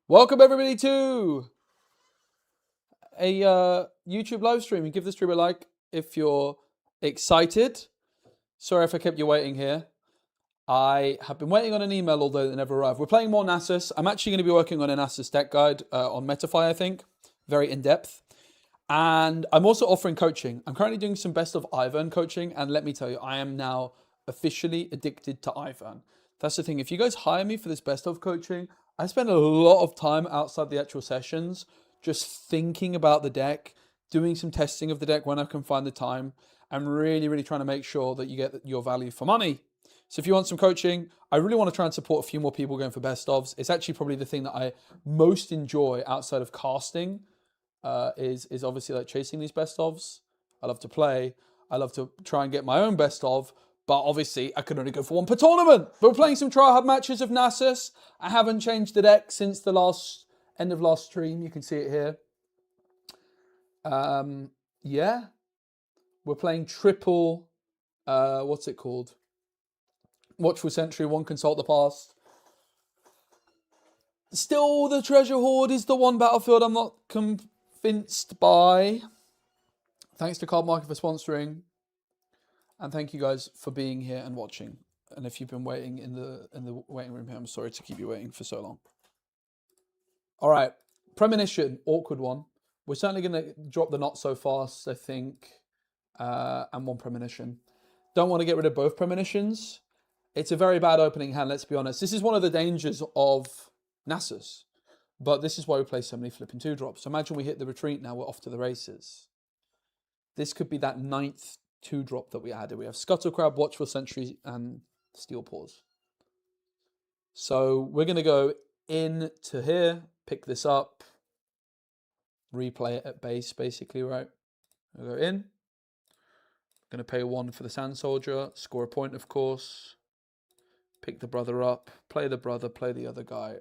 Welcome everybody to a YouTube live stream. Give the stream a like if you're excited. Sorry if I kept you waiting here. I have been waiting on an email all day that never arrived. We're playing more Nasus. I'm actually going to be working on a Nasus deck guide on Metafy, I think. Very in-depth. And I'm also offering coaching. I'm currently doing some Best of Ivern coaching. And let me tell you, I am now officially addicted to Ivern. That's the thing. If you guys hire me for this Best of coaching, I spend a lot of time outside the actual sessions just thinking about the deck, doing some testing of the deck when I can find the time. I'm really trying to make sure that you get your value for money. So if you want some coaching, I really want to try and support a few more people going for best ofs. It's actually probably the thing that I most enjoy outside of casting, is obviously like chasing these best ofs. I love to play. I love to try and get my own best of, but obviously I can only go for one per tournament. But we're playing some tryhard matches of Nasus. I haven't changed the deck since the end of last stream. You can see it here. Yeah, we're playing triple. What's it called? Watchful Sentry, one Consult the Past. Still, the Treasure Hoard is the one battlefield I'm not convinced by. Thanks to Card Market for sponsoring. And thank you guys for being here and watching. And if you've been waiting in the waiting room here, I'm sorry to keep you waiting for so long. All right, Premonition, awkward one. We're certainly going to drop the Not So Fast, I think, and one Premonition. Don't want to get rid of both Premonitions. It's a very bad opening hand, let's be honest. This is one of the dangers of Nasus. But this is why we play so many flipping 2-drops. So imagine we hit the retreat now, we're off to the races. This could be that 9th 2-drop that we added. We have Scuttle Crab, Watchful Sentry, and Steel Paws. So we're going to go into here, pick this up, replay it at base, basically, right? We'll go in. Going to pay 1 for the Sand Soldier, score a point, of course. Pick the brother up, play the brother, play the other guy.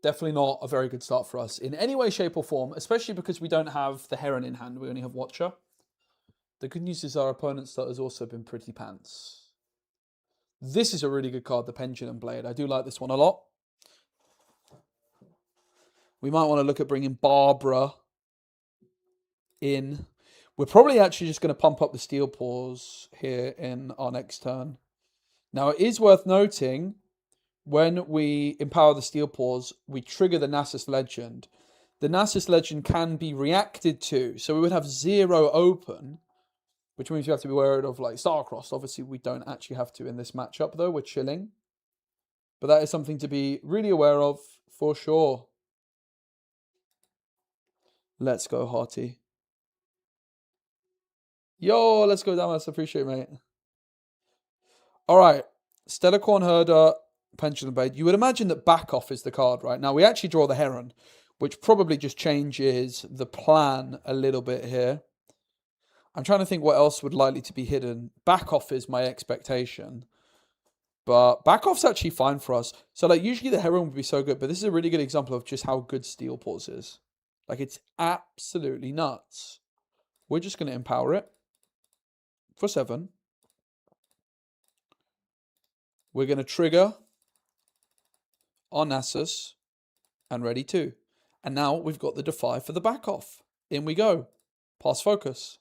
Definitely not a very good start for us in any way, shape or form, especially because we don't have the Heron in hand. We only have Watcher. The good news is our opponent's start has also been pretty pants. This is a really good card, the Pendulum Blade. I do like this one a lot. We might want to look at bringing Barbara in. We're probably actually just going to pump up the Steel Paws here in our next turn. Now, it is worth noting, when we empower the Steel Paws, we trigger the Nasus Legend. The Nasus Legend can be reacted to, so we would have 0 open, which means you have to be worried of like Starcrossed. Obviously, we don't actually have to in this matchup, though. We're chilling. But that is something to be really aware of, for sure. Let's go, Hearty. Yo, let's go, Damas. Appreciate it, mate. All right. Stellar Corn Herder, Pendulum Blade. You would imagine that back off is the card, right? Now, we actually draw the Heron, which probably just changes the plan a little bit here. I'm trying to think what else would likely to be hidden. Back off is my expectation. But back off's actually fine for us. So, like, usually the Heron would be so good, but this is a really good example of just how good Steel Paws is. Like, it's absolutely nuts. We're just going to empower it for 7. We're going to trigger our Nasus and ready 2. And now we've got the Defy for the back off. In we go. Pass focus.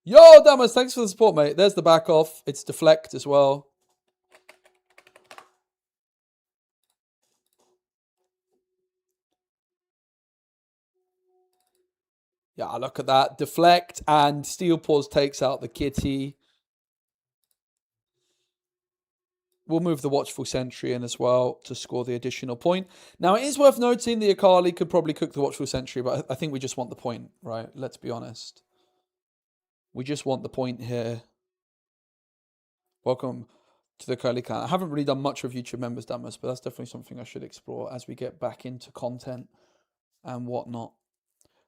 Yo, Damas, thanks for the support, mate. There's the back off. It's deflect as well. Yeah, look at that. Deflect and Steel Paws takes out the kitty. We'll move the Watchful Sentry in as well to score the additional point. Now, it is worth noting the Akali could probably cook the Watchful Sentry, but I think we just want the point, right? Let's be honest. We just want the point here. Welcome to the Curly Clan. I haven't really done much of YouTube members, Damas, but that's definitely something I should explore as we get back into content and whatnot.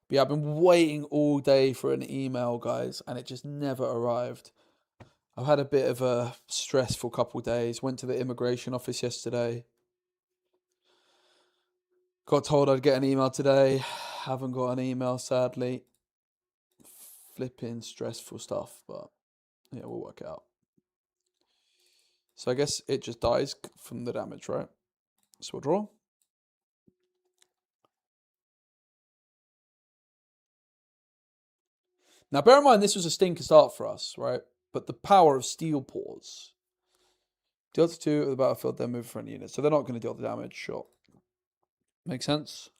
But yeah, I've been waiting all day for an email, guys, and it just never arrived. I've had a bit of a stressful couple of days. Went to the immigration office yesterday. Got told I'd get an email today. Haven't got an email, sadly. Flipping stressful stuff, but yeah, we'll work it out. So I guess it just dies from the damage, right? So we'll draw. Now, bear in mind, this was a stinker start for us, right? But the power of Steel Paws. Deal to 2 of the battlefield, then move for any unit. So they're not going to deal the damage, sure. Makes sense?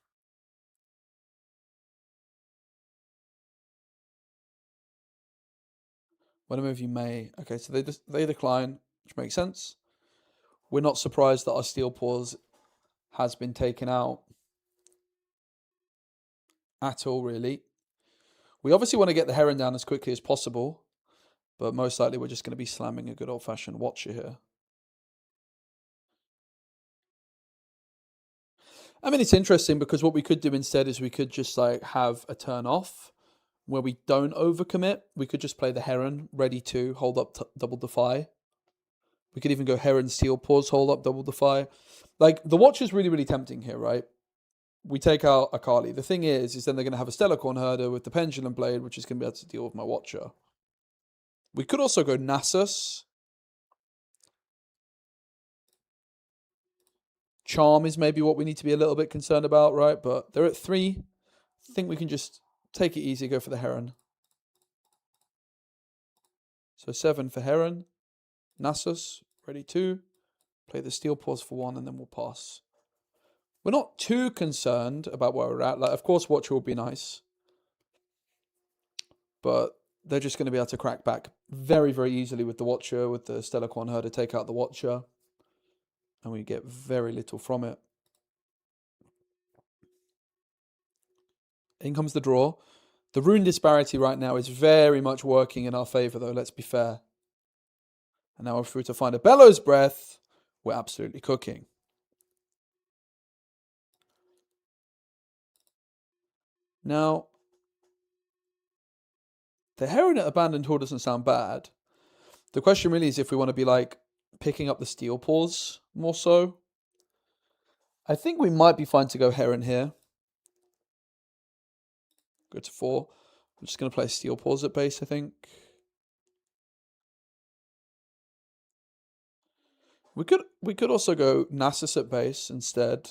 When I move, you may. Okay, so they decline, which makes sense. We're not surprised that our Steel Paws has been taken out at all, really. We obviously want to get the Heron down as quickly as possible, but most likely we're just going to be slamming a good old-fashioned Watcher here. I mean, it's interesting because what we could do instead is we could just like have a turn off where we don't overcommit. We could just play the Heron, ready to hold up, double defy. We could even go Heron, Steel Paws, hold up, double defy. Like, the Watch is really, really tempting here, right? We take out Akali. The thing is then they're going to have a Stellarcorn Herder with the Pendulum Blade, which is going to be able to deal with my Watcher. We could also go Nasus. Charm is maybe what we need to be a little bit concerned about, right? But they're at 3. I think we can just take it easy, go for the Heron. So 7 for Heron. Nasus, ready 2. Play the Steel Paws for 1, and then we'll pass. We're not too concerned about where we're at. Like, of course, Watcher will be nice. But they're just going to be able to crack back very, very easily with the Watcher, with the Stellarcorn Herder, take out the Watcher. And we get very little from it. In comes the draw. The rune disparity right now is very much working in our favour, though, let's be fair. And now if we were to find a Bellows Breath, we're absolutely cooking. Now, the Heron at Abandoned Hall doesn't sound bad. The question really is if we want to be, like, picking up the Steel Paws more so. I think we might be fine to go Heron here. Go to 4. I'm just going to play Steel Paws at base, I think. We could also go Nasus at base instead.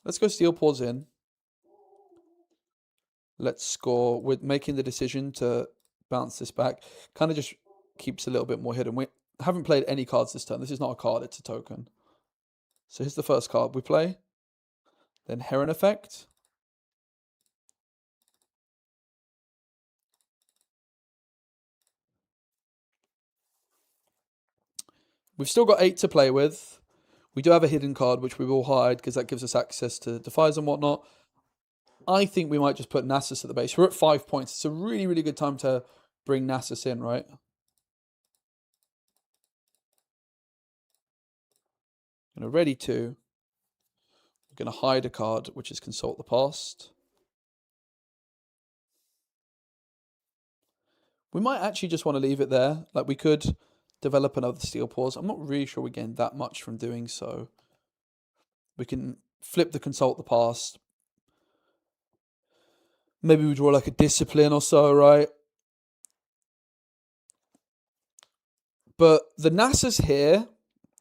Let's go Steel Paws in. Let's score. We're making the decision to bounce this back. Kind of just keeps a little bit more hidden. We haven't played any cards this turn. This is not a card, it's a token. So here's the first card we play. Then Heron effect. We've still got 8 to play with. We do have a hidden card, which we will hide because that gives us access to defies and whatnot. I think we might just put Nasus at the base. We're at 5 points. It's a really, really good time to bring Nasus in, right? Ready to. We're going to hide a card, which is Consult the Past. We might actually just want to leave it there. Like, we could develop another Steel Paws. I'm not really sure we gain that much from doing so. We can flip the Consult the Past. Maybe we draw like a Discipline or so, right? But the Nasus here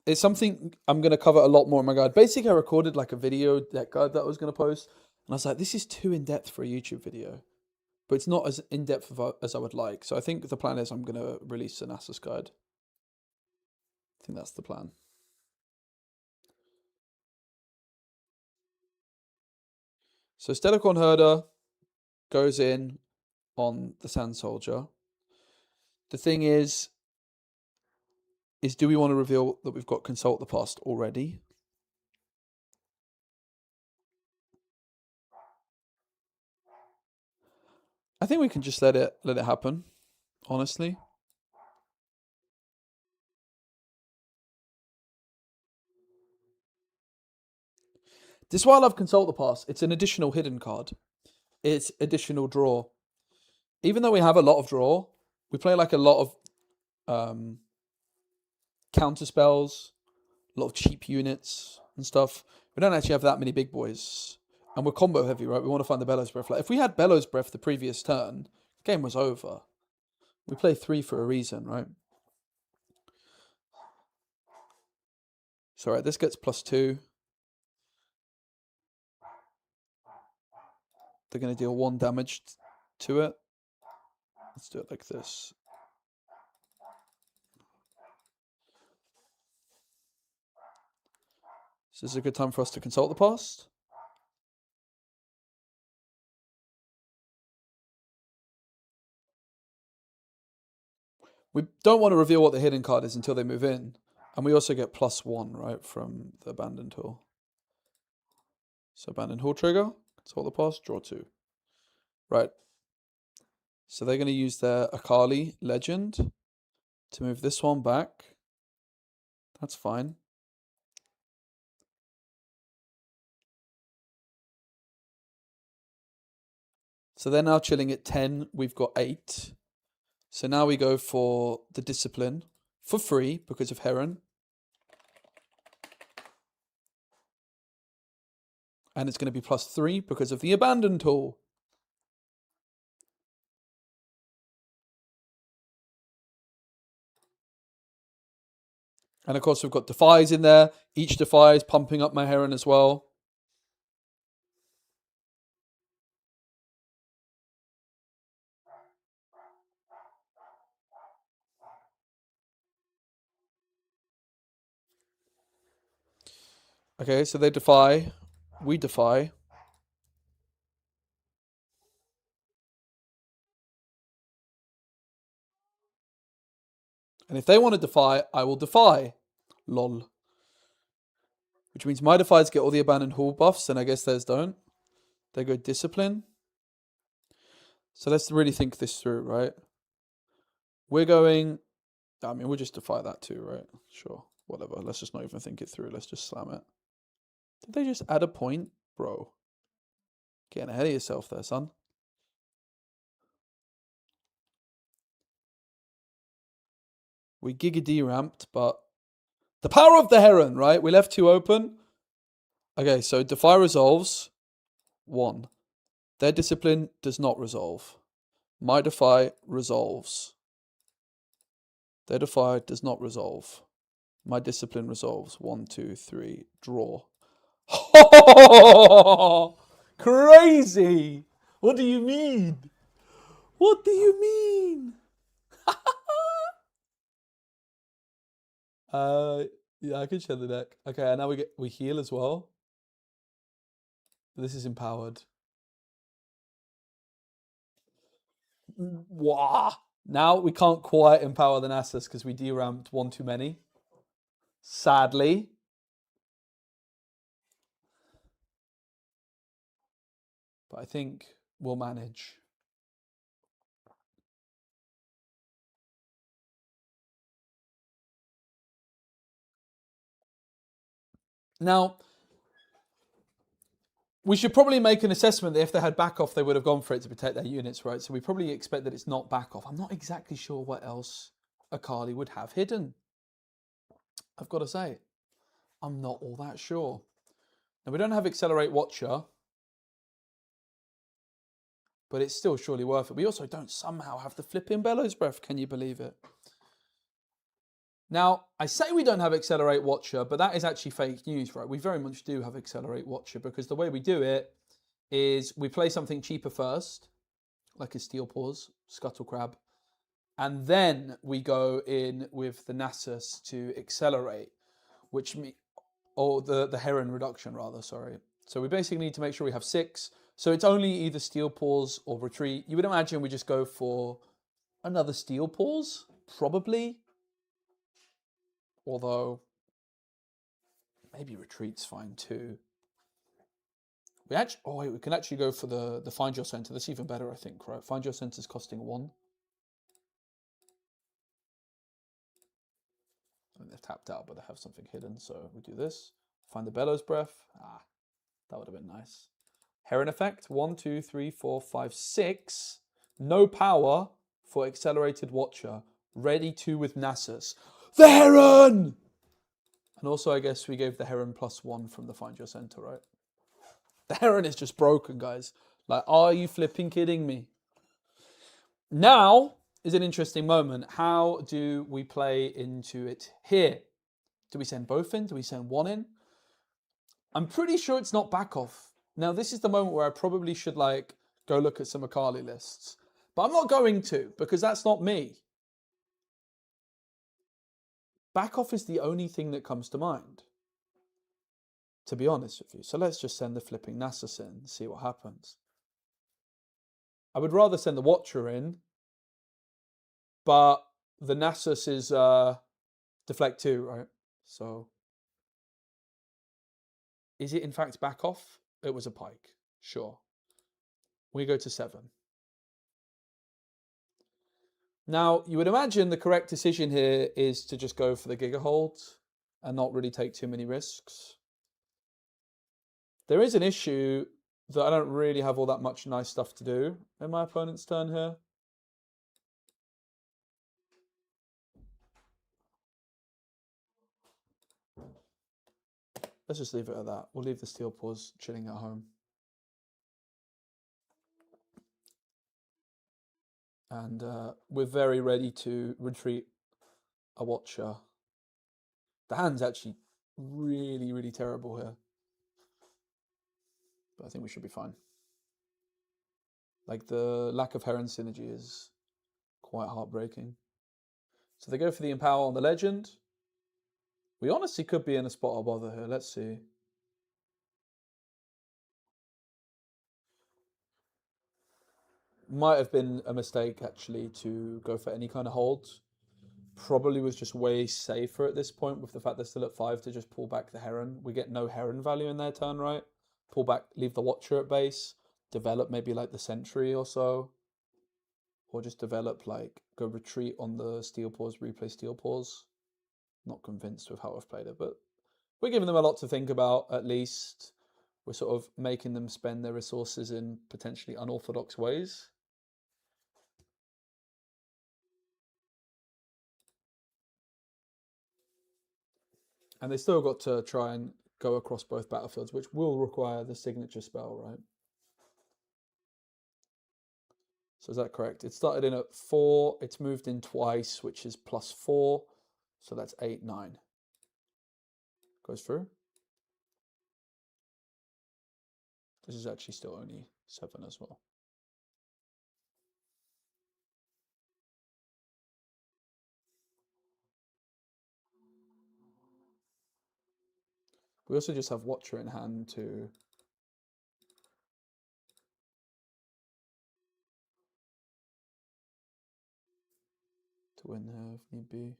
is something I'm going to cover a lot more in my guide. Basically, I recorded like a video deck guide that I was going to post. And I was like, this is too in-depth for a YouTube video. But it's not as in-depth as I would like. So I think the plan is I'm going to release a Nasus guide. I think that's the plan. So Stellarcorn Herder goes in on the Sand Soldier. The thing is do we want to reveal that we've got Consult the Past already? I think we can just let it happen, honestly. This is why I love Consult the Past. It's an additional hidden card. It's additional draw. Even though we have a lot of draw, we play like a lot of counter spells, a lot of cheap units and stuff. We don't actually have that many big boys. And we're combo heavy, right? We want to find the Bellows Breath. Like, if we had Bellows Breath the previous turn, the game was over. We play 3 for a reason, right? So, right, this gets +2. They're going to deal 1 damage to it. Let's do it like this. So this is a good time for us to consult the past. We don't want to reveal what the hidden card is until they move in. And we also get +1, right, from the Abandon tool. So Abandon tool trigger, consult the past, draw 2. Right. So they're going to use their Akali Legend to move this one back. That's fine. So they're now chilling at 10. We've got 8. So now we go for the Discipline for free because of Heron. And it's going to be +3 because of the Abandon tool. And of course, we've got Defies in there. Each Defy is pumping up my Heron as well. Okay, so they defy. We defy. And if they want to defy, I will defy. Lol. Which means my defies get all the Abandoned Hall buffs, and I guess theirs don't. They go Discipline. So let's really think this through, right? We're going... I mean, we'll just defy that too, right? Sure, whatever. Let's just not even think it through. Let's just slam it. Did they just add a point? Bro. Getting ahead of yourself there, son. We Giga D-ramped, but... The power of the Heron, right? We left 2 open. Okay, so Defy resolves. 1. Their Discipline does not resolve. My Defy resolves. Their Defy does not resolve. My Discipline resolves. 1, 2, 3, draw. Crazy! What do you mean? What do you mean? Yeah, I can share the deck. Okay, and now we heal as well. This is empowered. Wow. Now we can't quite empower the Nasus because we deramped 1 too many. Sadly. But I think we'll manage. Now, we should probably make an assessment that if they had back off, they would have gone for it to protect their units, right? So we probably expect that it's not back off. I'm not exactly sure what else Akali would have hidden. I've got to say, I'm not all that sure. Now, we don't have Accelerate Watcher, but it's still surely worth it. We also don't somehow have the flipping Bellows Breath. Can you believe it? Now, I say we don't have Accelerate Watcher, but that is actually fake news, right? We very much do have Accelerate Watcher because the way we do it is we play something cheaper first, like a Steel Paws, Scuttle Crab, and then we go in with the Nasus to accelerate, or the Heron reduction rather, sorry. So we basically need to make sure we have 6. So it's only either Steel Paws or Retreat. You would imagine we just go for another Steel Paws, probably. Although, maybe Retreat's fine too. We can actually go for the Find Your Center. That's even better, I think, right? Find Your Center's costing 1. I mean, they've tapped out, but they have something hidden, so we do this. Find the Bellows Breath. Ah, that would have been nice. Heron effect. 1, 2, 3, 4, 5, 6. No power for Accelerated Watcher. Ready 2 with Nasus. The Heron! And also, I guess we gave the Heron +1 from the Find Your Center, right? The heron is just broken, guys. Like, are you flipping kidding me? Now is an interesting moment. How do we play into it here? Do we send both in? Do we send one in? I'm pretty sure it's not back off. Now, this is the moment where I probably should like go look at some Akali lists. But I'm not going to, because that's not me. Back off is the only thing that comes to mind, to be honest with you. So let's just send the flipping Nasus in and see what happens. I would rather send the Watcher in, but the Nasus is deflect 2, right? So is it in fact back off? It was a pike, sure. We go to 7. Now, you would imagine the correct decision here is to just go for the Giga Hold and not really take too many risks. There is an issue that I don't really have all that much nice stuff to do in my opponent's turn here. Let's just leave it at that. We'll leave the Steel Paws chilling at home. And we're very ready to retreat a Watcher. The hand's actually really, really terrible here. But I think we should be fine. Like, the lack of Heron synergy is quite heartbreaking. So they go for the Empower on the Legend. We honestly could be in a spot of bother here. Let's see. Might have been a mistake, actually, to go for any kind of hold. Probably was just way safer at this point with the fact they're still at 5 to just pull back the Heron. We get no Heron value in their turn, right? Pull back, leave the Watcher at base. Develop maybe like the Sentry or so. Or just develop like, go retreat on the Steel Paws, replay Steel Paws. Not convinced with how I've played it, but we're giving them a lot to think about, at least. We're sort of making them spend their resources in potentially unorthodox ways. And they still got to try and go across both battlefields, which will require the signature spell, right? So is that correct? It started in at 4. It's moved in twice, which is +4. So that's 8, 9. Goes through. This is actually still only 7 as well. We also just have Watcher in hand to win here if need be.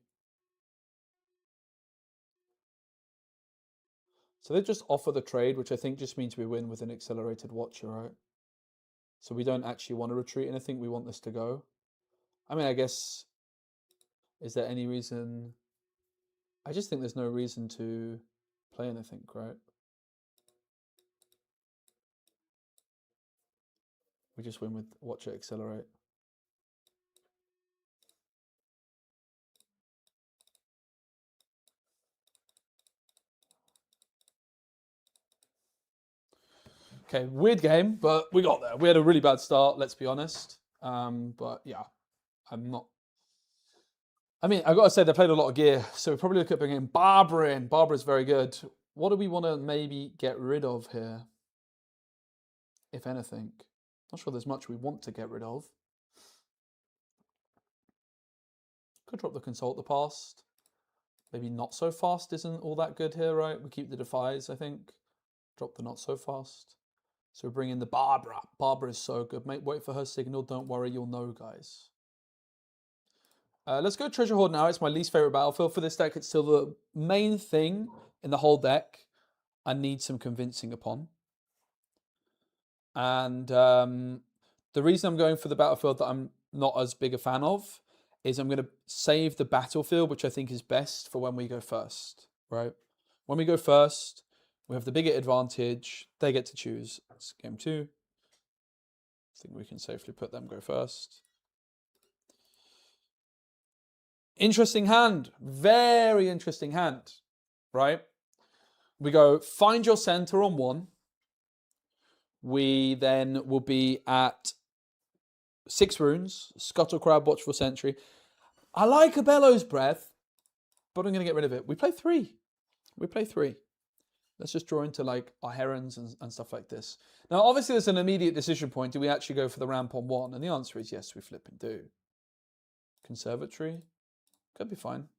So they just offer the trade, which I think just means we win with an accelerated Watcher, right? So we don't actually want to retreat anything. We want this to go. I mean, I guess, is there any reason? I just think there's no reason to play anything, right? We just win with Watcher accelerate. Okay, weird game, but we got there. We had a really bad start, let's be honest. But yeah, I'm not. I mean, I've got to say, they played a lot of gear, so we probably look at bringing Barbara in. Barbara's very good. What do we want to maybe get rid of here, if anything? Not sure there's much we want to get rid of. Could drop the Consult the Past. Maybe Not So Fast isn't all that good here, right? We keep the Defies, I think. Drop the Not So Fast. So we bring in the Barbara. Barbara is so good. Mate, wait for her signal. Don't worry, you'll know, guys. Let's go Treasure Hoard now. It's my least favorite battlefield for this deck. It's still the main thing in the whole deck I need some convincing upon. And the reason I'm going for the battlefield that I'm not as big a fan of is I'm going to save the battlefield, which I think is best for when we go first, right? When we go first, we have the bigger advantage. They get to choose. It's game 2. I think we can safely put them go first. Interesting hand. Very interesting hand, right? We go find your center on 1. We then will be at 6 runes, Scuttle Crab, Watchful Sentry. I like a Bellows Breath, but I'm going to get rid of it. We play 3. We play 3. Let's just draw into like our herons and stuff like this. Now, obviously, there's an immediate decision point. Do we actually go for the ramp on 1? And the answer is yes, we flipping do. Conservatory. Could be fine.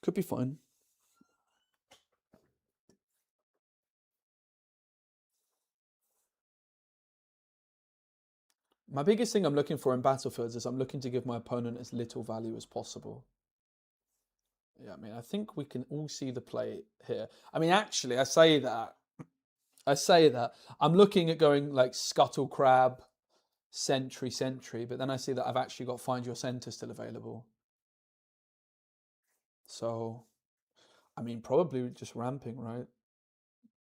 Could be fine. My biggest thing I'm looking for in battlefields is I'm looking to give my opponent as little value as possible. Yeah, I mean, I think we can all see the play here. I mean, actually, I say that. I'm looking at going like Scuttle Crab, Sentry, but then I see that I've actually got Find Your Center still available. So, I mean, probably just ramping, right?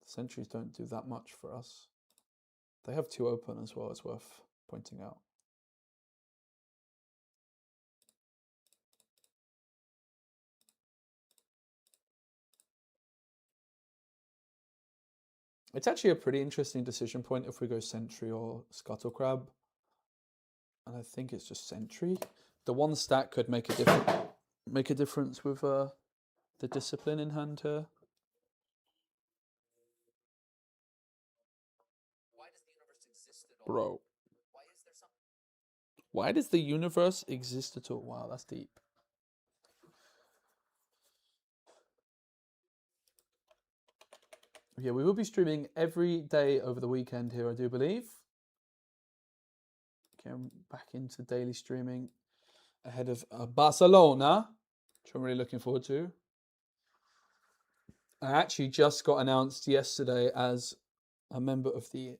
Sentries don't do that much for us. They have 2 open as well, it's worth pointing out. It's actually a pretty interesting decision point if we go Sentry or Scuttle Crab. And I think it's just Sentry. The 1 stack could make a difference with the discipline in hand here. Bro. Why does the universe exist at all? Wow, that's deep. Yeah, we will be streaming every day over the weekend here, I do believe. Okay, I'm back into daily streaming ahead of Barcelona, which I'm really looking forward to. I actually just got announced yesterday as a member of the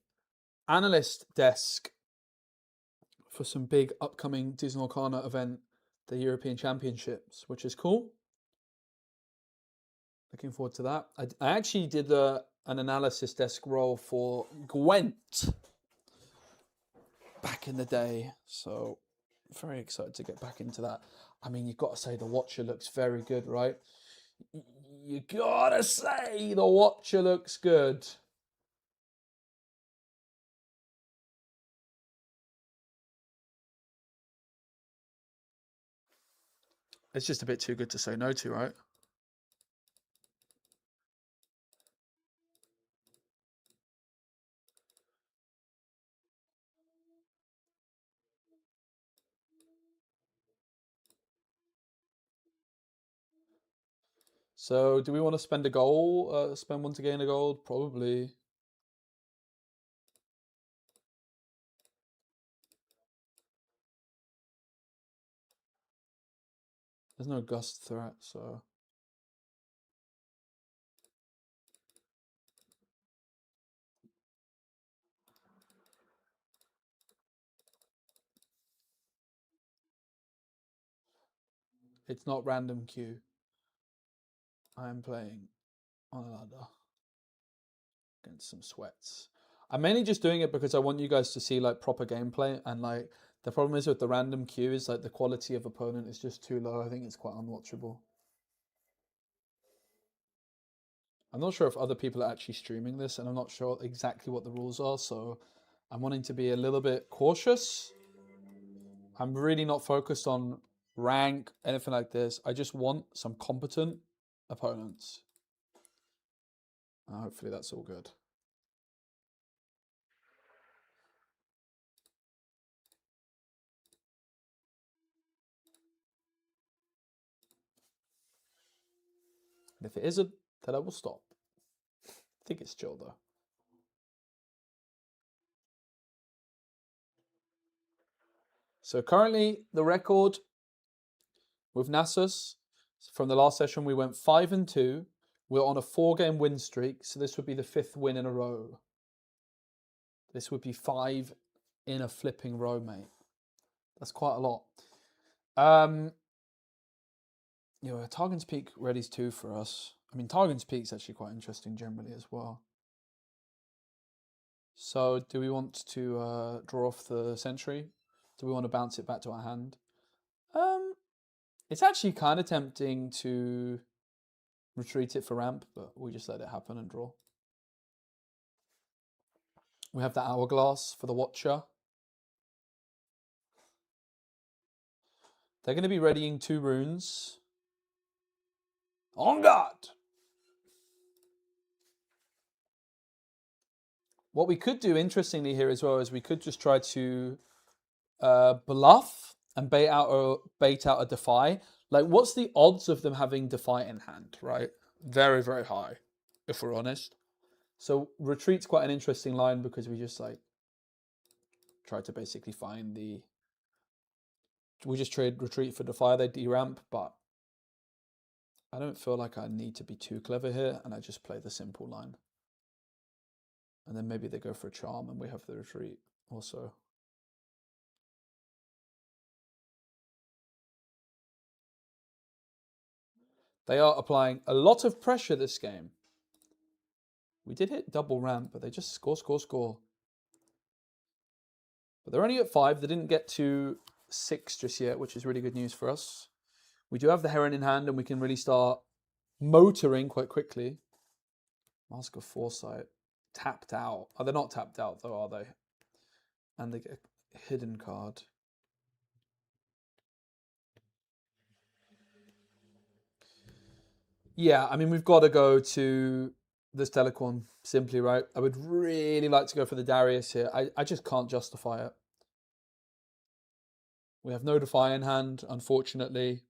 analyst desk for some big upcoming Disney Arcana event, the European Championships, which is cool. Looking forward to that. I actually did an analysis desk role for Gwent back in the day, so very excited to get back into that. I mean, you've got to say the Watcher looks very good, right? You gotta say the Watcher looks good. It's just a bit too good to say no to, right? So, do we want to spend a gold? Spend 1 to gain a gold? Probably. There's no gust threat, so. It's not random queue. I am playing on a ladder against some sweats. I'm mainly just doing it because I want you guys to see like proper gameplay, and like the problem is with the random queue is like the quality of opponent is just too low. I think it's quite unwatchable. I'm not sure if other people are actually streaming this, and I'm not sure exactly what the rules are, so I'm wanting to be a little bit cautious. I'm really not focused on rank, anything like this. I just want some competent opponents. Hopefully that's all good. And if it isn't, then I will stop. I think it's chill though. So currently the record with Nasus from the last session, we went 5-2. We're on a 4-game win streak, so this would be the 5th win in a row. This would be 5 in a flipping row, mate. That's quite a lot. You know, Targon's Peak ready's 2 for us. I mean, Targon's Peak's actually quite interesting generally as well. So, do we want to draw off the Sentry? Do we want to bounce it back to our hand? It's actually kind of tempting to retreat it for ramp, but we just let it happen and draw. We have the hourglass for the watcher. They're going to be readying 2 runes. On guard! What we could do, interestingly, here as well, is we could just try to bluff and bait out a defy. Like, what's the odds of them having defy in hand, right? Very, very high, if we're honest. So retreat's quite an interesting line because we just like try to basically find the. We just trade retreat for defy. They deramp, but I don't feel like I need to be too clever here, and I just play the simple line. And then maybe they go for a charm, and we have the retreat also. They are applying a lot of pressure this game. We did hit double ramp, but they just score. But they're only at 5. They didn't get to 6 just yet, which is really good news for us. We do have the Heron in hand, and we can really start motoring quite quickly. Mask of Foresight. Tapped out. Oh, they're not tapped out, though, are they? And they get a hidden card. Yeah, I mean, we've got to go to this Telecorn simply, right? I would really like to go for the Darius here. I just can't justify it. We have no Defy in hand, unfortunately.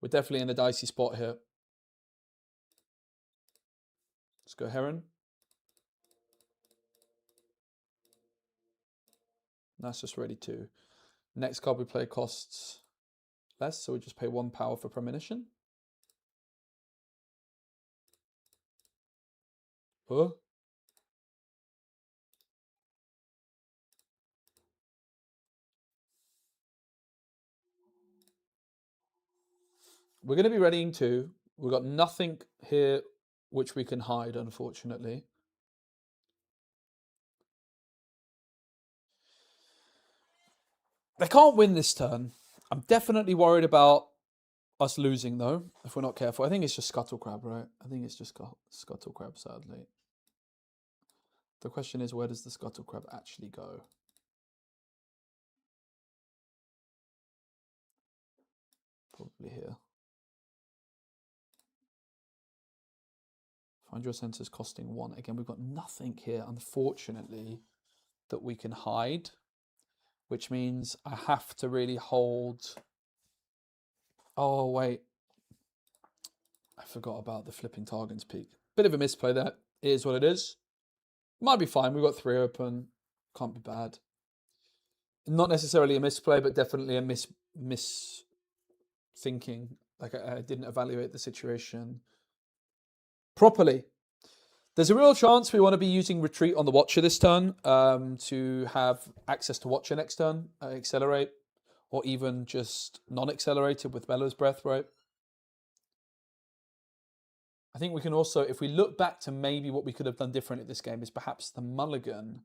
We're definitely in a dicey spot here. Let's go Heron. Nasus ready too. Next card we play costs less, so we just pay 1 power for Premonition. Oh. We're going to be readying 2. We've got nothing here which we can hide, unfortunately. They can't win this turn. I'm definitely worried about us losing, though, if we're not careful. I think it's just Scuttle Crab, right? I think it's just Scuttle Crab, sadly. The question is, where does the Scuttle Crab actually go? Probably here. Find your senses costing 1. Again, we've got nothing here, unfortunately, that we can hide, which means I have to really hold. Oh, wait. I forgot about the flipping Targon's Peak. Bit of a misplay there. It is what it is. Might be fine. We've got 3 open. Can't be bad. Not necessarily a misplay, but definitely a mis thinking. Like I didn't evaluate the situation properly. There's a real chance we want to be using Retreat on the Watcher this turn to have access to Watcher next turn, accelerate, or even just non-accelerated with Bellows Breath, right? I think we can also, if we look back to maybe what we could have done different at this game, is perhaps the mulliganing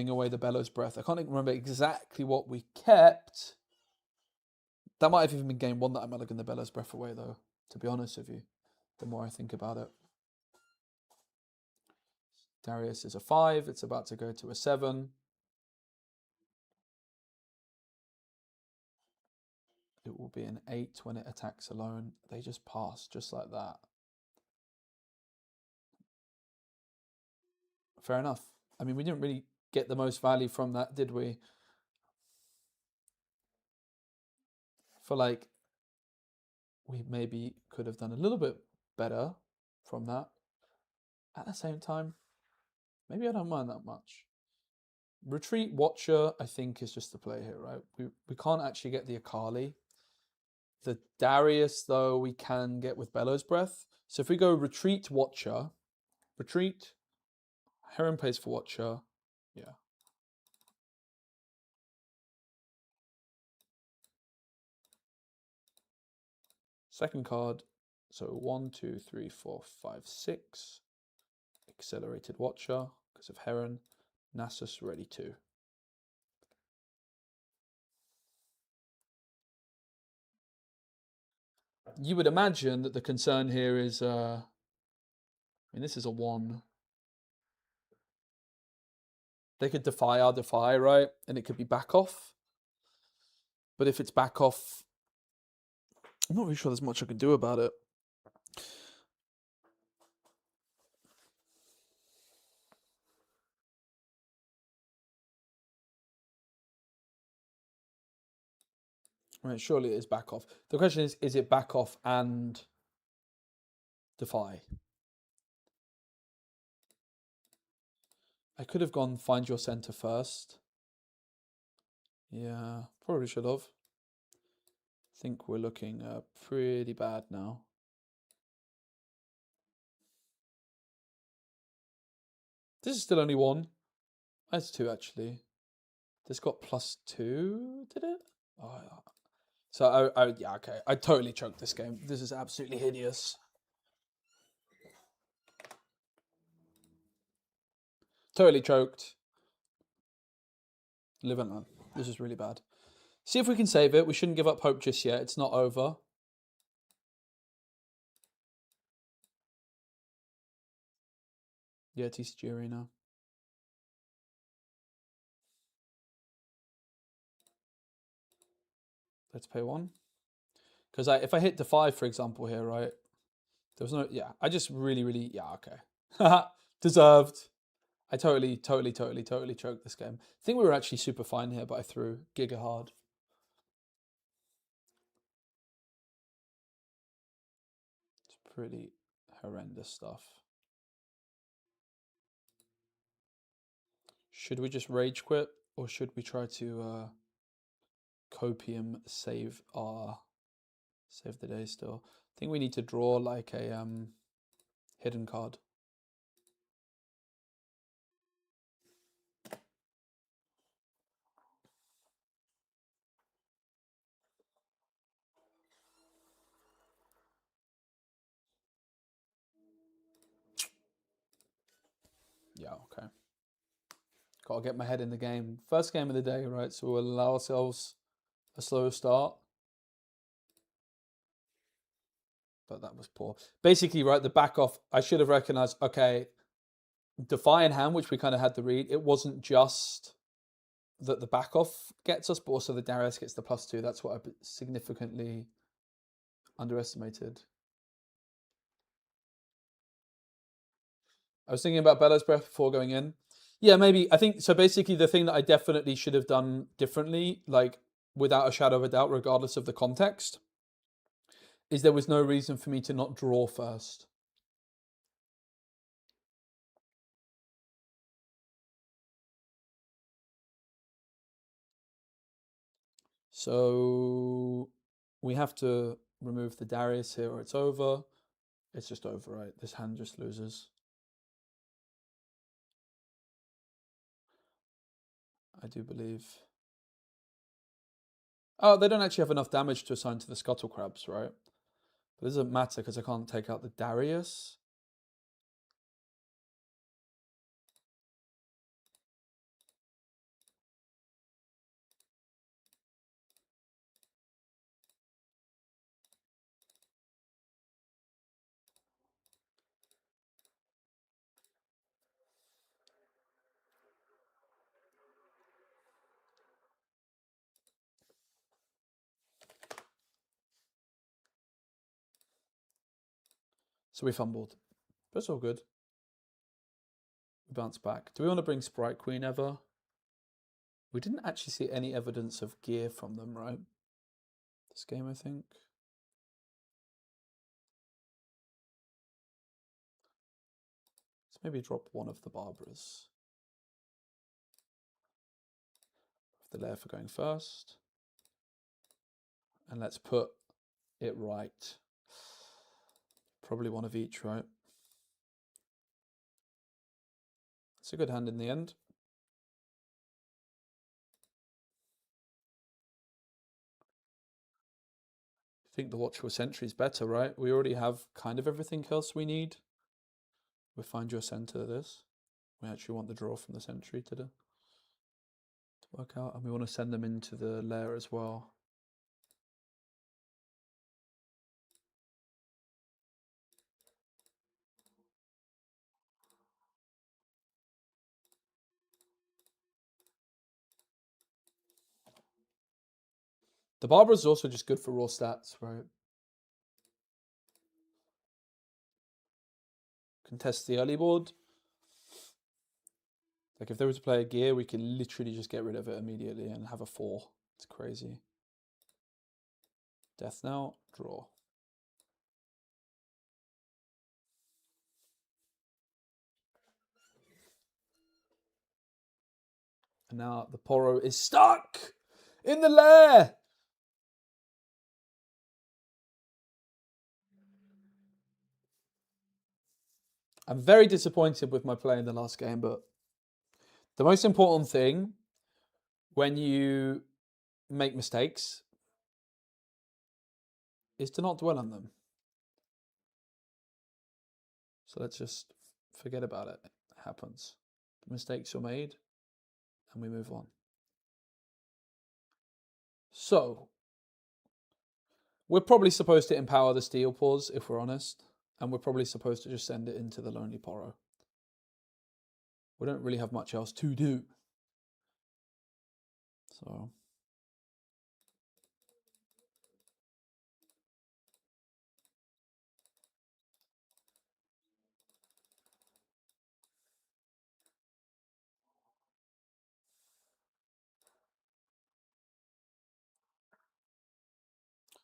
away the Bellows Breath. I can't even remember exactly what we kept. That might have even been game 1 that I mulliganed the Bellows Breath away, though, to be honest with you, the more I think about it. Darius is a 5. It's about to go to a 7. It will be an 8 when it attacks alone. They just pass, just like that. Fair enough. I mean, we didn't really get the most value from that, did we? I feel like we maybe could have done a little bit better from that. At the same time, maybe I don't mind that much. Retreat Watcher, I think, is just the play here, right? We can't actually get the Akali. The Darius, though, we can get with Bellows Breath. So if we go Retreat Watcher, Retreat, Heron plays for Watcher, yeah. Second card, so 1, 2, 3, 4, 5, 6. Accelerated Watcher because of Heron. Nasus ready too. You would imagine that the concern here is I mean, this is a 1. They could defy our defy, right? And it could be back off. But if it's back off, I'm not really sure there's much I can do about it. I mean, surely it is back off. The question is it back off and defy? I could have gone find your center first. Yeah, probably should have. I think we're looking pretty bad now. This is still only 1. That's 2 actually. This got +2, did it? Oh, yeah. So yeah, okay. I totally choked this game. This is absolutely hideous. Totally choked. Live and learn. This is really bad. See if we can save it. We shouldn't give up hope just yet. It's not over. Yeah, TCG Arena. Let's pay 1. Because if I hit defy, for example, here, right? There was no, yeah. I just really, yeah, okay. Deserved. I totally choked this game. I think we were actually super fine here, but I threw giga hard. It's pretty horrendous stuff. Should we just rage quit, or should we try to copium save the day still? I think we need to draw like a hidden card. Yeah, okay. Gotta get my head in the game. First game of the day, right? So we'll allow ourselves a slow start. But that was poor. Basically, right, the back off, I should have recognized, okay, defy in hand, which we kind of had to read. It wasn't just that the back off gets us, but also the Darius gets the +2. That's what I significantly underestimated. I was thinking about Bellow's Breath before going in. Yeah, maybe. I think so. Basically, the thing that I definitely should have done differently, like without a shadow of a doubt, regardless of the context, is there was no reason for me to not draw first. So we have to remove the Darius here, or it's over. It's just over, right? This hand just loses. I do believe. Oh, they don't actually have enough damage to assign to the Scuttle Crabs, right? But it doesn't matter because I can't take out the Darius. So we fumbled. But it's all good. We bounce back. Do we want to bring Sprite Queen ever? We didn't actually see any evidence of gear from them, right? This game, I think. Let's maybe drop one of the Barbaras. The layer for going first. And let's put it right. Probably one of each, right? It's a good hand in the end. I think the Watchful Sentry is better, right? We already have kind of everything else we need. We'll find your center of this. We actually want the draw from the Sentry to work out. And we want to send them into the lair as well. The Barber is also just good for raw stats, right? Contest the early board. Like if they were to play a gear, we can literally just get rid of it immediately and have a 4. It's crazy. Death now, draw. And now the Poro is stuck in the lair. I'm very disappointed with my play in the last game, but the most important thing when you make mistakes is to not dwell on them. So let's just forget about it. It happens. The mistakes are made and we move on. So we're probably supposed to empower the Steel Paws, if we're honest. And we're probably supposed to just send it into the Lonely Poro. We don't really have much else to do.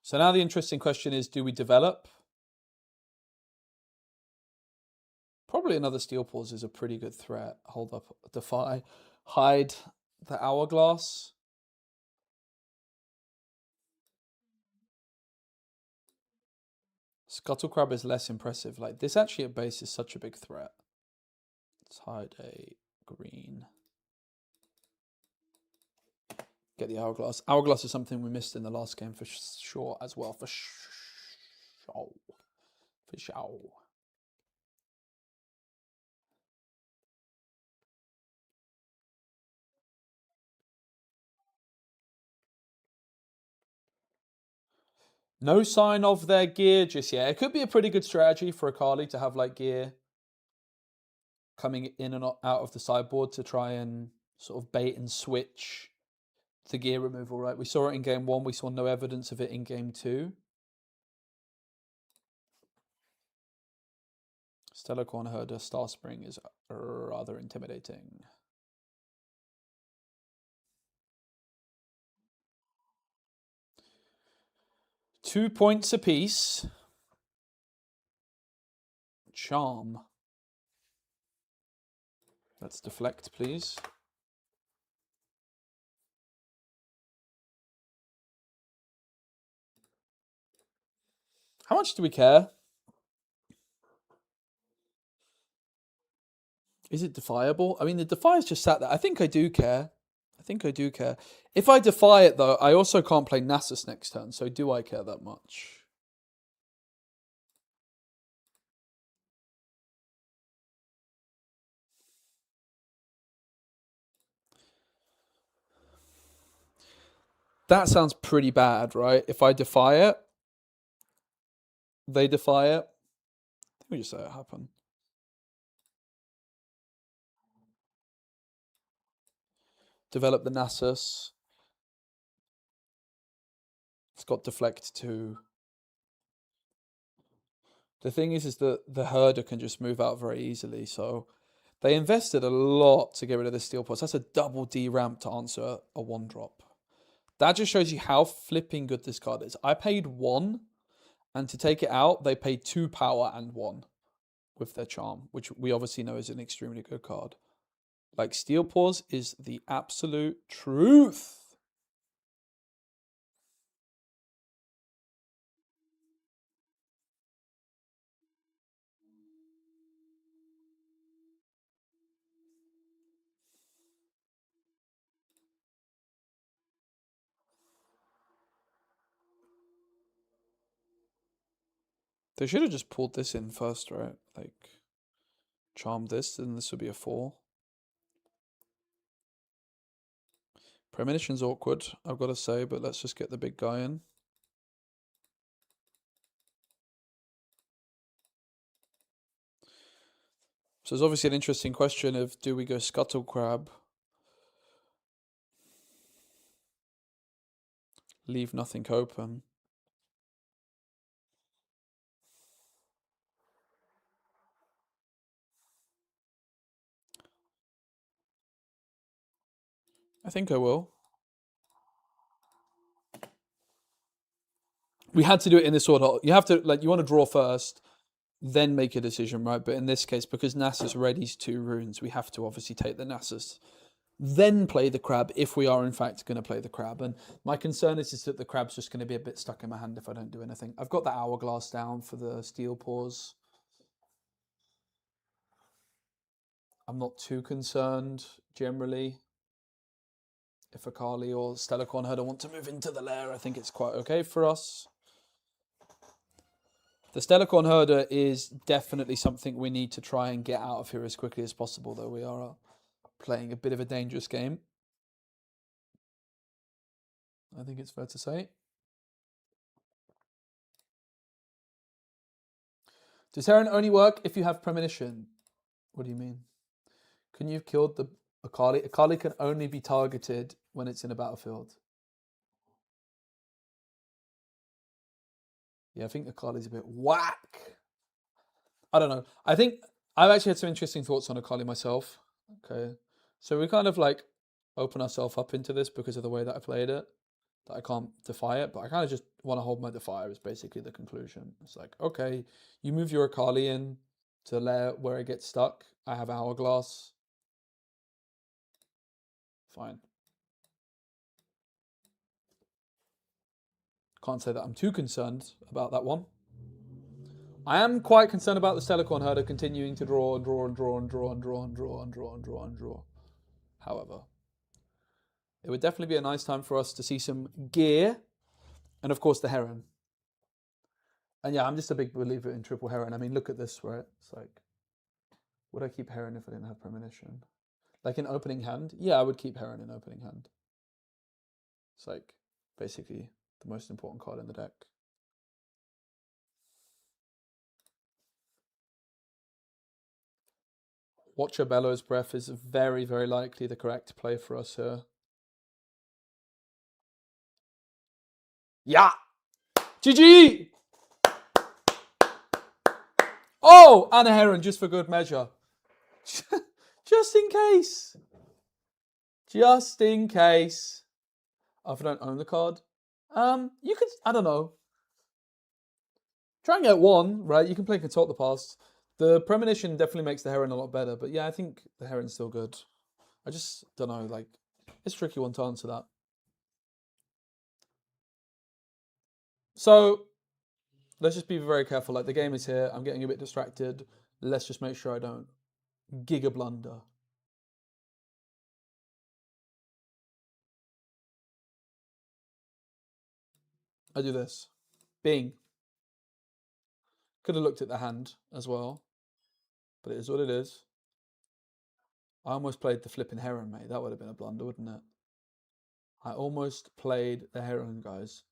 So now the interesting question is, do we develop? Probably another Steel Paws is a pretty good threat. Hold up, defy, hide the Hourglass. Scuttle Crab is less impressive. Like this actually at base is such a big threat. Let's hide a green. Get the Hourglass. Hourglass is something we missed in the last game for sure as well. For sure. For sure. No sign of their gear just yet. It could be a pretty good strategy for Akali to have like gear coming in and out of the sideboard to try and sort of bait and switch the gear removal, right? We saw it in game 1. We saw no evidence of it in game 2. Stellar Corn Herder, Star Spring is rather intimidating. Two points apiece. Charm. Let's deflect, please. How much do we care? Is it defiable? I mean, the defy is just sat there. I think I do care. I think I do care. If I defy it, though, I also can't play Nasus next turn. So do I care that much? That sounds pretty bad, right? If I defy it, they defy it. Let me just say it happened. Develop the Nasus. It's got deflect too. The thing is that the herder can just move out very easily. So they invested a lot to get rid of the Steel Paws. That's a double D ramp to answer a 1-drop. That just shows you how flipping good this card is. I paid 1, and to take it out, they paid 2 power and 1 with their charm, which we obviously know is an extremely good card. Like, Steel Paws is the absolute truth. They should have just pulled this in first, right? Like, charm this, and this would be a 4. Premonition's awkward, I've got to say, but let's just get the big guy in. So there's obviously an interesting question of, do we go Scuttle Crab? leave nothing open. I think I will. We had to do it in this order. You have to, like, you want to draw first, then make a decision, right? But in this case, because Nasus readies 2 runes, we have to obviously take the Nasus, then play the crab if we are in fact going to play the crab. And my concern is that the crab's just going to be a bit stuck in my hand if I don't do anything. I've got the hourglass down for the steel paws. I'm not too concerned generally. If Akali or Stellarcorn Herder want to move into the lair, I think it's quite okay for us. The Stellarcorn Herder is definitely something we need to try and get out of here as quickly as possible, though we are playing a bit of a dangerous game. I think it's fair to say. Does Heron only work if you have premonition? What do you mean? Can you have killed the Akali? Akali can only be targeted when it's in a battlefield. Yeah, I think Akali's a bit whack. I don't know. I think I've actually had some interesting thoughts on Akali myself. Okay. So we kind of like open ourselves up into this because of the way that I played it. That I can't defy it, but I kind of just want to hold my defier is basically the conclusion. It's like, okay, you move your Akali in to the lair where it gets stuck. I have hourglass. Fine. Can't say that I'm too concerned about that one. I am quite concerned about the Stellarcorn Herder continuing to draw and draw and draw and draw and draw and draw and draw and draw and draw. However, it would definitely be a nice time for us to see some gear and, of course, the Heron. And yeah, I'm just a big believer in triple Heron. I mean, look at this, right? It's like, would I keep Heron if I didn't have premonition? Like in opening hand? Yeah, I would keep Heron in opening hand. It's like basically the most important card in the deck. Watcher Bellow's Breath is very, very likely the correct play for us here. Yeah! GG! Oh! And a Heron, just for good measure. Just in case. Just in case. Oh, if I don't own the card. You could, I don't know. Try and get 1, right? You can play Consult the Past. The Premonition definitely makes the Heron a lot better, but yeah, I think the Heron's still good. I just don't know, like, it's a tricky one to answer that. So, let's just be very careful. Like, the game is here. I'm getting a bit distracted. Let's just make sure I don't giga blunder. I do this. Bing. Could have looked at the hand as well, but it is what it is. I almost played the flipping Heron, mate. That would have been a blunder, wouldn't it? I almost played the Heron, guys.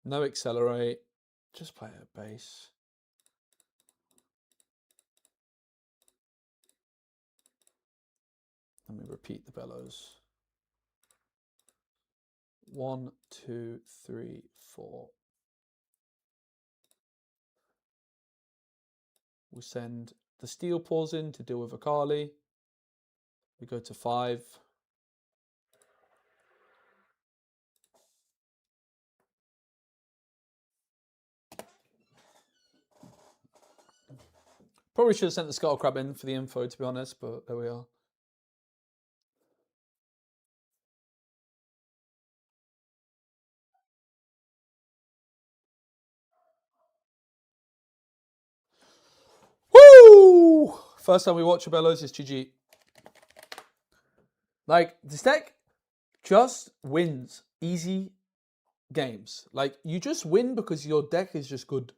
No accelerate. Just play at base. Let me repeat the bellows. 1, 2, 3, 4. We send the steel paws in to deal with Akali. We go to 5. Probably should have sent the Scuttle Crab in for the info, to be honest, but there we are. Woo! First time we watch a bellows is GG. Like, this deck just wins easy games. Like, you just win because your deck is just good,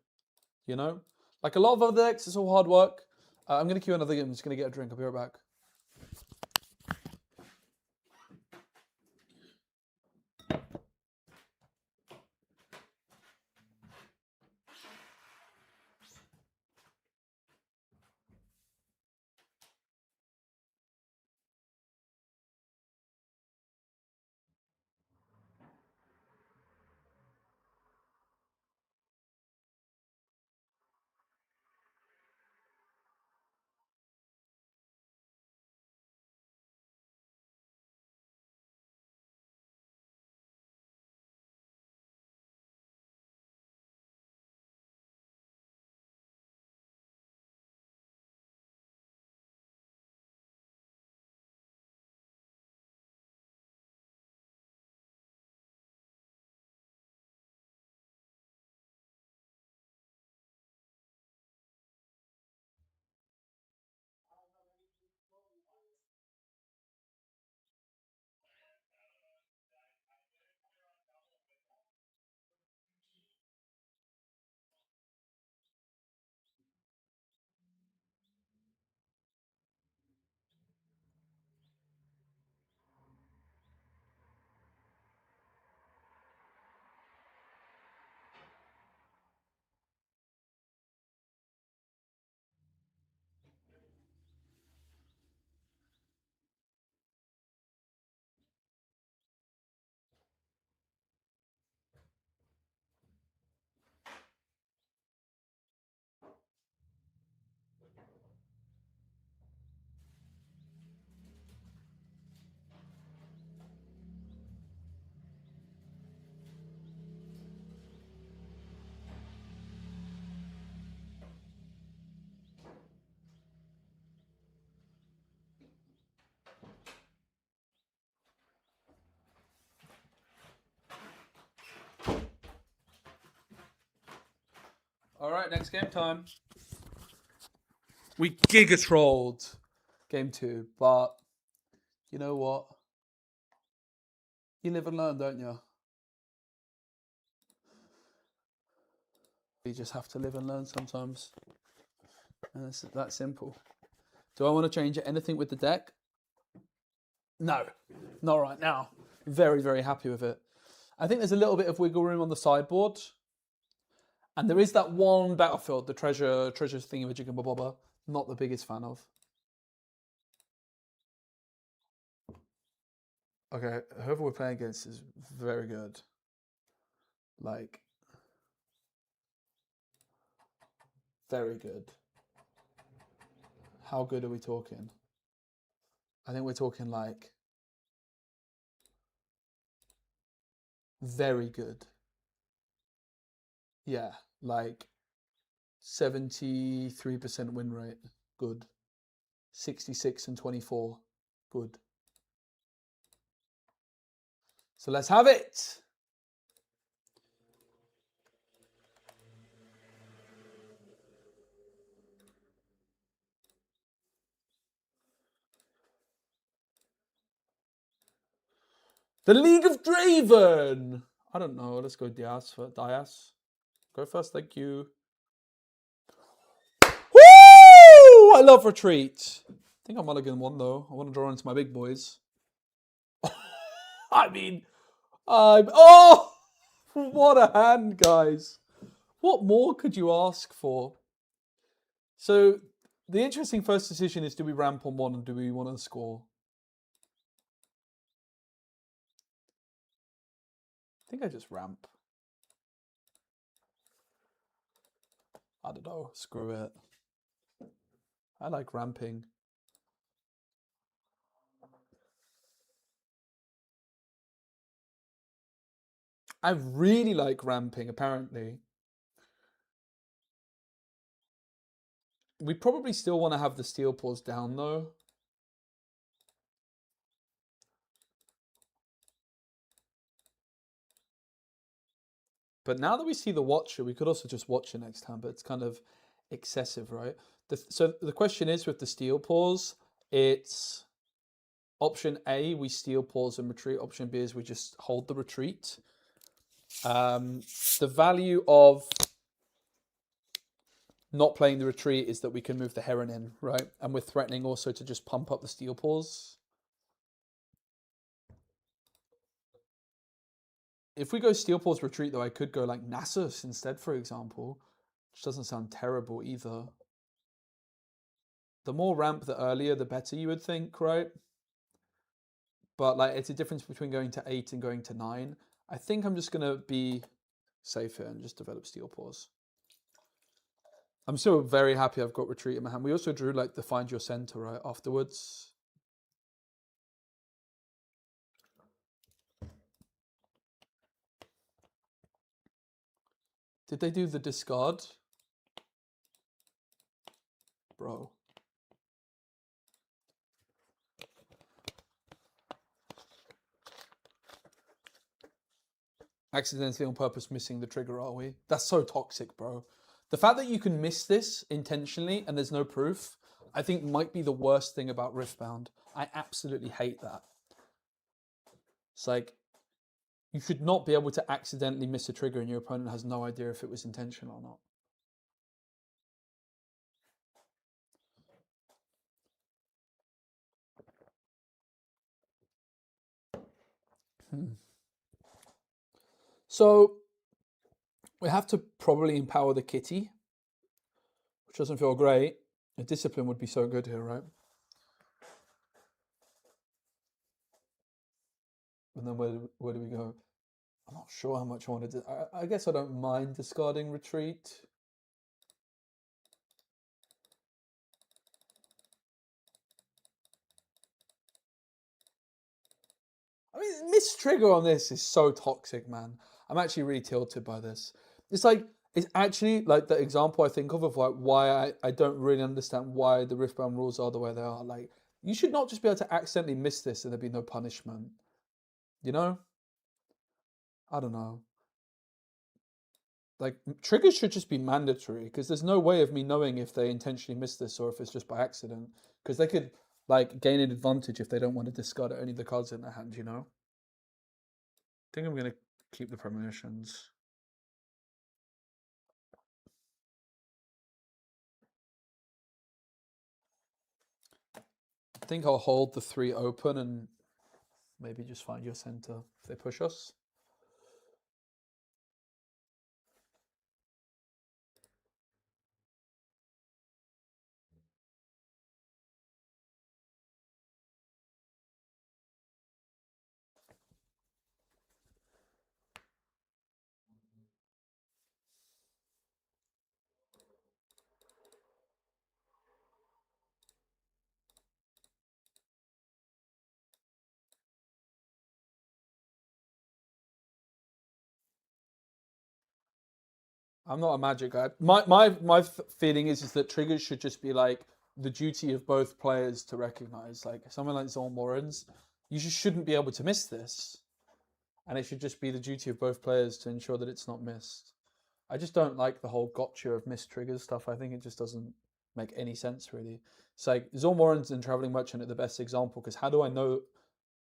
you know? Like a lot of other decks, it's all hard work. I'm going to queue another game. I'm just going to get a drink. I'll be right back. All right, next game time. We giga trolled game 2, but you know what? You live and learn, don't you? You just have to live and learn sometimes. And it's that simple. Do I want to change anything with the deck? No, not right now. Very, very happy with it. I think there's a little bit of wiggle room on the sideboard. And there is that one battlefield, the treasure thingy-majig and bobba. Not the biggest fan of. Okay, whoever we're playing against is very good. Like, very good. How good are we talking? I think we're talking like very good. Yeah, like 73% win rate. Good. 66 and 24. Good. So let's have it. The League of Draven. I don't know. Let's go Diaz. Go first. Thank you. Woo! I love Retreat. I think I'm mulligan 1 though. I want to draw into my big boys. I mean, oh, what a hand, guys. What more could you ask for? So the interesting first decision is, do we ramp on 1 and do we want to score? I think I just ramp. I don't know. Screw it. I like ramping. I really like ramping, apparently. We probably still want to have the Steel Paws down, though. But now that we see the Watcher, we could also just watch it next time, but it's kind of excessive, right? So the question is, with the Steel Paws, it's option A, we Steel Paws and retreat. Option B is we just hold the retreat. The value of not playing the retreat is that we can move the Heron in, right? And we're threatening also to just pump up the Steel Paws. If we go Steel Paws retreat, though, I could go like Nasus instead, for example, which doesn't sound terrible either. The more ramp, the earlier, the better, you would think, right? But like, it's a difference between going to 8 and going to 9. I think I'm just gonna be safe here and just develop Steel Paws. I'm still very happy I've got retreat in my hand. We also drew like the Find Your Center, right, afterwards. Did they do the discard? Bro. Accidentally on purpose missing the trigger, are we? That's so toxic, bro. The fact that you can miss this intentionally and there's no proof, I think might be the worst thing about Riftbound. I absolutely hate that. It's like, you should not be able to accidentally miss a trigger and your opponent has no idea if it was intentional or not. So we have to probably empower the kitty, which doesn't feel great. A discipline would be so good here, right? And then where do we go? I'm not sure how much I want to do. I guess I don't mind discarding retreat. I mean, miss trigger on this is so toxic, man. I'm actually really tilted by this. It's like, it's actually like the example I think of like why I don't really understand why the Riftbound rules are the way they are. Like, you should not just be able to accidentally miss this and there be no punishment. You know? I don't know. Like, triggers should just be mandatory, because there's no way of me knowing if they intentionally missed this or if it's just by accident. Because they could, like, gain an advantage if they don't want to discard any of the cards in their hand, you know? I think I'm going to keep the premonitions. I think I'll hold the 3 open and maybe just find your center if they push us. I'm not a magic guy. My feeling is that triggers should just be like the duty of both players to recognize. Like someone like Zolmorans, you just shouldn't be able to miss this, and it should just be the duty of both players to ensure that it's not missed. I just don't like the whole gotcha of missed triggers stuff. I think it just doesn't make any sense really. It's like Zolmorans and Traveling Merchant are the best example, because how do I know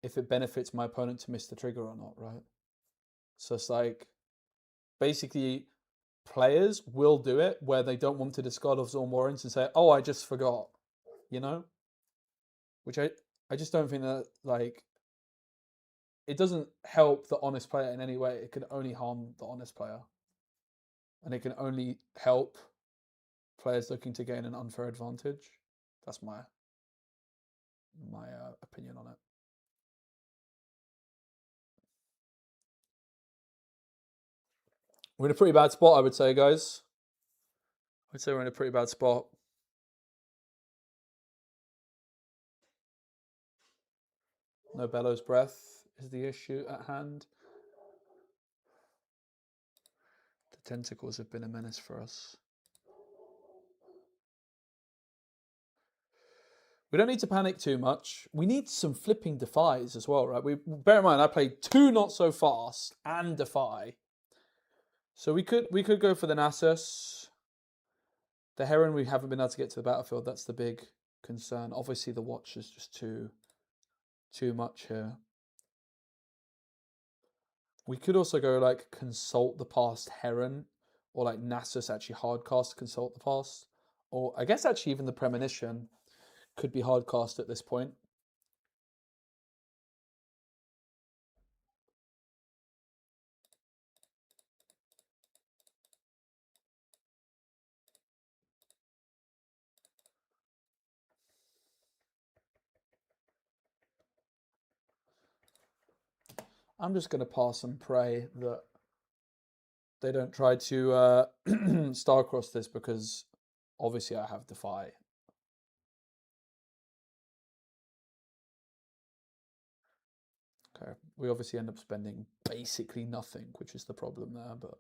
if it benefits my opponent to miss the trigger or not, right? So it's like basically players will do it where they don't want to discard off Zolmorans and say, "Oh, I just forgot," you know, which I just don't think that, like, it doesn't help the honest player in any way. It can only harm the honest player, and it can only help players looking to gain an unfair advantage. That's my opinion on it. We're in a pretty bad spot, I would say, guys. I'd say we're in a pretty bad spot. No Bellows Breath is the issue at hand. The tentacles have been a menace for us. We don't need to panic too much. We need some flipping defies as well, right? Bear in mind, I played 2 Not So Fast and defy. So we could go for the Nasus. The Heron, we haven't been able to get to the battlefield. That's the big concern. Obviously, the Watch is just too much here. We could also go like Consult the Past Heron, or like Nasus actually hardcast Consult the Past. Or I guess actually even the Premonition could be hardcast at this point. I'm just going to pass and pray that they don't try to star-cross this, because obviously I have Defy. Okay, we obviously end up spending basically nothing, which is the problem there, but...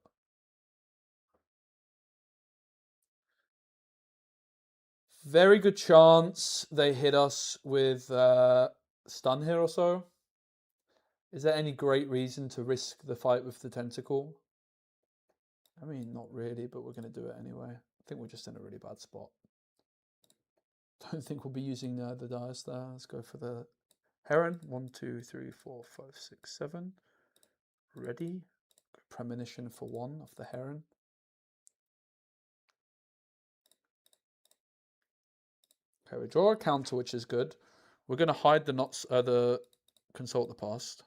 Very good chance they hit us with stun here or so. Is there any great reason to risk the fight with the tentacle? I mean, not really, but we're going to do it anyway. I think we're just in a really bad spot. Don't think we'll be using the dice there. Let's go for the Heron. 1, 2, 3, 4, 5, 6, 7. Ready. Premonition for 1 of the Heron. Okay, we draw a counter, which is good. We're going to hide the Consult the Past.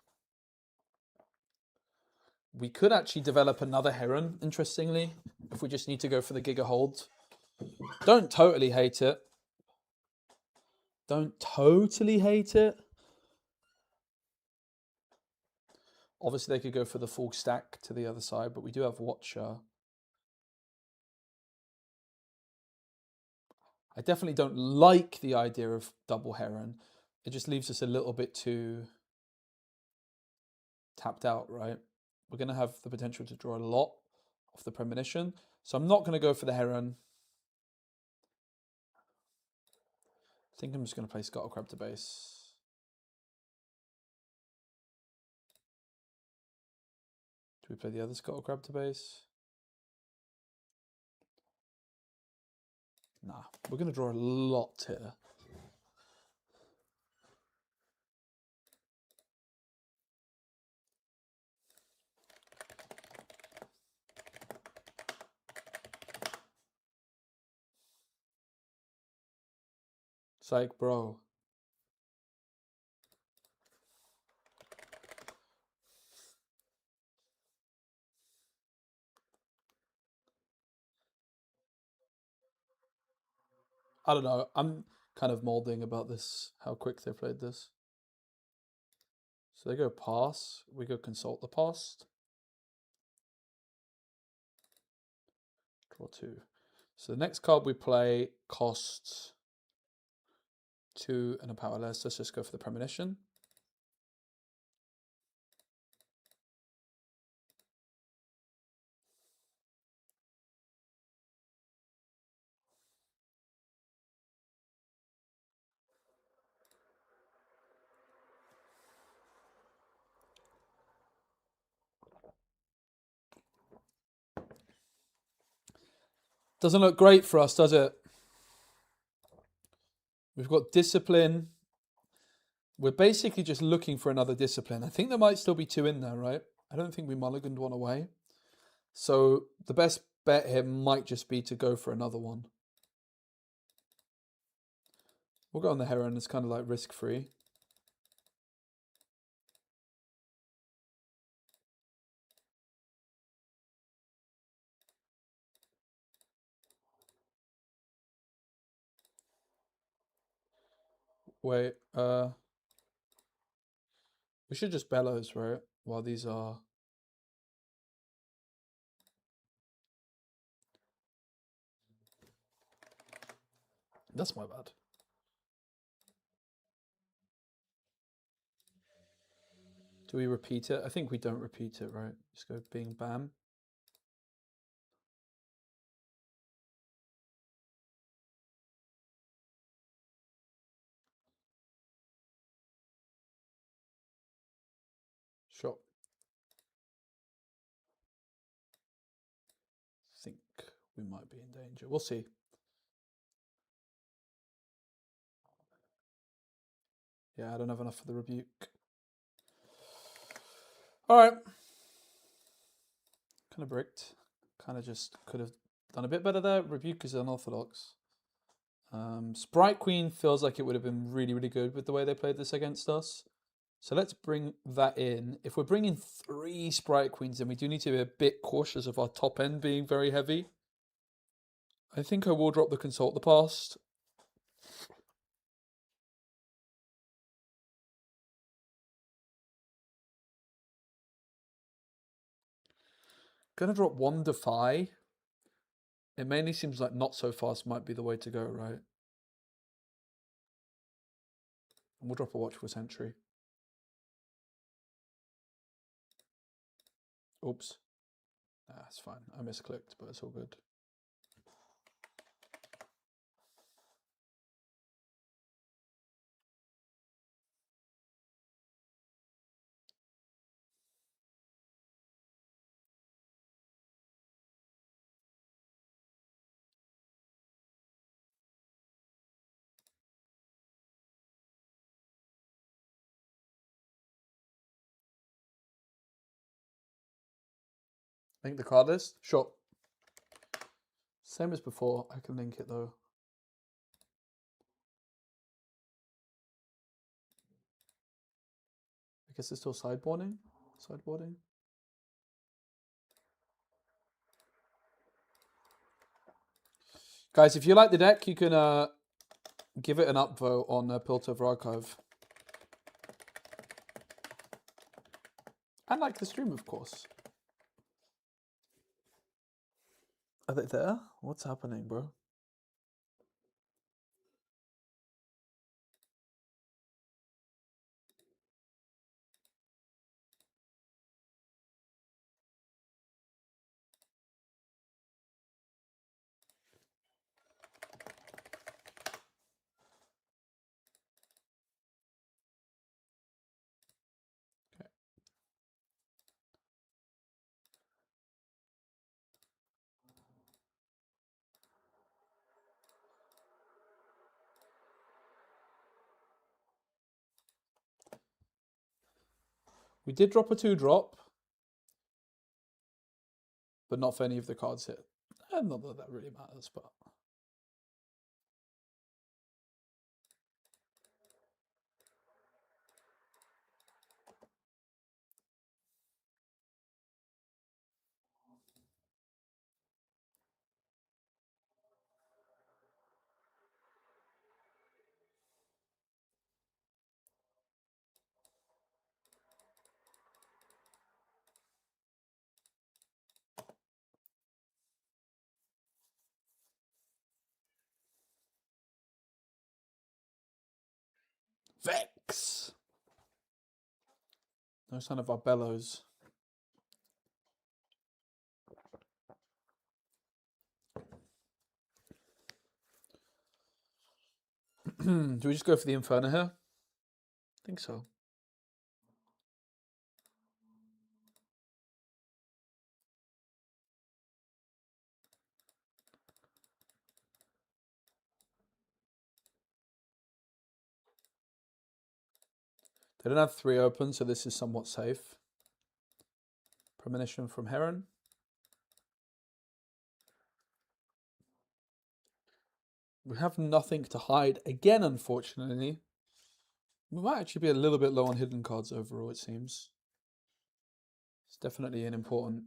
We could actually develop another Heron, interestingly, if we just need to go for the Giga Hold. Don't totally hate it. Don't totally hate it. Obviously, they could go for the full stack to the other side, but we do have Watcher. I definitely don't like the idea of double Heron. It just leaves us a little bit too tapped out, right? We're going to have the potential to draw a lot off the Premonition. So I'm not going to go for the Heron. I think I'm just going to play Scuttle Crab to base. Do we play the other Scuttle Crab to base? Nah, we're going to draw a lot here. It's like, bro. I don't know. I'm kind of molding about this, how quick they played this. So they go pass. We go consult the past. Draw 2. So the next card we play costs 2 and a powerless. Let's just go for the premonition. Doesn't look great for us, does it? We've got discipline. We're basically just looking for another discipline. I think there might still be 2 in there, right? I don't think we mulliganed one away. So the best bet here might just be to go for another one. We'll go on the heron. It's kind of like risk-free. Wait, we should just bellows, right? While these are... That's my bad. Do we repeat it? I think we don't repeat it, right? Just go bing, bam. Sure. Think we might be in danger. We'll see. Yeah, I don't have enough for the rebuke. All right. Kind of bricked. Kind of just could have done a bit better there. Rebuke is unorthodox. Sprite Queen feels like it would have been really, really good with the way they played this against us. So let's bring that in. If we're bringing 3 Sprite Queens, then we do need to be a bit cautious of our top end being very heavy. I think I will drop the Consult the Past. Gonna drop 1 Defy. It mainly seems like not so fast might be the way to go, right? And we'll drop a Watchful Sentry. Oops. Nah, it's fine. I misclicked, but it's all good. Link the card list? Sure. Same as before. I can link it though. I guess it's still sideboarding. Sideboarding. Guys, if you like the deck, you can give it an upvote on Piltover Archive. And like the stream, of course. Are they there? What's happening, bro? We did drop a 2-drop, but not for any of the cards hit. Not that that really matters, but... Vex! No sign of our bellows. Do we just go for the Inferno here? I think so. They don't have 3 open, so this is somewhat safe. Premonition from Heron. We have nothing to hide again, unfortunately. We might actually be a little bit low on hidden cards overall, it seems. It's definitely an important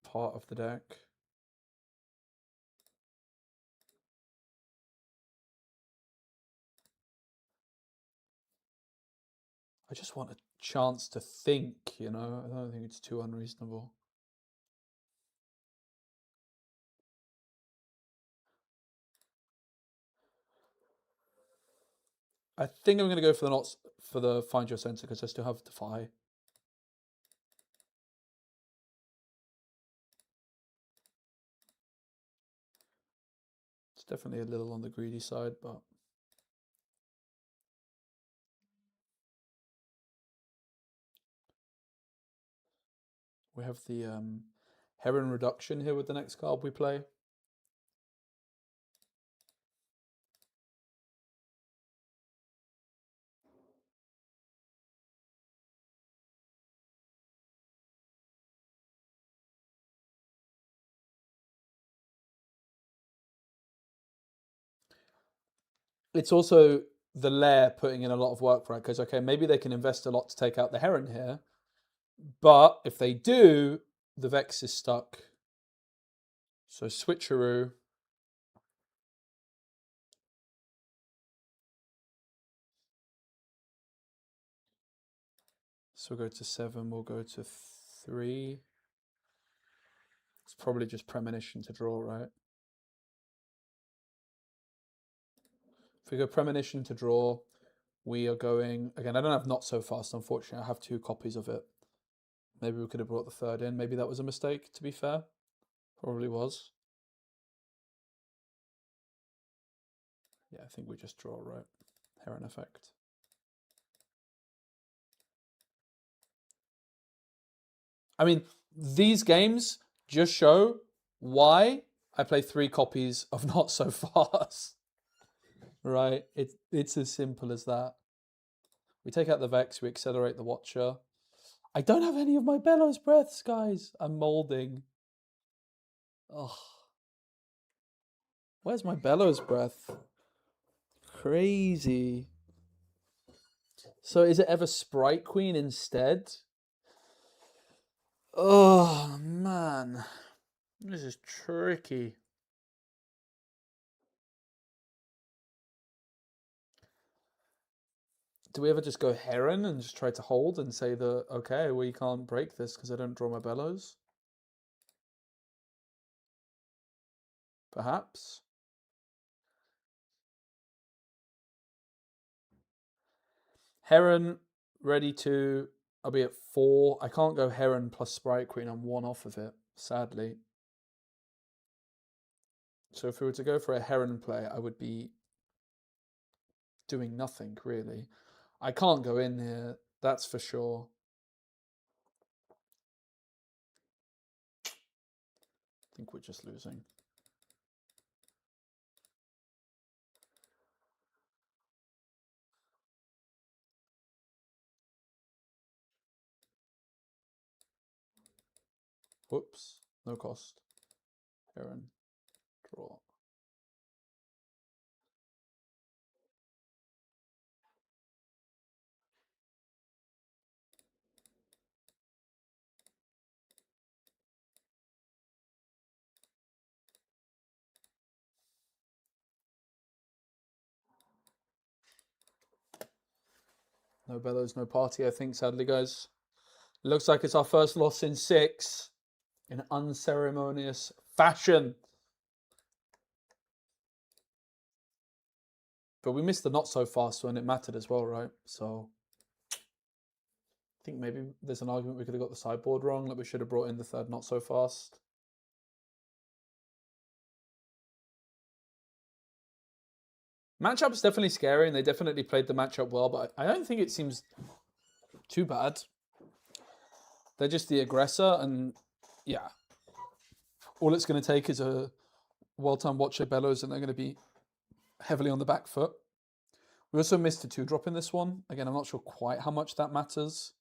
part of the deck. I just want a chance to think, you know? I don't think it's too unreasonable. I think I'm going to go for the Find Your Center because I still have Defy. It's definitely a little on the greedy side, but... We have the Heron Reduction here with the next card we play. It's also the lair putting in a lot of work, right? Because, okay, maybe they can invest a lot to take out the Heron here. But if they do, the Vex is stuck. So switcheroo. So we'll go to 7, we'll go to 3. It's probably just Premonition to draw, right? If we go Premonition to draw, we are going... Again, I don't have Not So Fast, unfortunately. I have 2 copies of it. Maybe we could have brought the 3rd in. Maybe that was a mistake, to be fair. Probably was. Yeah, I think we just draw, right? Heron effect. I mean, these games just show why I play 3 copies of Not So Fast. Right? It's as simple as that. We take out the Vex, we accelerate the Watcher. I don't have any of my Bellows Breaths, guys. I'm molding. Oh. Where's my Bellows Breath? Crazy. So is it ever Sprite Queen instead? Oh, man. This is tricky. Do we ever just go Heron and just try to hold and say that, okay, we can't break this because I don't draw my Bellows? Perhaps. Heron, ready to... I'll be at 4. I can't go Heron plus Sprite Queen. I'm 1 off of it, sadly. So if we were to go for a Heron play, I would be doing nothing, really. I can't go in here, that's for sure. I think we're just losing. Whoops. No cost. Heron. Draw. No bellows, no party, I think, sadly, guys. Looks like it's our first loss in 6 in unceremonious fashion. But we missed the not so fast when it mattered as well, right? So I think maybe there's an argument we could have got the sideboard wrong, that we should have brought in the third not so fast. Matchup's definitely scary, and they definitely played the matchup well, but I don't think it seems too bad. They're just the aggressor, and yeah. All it's going to take is a well-timed Watcher Bellows, and they're going to be heavily on the back foot. We also missed a 2-drop in this one. Again, I'm not sure quite how much that matters.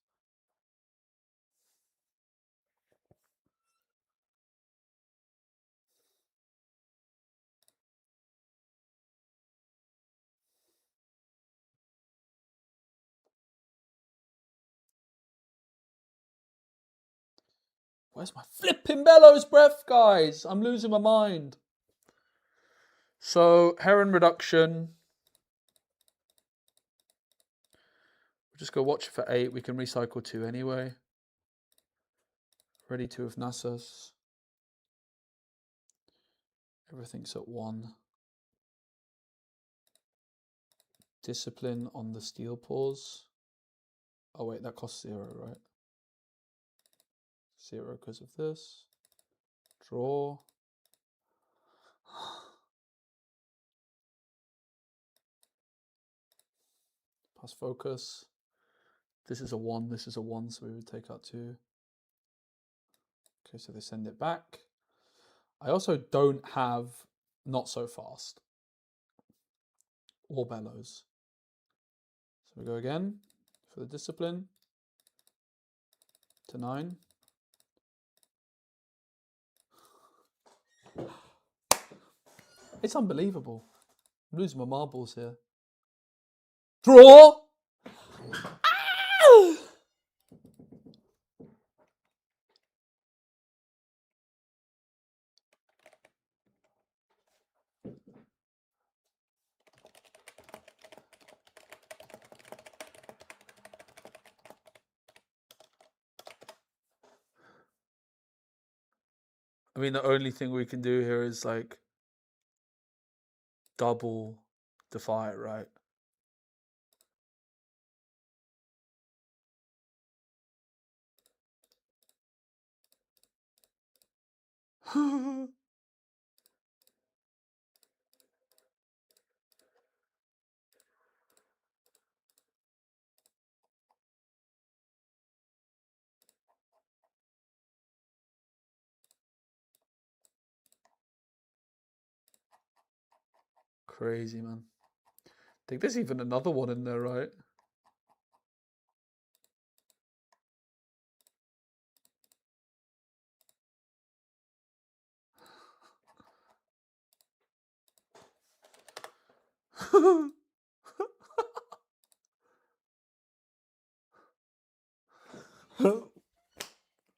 Where's my flipping Bellows breath, guys? I'm losing my mind. So, Heron reduction. We'll just go watch it for 8. We can recycle 2 anyway. Ready 2 of Nasus. Everything's at 1. Discipline on the Steel Paws. Oh wait, that costs 0, right? 0 because of this. Draw. Pass focus. This is a 1, this is a 1, so we would take out 2. Okay, so they send it back. I also don't have not so fast or bellows. So we go again for the discipline to 9. It's unbelievable. I'm losing my marbles here. Draw! Ah! I mean, the only thing we can do here is like double defy it, right? Crazy, man. I think there's even another one in there, right?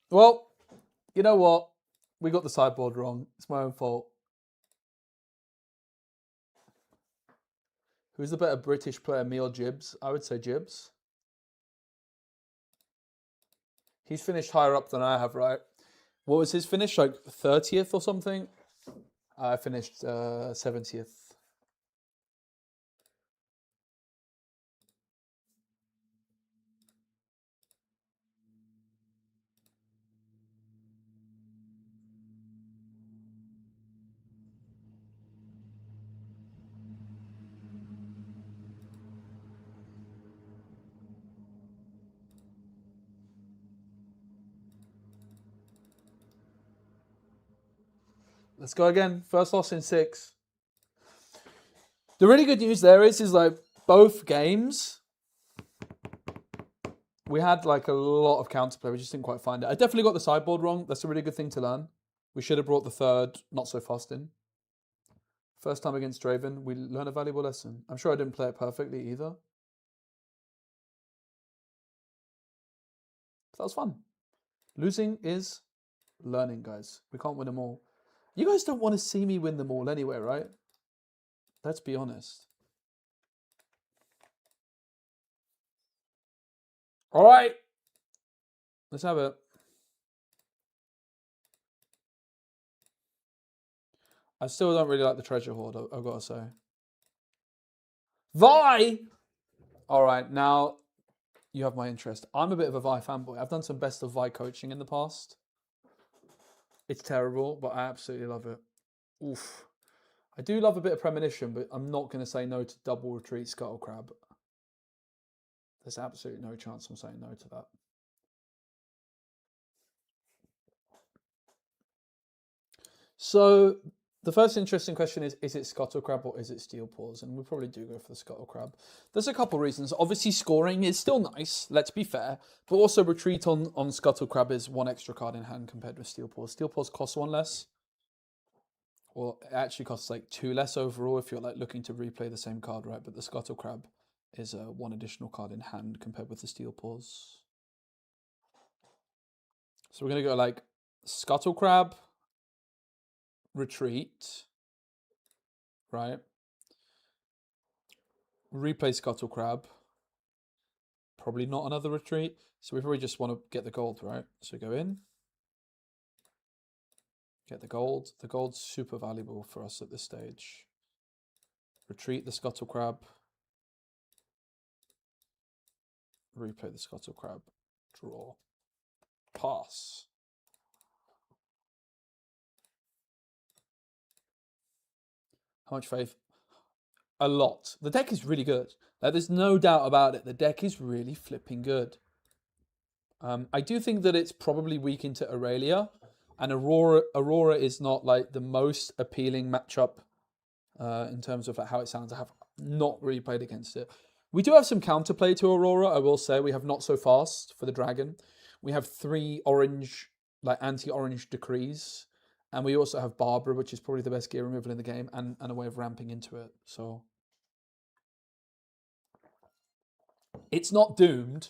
Well, you know what? We got the sideboard wrong. It's my own fault. Who's the better British player, me or Gibbs? I would say Gibbs. He's finished higher up than I have, right? What was his finish? Like 30th or something? I finished 70th. Let's go again. First loss in 6. The really good news there is like both games We had like a lot of counterplay. We just didn't quite find it. I definitely got the sideboard wrong. That's a really good thing to learn. We should have brought the third not so fast in. First time against Draven, we learned a valuable lesson. I'm sure I didn't play it perfectly either. That was fun. Losing is learning, guys. We can't win them all. You guys don't want to see me win them all anyway, right? Let's be honest. All right. Let's have it. I still don't really like the treasure hoard, I've got to say. Vi! All right, now you have my interest. I'm a bit of a Vi fanboy. I've done some best of Vi coaching in the past. It's terrible, but I absolutely love it. Oof. I do love a bit of premonition, but I'm not going to say no to double retreat scuttle crab. There's absolutely no chance I'm saying no to that. So the first interesting question is it scuttle crab or is it steel paws? And we probably do go for the scuttle crab. There's a couple reasons. Obviously scoring is still nice, let's be fair, but also retreat on scuttle crab is one extra card in hand compared with steel paws. Steel paws costs one less. Well, it actually costs like 2 less overall if you're like looking to replay the same card, right? But the scuttle crab is one additional card in hand compared with the steel paws. So we're gonna go like scuttle crab, retreat, right? Replay scuttle crab. Probably not another retreat. So we probably just want to get the gold, right? So go in. Get the gold. The gold's super valuable for us at this stage. Retreat the scuttle crab. Replay the scuttle crab. Draw. Pass. How much faith? A lot. The deck is really good. Like, there's no doubt about it. The deck is really flipping good. I do think that it's probably weak into Aurelia, and Aurora is not like the most appealing matchup in terms of how it sounds. I have not really played against it. We do have some counterplay to Aurora, I will say. We have Not So Fast for the dragon. We have 3 orange, like anti-orange decrees. And we also have Barbara, which is probably the best gear removal in the game, and a way of ramping into it. So it's not doomed.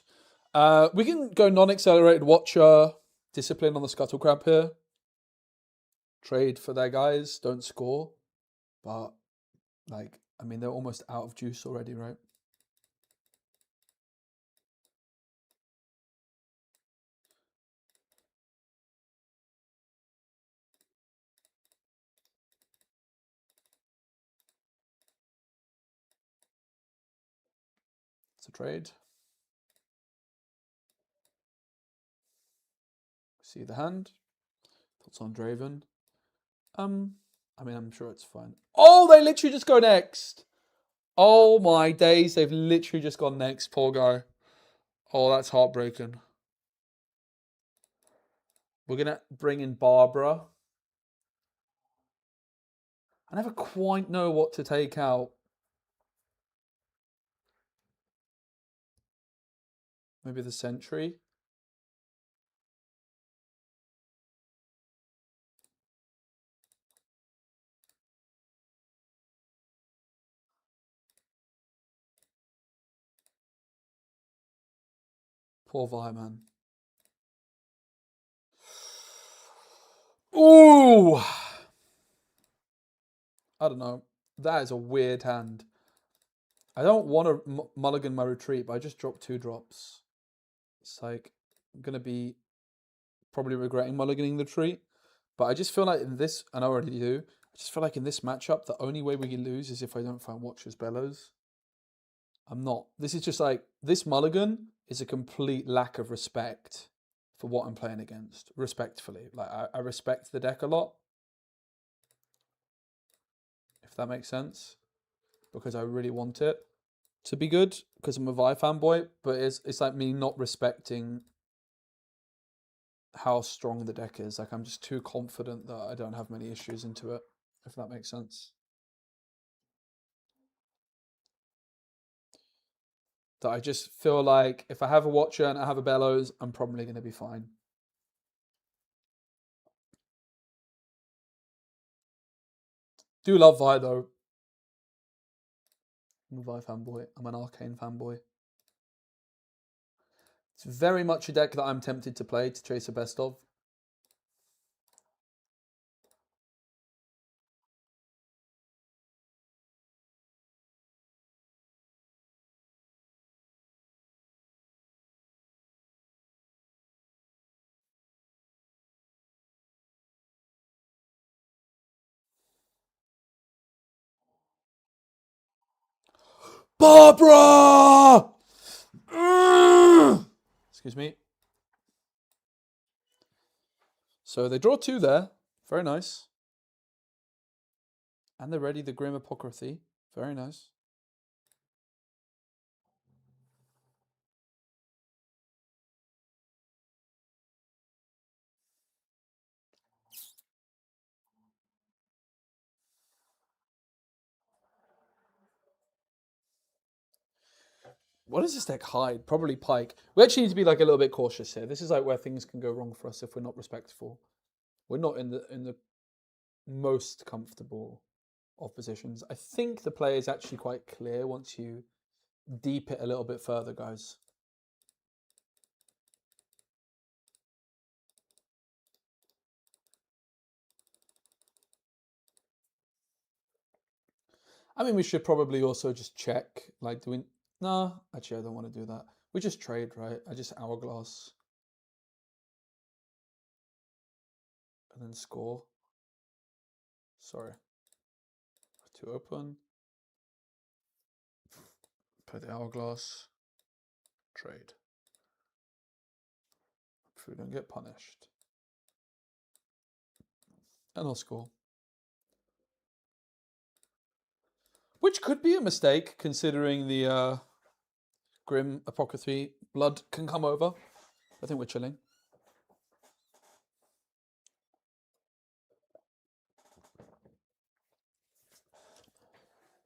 We can go non-accelerated Watcher, Discipline on the Scuttle Crab here. Trade for their guys, don't score. But, like, I mean, they're almost out of juice already, right? It's a trade. See the hand. Thoughts on Draven? I mean, I'm sure it's fine. Oh, they literally just go next. Oh my days, they've literally just gone next. Poor guy. Oh, that's heartbreaking. We're going to bring in Barbara. I never quite know what to take out. Maybe the Sentry. Poor Vi, man. Ooh! I don't know. That is a weird hand. I don't want to mulligan my retreat, but I just dropped 2 drops. It's like, I'm going to be probably regretting mulliganing the retreat. But I just feel like in this, and I already do, I just feel like in this matchup, the only way we can lose is if I don't find Watcher's Bellows. I'm not. This is just like, this mulligan is a complete lack of respect for what I'm playing against. Respectfully. Like, I respect the deck a lot. If that makes sense. Because I really want it to be good. Because I'm a Vi fanboy. But it's like me not respecting how strong the deck is. Like, I'm just too confident that I don't have many issues into it. If that makes sense. that I just feel like if I have a Watcher and I have a Bellows, I'm probably going to be fine. Do love Vi though. I'm a Vi fanboy. I'm an Arcane fanboy. It's very much a deck that I'm tempted to play to chase a best of. Barbara! Excuse me. So they draw 2 there. Very nice. And they're ready the Grim Apocryphy. Very nice. What does this deck hide? Probably Pike. We actually need to be like a little bit cautious here. This is like where things can go wrong for us if we're not respectful. We're not in the most comfortable of positions. I think the play is actually quite clear once you deep it a little bit further, guys. I mean, we should probably also just check. Like, do we? No, actually, I don't want to do that. We just trade, right? I just hourglass and then score. Sorry, too open. Play the hourglass. Trade. If we don't get punished, and I'll score. Which could be a mistake, considering the Grim Apocryphy blood can come over. I think we're chilling.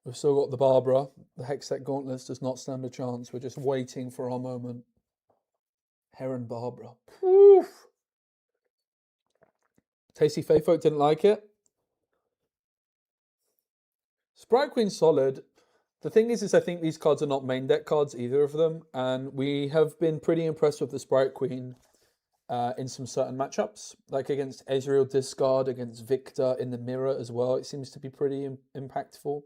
We've still got the Barbara. The Hextech Gauntlets does not stand a chance. We're just waiting for our moment. Heron Barbara. Oof. Tasty Folk didn't like it. Sprite Queen's solid. The thing is I think these cards are not main deck cards, either of them. And we have been pretty impressed with the Sprite Queen in some certain matchups. Like against Ezreal Discard, against Victor in the mirror as well. It seems to be pretty impactful.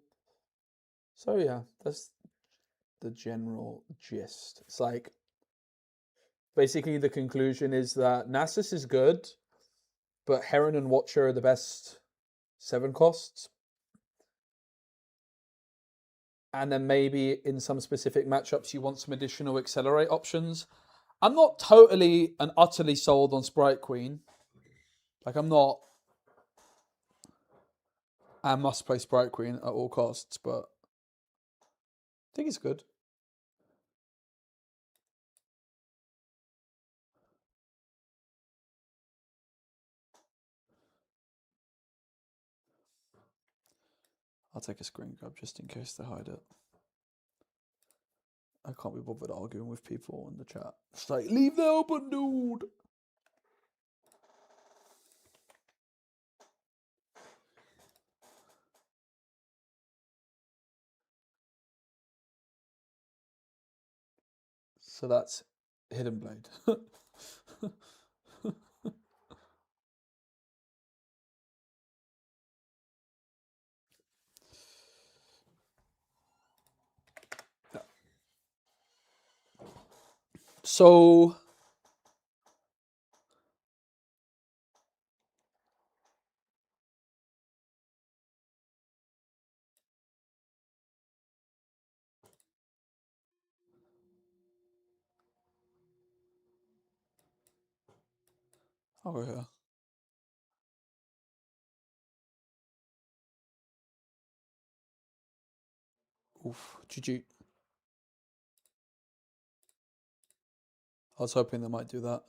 So yeah, that's the general gist. It's like, basically the conclusion is that Nasus is good, but Heron and Watcher are the best 7 costs. And then maybe in some specific matchups you want some additional accelerate options. I'm not totally and utterly sold on Sprite Queen. Like, I'm not, I must play Sprite Queen at all costs, but I think it's good. I'll take a screen grab just in case they hide it. I can't be bothered arguing with people in the chat. It's like, leave the open, dude. So that's Hidden Blade. So I'll go here. Oof, GG. I was hoping they might do that.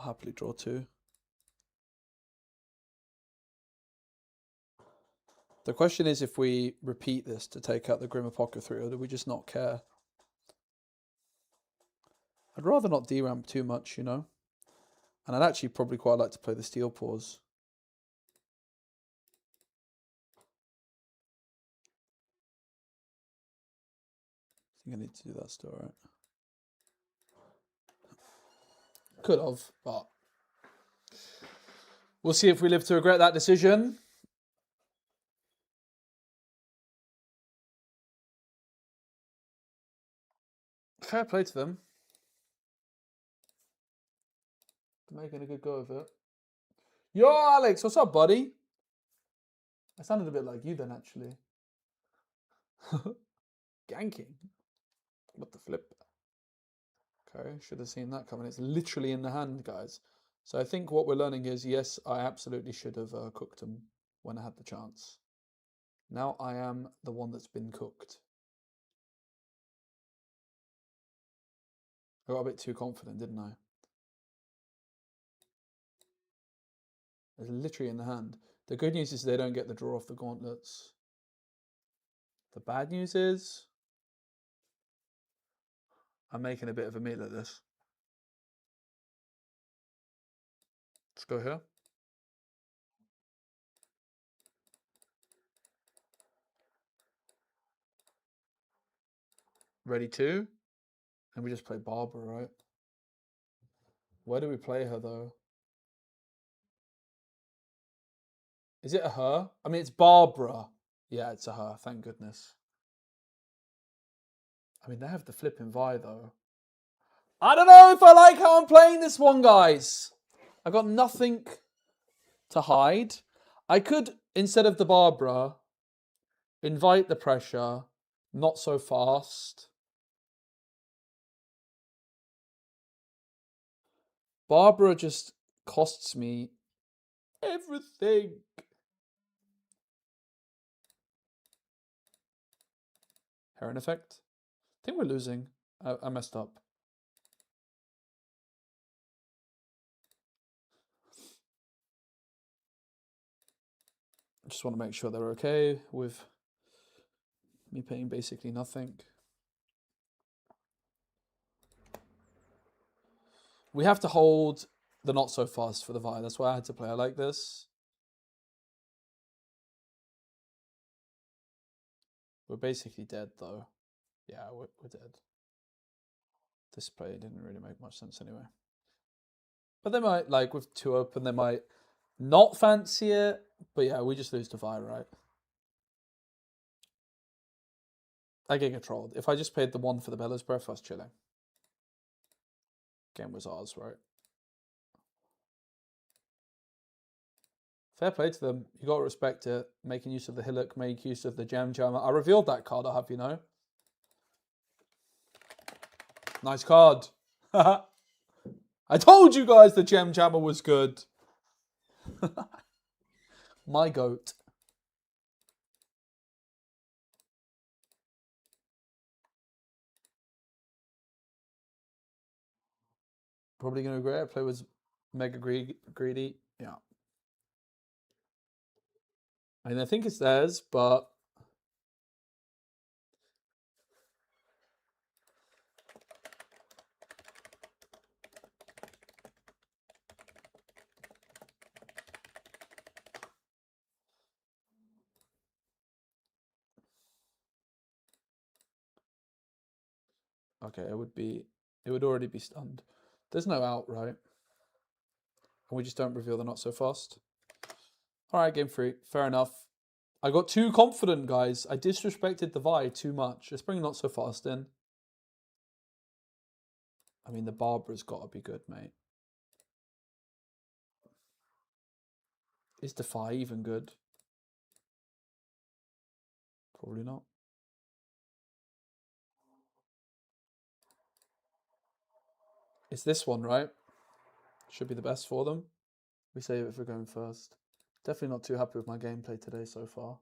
happily draw 2. The question is if we repeat this to take out the Grim Apothecary, or do we just not care? I'd rather not deramp too much, you know? And I'd actually probably quite like to play the Steel Paws. I think I need to do that still, right? Could have, but we'll see if we live to regret that decision. Fair play to them. They're making a good go of it. Yo, Alex, what's up, buddy? I sounded a bit like you then, actually. Ganking. What the flip? Okay, should have seen that coming. It's literally in the hand, guys. So I think what we're learning is, yes, I absolutely should have cooked them when I had the chance. Now I am the one that's been cooked. I got a bit too confident, didn't I? It's literally in the hand. The good news is they don't get the draw off the gauntlets. The bad news is I'm making a bit of a meal of this. Let's go here. Ready to? And we just play Barbara, right? Where do we play her, though? Is it a her? I mean, it's Barbara. Yeah, it's a her, thank goodness. I mean, they have the flipping Vi, though. I don't know if I like how I'm playing this one, guys. I've got nothing to hide. I could, instead of the Barbara, invite the pressure, not so fast. Barbara just costs me everything. Heron effect. I think we're losing. I messed up. I just want to make sure they're okay with me paying basically nothing. We have to hold the not so fast for the Vi. That's why I had to play. I like this. We're basically dead though. Yeah, we're dead. This play didn't really make much sense anyway. But they might, like with 2 open, they might not fancy it. But yeah, we just lose to Vi, right? I get controlled. If I just paid the 1 for the Bellows Breath, I was chilling. Game was ours, right? Fair play to them. You got to respect it. Making use of the Hillock, make use of the Jam Jammer. I revealed that card, I have you know. Nice card. I told you guys the Gem Jammer was good. My goat. Probably going to regret it. Play was mega greedy. Yeah. I mean, I think it's theirs, but... Okay, it would already be stunned. There's no out, right? And we just don't reveal the not so fast. All right, game 3. Fair enough. I got too confident, guys. I disrespected the Vi too much. Let's bring not so fast in. I mean, the Barbara's got to be good, mate. Is Defy even good? Probably not. It's this one, right? Should be the best for them. We save it for going first. Definitely not too happy with my gameplay today so far.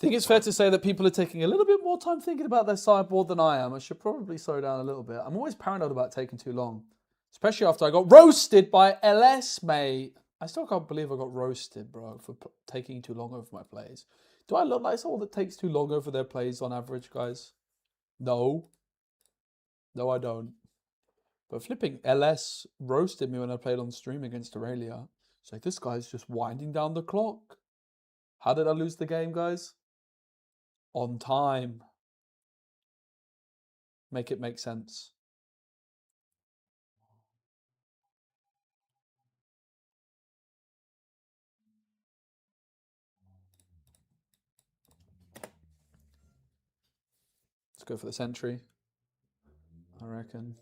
think it's fair to say that people are taking a little bit more time thinking about their sideboard than I am. I should probably slow down a little bit. I'm always paranoid about taking too long, especially after I got roasted by LS, mate. I still can't believe I got roasted, bro, for taking too long over my plays. Do I look like someone that takes too long over their plays on average, guys? No. No, I don't. But flipping LS roasted me when I played on stream against Aurelia. It's like, this guy's just winding down the clock. How did I lose the game, guys? On time. Make it make sense. Let's go for the sentry, I reckon.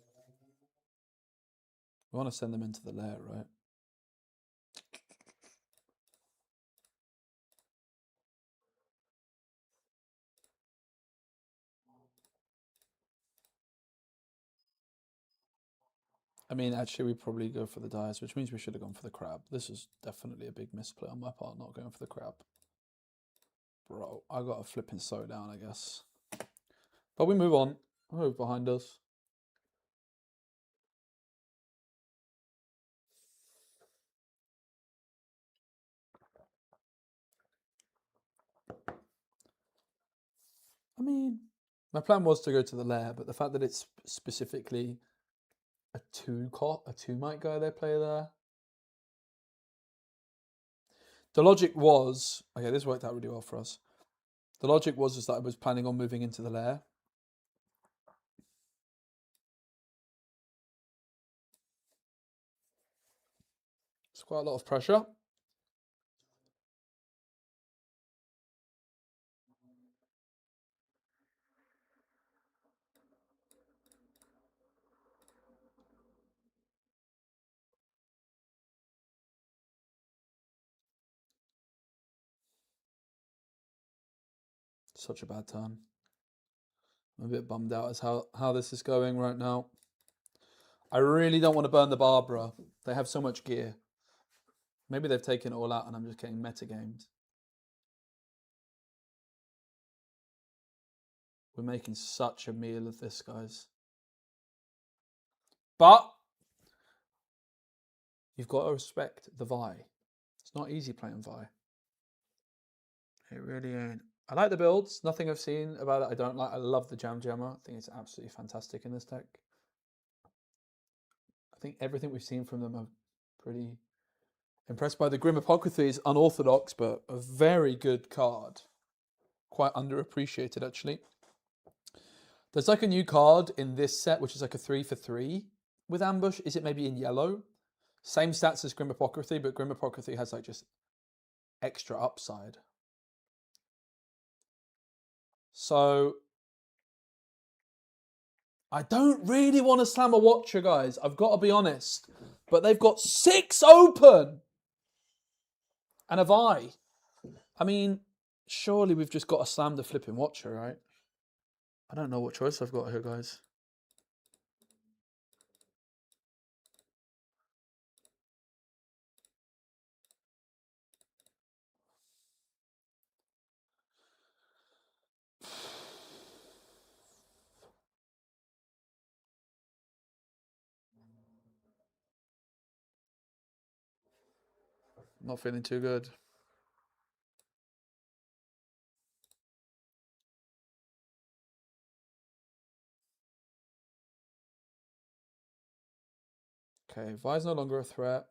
We want to send them into the lair, right? I mean, actually, we probably go for the dice, which means we should have gone for the crab. This is definitely a big misplay on my part, not going for the crab. Bro, I got a flipping sew down, I guess. But we move on. Move behind us. I mean, my plan was to go to the lair, but the fact that it's specifically a two might go there, play there. The logic was, okay, this worked out really well for us. The logic was that I was planning on moving into the lair. It's quite a lot of pressure. Such a bad turn. I'm a bit bummed out as how this is going right now. I really don't want to burn the Barbara. They have so much gear. Maybe they've taken it all out and I'm just getting metagamed. We're making such a meal of this, guys. But you've got to respect the Vi. It's not easy playing Vi. It really ain't. I like the builds. Nothing I've seen about it I don't like. I love the Jam Jammer. I think it's absolutely fantastic in this deck. I think everything we've seen from them are pretty impressed by the Grim Apocryphy. Is unorthodox, but a very good card. Quite underappreciated, actually. There's like a new card in this set, which is like a 3 for 3 with Ambush. Is it maybe in yellow? Same stats as Grim Apocryphy, but Grim Apocryphy has like just extra upside. So I don't really want to slam a Watcher, guys. I've got to be honest. But they've got 6 open and a Vi. I mean, surely we've just got to slam the flipping Watcher, right? I don't know what choice I've got here, guys. Not feeling too good. Okay, Vi's no longer a threat.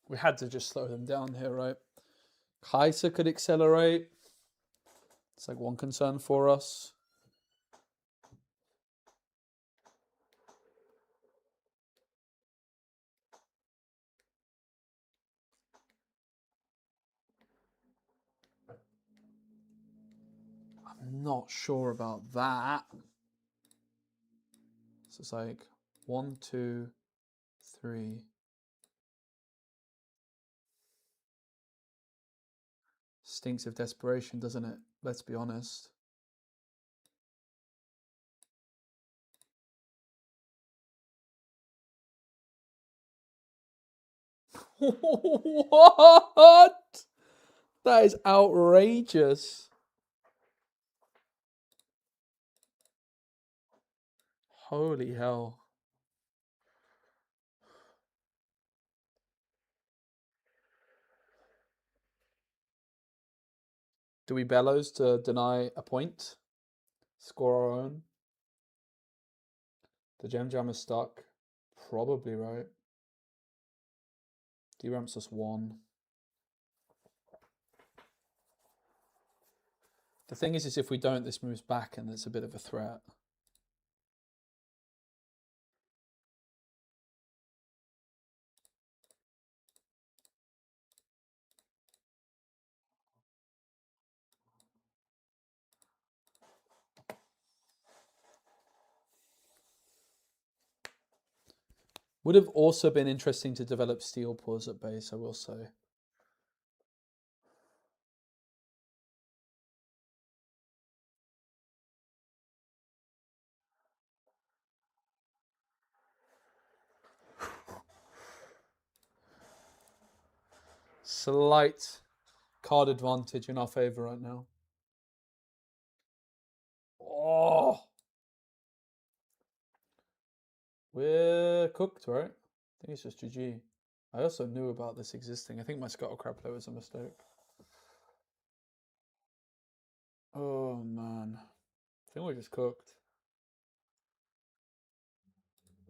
We had to just slow them down here, right? Kaiser could accelerate. It's like one concern for us. I'm Not sure about that. So it's like 1, 2, 3. Stinks of desperation, doesn't it? Let's be honest. What? That is outrageous. Holy hell. Do we bellows to deny a point? Score our own? The gem jam is stuck. Probably right. D-ramps us 1. The thing is if we don't, this moves back and it's a bit of a threat. Would have also been interesting to develop steel paws at base, I will say. Slight card advantage in our favor right now. Oh, we're cooked, right? I think it's just GG. I also knew about this existing. I think my Scuttle Crab play was a mistake. Oh man, I think we're just cooked.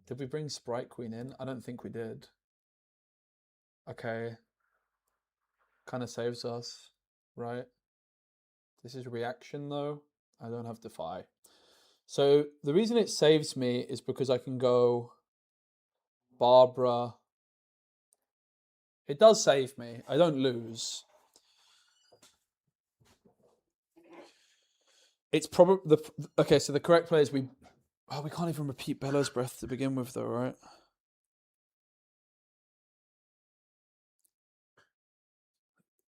Did we bring Sprite Queen in? I don't think we did. Okay. Kind of saves us, right? This is reaction though. I don't have Defy. So the reason it saves me is because I can go Barbara. It does save me. I don't lose. It's probably the okay. So the correct play is we can't even repeat Bellows Breath to begin with, though, right?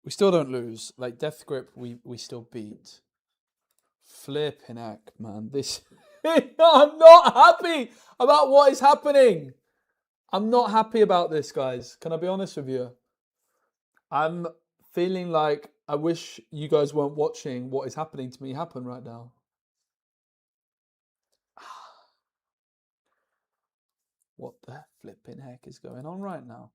We still don't lose. Like Death Grip, we still beat. Flipping heck, man! This I'm not happy about what is happening. I'm not happy about this, guys. Can I be honest with you? I'm feeling like I wish you guys weren't watching what is happening to me happen right now. What the flipping heck is going on right now?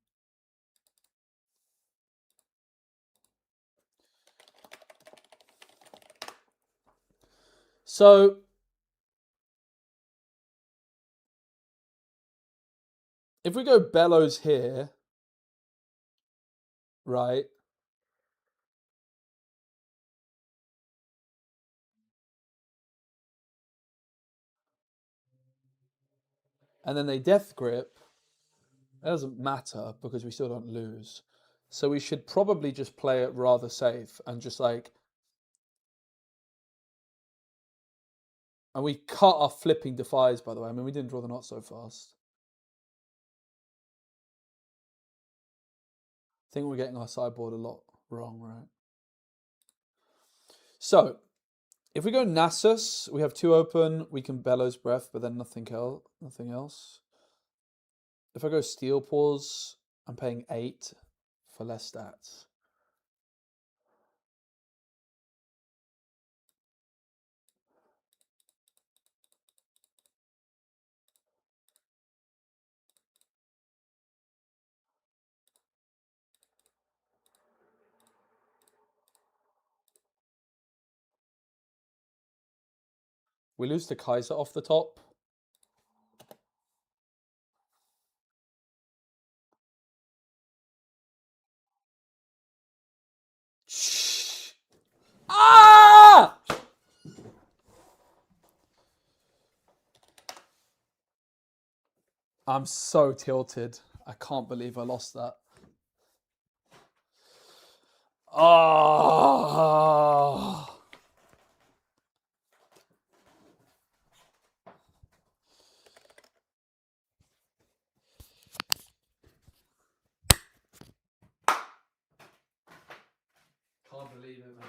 So if we go Bellows here, right? And then they Death Grip, it doesn't matter because we still don't lose. So we should probably just play it rather safe and just like... And we cut our flipping Defies, by the way. I mean, we didn't draw the knot so fast. I think we're getting our sideboard a lot wrong, right? So, if we go Nasus, we have 2 open. We can Bellows Breath, but then nothing else. If I go Steel Paws, I'm paying 8 for less stats. We lose to Kaiser off the top. Shh. Ah! I'm so tilted. I can't believe I lost that. Oh. believe it, man.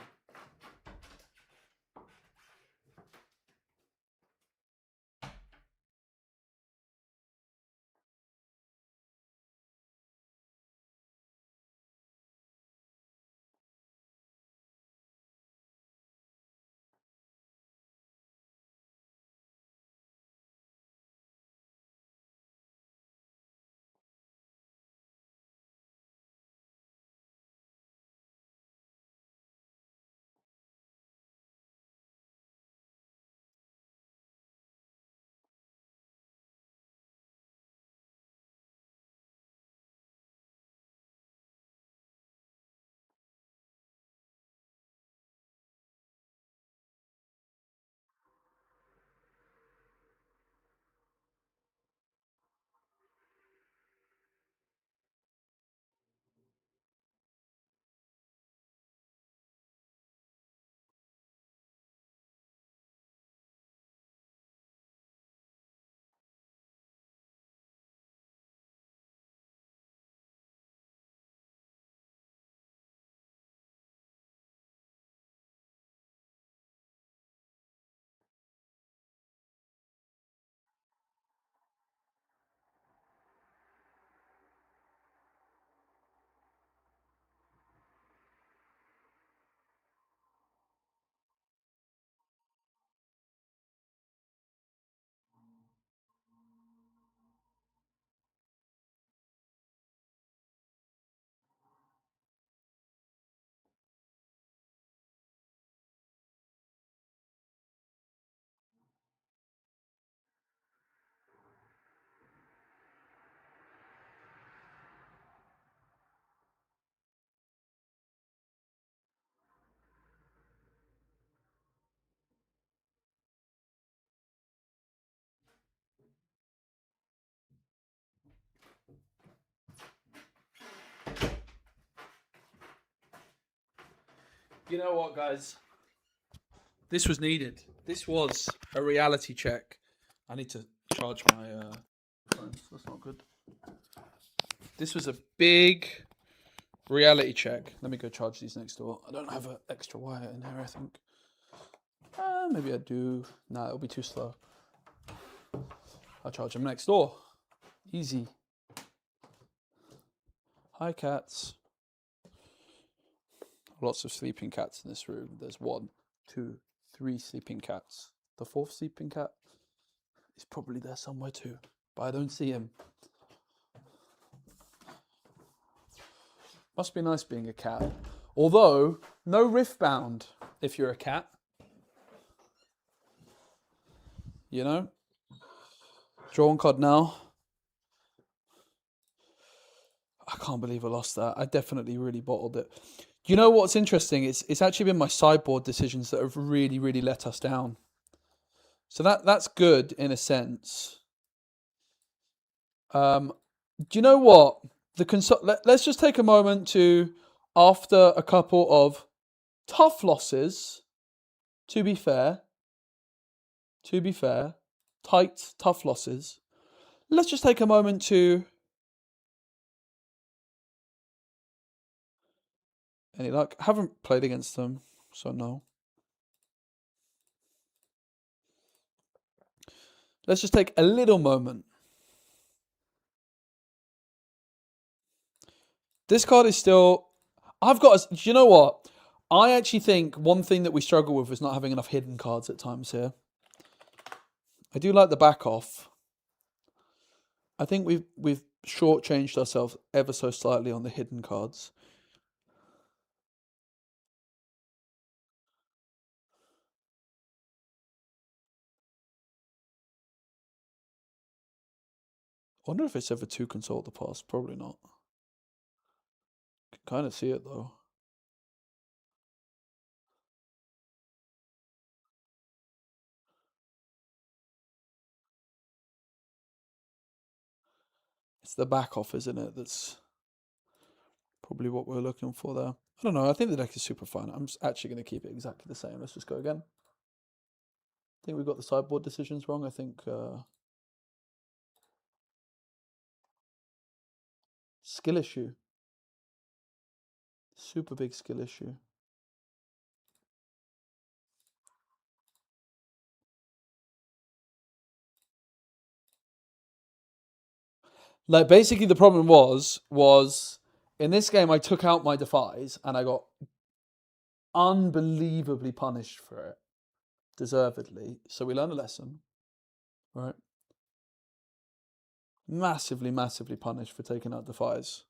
You know what, guys? This was needed. This was a reality check. I need to charge my phone. That's not good. This was a big reality check. Let me go charge these next door. I don't have an extra wire in here, I think. Maybe I do. Nah, it'll be too slow. I'll charge them next door. Easy. Hi, cats. Lots of sleeping cats in this room. There's 1, 2, 3 sleeping cats. The 4th sleeping cat is probably there somewhere too, but I don't see him. Must be nice being a cat. Although, no RIFTBOUND if you're a cat. You know? Draw 1 card now. I can't believe I lost that. I definitely really bottled it. You know what's interesting? It's actually been my sideboard decisions that have really, really let us down. So that's good in a sense. Do you know what? Let's just take a moment to, after a couple of tough losses, to be fair, tight, tough losses, let's just take a moment to... Any luck? I haven't played against them, so no. Let's just take a little moment. This card is still... do you know what? I actually think one thing that we struggle with is not having enough hidden cards at times here. I do like the back off. I think we've shortchanged ourselves ever so slightly on the hidden cards. I wonder if it's ever 2 consult the past. Probably not. Can kind of see it though. It's the back off, isn't it? That's probably what we're looking for there. I don't know. I think the deck is super fun. I'm actually going to keep it exactly the same. Let's just go again. I think we got the sideboard decisions wrong. I think skill issue. Super big skill issue. Like basically the problem was in this game I took out my defies and I got unbelievably punished for it, deservedly. So we learned a lesson, right? Massively, massively punished for taking out defies.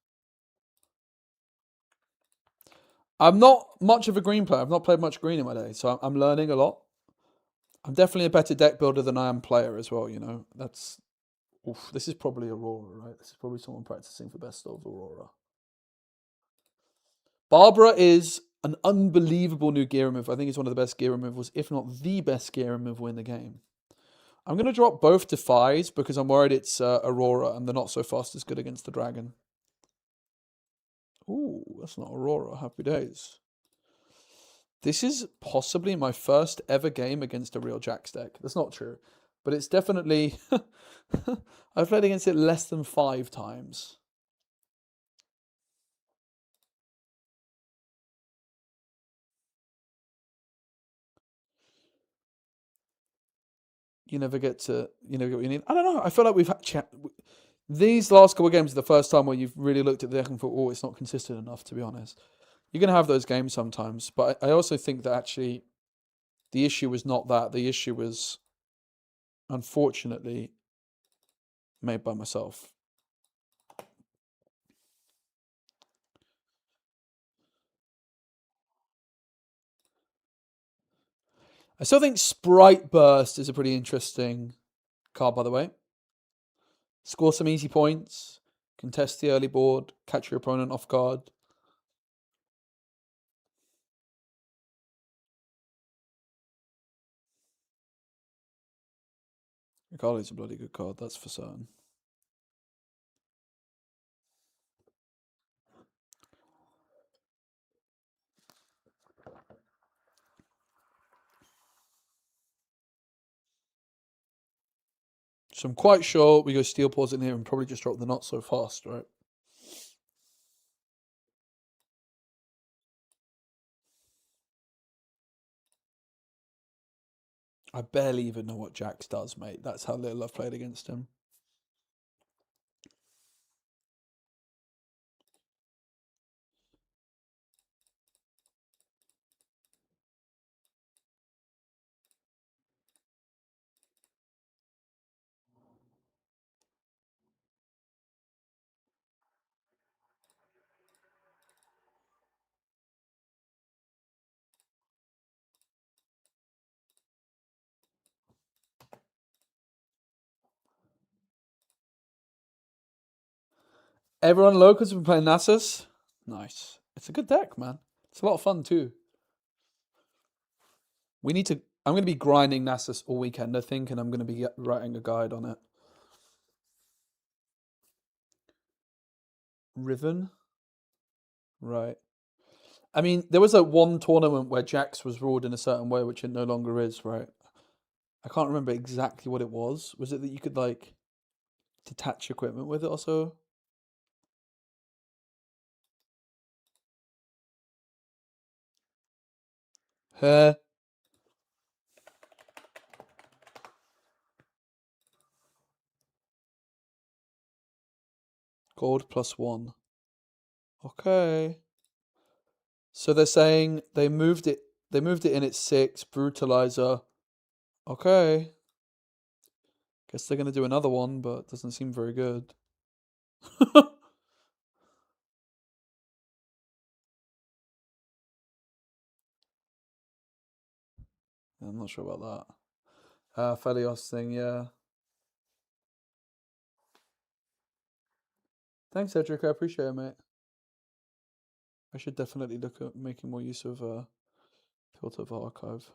I'm not much of a green player. I've not played much green in my day, so I'm learning a lot. I'm definitely a better deck builder than I am player as well. You know, that's. Oof, this is probably Aurora, right? This is probably someone practicing for best of Aurora. Barbara is an unbelievable new gear removal. I think it's one of the best gear removals, if not the best gear removal in the game. I'm going to drop both defies because I'm worried it's Aurora and they're not so fast as good against the dragon. Ooh, that's not Aurora. Happy days. This is possibly my first ever game against a real Jax deck. That's not true, but it's definitely... I've played against it less than 5 times. You never get what you need. I don't know. I feel like we've had these last couple of games are the first time where you've really looked at the deck and thought, oh, it's not consistent enough, to be honest. You're going to have those games sometimes, but I also think that actually the issue was not that. The issue was, unfortunately, made by myself. I still think Sprite Burst is a pretty interesting card, by the way. Score some easy points, contest the early board, catch your opponent off guard. Ricardo's a bloody good card, that's for certain. So I'm quite sure we go Steel Paws in here and probably just drop the not so fast, right? I barely even know what Jax does, mate. That's how little I've played against him. Everyone locals have been playing Nasus. Nice. It's a good deck, man. It's a lot of fun too. We need to... I'm going to be grinding Nasus all weekend, I think, and I'm going to be writing a guide on it. Riven? Right. I mean, there was one tournament where Jax was ruled in a certain way, which it no longer is, right? I can't remember exactly what it was. Was it that you could, like, detach equipment with it also? Huh? Gold +1. Okay. So they're saying they moved it in at 6, brutalizer. Okay. Guess they're gonna do another one, but doesn't seem very good. I'm not sure about that. Felios thing, yeah. Thanks, Edric. I appreciate it, mate. I should definitely look at making more use of filter of archive.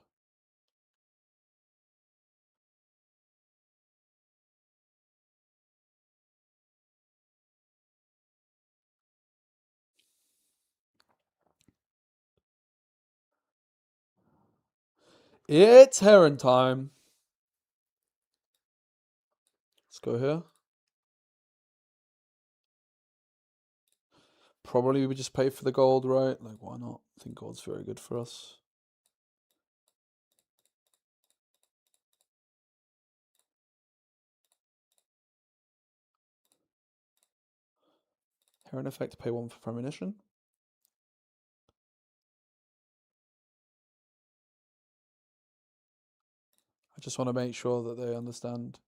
It's heron time. Let's go here. Probably we just pay for the gold, right? Like, why not? I think gold's very good for us. Heron effect, pay 1 for premonition. I just want to make sure that they understand.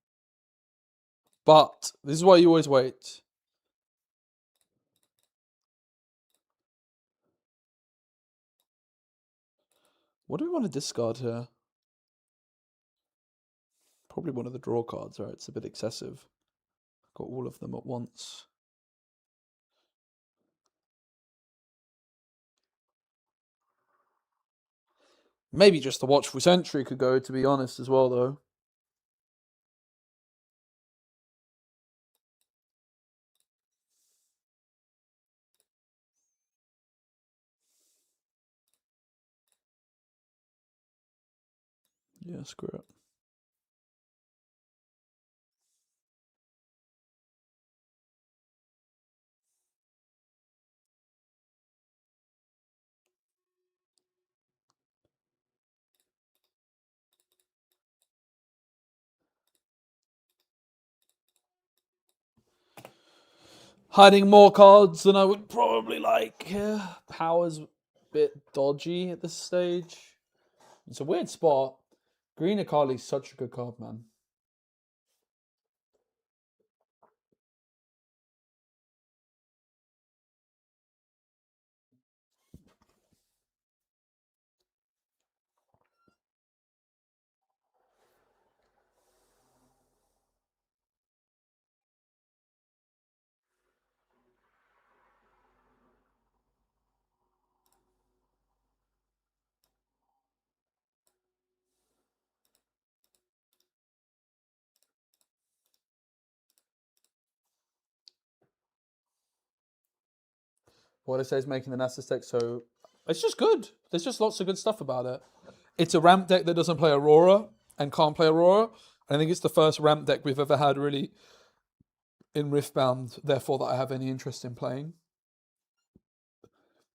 But this is why you always wait. What do we want to discard here? Probably one of the draw cards, right? It's a bit excessive. Got all of them at once. Maybe just the Watchful Sentry could go, to be honest, as well, though. Yeah, screw it. Hiding more cards than I would probably like here. Power's a bit dodgy at this stage. It's a weird spot. Green Akali's such a good card, man. What I say is making the Nasus deck so... It's just good. There's just lots of good stuff about it. It's a ramp deck that doesn't play Aurora and can't play Aurora. I think it's the first ramp deck we've ever had really in Riftbound, therefore that I have any interest in playing.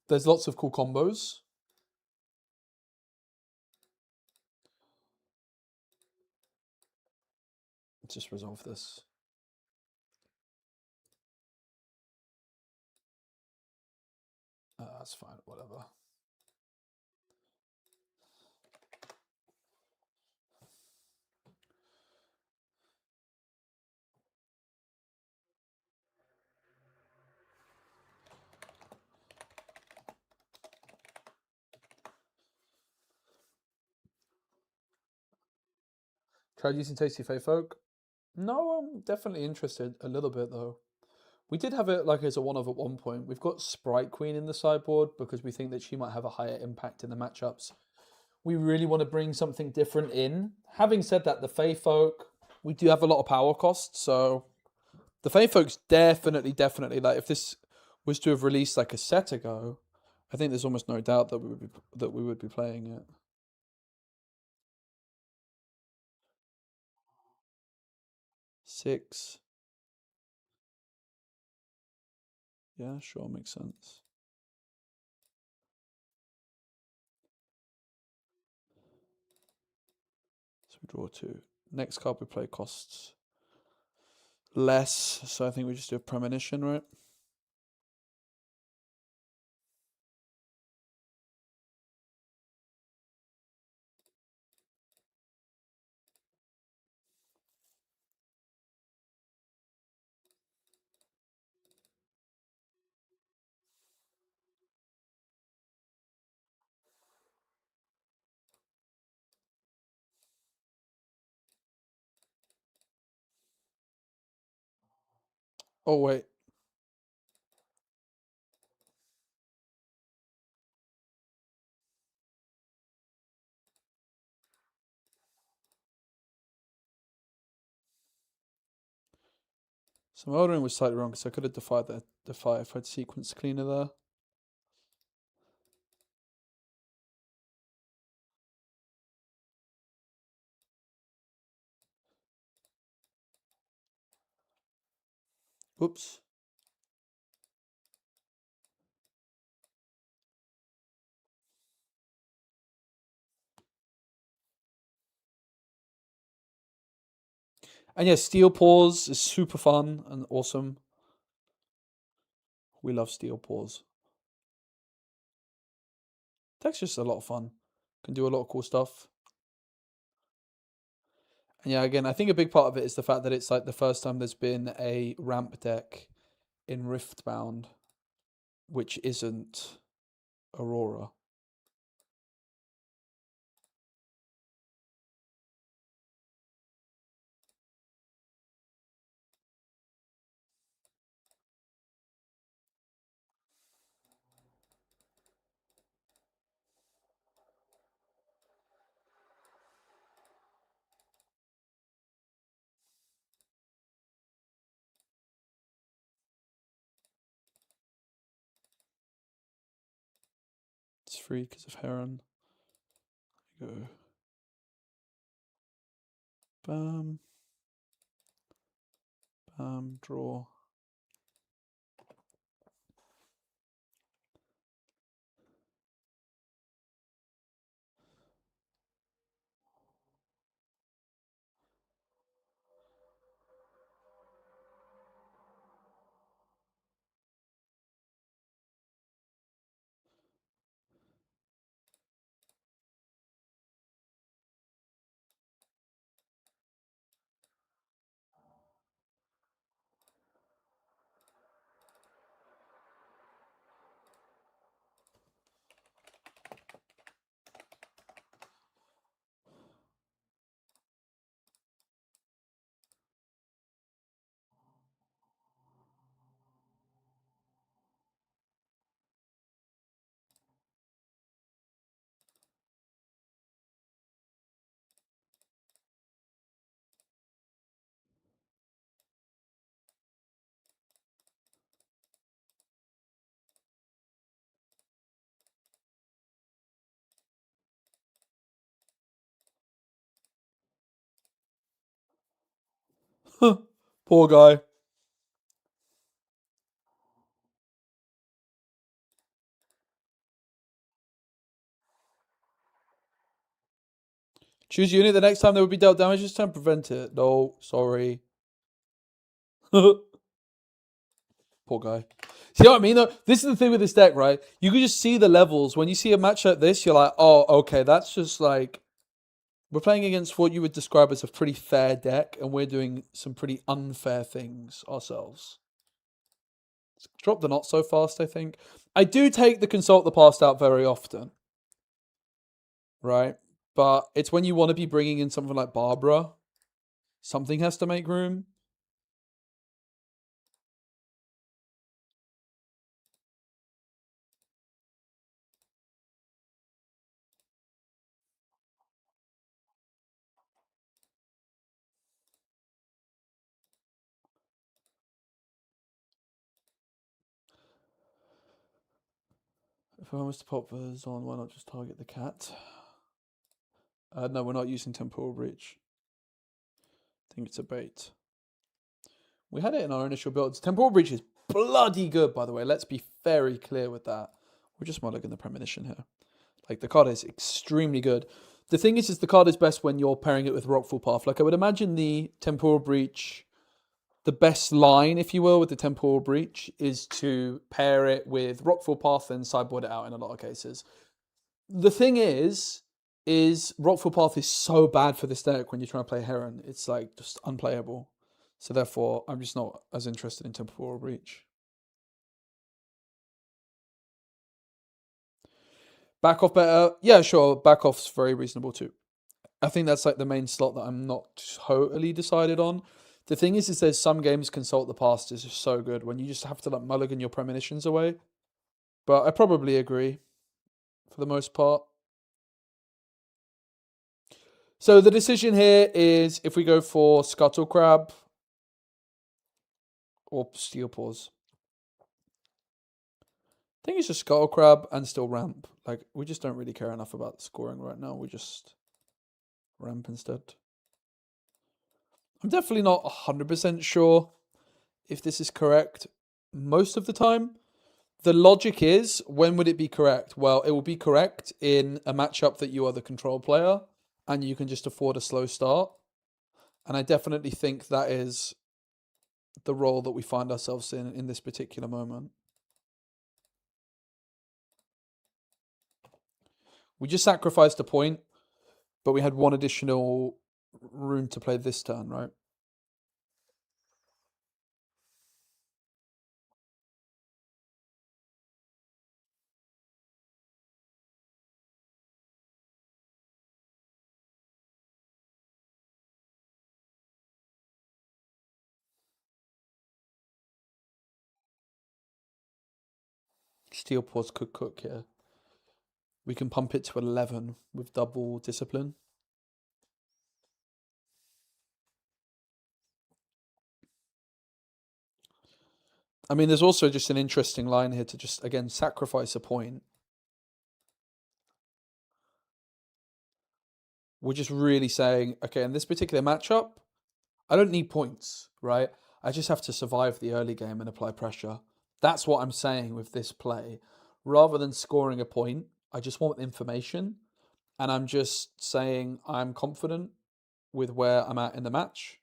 There's lots of cool combos. Let's just resolve this. That's fine, whatever. Tried using Tasty Fey Folk? No, I'm definitely interested a little bit though. We did have it like as a one-of at one point. We've got Sprite Queen in the sideboard because we think that she might have a higher impact in the matchups. We really want to bring something different in. Having said that, the Fey Folk, we do have a lot of power costs, so the Fey Folk's definitely like if this was to have released like a set ago, I think there's almost no doubt that we would be playing it. Six. Yeah, sure, makes sense. So we draw 2. Next card we play costs less, so I think we just do a premonition, right? Oh wait. So my ordering was slightly wrong because I could have defied that defy if I'd sequence cleaner there. Oops. And yeah, Steel Paws is super fun and awesome. We love Steel Paws. Deck's just a lot of fun. Can do a lot of cool stuff. And yeah, again, I think a big part of it is the fact that it's like the first time there's been a ramp deck in Riftbound, which isn't Aurora. It's free because of Heron. There you go. Bam. Bam. Draw. Poor guy. Choose unit. The next time there would be dealt damage, just try and prevent it. No, sorry. Poor guy. See what I mean, though? This is the thing with this deck, right? You can just see the levels. When you see a match like this, you're like, oh, okay, that's just like... We're playing against what you would describe as a pretty fair deck, and we're doing some pretty unfair things ourselves. Drop the not so fast, I think. I do take the Consult the Past out very often. Right? But it's when you want to be bringing in something like Barbara. Something has to make room. If I was to pop those on, why not just target the cat? No, we're not using Temporal Breach. I think it's a bait. We had it in our initial builds. Temporal Breach is bloody good, by the way. Let's be very clear with that. We're just mulliganing the Premonition here. Like, the card is extremely good. The thing is the card is best when you're pairing it with Rockfall Path. Like, I would imagine the Temporal Breach, the best line, if you will, with the Temporal Breach is to pair it with Rockfall Path and sideboard it out in a lot of cases. The thing is Rockfall Path is so bad for this deck when you're trying to play Heron. It's like just unplayable. So therefore, I'm just not as interested in Temporal Breach. Back off better? Yeah, sure. Back off's very reasonable too. I think that's like the main slot that I'm not totally decided on. The thing is there's some games Consult the Past is just so good when you just have to like mulligan your premonitions away. But I probably agree for the most part. So the decision here is if we go for Scuttle Crab or Steel Paws. I think it's just Scuttle Crab and still ramp. Like, we just don't really care enough about scoring right now. We just ramp instead. I'm definitely not 100% sure if this is correct most of the time. The logic is, when would it be correct? Well, it will be correct in a matchup that you are the control player and you can just afford a slow start. And I definitely think that is the role that we find ourselves in this particular moment. We just sacrificed a point, but we had one additional rune to play this turn, right? Steel Paws could cook here. We can pump it to 11 with double discipline. I mean, there's also just an interesting line here to just, again, sacrifice a point. We're just really saying, okay, in this particular matchup, I don't need points, right? I just have to survive the early game and apply pressure. That's what I'm saying with this play. Rather than scoring a point, I just want information. And I'm just saying I'm confident with where I'm at in the match.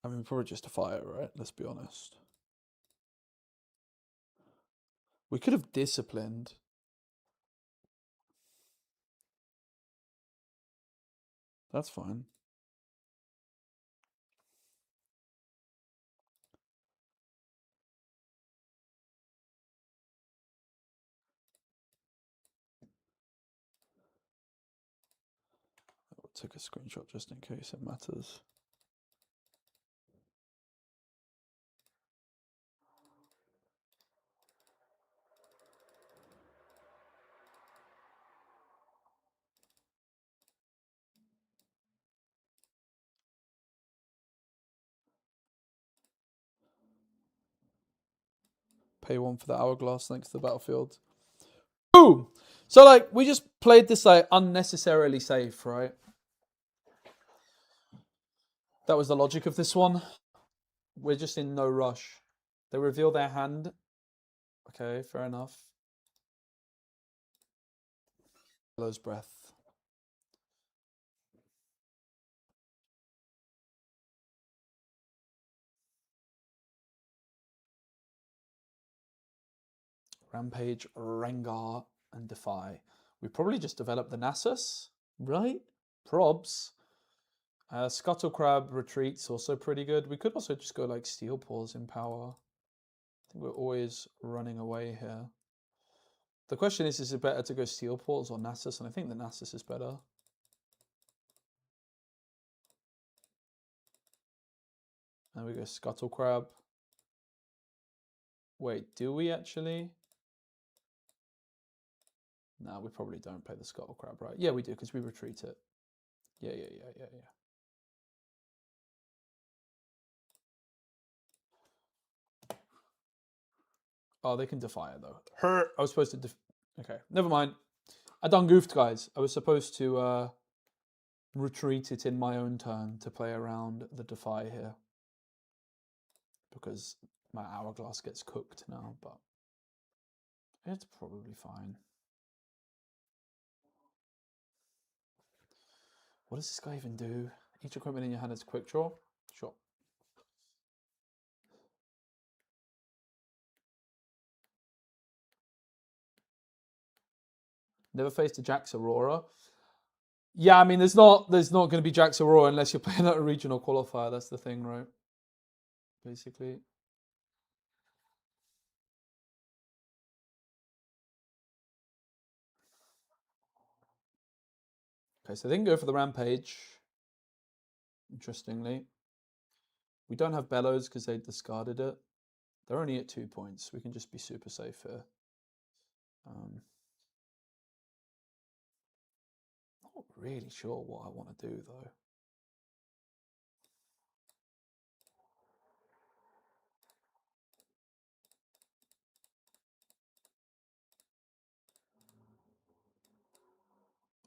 I mean, probably just a fire, right? Let's be honest. We could have disciplined. That's fine. I'll take a screenshot just in case it matters. Pay 1 for the hourglass next to the battlefield. Boom! So, like, we just played this, like, unnecessarily safe, right? That was the logic of this one. We're just in no rush. They reveal their hand. Okay, fair enough. Bellow's breath. Rampage, Rengar, and Defy. We probably just developed the Nasus, right? Probs. Scuttle Crab Retreat's also pretty good. We could also just go like Steel Paws in power. I think we're always running away here. The question is it better to go Steel Paws or Nasus? And I think the Nasus is better. And we go Scuttle Crab. Wait, do we actually? No, we probably don't play the Scuttle Crab, right? Yeah, we do, because we retreat it. Yeah. Oh, they can defy it, though. I was supposed to... Okay, never mind. I done goofed, guys. I was supposed to retreat it in my own turn to play around the defy here. Because my hourglass gets cooked now, but it's probably fine. What does this guy even do? Each equipment in your hand is quick draw? Sure. Never faced a Jax Aurora. Yeah, I mean, there's not going to be Jax Aurora unless you're playing at a regional qualifier. That's the thing, right? Basically. Okay, so they can go for the Rampage. Interestingly. We don't have Bellows because they discarded it. They're only at 2 points. We can just be super safe here. Not really sure what I want to do, though.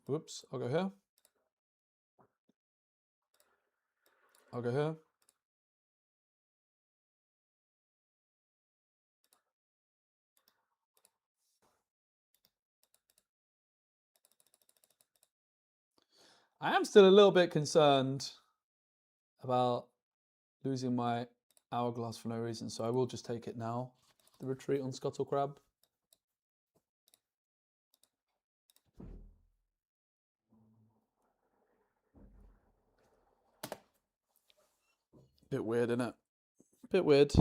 Whoops, I'll go here. I'll go here. I am still a little bit concerned about losing my hourglass for no reason, so I will just take it now. The retreat on Scuttle Crab. Bit weird, isn't it? Bit weird.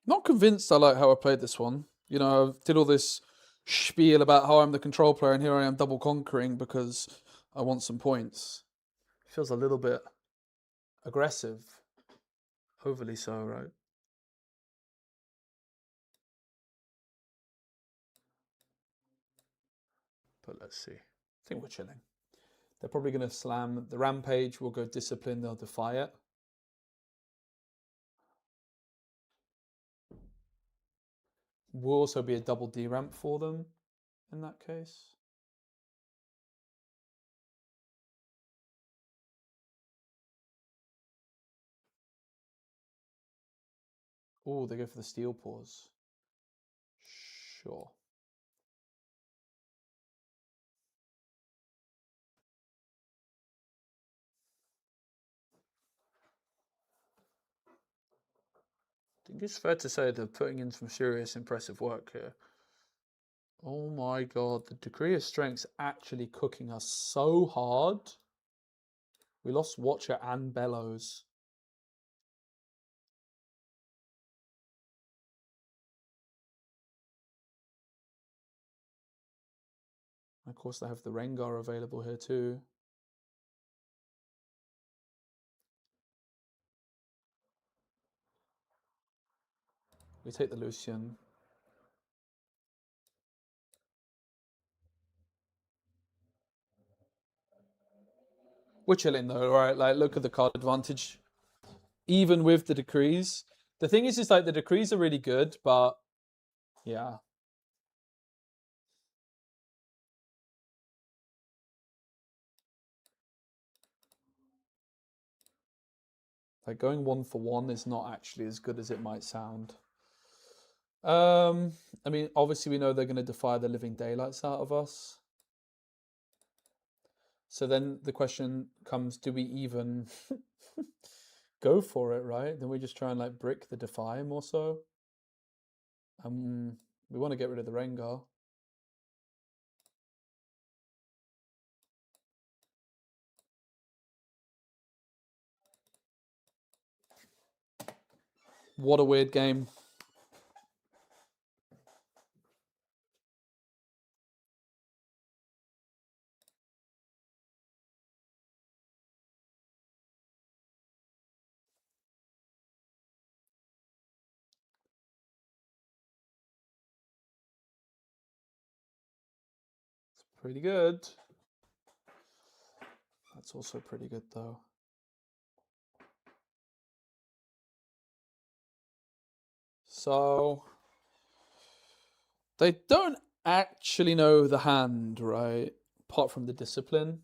Not convinced I like how I played this one. You know, I did all this spiel about how I'm the control player, and here I am double conquering because I want some points. Feels a little bit aggressive. Overly so, right? But let's see. I think we're chilling. They're probably going to slam the rampage. We'll go discipline. They'll defy it. Will also be a double D ramp for them in that case. Oh, they go for the steel paws. Sure. I think it's fair to say they're putting in some serious impressive work here. Oh my god, the degree of strength's actually cooking us so hard. We lost Watcher and Bellows. Of course, they have the Rengar available here too. We take the Lucian. We're chilling though, right? Like, look at the card advantage. Even with the decrees. The thing is like the decrees are really good, but yeah. Like going 1-for-1 is not actually as good as it might sound. I mean, obviously we know they're going to defy the living daylights out of us. So then the question comes, do we even go for it, right? Then we just try and like brick the defy more so. We want to get rid of the Rengar. What a weird game. It's pretty good. That's also pretty good though. So they don't actually know the hand, right? Apart from the discipline.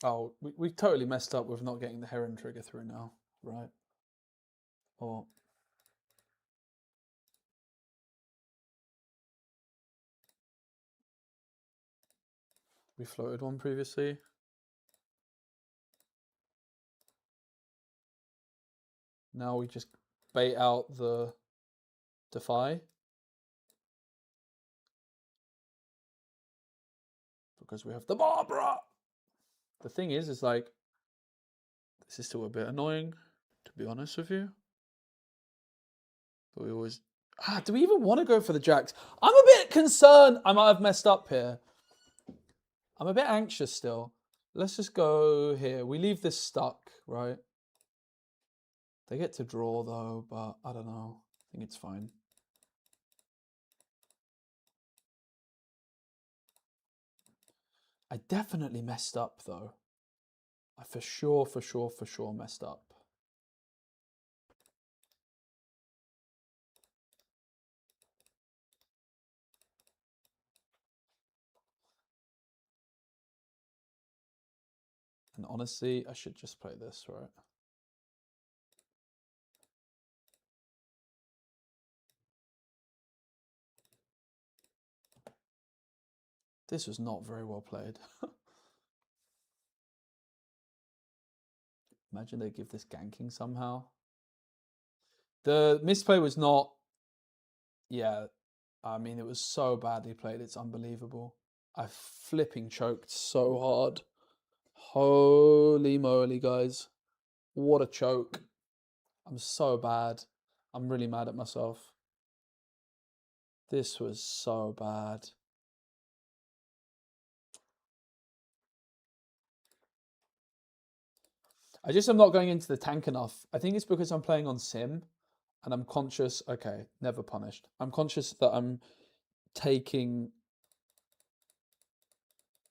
Oh, we totally messed up with not getting the Heron trigger through now, right? Or we floated one previously. Now we just bait out the defy. Because we have the Barbara. The thing is like, this is still a bit annoying, to be honest with you. But we always... do we even want to go for the Jacks? I'm a bit concerned I might have messed up here. I'm a bit anxious still. Let's just go here. We leave this stuck, right? They get to draw though, but I don't know. I think it's fine. I definitely messed up though. I for sure messed up. And honestly, I should just play this, right? This was not very well played. Imagine they give this ganking somehow. The misplay was not... Yeah, I mean, it was so badly played. It's unbelievable. I flipping choked so hard. Holy moly, guys. What a choke. I'm so bad. I'm really mad at myself. This was so bad. I just am not going into the tank enough. I think it's because I'm playing on sim and I'm conscious. Okay, never punished. I'm conscious that I'm taking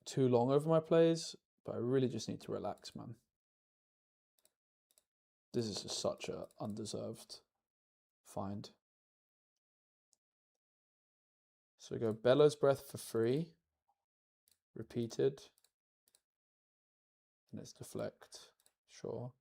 too long over my plays, but I really just need to relax, man. This is just such a undeserved find. So we go Bellows Breath for free, repeated, and it's deflect, sure.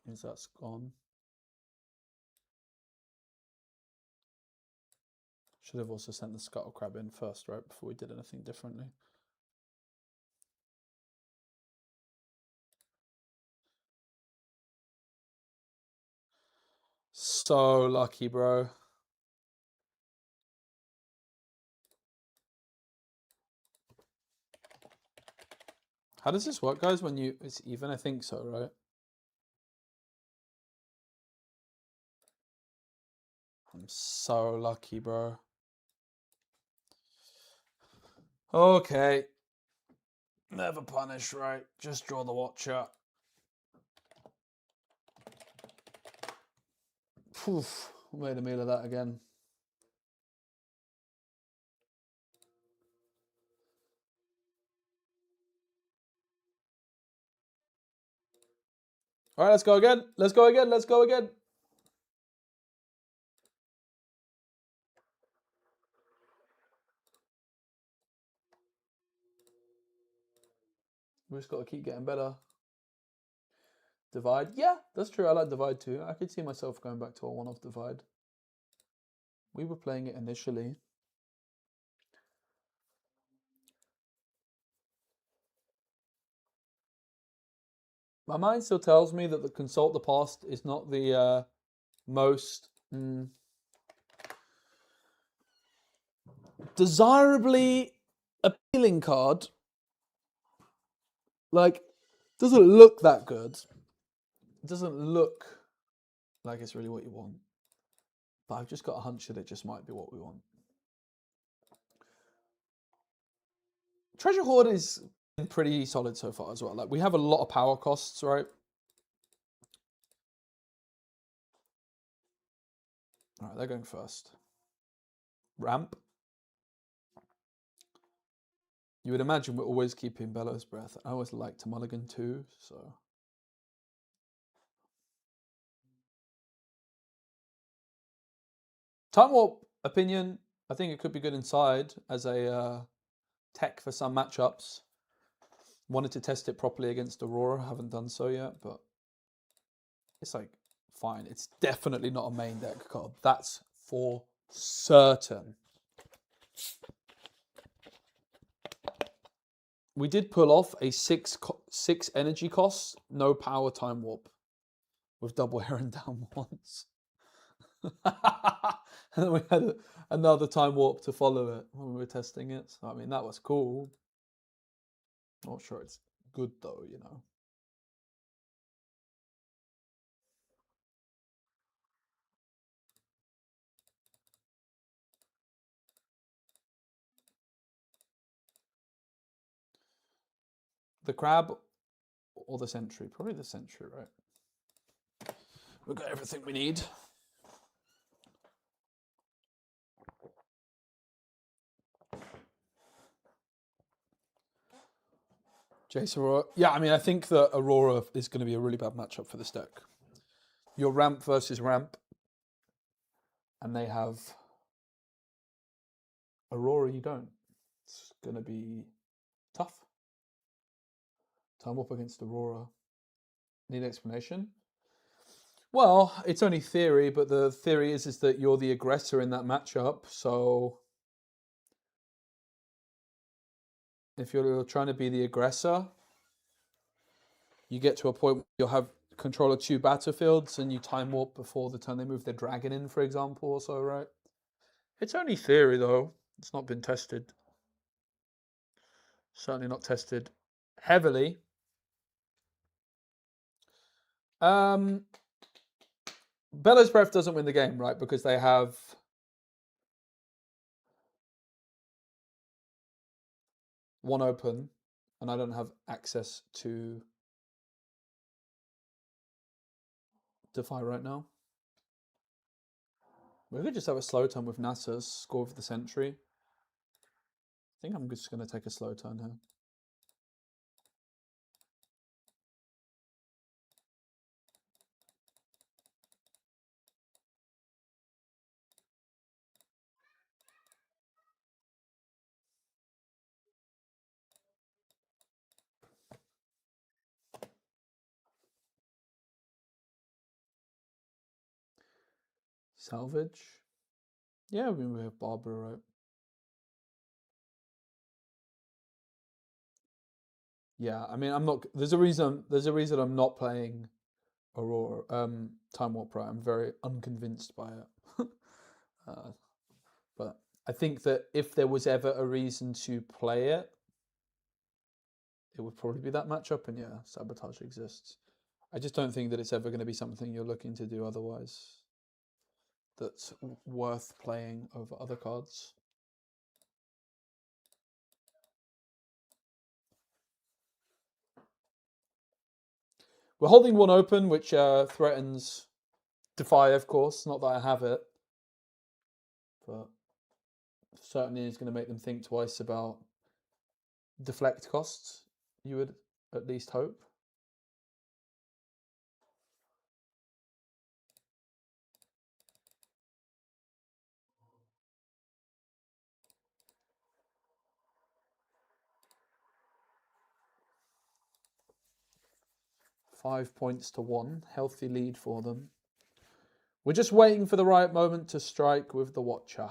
Means that's gone. Should have also sent the Scuttle Crab in first, right, before we did anything differently. So lucky, bro. How does this work, guys, when you... It's even? I think so, right? I'm so lucky, bro. Okay. Never punish, right? Just draw the watcher. Poof. Made a meal of that again. All right, let's go again. Let's go again. Let's go again. We just got to keep getting better. Divide. Yeah, that's true. I like divide too. I could see myself going back to a one-off divide. We were playing it initially. My mind still tells me that the Consult the Past is not the most desirably appealing card. Like, doesn't look that good. It doesn't look like it's really what you want. But I've just got a hunch that it just might be what we want. Treasure Hoard is pretty solid so far as well. Like, we have a lot of power costs, right? All right, they're going first. Ramp. You would imagine we're always keeping Bellows Breath. I always like to mulligan too, so... Time Warp opinion, I think it could be good inside as a tech for some matchups. Wanted to test it properly against Aurora, haven't done so yet, but it's like fine. It's definitely not a main deck card. That's for certain. We did pull off a 6 energy cost, no power time warp with double Heron down once. And then we had another time warp to follow it when we were testing it. So, I mean, that was cool. Not sure it's good though, you know. The crab or the sentry? Probably the sentry, right? We've got everything we need. Jace Aurora. Yeah, I mean, I think that Aurora is going to be a really bad matchup for this deck. Your ramp versus ramp, and they have Aurora, you don't. It's going to be tough. Time up against Aurora. Need explanation? Well, it's only theory, but the theory is that you're the aggressor in that matchup. So if you're trying to be the aggressor, you get to a point where you'll have control of 2 battlefields and you time warp before the turn they move their dragon in, for example, or so, right? It's only theory, though. It's not been tested. Certainly not tested heavily. Bellow's Breath doesn't win the game, right? Because they have one open, and I don't have access to Defy right now. We could just have a slow turn with Nasus, score for the sentry. I think I'm just going to take a slow turn here. Salvage. Yeah, I mean, we have Barbara, right? Yeah, I mean, I'm not. There's a reason. There's a reason I'm not playing Aurora. Time Warp, right? I'm very unconvinced by it. But I think that if there was ever a reason to play it, it would probably be that matchup. And yeah, Sabotage exists. I just don't think that it's ever going to be something you're looking to do otherwise. That's worth playing over other cards. We're holding one open, which threatens Defy, of course. Not that I have it, but certainly is going to make them think twice about deflect costs, you would at least hope. $5 points to 1. Healthy lead for them. We're just waiting for the right moment to strike with the Watcher.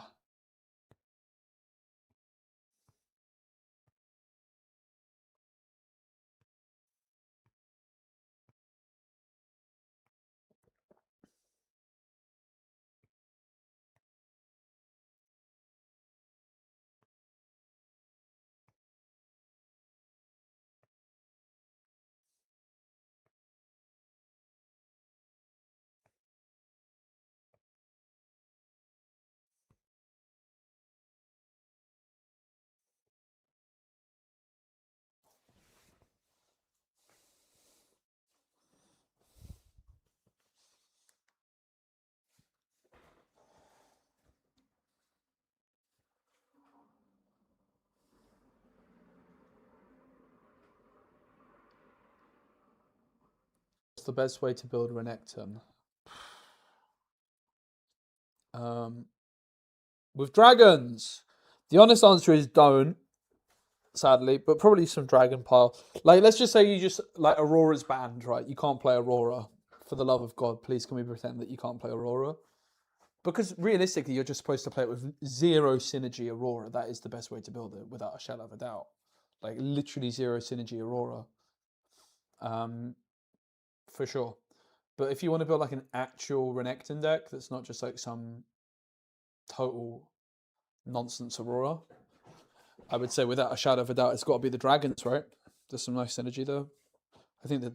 What's the best way to build Renekton? With dragons, the honest answer is don't, sadly, but probably some dragon pile. Like, let's just say you just, like, Aurora's banned, right? You can't play Aurora. For the love of God, please can we pretend that you can't play Aurora? Because realistically, you're just supposed to play it with 0 synergy Aurora. That is the best way to build it, without a shadow of a doubt. Like literally 0 synergy Aurora. For sure. But if you want to build like an actual Renekton deck that's not just like some total nonsense Aurora, I would say without a shadow of a doubt, it's got to be the dragons, right? There's some nice synergy though. I think the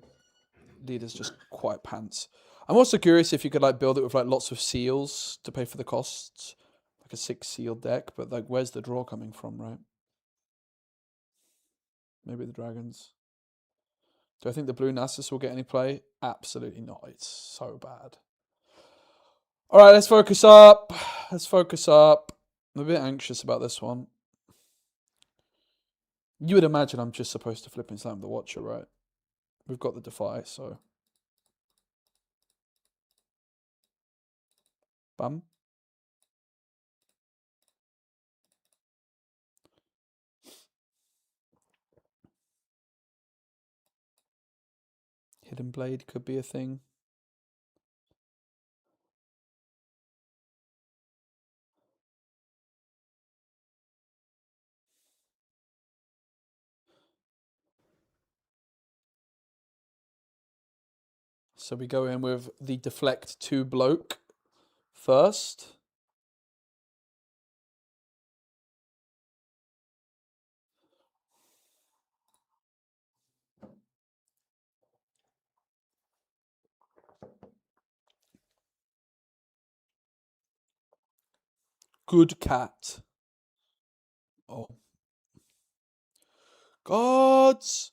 leader's just quite pants. I'm also curious if you could like build it with like lots of seals to pay for the costs, like a 6 seal deck. But like, where's the draw coming from, right? Maybe the dragons. Do I think the blue Nasus will get any play? Absolutely not. It's so bad. All right, let's focus up. Let's focus up. I'm a bit anxious about this one. You would imagine I'm just supposed to flip and slam the Watcher, right? We've got the Defy, so. Bam. Hidden Blade could be a thing. So we go in with the Deflect 2 bloke first. Good cat. Oh. Gods!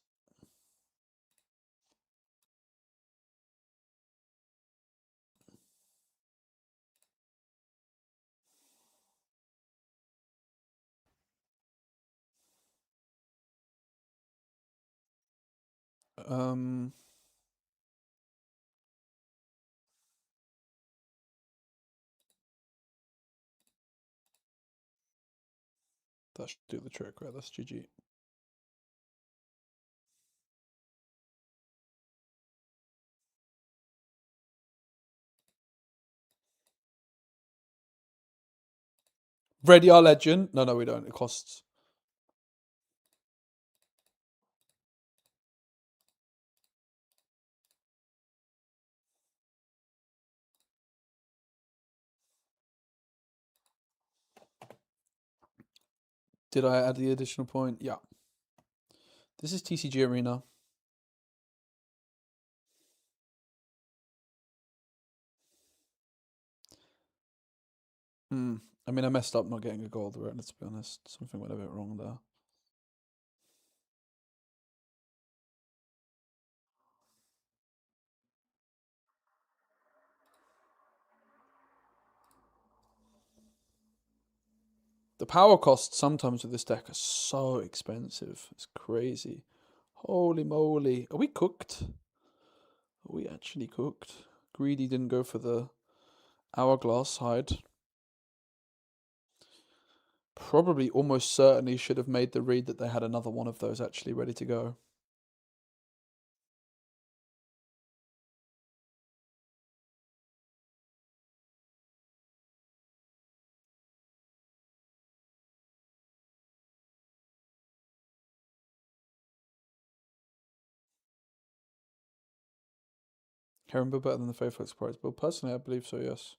That should do the trick, right? That's GG. Ready our legend? No, we don't. It costs. Did I add the additional point? Yeah. This is TCG Arena. I mean, I messed up not getting a gold, right? Let's be honest. Something went a bit wrong there. The power costs sometimes with this deck are so expensive. It's crazy. Holy moly. Are we cooked? Are we actually cooked? Greedy didn't go for the hourglass hide. Probably almost certainly should have made the read that they had another one of those actually ready to go. Heron build better than the Faithful Prize build? Personally, I believe so, yes.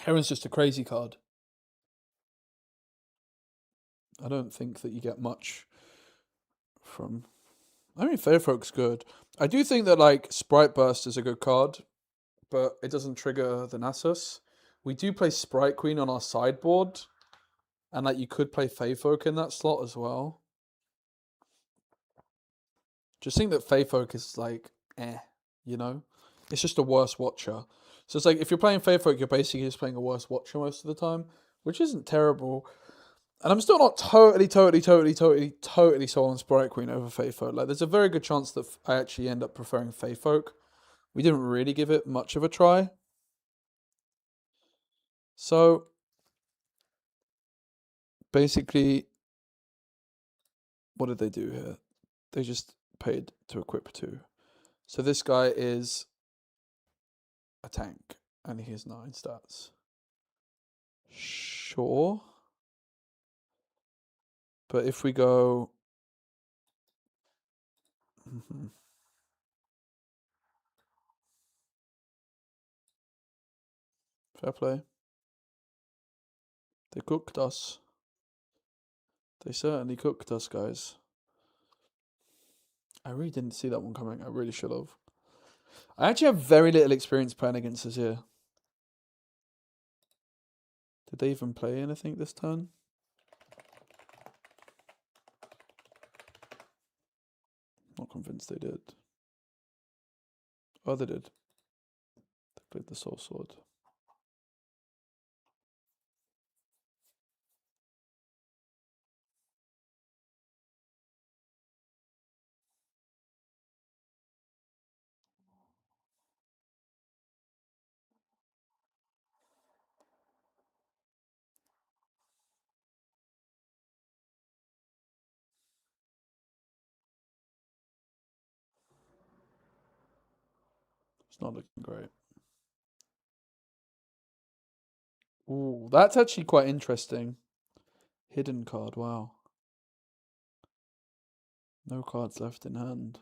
Heron's just a crazy card. I don't think that you get much from... I mean, Fairfolk's good. I do think that, like, Sprite Burst is a good card, but it doesn't trigger the Nasus. We do play Sprite Queen on our sideboard, and, like, you could play Faefolk in that slot as well. Just think that Faefolk is, like, you know? It's just a worse Watcher. So it's like, if you're playing Faefolk, you're basically just playing a worse Watcher most of the time, which isn't terrible. And I'm still not totally sold on Sprite Queen over Faefolk. Like, there's a very good chance that I actually end up preferring Faefolk. We didn't really give it much of a try. So, basically, what did they do here? They just paid to equip 2. So this guy is a tank, and he has 9 stats. Sure. But if we go... Fair play. They cooked us. They certainly cooked us, guys. I really didn't see that one coming. I really should have. I actually have very little experience playing against us here. Did they even play anything this turn? Not convinced they did. Oh, they did. They played the Soul Sword. It's not looking great. Ooh, that's actually quite interesting. Hidden card, wow. No cards left in hand.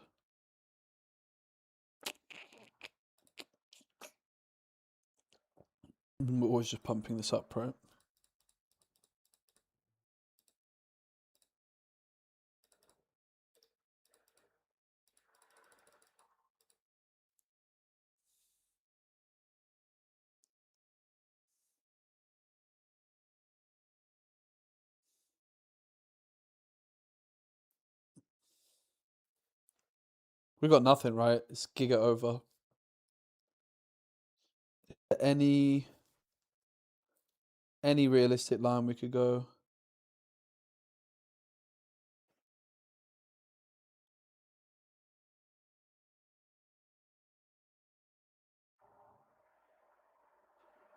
We're always just pumping this up, right? We got nothing, right? It's giga over. Any realistic line we could go?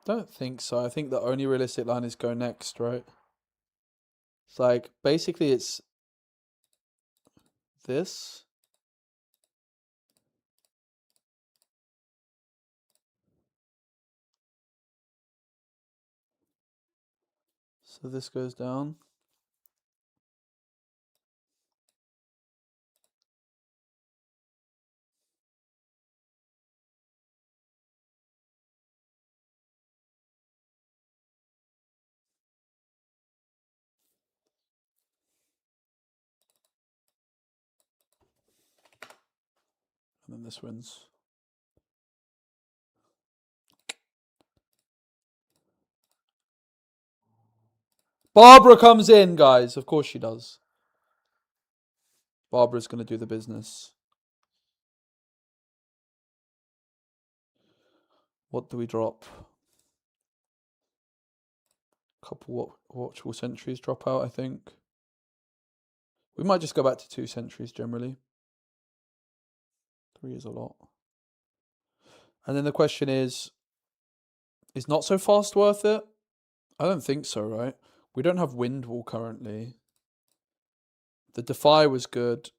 Don't think so. I think the only realistic line is go next, right? It's like, basically it's this. So this goes down. And then this wins. Barbara comes in, guys. Of course she does. Barbara's going to do the business. What do we drop? Couple watchful sentries drop out, I think. We might just go back to 2 sentries generally. 3 is a lot. And then the question is not so fast worth it? I don't think so, right? We don't have Windwall currently. The Defy was good.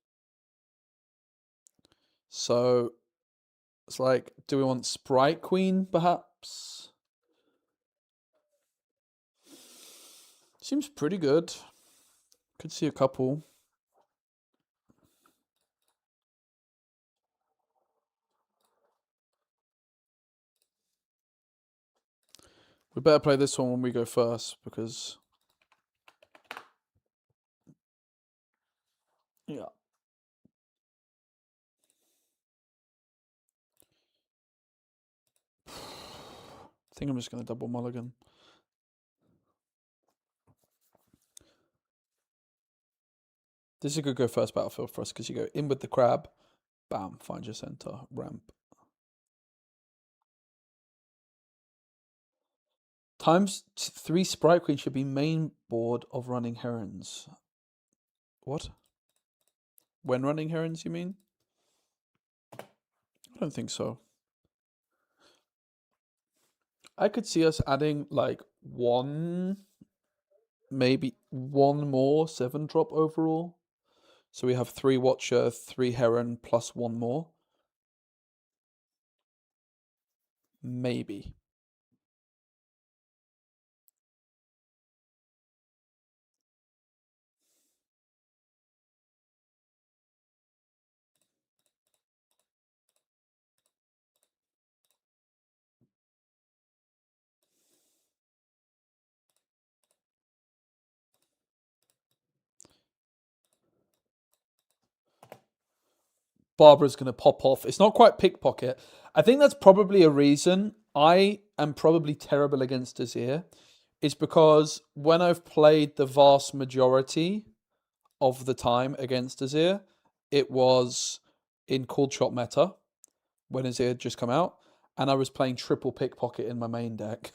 So it's like, do we want Sprite Queen, perhaps? Seems pretty good. Could see a couple. We better play this one when we go first, because... Yeah. I think I'm just going to double mulligan. This is a good go first battlefield for us, because you go in with the crab, bam, find your center, ramp. Times 3 Sprite Queen should be main board of running herons. What? When running herons, you mean? I don't think so. I could see us adding like maybe one more 7-drop overall. So we have 3 Watcher, 3 Heron, plus 1 more. Maybe. Barbara's going to pop off. It's not quite pickpocket. I think that's probably a reason I am probably terrible against Azir. It's because when I've played the vast majority of the time against Azir, it was in Cold Shot meta when Azir had just come out, and I was playing triple pickpocket in my main deck.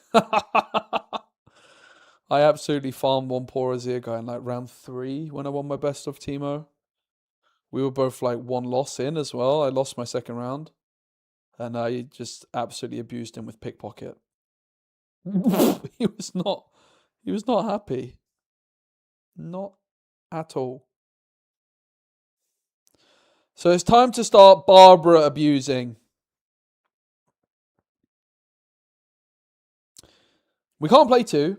I absolutely farmed one poor Azir guy in like round 3 when I won my best of Teemo. We were both like 1 loss in as well. I lost my second round, and I just absolutely abused him with pickpocket. he was not happy. Not at all. So it's time to start Barbara abusing. We can't play 2.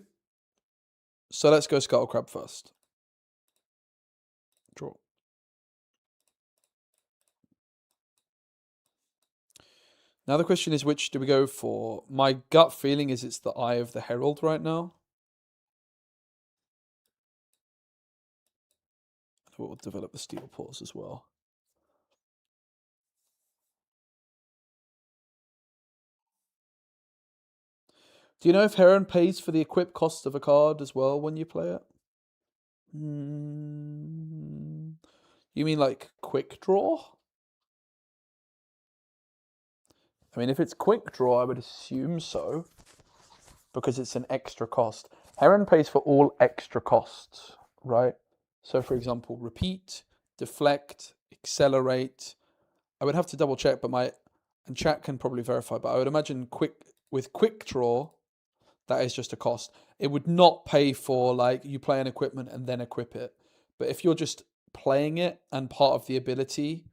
So let's go Scuttle Crab first. Draw. Now the question is, which do we go for? My gut feeling is it's the Eye of the Herald right now. We'll develop the Steel Paws as well. Do you know if Heron pays for the equip cost of a card as well when you play it? You mean like quick draw? I mean, if it's quick draw, I would assume so, because it's an extra cost. Heron pays for all extra costs, right? So, for example, repeat, deflect, accelerate. I would have to double check, but and chat can probably verify, but I would imagine with quick draw, that is just a cost. It would not pay for like you play an equipment and then equip it. But if you're just playing it and part of the ability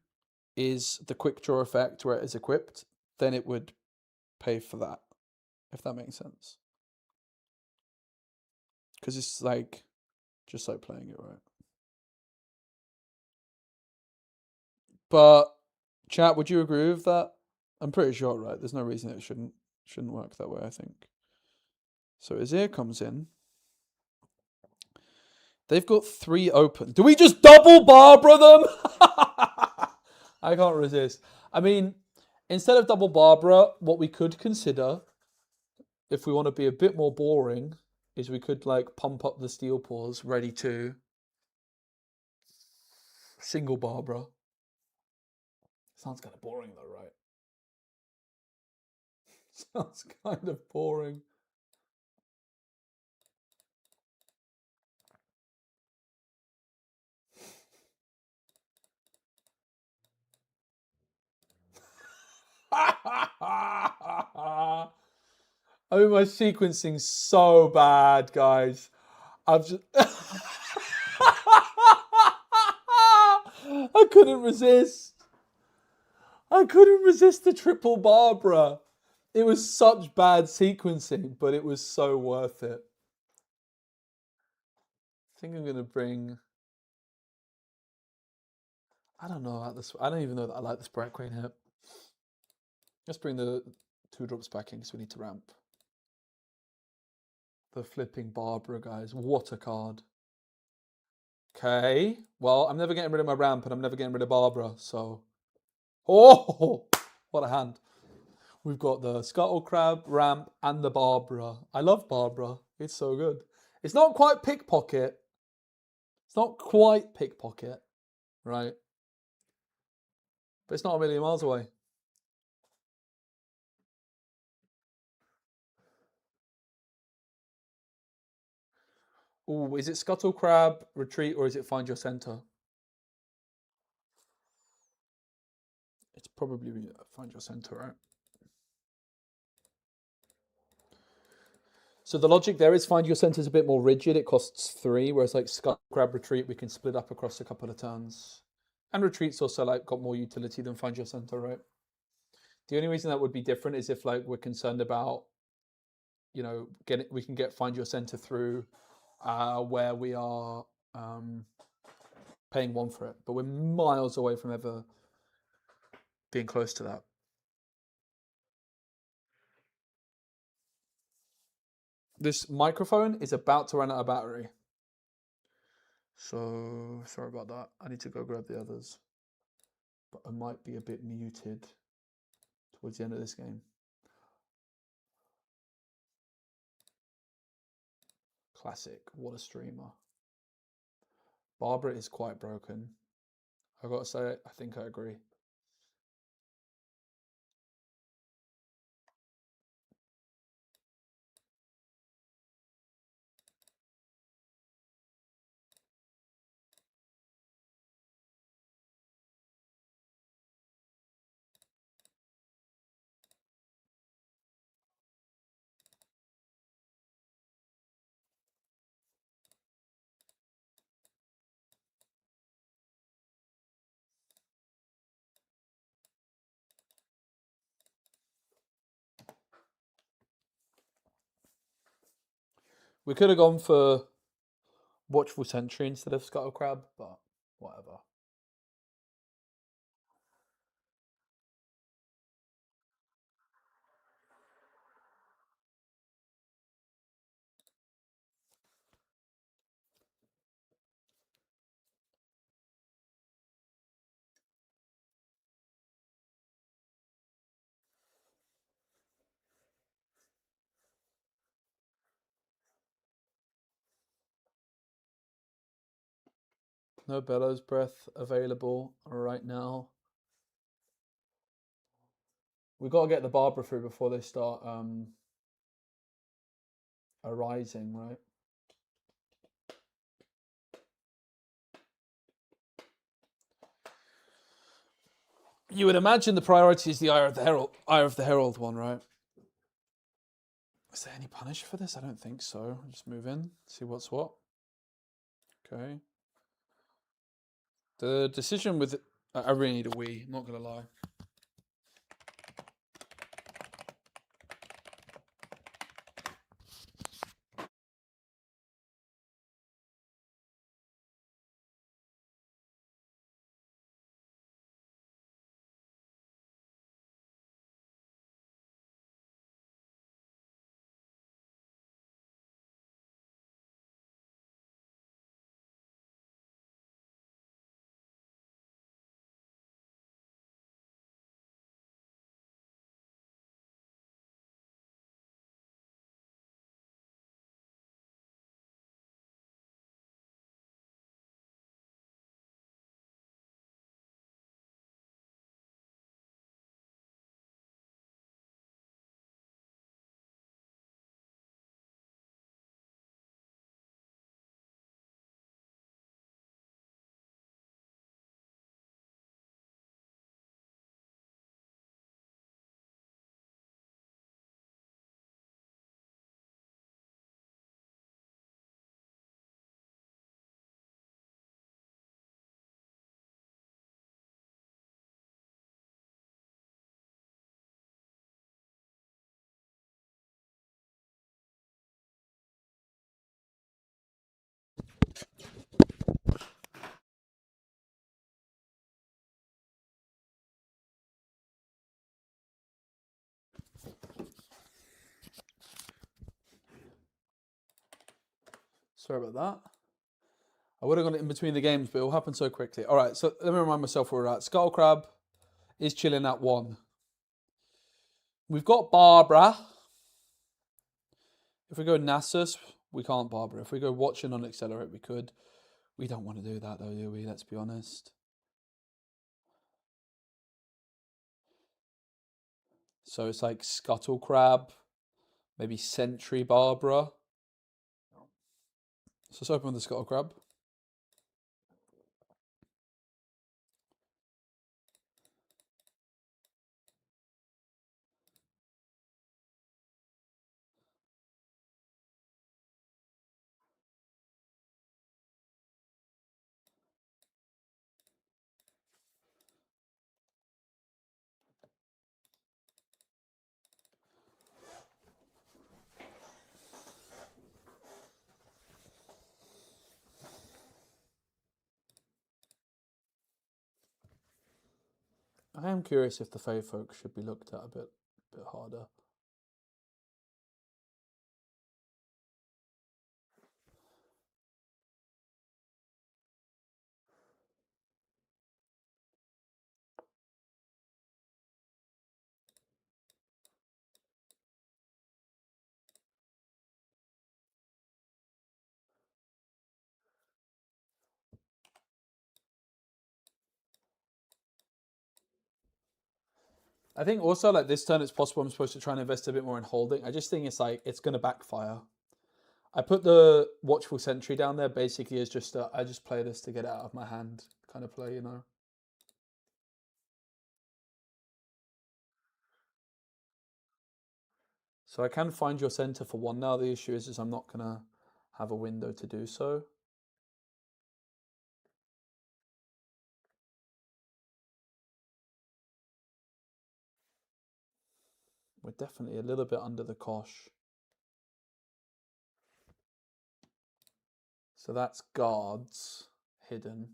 is the quick draw effect where it is equipped, then it would pay for that, if that makes sense. Because it's like just like playing it, right? But chat, would you agree with that? I'm pretty sure, right? There's no reason it shouldn't work that way, I think. So Azir comes in. They've got 3 open. Do we just double Barbara them? I can't resist. I mean, instead of double Barbara, what we could consider, if we want to be a bit more boring, is we could like pump up the Steel Paws ready to single Barbara. Sounds kind of boring though, right? Sounds kind of boring. I mean, my sequencing's so bad, guys. I've just... I couldn't resist. I couldn't resist the triple Barbara. It was such bad sequencing, but it was so worth it. I think I'm going to bring... I don't know about this. I don't even know that I like this Bright Queen here. Let's bring the 2 drops back in because we need to ramp. The flipping Barbara, guys. What a card. Okay. Well, I'm never getting rid of my ramp and I'm never getting rid of Barbara, so... Oh! What a hand. We've got the Scuttle Crab, ramp, and the Barbara. I love Barbara. It's so good. It's not quite pickpocket. It's not quite pickpocket, right? But it's not a million miles away. Ooh, is it Scuttle Crab, Retreat, or is it Find Your Center? It's probably Find Your Center, right? So the logic there is Find Your Center is a bit more rigid. It costs 3, whereas like Scuttle Crab, Retreat, we can split up across a couple of turns. And Retreat's also like got more utility than Find Your Center, right? The only reason that would be different is if like we're concerned about, you know, we can get Find Your Center through where we are paying 1 for it, but we're miles away from ever being close to that. This microphone is about to run out of battery. So, sorry about that. I need to go grab the others. but I might be a bit muted towards the end of this game. Classic. What a streamer. Barbara is quite broken. I gotta say it. I think I agree. We could have gone for Watchful Sentry instead of Scuttle Crab, but whatever. No Bellows Breath available right now. We've got to get the Barbara through before they start arising, right? You would imagine the priority is the Eye of the Herald one, right? Is there any punish for this? I don't think so. I'll just move in, see what's what. Okay. The decision with... I really need a wee, not going to lie. Sorry about that. I would have gone in between the games, but it will happen so quickly. All right, so let me remind myself where we're at. Scuttle Crab is chilling at 1. We've got Barbara. If we go Nasus, we can't Barbara. If we go Watching on Accelerate, we could. We don't want to do that though, do we? Let's be honest. So it's like Scuttle Crab, maybe Sentry Barbara. So let's open with the Scuttle Crab. I am curious if the Fae folk should be looked at a bit harder. I think also like this turn, it's possible I'm supposed to try and invest a bit more in holding. I just think it's like it's going to backfire. I put the Watchful Sentry down there basically as just I just play this to get it out of my hand kind of play, you know. So I can find your center for 1 now. The issue is I'm not going to have a window to do so. We're definitely a little bit under the cosh. So that's guards hidden.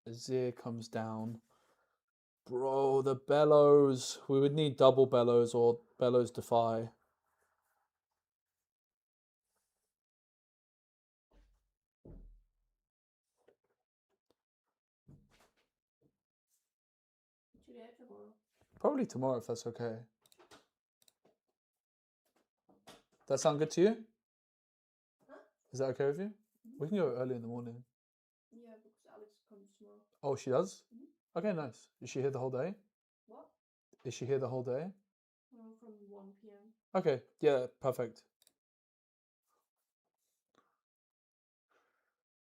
Azir comes down. Bro, the bellows. We would need double bellows or bellows defy. Probably tomorrow if that's okay. That sound good to you? Huh? Is that okay with you? Mm-hmm. We can go early in the morning. Yeah, because Alex comes tomorrow. Oh, she does? Mm-hmm. Okay, nice. Is she here the whole day? What? Is she here the whole day? From 1 p.m. Okay, yeah, perfect.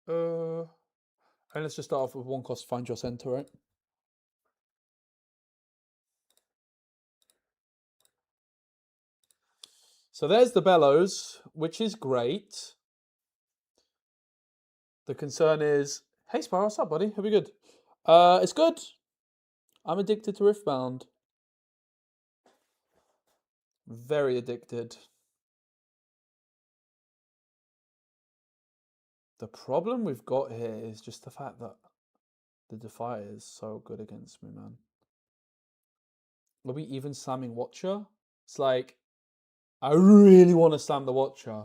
And let's just start off with 1 cost, find your center, right? So there's the bellows, which is great. The concern is, hey Sparrow, what's up, buddy? Hope you're good. It's good. I'm addicted to Riftbound. Very addicted. The problem we've got here is just the fact that the Defier is so good against me, man. Are we even slamming Watcher? It's like, I really want to slam the Watcher.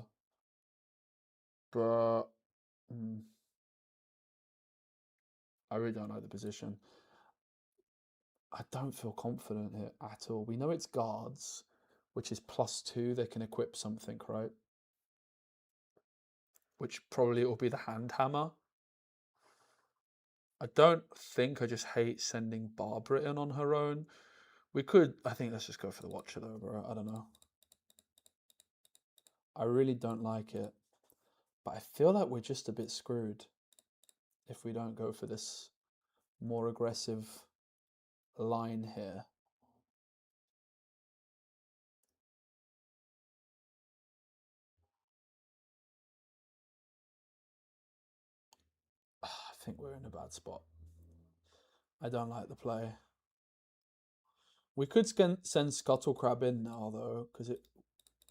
But I really don't like the position. I don't feel confident here at all. We know it's guards, which is +2. They can equip something, right? Which probably will be the hand hammer. I don't think I just hate sending Barbara in on her own. We could, I think let's just go for the Watcher though, bro. I don't know. I really don't like it. But I feel like we're just a bit screwed if we don't go for this more aggressive line here. I think we're in a bad spot. I don't like the play. We could send Scuttle Crab in now though, because it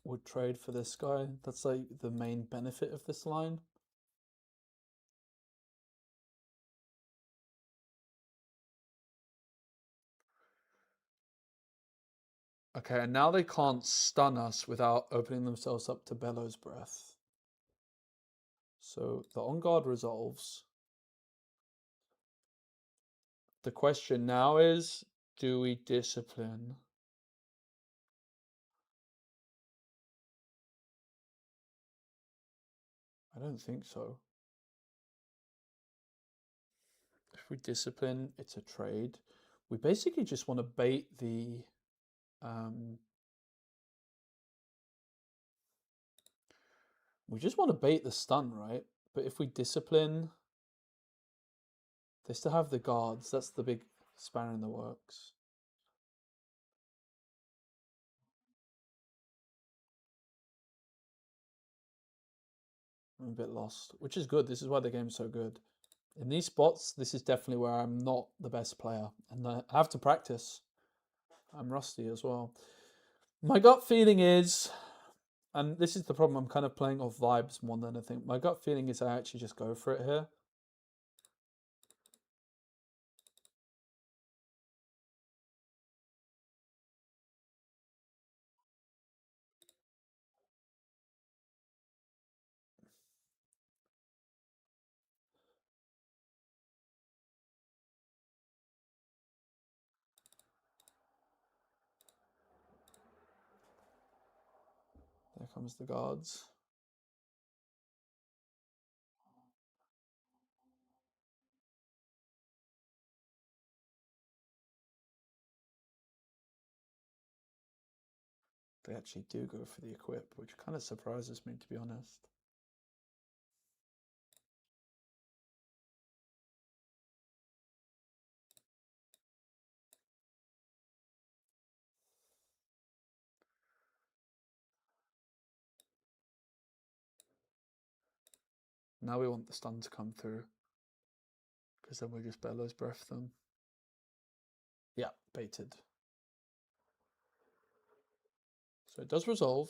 would trade for this guy. That's like the main benefit of this line. Okay, and now they can't stun us without opening themselves up to Bellows Breath. So the on guard resolves. The question now is, do we discipline? I don't think so. If we discipline, it's a trade. We basically just want to bait the we just want to bait the stun, right? But if we discipline, they still have the guards. That's the big spanner in the works. I'm a bit lost, which is good. This is why the game's so good. In these spots, this is definitely where I'm not the best player. And I have to practice. I'm rusty as well. My gut feeling is, and this is the problem, I'm kind of playing off vibes more than anything. My gut feeling is I actually just go for it here. There comes the guards. They actually do go for the equip, which kind of surprises me, to be honest. Now we want the stun to come through, because then we just bellows breath them. Yeah, baited. So it does resolve.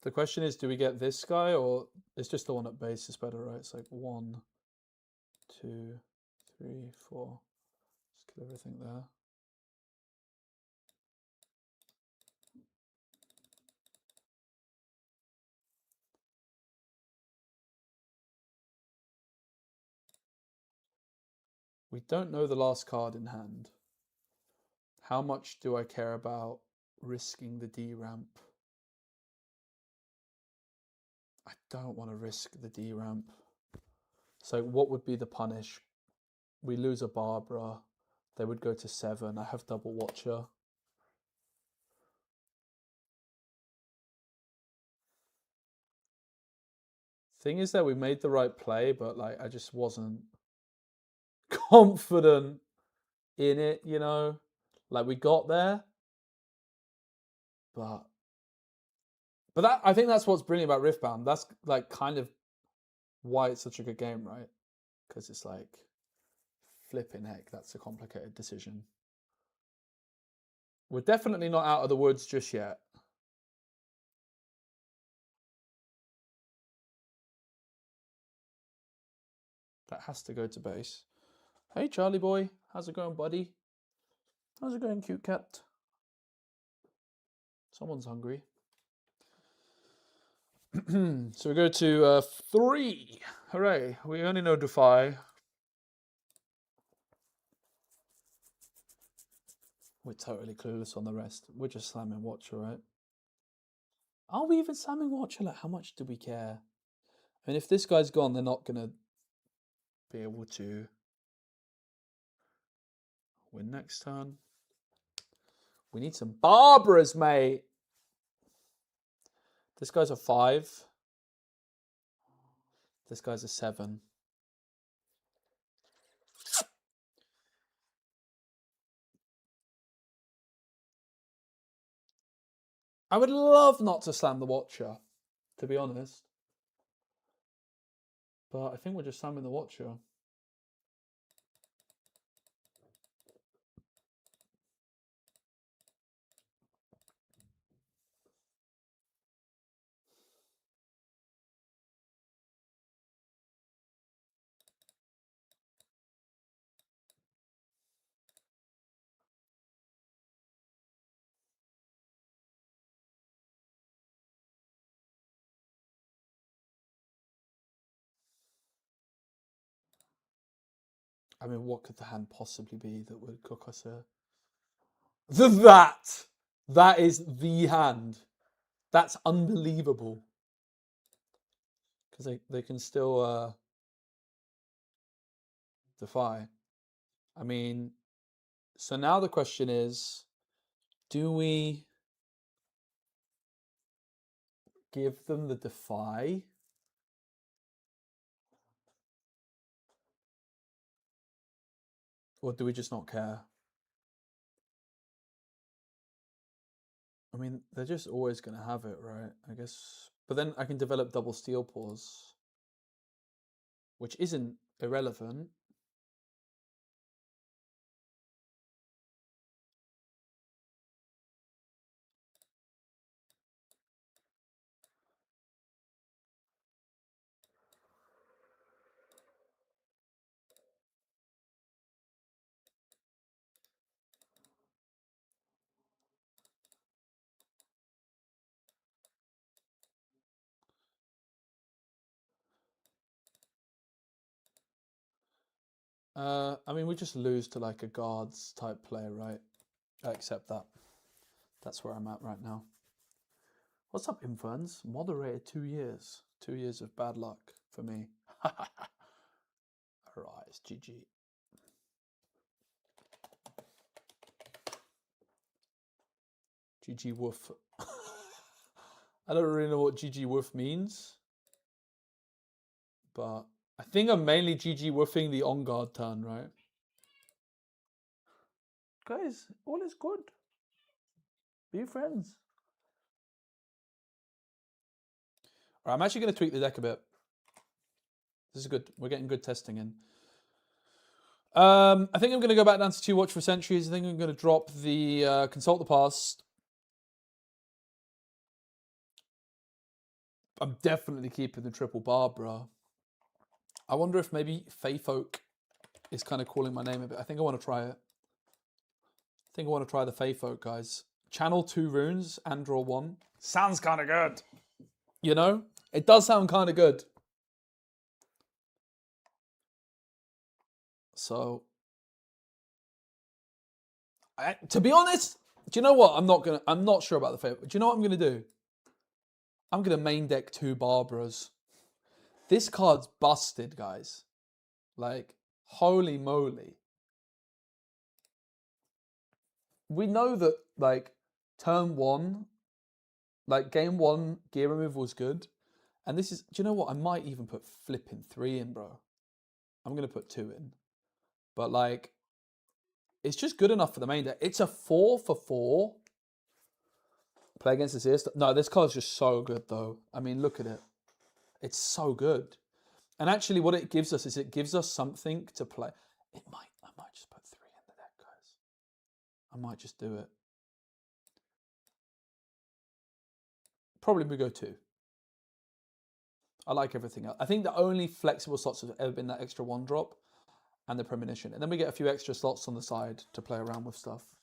The question is, do we get this guy, or it's just the one at base is better, right? It's like 1, 2, 3, 4. Just kill everything there. We don't know the last card in hand. How much do I care about risking the D ramp? I don't want to risk the D ramp. So what would be the punish? We lose a Barbara. They would go to 7. I have double Watcher. Thing is that we made the right play, but like I just wasn't confident in it, you know? Like we got there, but that, I think that's what's brilliant about Riftbound. That's like kind of why it's such a good game, right? Because it's like flipping heck, that's a complicated decision. We're definitely not out of the woods just yet. That has to go to base. Hey, Charlie boy. How's it going, buddy? How's it going, cute cat? Someone's hungry. So we go to 3. Hooray. We only know Defy. We're totally clueless on the rest. We're just slamming Watcher, right? Are we even slamming Watcher? Like, how much do we care? I mean, if this guy's gone, they're not going to be able to win next turn. We need some Barbaras, mate. This guy's a 5. This guy's a 7. I would love not to slam the Watcher, to be honest. But I think we're just slamming the Watcher. I mean, what could the hand possibly be that would cook us here? That is the hand. That's unbelievable. Because they can still defy. I mean, so now the question is, do we give them the defy? Or do we just not care? I mean, they're just always going to have it, right? I guess. But then I can develop double steel paws, which isn't irrelevant. I mean, we just lose to like a guards type player, right? I accept that. That's where I'm at right now. What's up, Inferns? Moderated 2 years. 2 years of bad luck for me. Alright, it's GG. GG woof. I don't really know what GG woof means. But I think I'm mainly GG woofing the on guard turn, right? Guys, all is good. Be friends. Alright, I'm actually going to tweak the deck a bit. This is good. We're getting good testing in. I think I'm going to go back down to 2 Watch for Centuries. I think I'm going to drop the Consult the Past. I'm definitely keeping the triple Barbara. I wonder if maybe Feyfolk is kind of calling my name a bit. I think I want to try it. I think I want to try the Feyfolk, guys. Channel 2 runes and draw 1. Sounds kind of good. You know? It does sound kind of good. So, to be honest, do you know what? I'm not sure about the Feyfolk. Do you know what I'm going to do? I'm going to main deck 2 Barbaras. This card's busted, guys. Like, holy moly. We know that, like, turn 1, like, game 1, gear removal was good. And this is, do you know what? I might even put flipping 3 in, bro. I'm going to put 2 in. But, like, it's just good enough for the main deck. It's a 4 for 4. Play against this here. No, this card's just so good, though. I mean, look at it. It's so good. And actually, what it gives us is it gives us something to play. I might just put 3 in the deck, guys. I might just do it. Probably we go 2. I like everything else. I think the only flexible slots have ever been that extra 1 drop and the premonition. And then we get a few extra slots on the side to play around with stuff.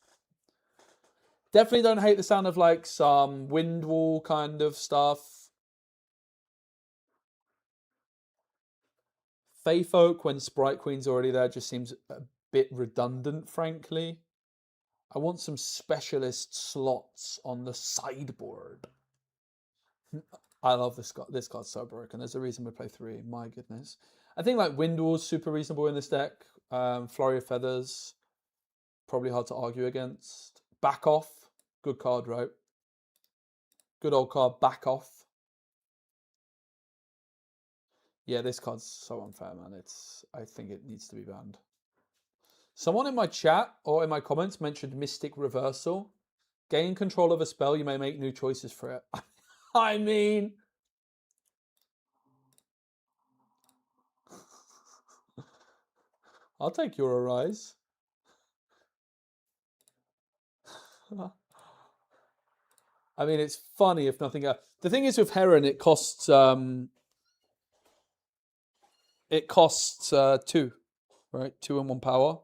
Definitely don't hate the sound of like some Windwall kind of stuff. Feyfolk, when Sprite Queen's already there, just seems a bit redundant, frankly. I want some specialist slots on the sideboard. I love this card. This card's so broken. There's a reason we play 3. My goodness. I think like Windwall's super reasonable in this deck. Flurry of Feathers, probably hard to argue against. Back Off, good card, right? Good old card, Back Off. Yeah, this card's so unfair, man. I think it needs to be banned. Someone in my chat or in my comments mentioned Mystic Reversal. Gain control of a spell, you may make new choices for it. I mean... I'll take your Arise. I mean, it's funny if nothing else. The thing is with Heron, it costs 2, right? 2 and 1 power.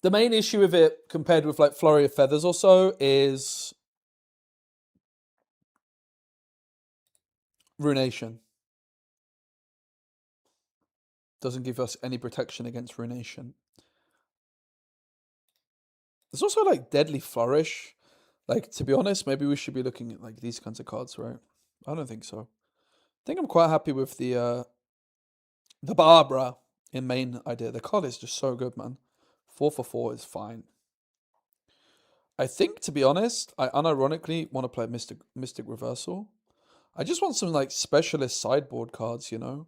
The main issue with it compared with like Flurry of Feathers or so is Runation. Doesn't give us any protection against Runation. There's also like Deadly Flourish. Like, to be honest, maybe we should be looking at like these kinds of cards, right? I don't think so. I think I'm quite happy with the Barbara in main idea. The card is just so good, man. 4 for 4 is fine. I think, to be honest, I unironically want to play Mystic Reversal. I just want some like specialist sideboard cards, you know?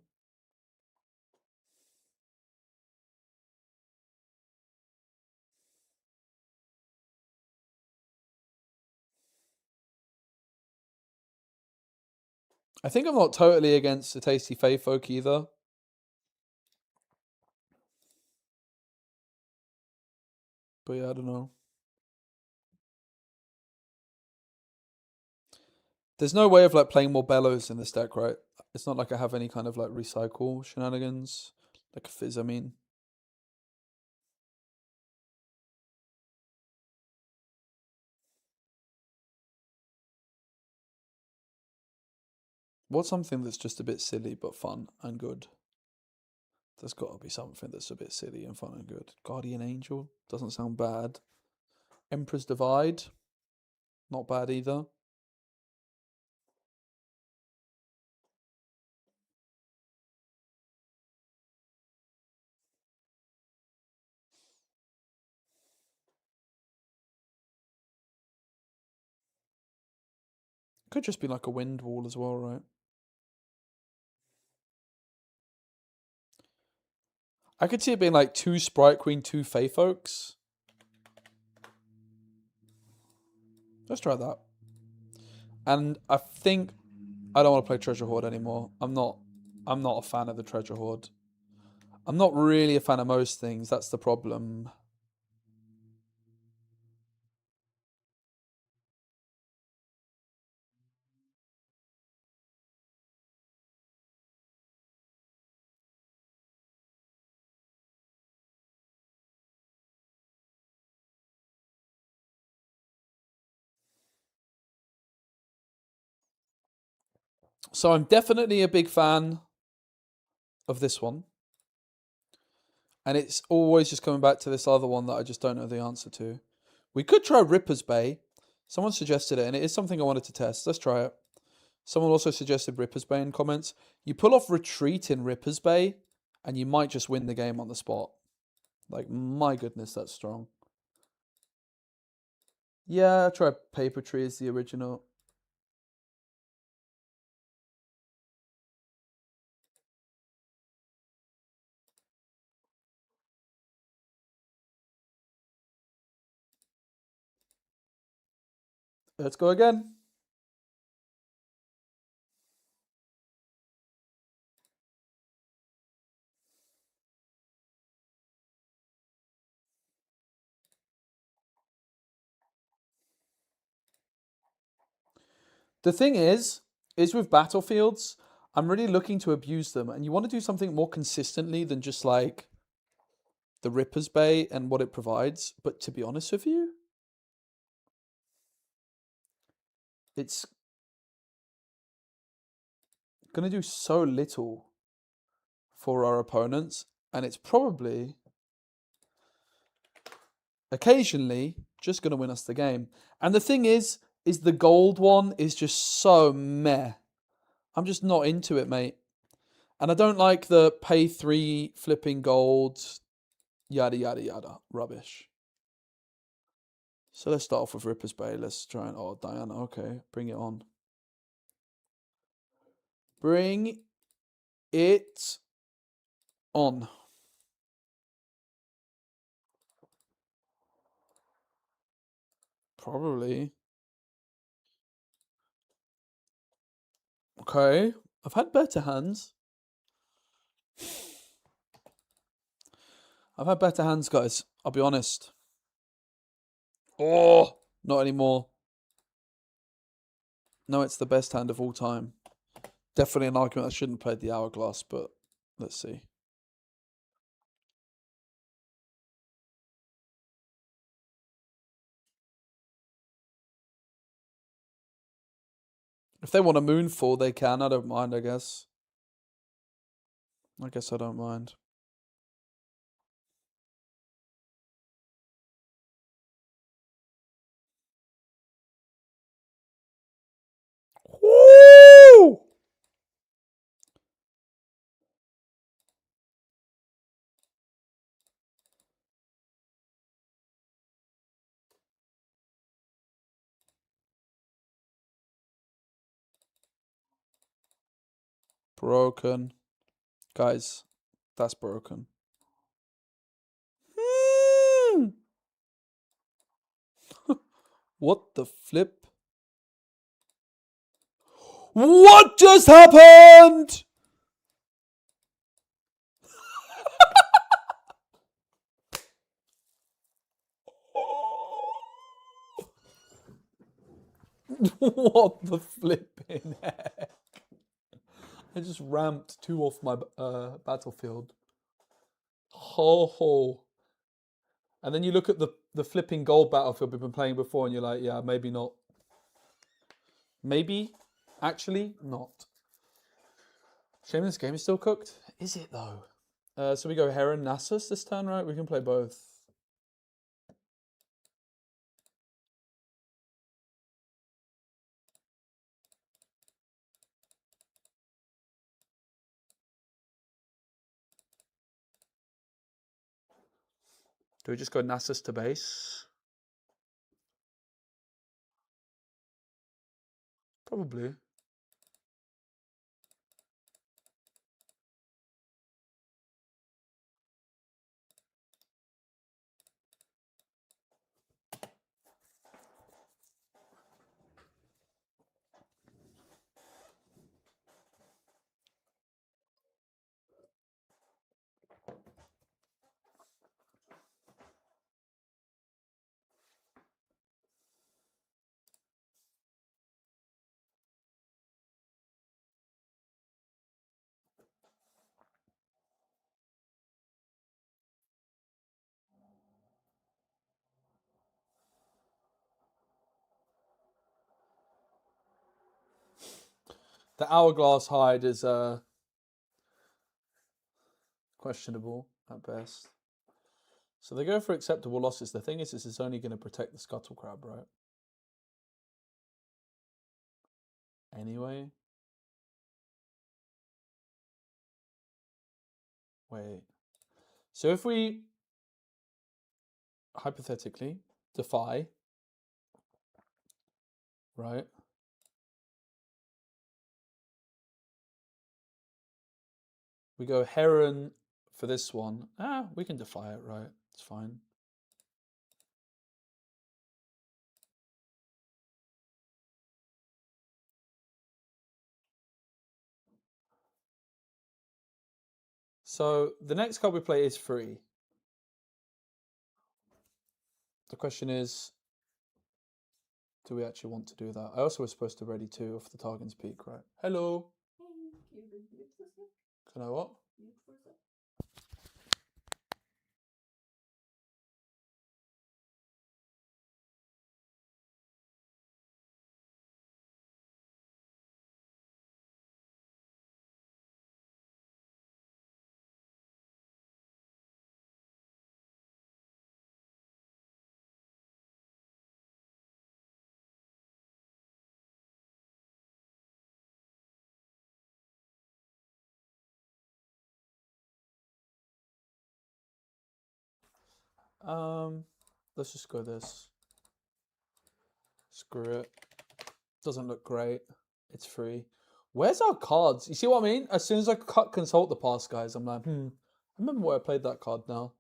I think I'm not totally against the Tasty Feyfolk either. But yeah, I don't know. There's no way of like playing more Bellows in this deck, right? It's not like I have any kind of like recycle shenanigans. Like a Fizz, I mean. What's something that's just a bit silly but fun and good? There's got to be something that's a bit silly and fun and good. Guardian Angel doesn't sound bad. Emperor's Divide, not bad either. Could just be like a wind wall as well, right? I could see it being like 2 Sprite Queen, 2 Fae Folks. Let's try that. And I think I don't want to play Treasure Hoard anymore. I'm not a fan of the Treasure Hoard. I'm not really a fan of most things. That's the problem. So I'm definitely a big fan of this one. And it's always just coming back to this other one that I just don't know the answer to. We could try Ripper's Bay. Someone suggested it, and it is something I wanted to test. Let's try it. Someone also suggested Ripper's Bay in comments. You pull off Retreat in Ripper's Bay, and you might just win the game on the spot. Like, my goodness, that's strong. Yeah, try Paper Tree as the original. Let's go again. The thing is with battlefields, I'm really looking to abuse them, and you want to do something more consistently than just like the Ripper's Bay and what it provides. But to be honest with you, it's going to do so little for our opponents, and it's probably occasionally just going to win us the game. And the thing is the gold one is just so meh. I'm just not into it, mate. And I don't like the pay 3 flipping gold, yada, yada, yada. Rubbish. So let's start off with Ripper's Bay. Let's try and... Oh, Diana. Okay, bring it on. Bring it on. Probably. Okay. I've had better hands. I've had better hands, guys. I'll be honest. Oh, not anymore. No, it's the best hand of all time. Definitely an argument I shouldn't have played the Hourglass, but let's see. If they want a Moonfall, they can. I don't mind, I guess. I guess I don't mind. Woo! Broken. Guys, that's broken. What the flip? What just happened? What the flipping heck? I just ramped 2 off my battlefield. Ho ho. And then you look at the flipping gold battlefield we've been playing before, and you're like, yeah, maybe not. Maybe, actually, not. Shame this game is still cooked. Is it though? So we go Heron, Nasus this turn, right? We can play both. Do we just go Nasus to base? Probably. The Hourglass Hide is questionable at best. So they go for acceptable losses. The thing is, this is only going to protect the Scuttle Crab, right? Anyway. Wait. So if we, hypothetically, defy, right? We go Heron for this one. We can defy it, right? It's fine. So the next card we play is free. The question is, do we actually want to do that? I also was supposed to ready 2 off the Targon's Peak, right? Hello. Can I what? Let's just go this. Screw it. Doesn't look great. It's free. Where's our cards? You see what I mean? As soon as I consult the past, guys, I'm like, I remember where I played that card now.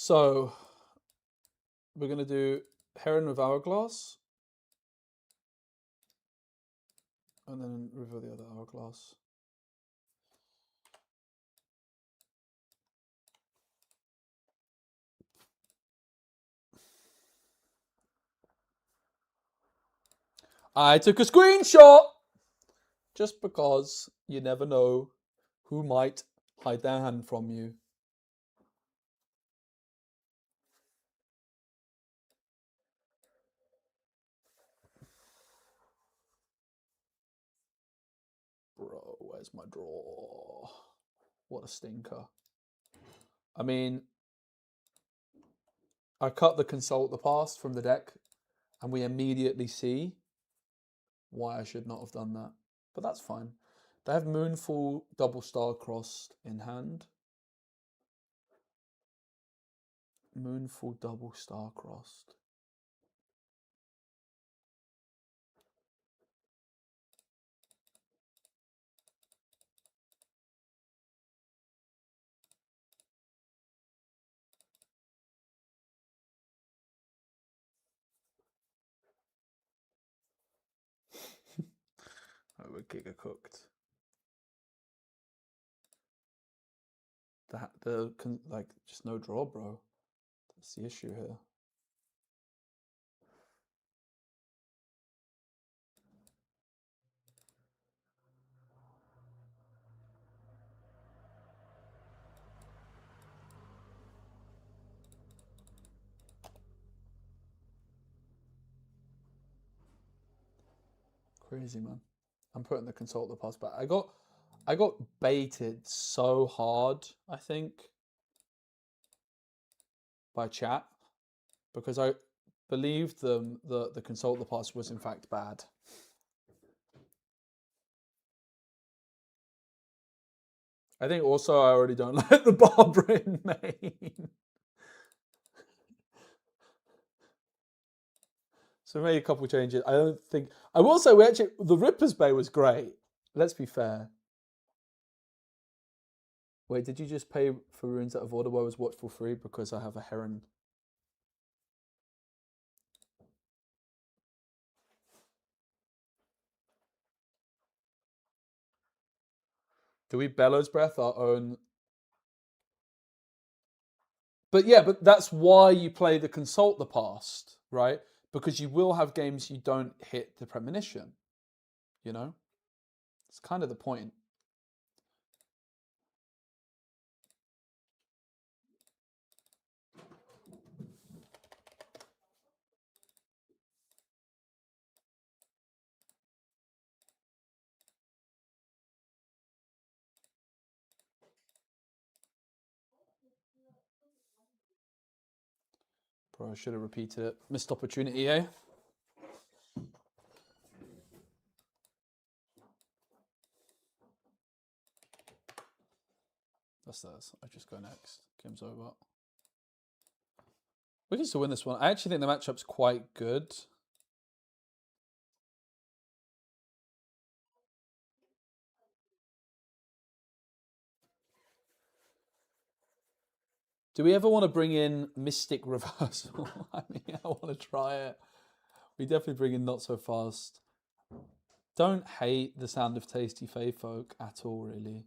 So we're going to do Heron with Hourglass. And then reveal the other Hourglass. I took a screenshot! Just because you never know who might hide their hand from you. Bro, where's my draw? What a stinker. I mean, I cut the consult the past from the deck, and we immediately see why I should not have done that. But that's fine. They have Moonfall double star-crossed in hand. Moonfall double star-crossed. Oh, we're giga cooked. Like, just no draw, bro. That's the issue here. Crazy, man. I'm putting the consult the pass back. I got baited so hard, I think, by chat because I believed them that the consult the pass was in fact bad. I think also I already don't like the Barbara in main. So made a couple changes. I don't think I will say the Ripper's Bay was great. Let's be fair. Wait, did you just pay for runes out of order where I was watchful free because I have a heron? Do we bellows breath our own? But yeah, but that's why you play the consult the past, right? Because you will have games you don't hit the premonition. You know, it's kind of the point. Bro, I should have repeated it. Missed opportunity, eh? That's theirs. I just go next. Game's over. We can still win this one. I actually think the matchup's quite good. Do we ever want to bring in Mystic Reversal? I mean, I want to try it. We definitely bring in Not So Fast. Don't hate the sound of Tasty Fae Folk at all, really.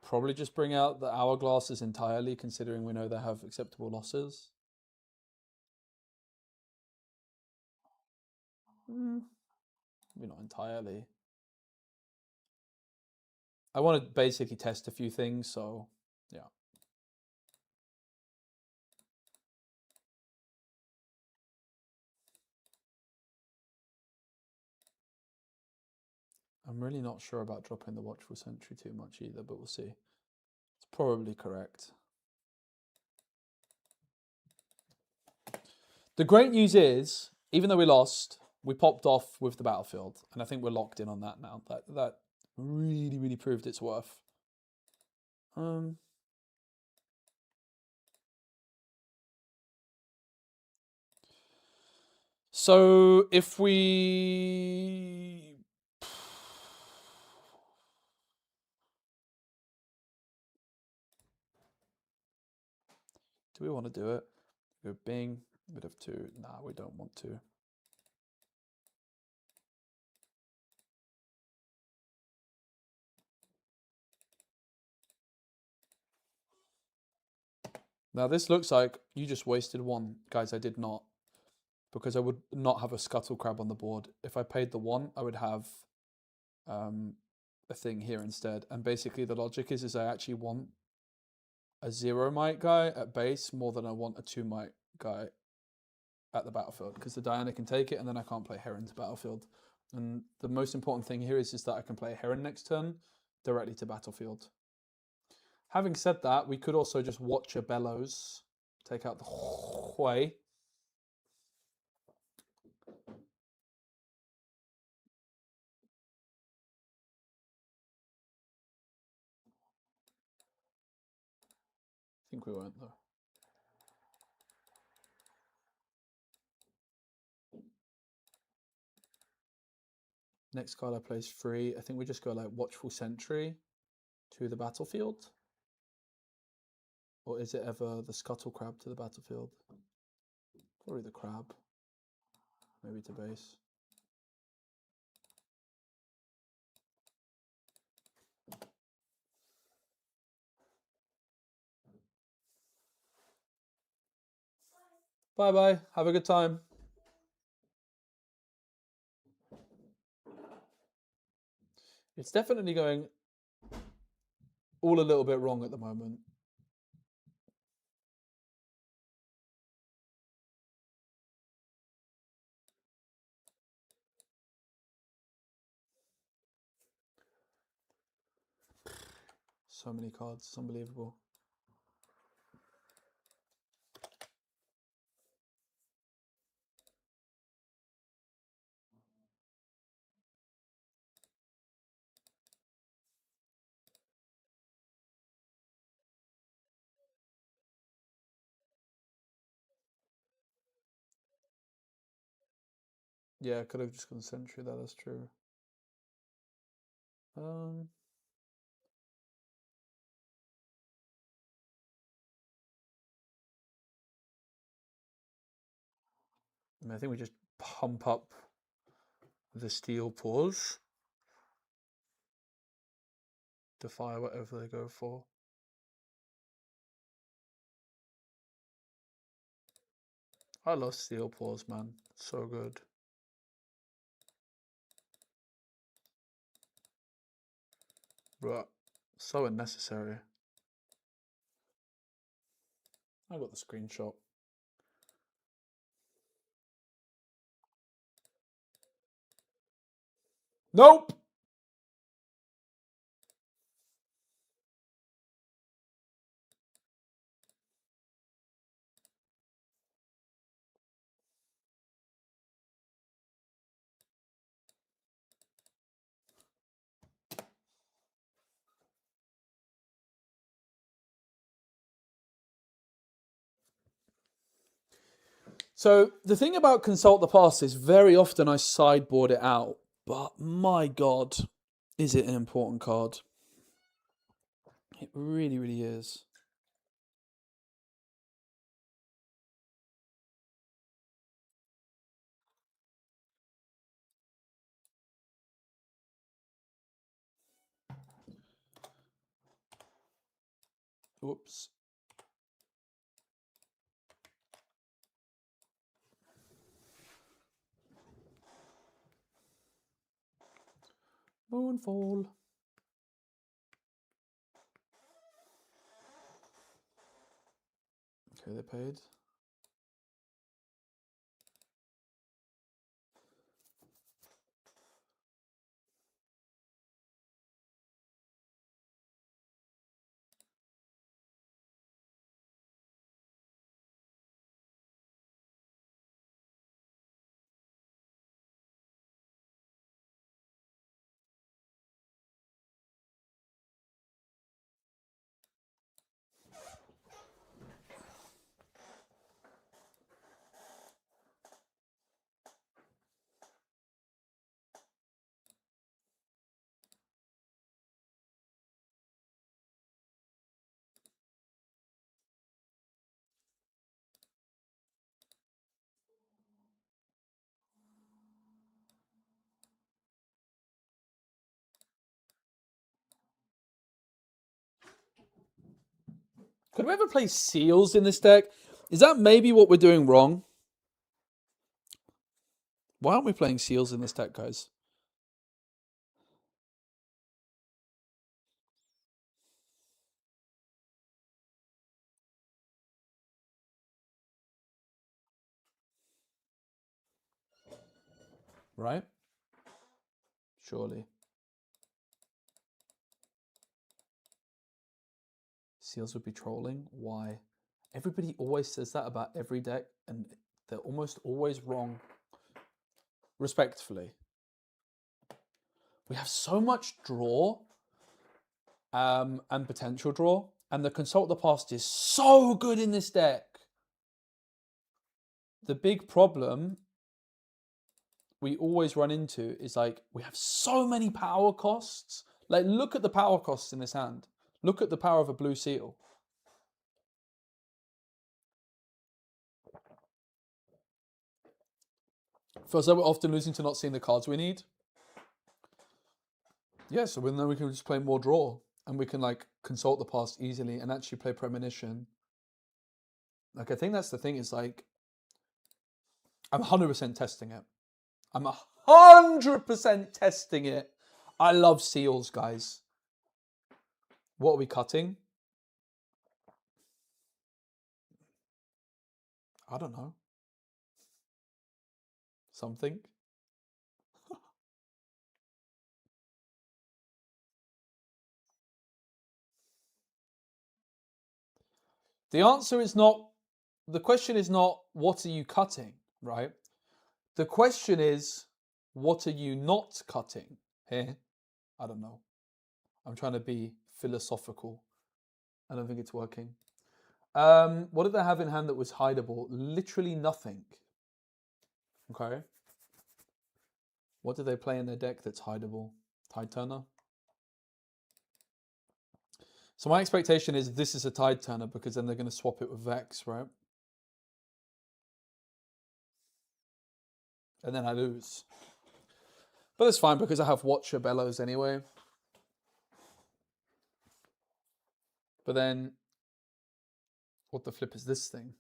Probably just bring out the Hourglasses entirely, considering we know they have acceptable losses. Maybe not entirely. I want to basically test a few things, so yeah. I'm really not sure about dropping the Watchful Sentry too much either, but we'll see. It's probably correct. The great news is, even though we lost, we popped off with the battlefield, and I think we're locked in on that now. That really, really proved its worth. So if we do we want to do it? Go Bing, bit of 2. Nah, we don't want to. Now this looks like you just wasted 1. Guys, I did not. Because I would not have a Scuttle Crab on the board. If I paid the 1, I would have a thing here instead. And basically the logic is I actually want a 0 might guy at base more than I want a 2 might guy at the battlefield. Because the Diana can take it and then I can't play Heron to battlefield. And the most important thing here is that I can play Heron next turn directly to battlefield. Having said that, we could also just watch a Bellows, take out the Hui. I think we won't though. Next card I play is free. I think we just go like Watchful Sentry to the battlefield. Or is it ever the Scuttle Crab to the battlefield? Probably the Crab. Maybe to base. Bye bye. Have a good time. It's definitely going all a little bit wrong at the moment. So many cards. It's unbelievable. Yeah, I could have just gone Sentry. That's true. I think we just pump up the Steel Paws to fire whatever they go for. I love Steel Paws, man. So good. But so unnecessary. I got the screenshot. Nope! So the thing about Consult the Past is very often I sideboard it out, but my God, is it an important card? It really, really is. Whoops. Moonfall. Okay, they paid. Could we ever play Seals in this deck? Is that maybe what we're doing wrong? Why aren't we playing Seals in this deck, guys? Right? Surely. Seals would be trolling. Why? Everybody always says that about every deck, and they're almost always wrong. Respectfully. We have so much draw and potential draw, and the Consult the Past is so good in this deck. The big problem we always run into is like we have so many power costs. Like, look at the power costs in this hand. Look at the power of a blue seal. Feels like we're often losing to not seeing the cards we need. Yeah, so then we can just play more draw, and we can like Consult the Past easily and actually play Premonition. Like, I think that's the thing, is like I'm 100% testing it. I'm 100% testing it. I love Seals, guys. What are we cutting? I don't know. Something. The answer is not, the question is not, what are you cutting, right? The question is, what are you not cutting here? I don't know. I'm trying to be philosophical. I don't think it's working. What did they have in hand that was hideable? Literally nothing. Okay. What did they play in their deck that's hideable? Tide Turner? So my expectation is this is a Tide Turner because then they're going to swap it with Vex, right? And then I lose. But it's fine because I have Watcher Bellows anyway. But then, what the flip is this thing?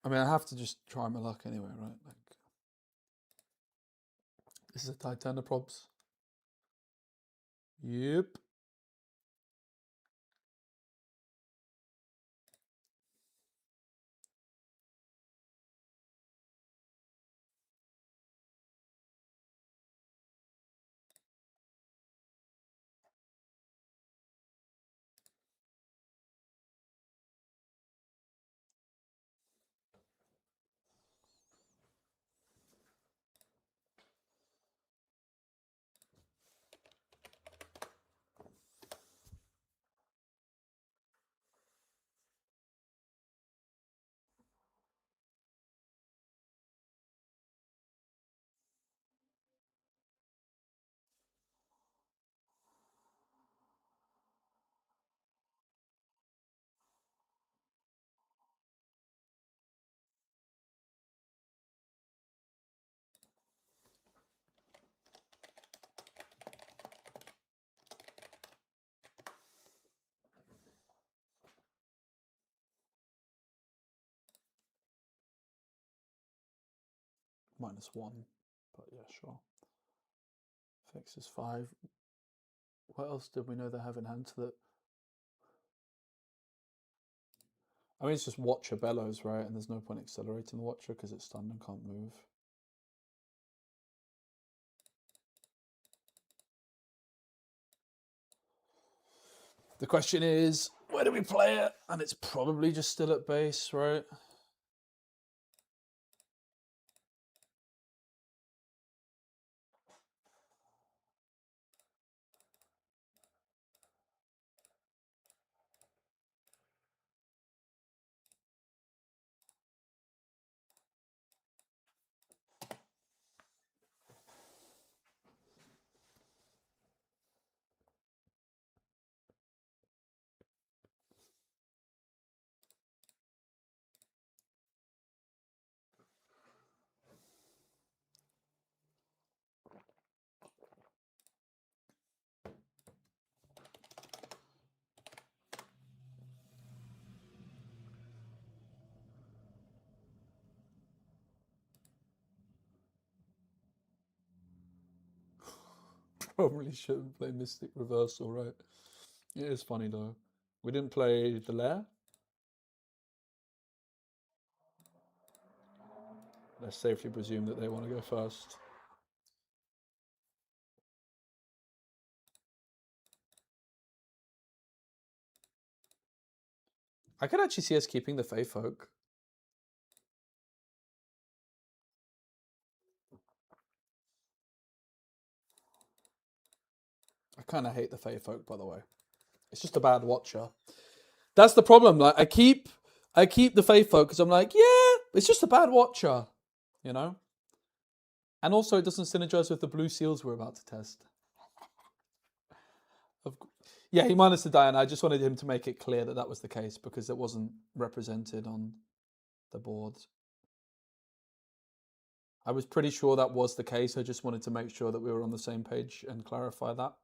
I mean, I have to just try my luck anyway, right? Like, this is a Tide Turner probs. Yep. -1. But yeah, sure. Fix is 5. What else did we know they have in hand to that? I mean, it's just Watcher Bellows, right? And there's no point accelerating the Watcher because it's stunned and can't move. The question is, where do we play it? And it's probably just still at base, right? Probably shouldn't play Mystic Reversal, right? It is funny though. We didn't play the Lair. Let's safely presume that they want to go first. I could actually see us keeping the Fey Folk. I kind of hate the Fey Folk, by the way. It's just a bad Watcher. That's the problem. Like I keep the Fey Folk because I'm like, yeah, it's just a bad Watcher, you know. And also, it doesn't synergize with the blue seals we're about to test. Yeah, he minus the Diana. I just wanted him to make it clear that that was the case because it wasn't represented on the board. I was pretty sure that was the case. I just wanted to make sure that we were on the same page and clarify that.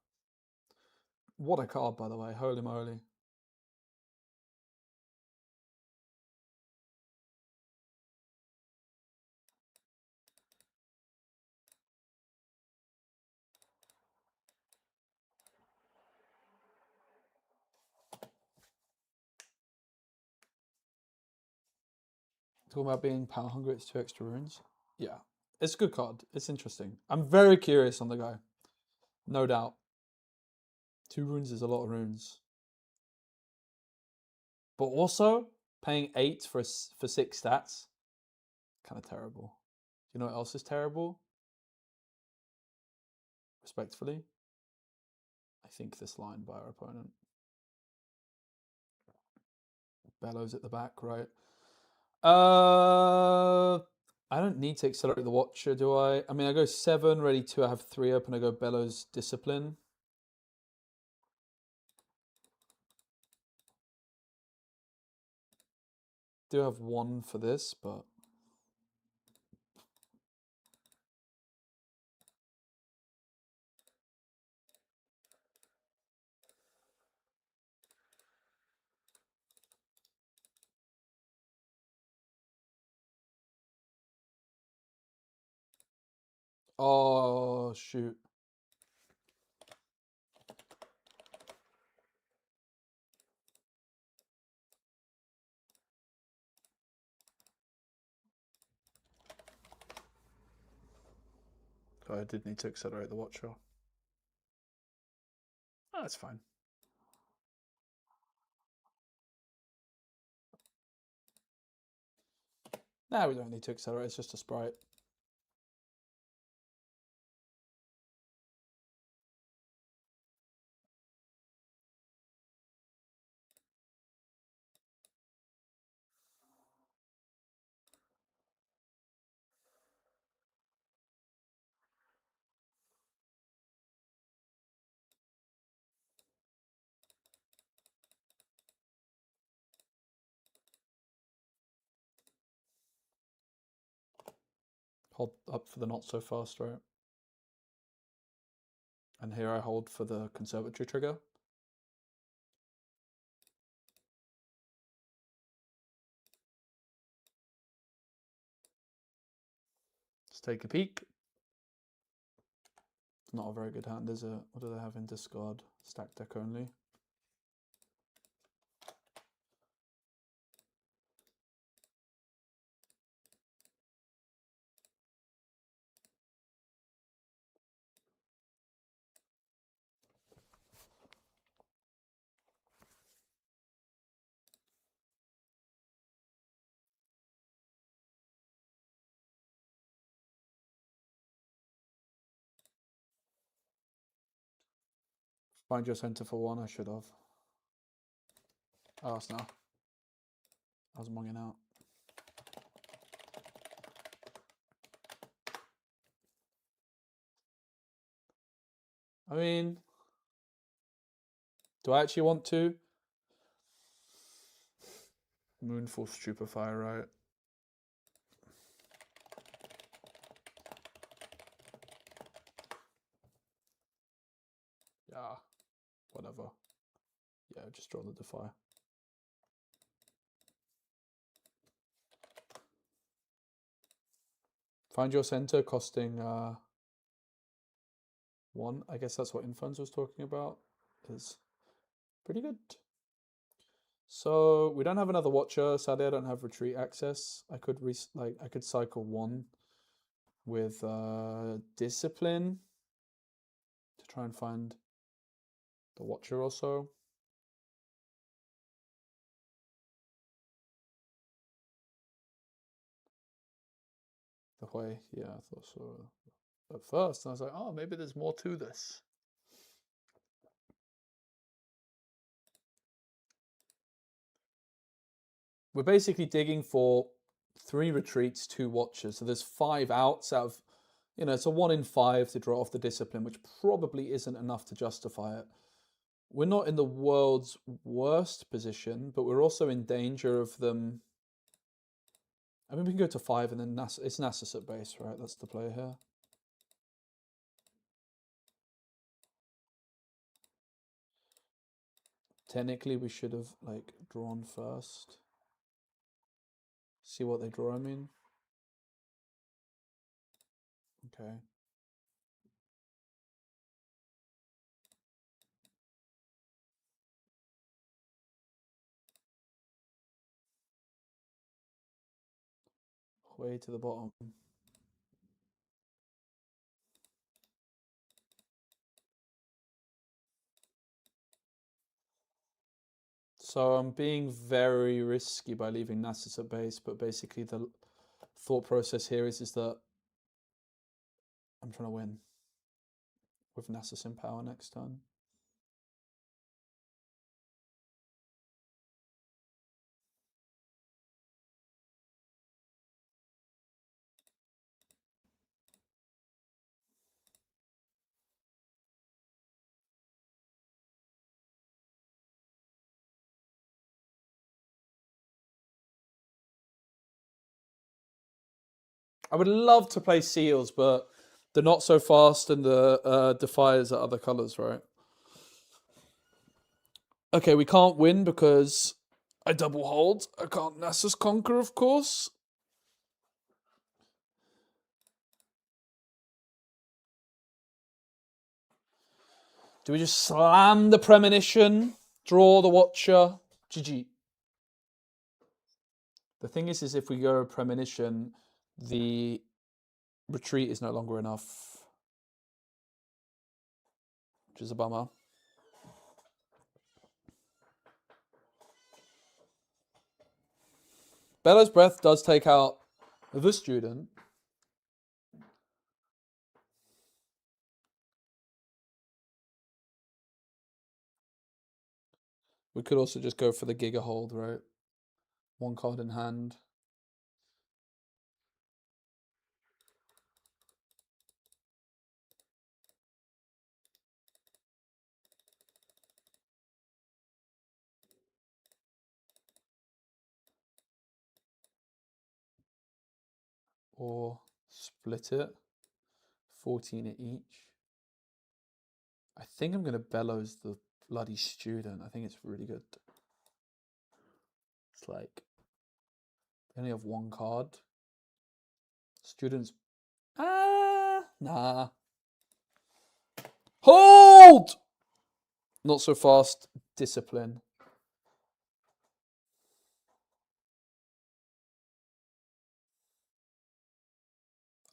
What a card, by the way. Holy moly. Talking about being power hungry, it's 2 extra runes. Yeah, it's a good card. It's interesting. I'm very curious on the guy. No doubt. 2 runes is a lot of runes. But also paying 8 for 6 stats, kind of terrible. You know what else is terrible? Respectfully, I think this line by our opponent. Bellows at the back, right? I don't need to accelerate the Watcher, do I? I mean, I go 7, ready 2, I have 3 up, and I go Bellows Discipline. Do have 1 for this, but... Oh, shoot. So I did need to accelerate the Watcher. Oh, that's fine. No, we don't need to accelerate, it's just a sprite. Hold up for the not so fast, right? And here I hold for the conservatory trigger. Let's take a peek. It's not a very good hand, is it? What do they have in discard? Stack deck only. Find your center for 1, I should have. Oh, it's now. I was monging out. I mean, do I actually want to? Moonfall Stupefy, right? Yeah, whatever. Yeah, just draw the Defy. Find your center costing 1. I guess that's what Inferns was talking about. Is pretty good. So we don't have another Watcher. Sadly, I don't have retreat access. I could I could cycle 1 with Discipline to try and find the Watcher also. The way, yeah, I thought so. At first, I was like, oh, maybe there's more to this. We're basically digging for 3 retreats, 2 Watchers. So there's 5 outs out of, you know, it's a 1 in 5 to draw off the Discipline, which probably isn't enough to justify it. We're not in the world's worst position, but we're also in danger of them. I mean, we can go to 5 and then it's Nasus at base, right? That's the play here. Technically, we should have like drawn first. See what they draw, I mean. Okay. Way to the bottom. So I'm being very risky by leaving Nasus at base, but basically the thought process here is that I'm trying to win with Nasus in power next turn. I would love to play Seals, but they're not so fast and the Defiers are other colours, right? Okay, we can't win because I double hold. I can't Nasus Conquer, of course. Do we just slam the Premonition, draw the Watcher? GG. The thing is if we go Premonition, the retreat is no longer enough, which is a bummer. Bellow's Breath does take out the student. We could also just go for the Giga Hold, right? One card in hand. Or split it. 14 at each. I think I'm going to Bellows the bloody student. I think it's really good. It's like, they only have one card. Students, nah. Hold! Not so fast. Discipline.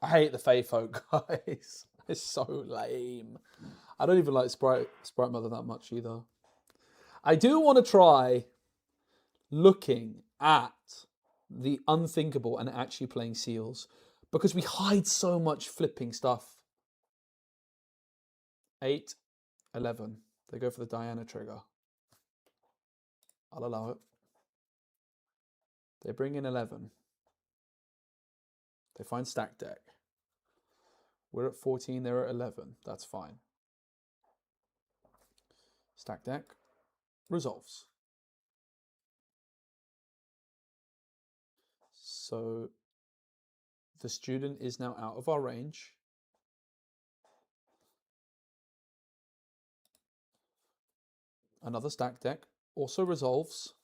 I hate the Fae Folk, guys. It's so lame. I don't even like Sprite Mother that much either. I do want to try looking at the unthinkable and actually playing Seals, because we hide so much flipping stuff. 8, 11. They go for the Diana trigger. I'll allow it. They bring in 11. They find stack deck. We're at 14, they're at 11. That's fine. Stack deck resolves. So the student is now out of our range. Another stack deck also resolves.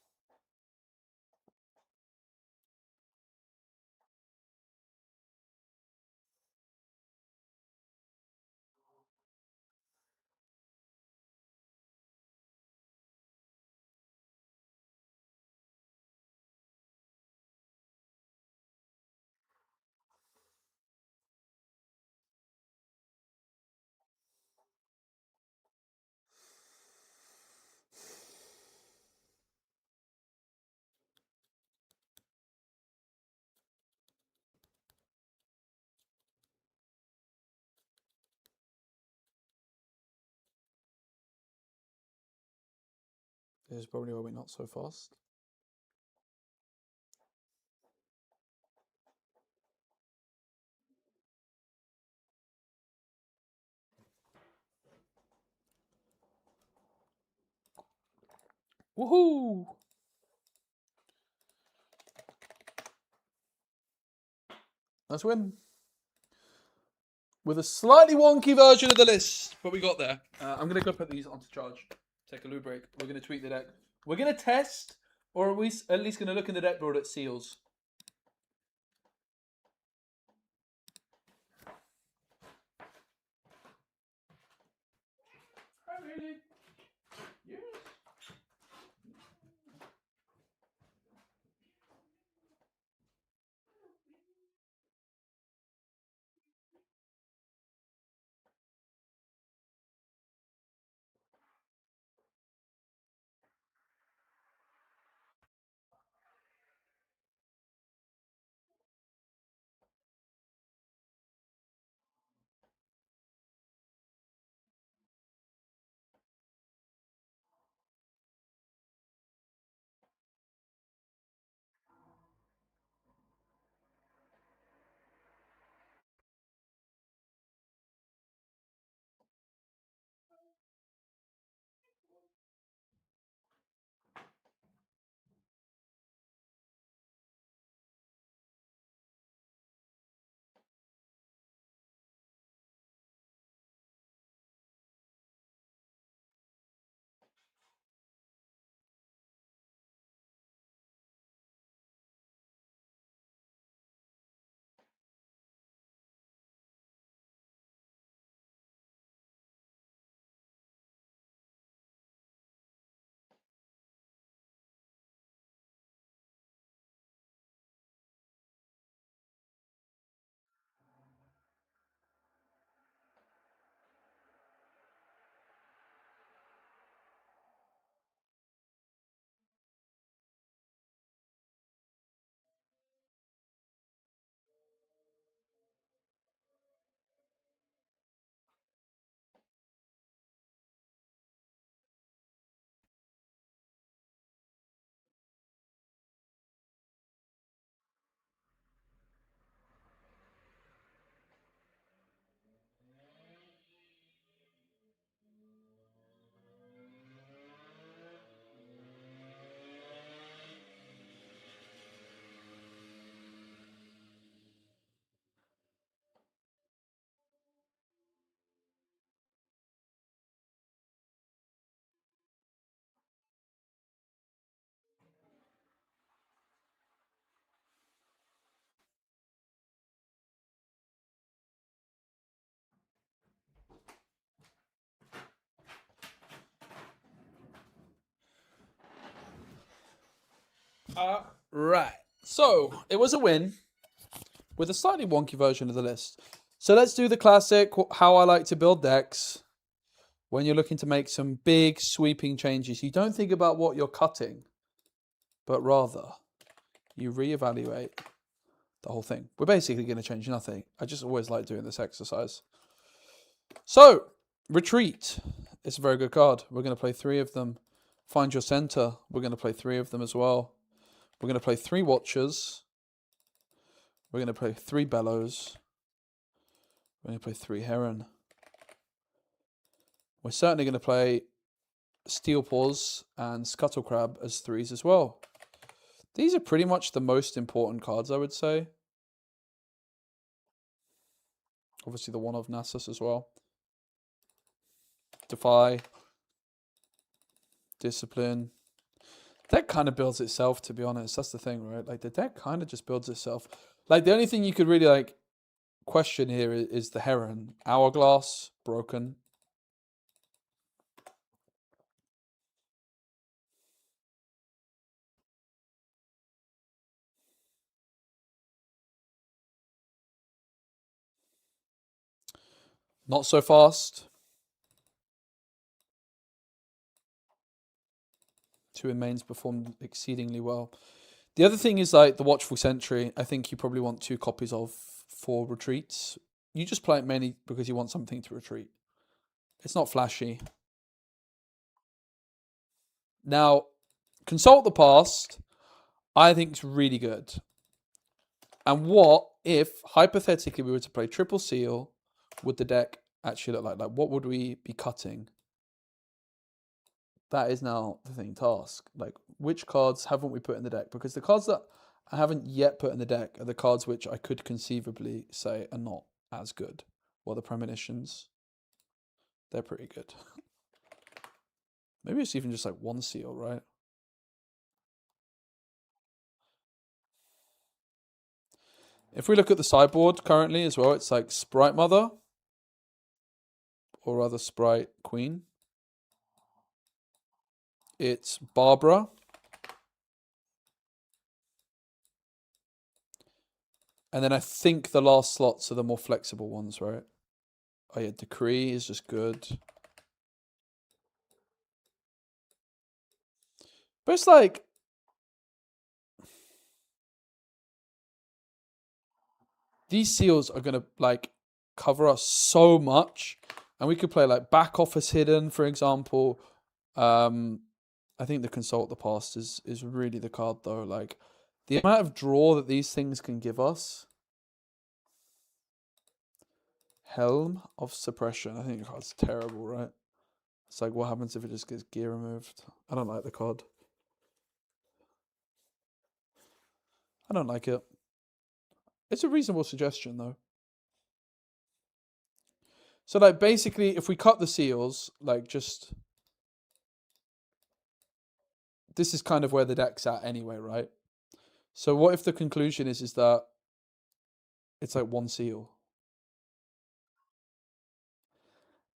This is probably why we're not so fast. Woohoo! Let's win. With a slightly wonky version of the list, but we got there. I'm going to go put these onto charge. Take a loo break. We're going to tweak the deck. We're going to test, or are we at least going to look in the deck board at Seals? Oh, really? Yes. Right. So it was a win with a slightly wonky version of the list. So let's do the classic, how I like to build decks. When you're looking to make some big sweeping changes, you don't think about what you're cutting, but rather you reevaluate the whole thing. We're basically going to change nothing. I just always like doing this exercise. So, Retreat. It's a very good card. We're going to play 3 of them. Find Your Center. We're going to play 3 of them as well. We're going to play 3 Watchers. We're going to play 3 Bellows. We're going to play 3 Heron. We're certainly going to play Steel Paws and Scuttle Crab as 3s as well. These are pretty much the most important cards, I would say. Obviously the one of Nasus as well. Defy. Discipline. Deck kind of builds itself, to be honest. That's the thing, right? Like, the deck kind of just builds itself. Like, the only thing you could really, like, question here is the Heron. Hourglass, broken. Not so fast. 2 in mains performed exceedingly well. The other thing is, like, the Watchful Sentry. I think you probably want 2 copies of for retreats. You just play it mainly because you want something to retreat. It's not flashy. Now, Consult the Past, I think is really good. And what if, hypothetically, we were to play Triple Seal, would the deck actually look like? Like, what would we be cutting? That is now the thing to ask. Like, which cards haven't we put in the deck? Because the cards that I haven't yet put in the deck are the cards which I could conceivably say are not as good. Well, the Premonitions, they're pretty good. Maybe it's even just like 1 seal, right? If we look at the sideboard currently as well, it's like Sprite Mother, or rather Sprite Queen. It's Barbara. And then I think the last slots are the more flexible ones, right? Oh yeah, Decree is just good. But it's like, these seals are going to, like, cover us so much. And we could play, like, Back Office Hidden, for example. I think the Consult the Past is really the card, though. Like, the amount of draw that these things can give us. Helm of Suppression. I think the card's terrible, right? It's like, what happens if it just gets gear removed? I don't like the card. I don't like it. It's a reasonable suggestion, though. So, like, basically, if we cut the seals, like, just... This is kind of where the deck's at anyway, right? So what if the conclusion is that it's like 1 seal?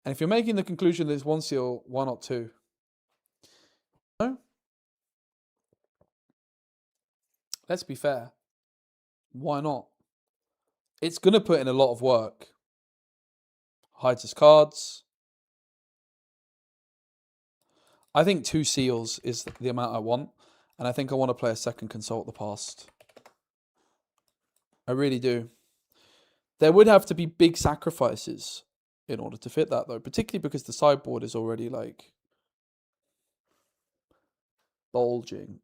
And if you're making the conclusion that it's 1 seal, why not 2? No? Let's be fair. Why not? It's going to put in a lot of work. Hides his cards. I think 2 seals is the amount I want. And I think I want to play a second Consult the Past. I really do. There would have to be big sacrifices in order to fit that, though. Particularly because the sideboard is already, like, bulging.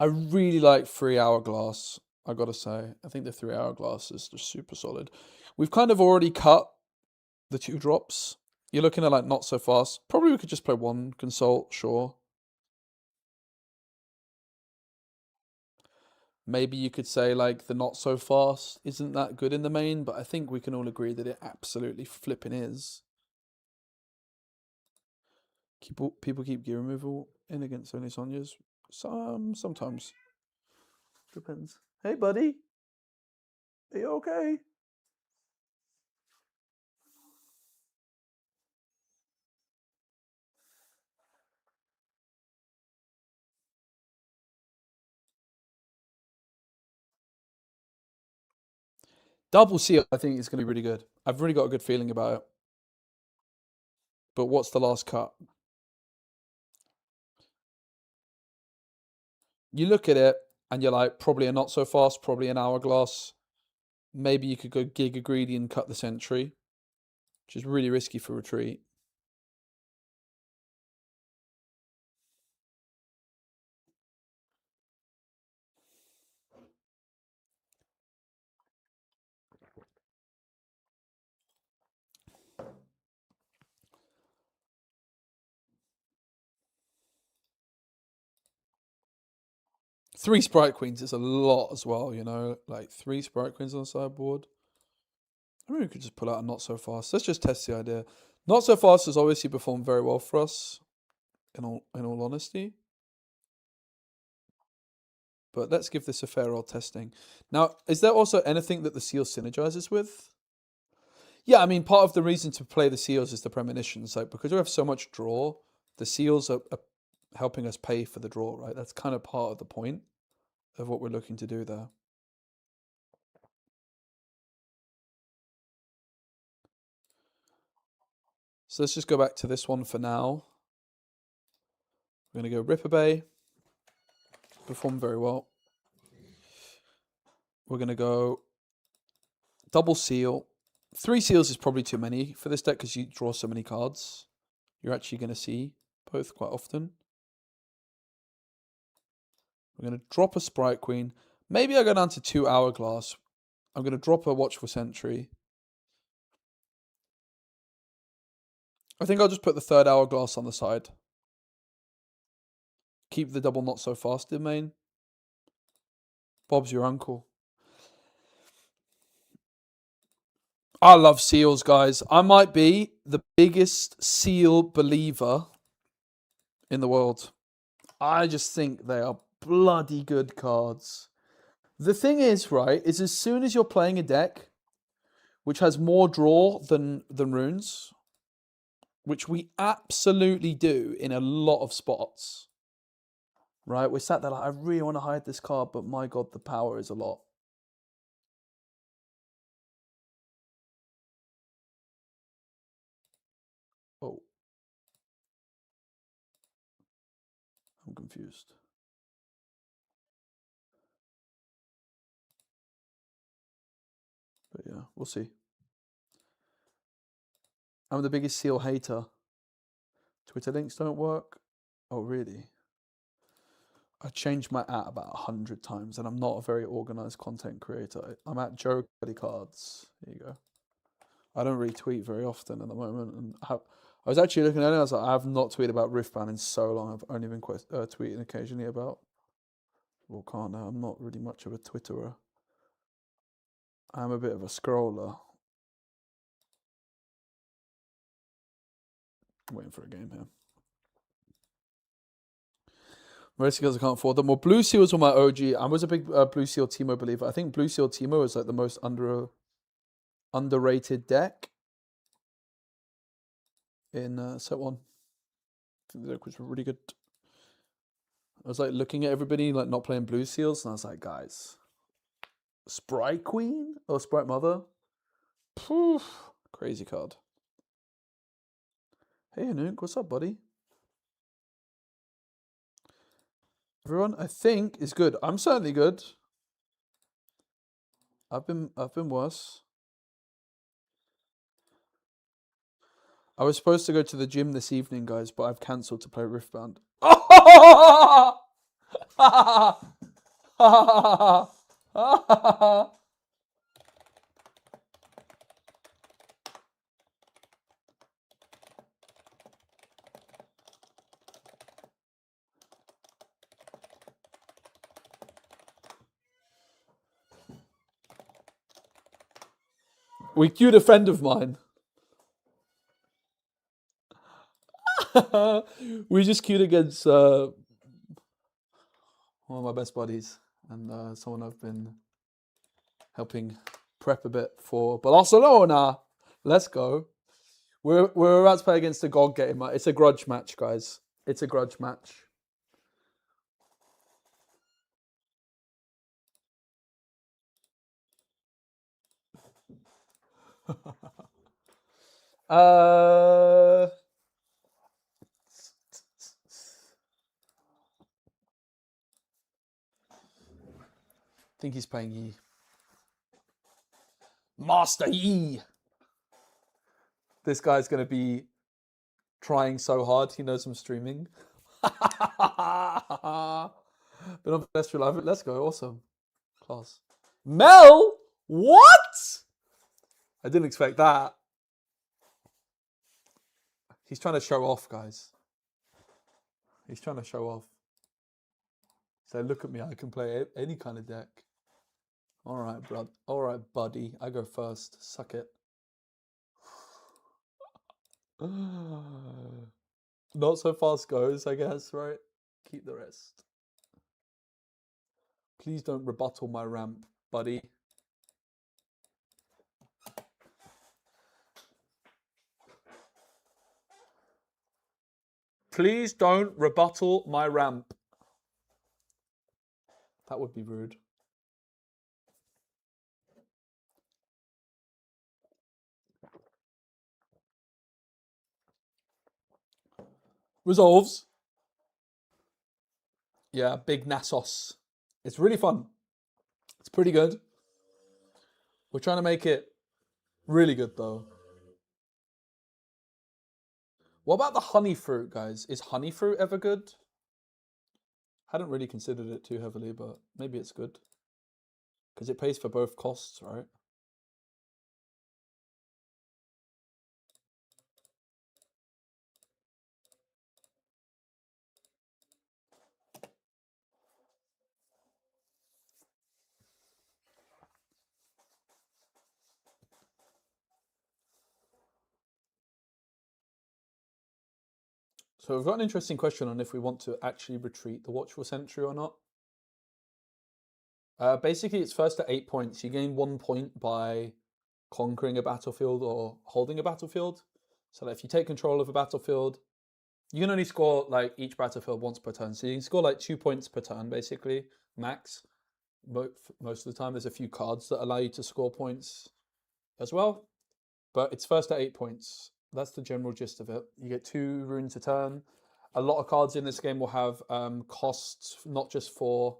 I really like 3 Hourglass, I gotta say. I think the 3 Hourglass is just super solid. We've kind of already cut the 2 drops. You're looking at, like, Not So Fast. Probably we could just play 1 Consult, sure. Maybe you could say, like, the Not So Fast isn't that good in the main, but I think we can all agree that it absolutely flipping is. People keep gear removal in against only Sonya's. Sometimes. Depends. Hey, buddy. Are you okay? Double seal, I think it's going to be really good. I've really got a good feeling about it. But what's the last cut? You look at it and you're like, probably a not so fast, probably an hourglass. Maybe you could go Giga Greedy and cut the Sentry, which is really risky for retreat. Three Sprite Queens is a lot as well, you know, like 3 Sprite Queens on the sideboard. I mean, we could just pull out a not so fast. Let's just test the idea. Not so fast has obviously performed very well for us, in all honesty. But let's give this a fair old testing. Now, is there also anything that the seal synergizes with? Yeah, I mean, part of the reason to play the seals is the premonitions. Like, because we have so much draw, the seals are helping us pay for the draw, right? That's kind of part of the point of what we're looking to do there. So let's just go back to this one for now. We're going to go Ripper Bay. Performed very well. We're going to go double seal. 3 seals is probably too many for this deck because you draw so many cards. You're actually going to see both quite often. We're going to drop a Sprite Queen. Maybe I go down to 2 Hourglass. I'm going to drop a Watchful Sentry. I think I'll just put the 3rd Hourglass on the side. Keep the double not so fast in main. Bob's your uncle. I love seals, guys. I might be the biggest seal believer in the world. I just think they are bloody good cards. The thing is, right, is as soon as you're playing a deck which has more draw than runes, which we absolutely do in a lot of spots, right? We're sat there like, I really want to hide this card, but my God, the power is a lot. Oh. I'm confused. But yeah, we'll see. I'm the biggest seal hater. Twitter links don't work. Oh, really? I changed my at about 100 times, and I'm not a very organized content creator. I'm at Joe Cards. There you go. I don't really tweet very often at the moment, and I was actually looking at it. I was like, I have not tweeted about RIFTBOUND in so long. I've only been tweeting occasionally about Volcano. Now. I'm not really much of a Twitterer. I'm a bit of a scroller. I'm waiting for a game here. Most because I can't afford them. Well, Blue Seals were my OG. I was a big Blue Seal Teemo believer. I think Blue Seal Teemo is like the most underrated deck in set 1. I think the deck was really good. I was like looking at everybody like not playing Blue Seals, and I was like, guys, Sprite Queen or Sprite Mother? Poof, crazy card. Hey Anouk, what's up, buddy? Everyone, I think is good. I'm certainly good. I've been worse. I was supposed to go to the gym this evening, guys, but I've cancelled to play RIFTBOUND. We queued a friend of mine. We just queued against one of my best buddies and someone I've been helping prep a bit for Barcelona. Let's go. We're about to play against a GOG game. It's a grudge match, guys. It's a grudge match. I think he's playing Yi. Master Yi. This guy's going to be trying so hard. He knows I'm streaming. Been on Pedestrian Live. Let's go. Awesome. Class. Mel? What? I didn't expect that. He's trying to show off, guys. He's trying to show off. So look at me. I can play any kind of deck. All right, bro. All right, buddy. I go first. Suck it. Not so fast goes, I guess, right? Keep the rest. Please don't rebuttal my ramp, buddy. Please don't rebuttal my ramp. That would be rude. Resolves. Yeah, big Nasus. It's really fun. It's pretty good. We're trying to make it really good, though. What about the honey fruit, guys? Is honey fruit ever good? Hadn't really considered it too heavily, but maybe it's good. Because it pays for both costs, right? So we've got an interesting question on if we want to actually retreat the Watchful Sentry or not. Basically, it's first at 8 points. You gain 1 point by conquering a battlefield or holding a battlefield. So if you take control of a battlefield, you can only score like each battlefield once per turn. So you can score like 2 points per turn, basically, max. Most of the time, there's a few cards that allow you to score points as well. But it's first at 8 points. That's the general gist of it. You get 2 runes a turn. A lot of cards in this game will have costs, not just for...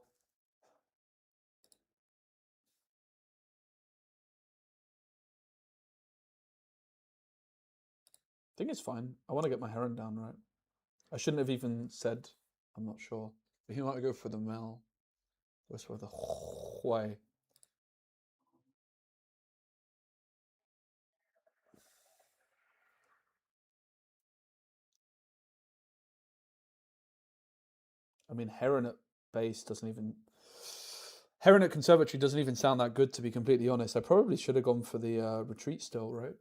I think it's fine. I want to get my Heron down, right? I shouldn't have even said, I'm not sure. But he might go for the Mel. Goes for the Hui. I mean, Heron at base doesn't even... Heron at Conservatory doesn't even sound that good, to be completely honest. I probably should have gone for the Retreat still, right?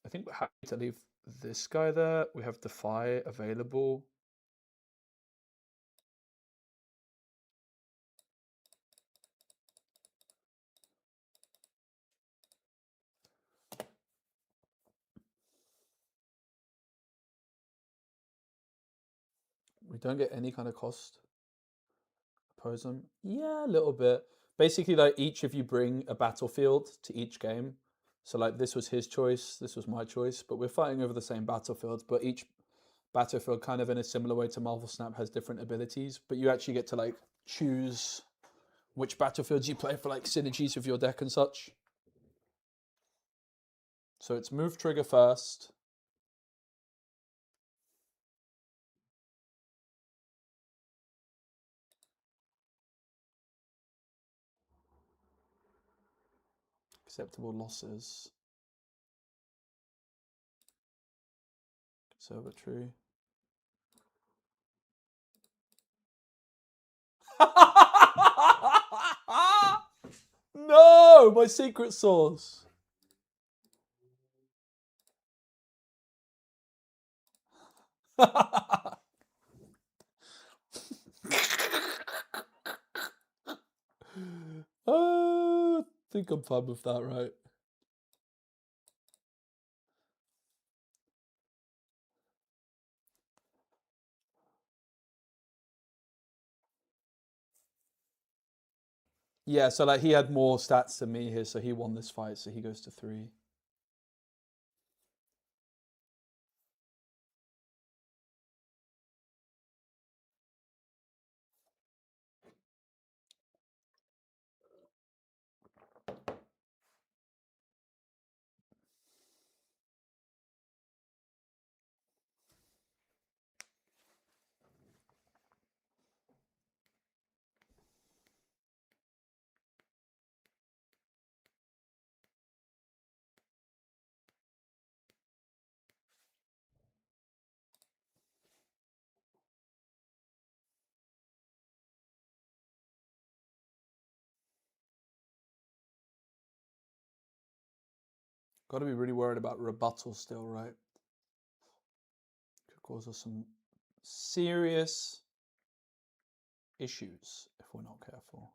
I think we're happy to leave this guy there. We have Defy available. We don't get any kind of cost. Oppose them. Yeah, a little bit. Basically, like each of you bring a battlefield to each game. So like this was his choice, this was my choice, but we're fighting over the same battlefields, but each battlefield kind of in a similar way to Marvel Snap has different abilities, but you actually get to like choose which battlefields you play for like synergies with your deck and such. So it's move trigger first. Acceptable losses. Conservatory. No, my secret sauce. I think I'm fine with that, right? Yeah, so like he had more stats than me here, so he won this fight, so he goes to 3. Got to be really worried about rebuttal still, right? Could cause us some serious issues if we're not careful.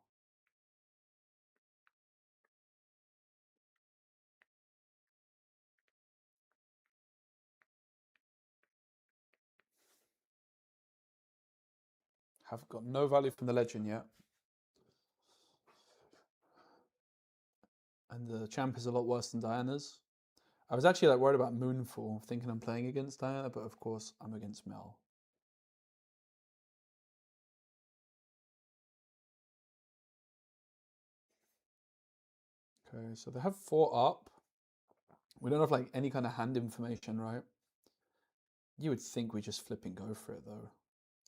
Have got no value from the legend yet. And the champ is a lot worse than Diana's. I was actually like worried about Moonfall, thinking I'm playing against Diana, but of course I'm against Mel. Okay, so they have 4 up. We don't have like any kind of hand information, right? You would think we just flip and go for it though,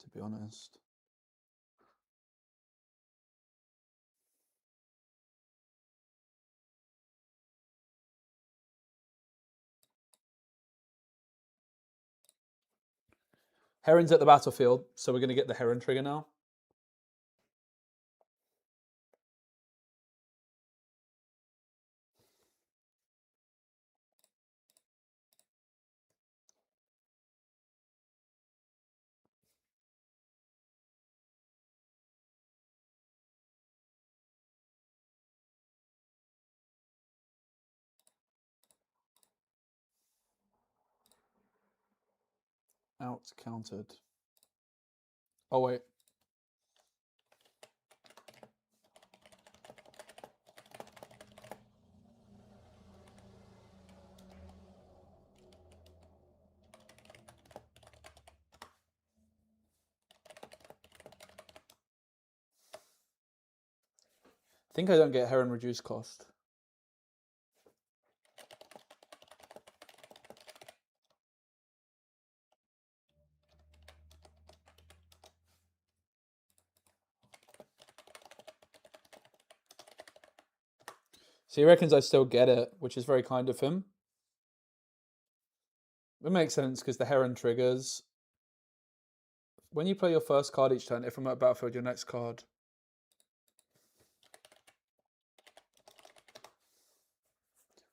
to be honest. Heron's at the battlefield, so we're going to get the Heron trigger now. Out countered. Oh wait. I think I don't get Heron reduced cost. So he reckons I still get it, which is very kind of him. It makes sense because the Heron triggers. When you play your first card each turn, if I'm at battlefield, your next card.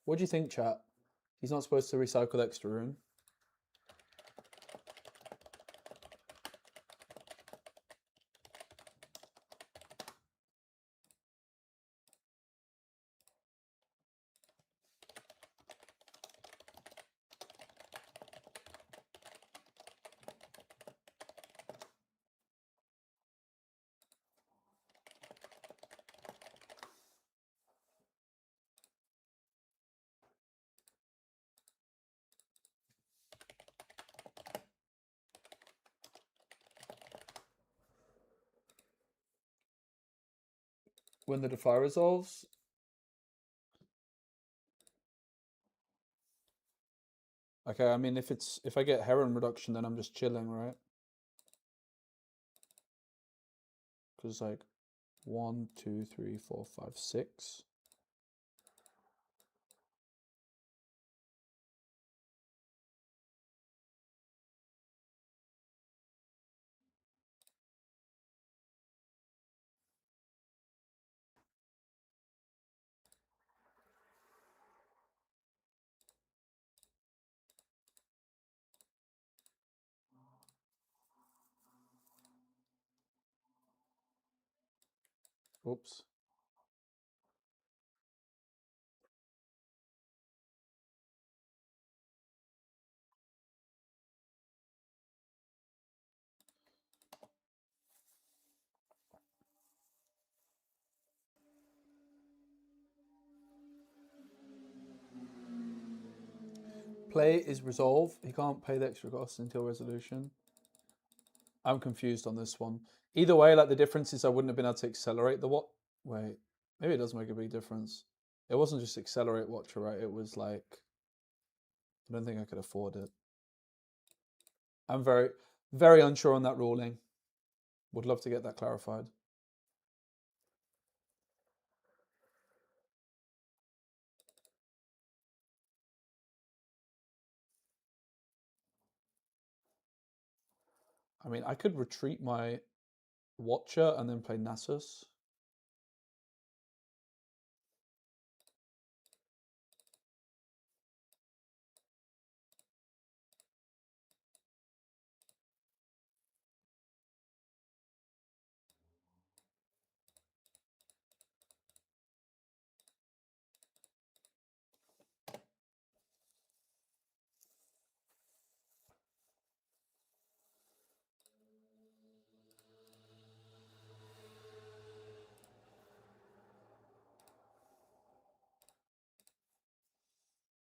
What do you think, chat? He's not supposed to recycle extra rune. When the Defy resolves. Okay, I mean if I get Heron reduction, then I'm just chilling, right? Because like 1, 2, 3, 4, 5, 6. Oops. Play is resolve. He can't pay the extra cost until resolution. I'm confused on this one. Either way, like the difference is I wouldn't have been able to accelerate the what? Wait, maybe it does make a big difference. It wasn't just accelerate Watcher, right? It was like, I don't think I could afford it. I'm very, very unsure on that ruling. Would love to get that clarified. I mean, I could retreat my Watcher and then play Nasus.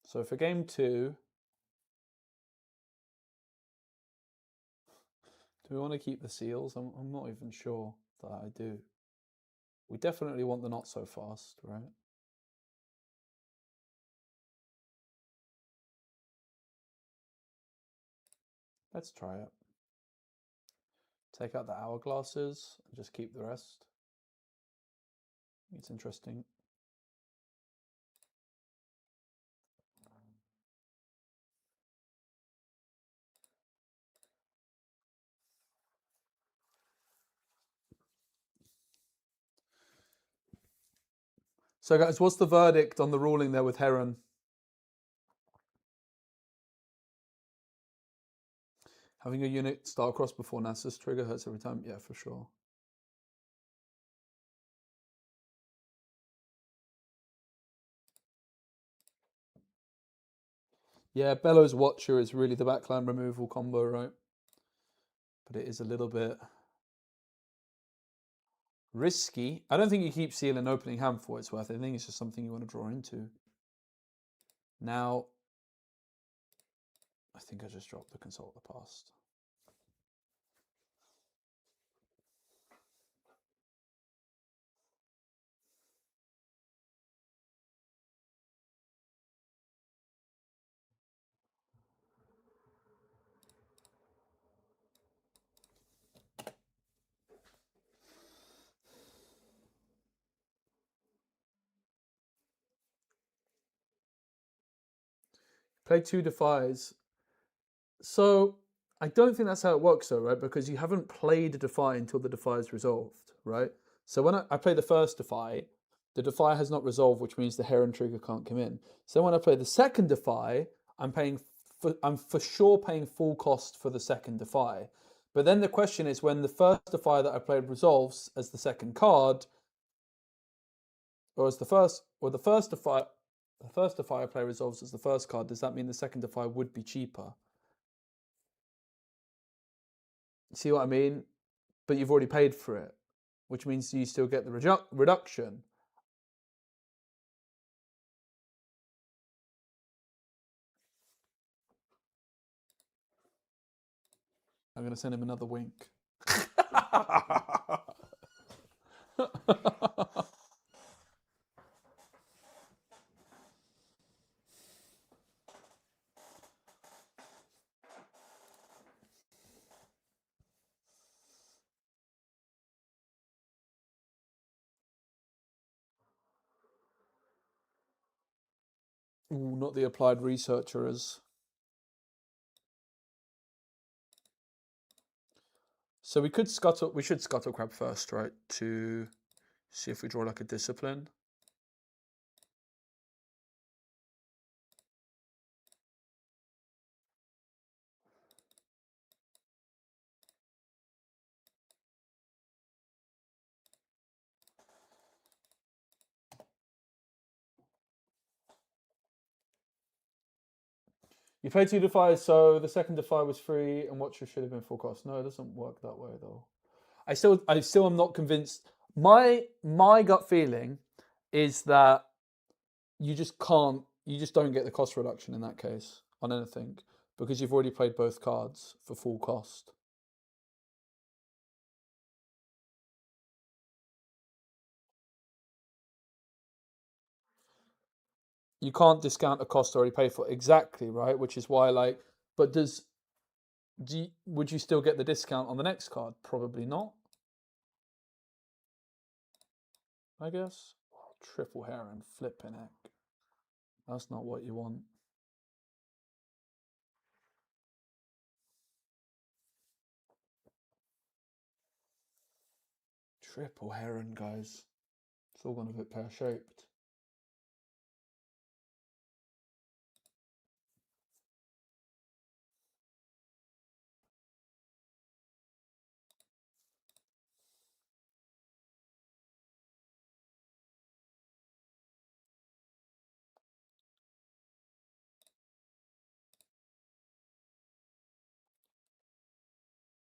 So for game 2, do we want to keep the seals? I'm not even sure that I do. We definitely want the not so fast, right? Let's try it. Take out the hourglasses and just keep the rest. It's interesting. So guys, what's the verdict on the ruling there with Heron? Having a unit start cross before Nasus trigger hurts every time? Yeah, for sure. Yeah, Bellows Watcher is really the backline removal combo, right? But it is a little bit risky. I don't think you keep seal and opening hand for what it's worth. I think it's just something you want to draw into. Now, I think I just dropped the Consult the Past. Play 2 Defies. So I don't think that's how it works though, right? Because you haven't played a Defy until the Defy is resolved, right? So when I play the first Defy, the Defy has not resolved, which means the Heron trigger can't come in. So when I play the second Defy, I'm for sure paying full cost for the second Defy. But then the question is, when the first Defy that I played resolves as the second card, or as the first Defy I play resolves as the first card, does that mean the second Defy would be cheaper? See what I mean? But you've already paid for it, which means you still get the reduction. I'm going to send him another wink. Ooh, not the applied researchers. So we should scuttle crab first, right? To see if we draw like a discipline. You played 2 Defies, so the second Defy was free and Watcher should have been full cost. No, it doesn't work that way though. I still am not convinced. My gut feeling is that you just don't get the cost reduction in that case on anything because you've already played both cards for full cost. You can't discount a cost already paid for. Exactly, right? Which is why, like, but would you still get the discount on the next card? Probably not. I guess. Oh, triple Heron, flipping heck. That's not what you want. Triple Heron, guys. It's all gone a bit pear-shaped.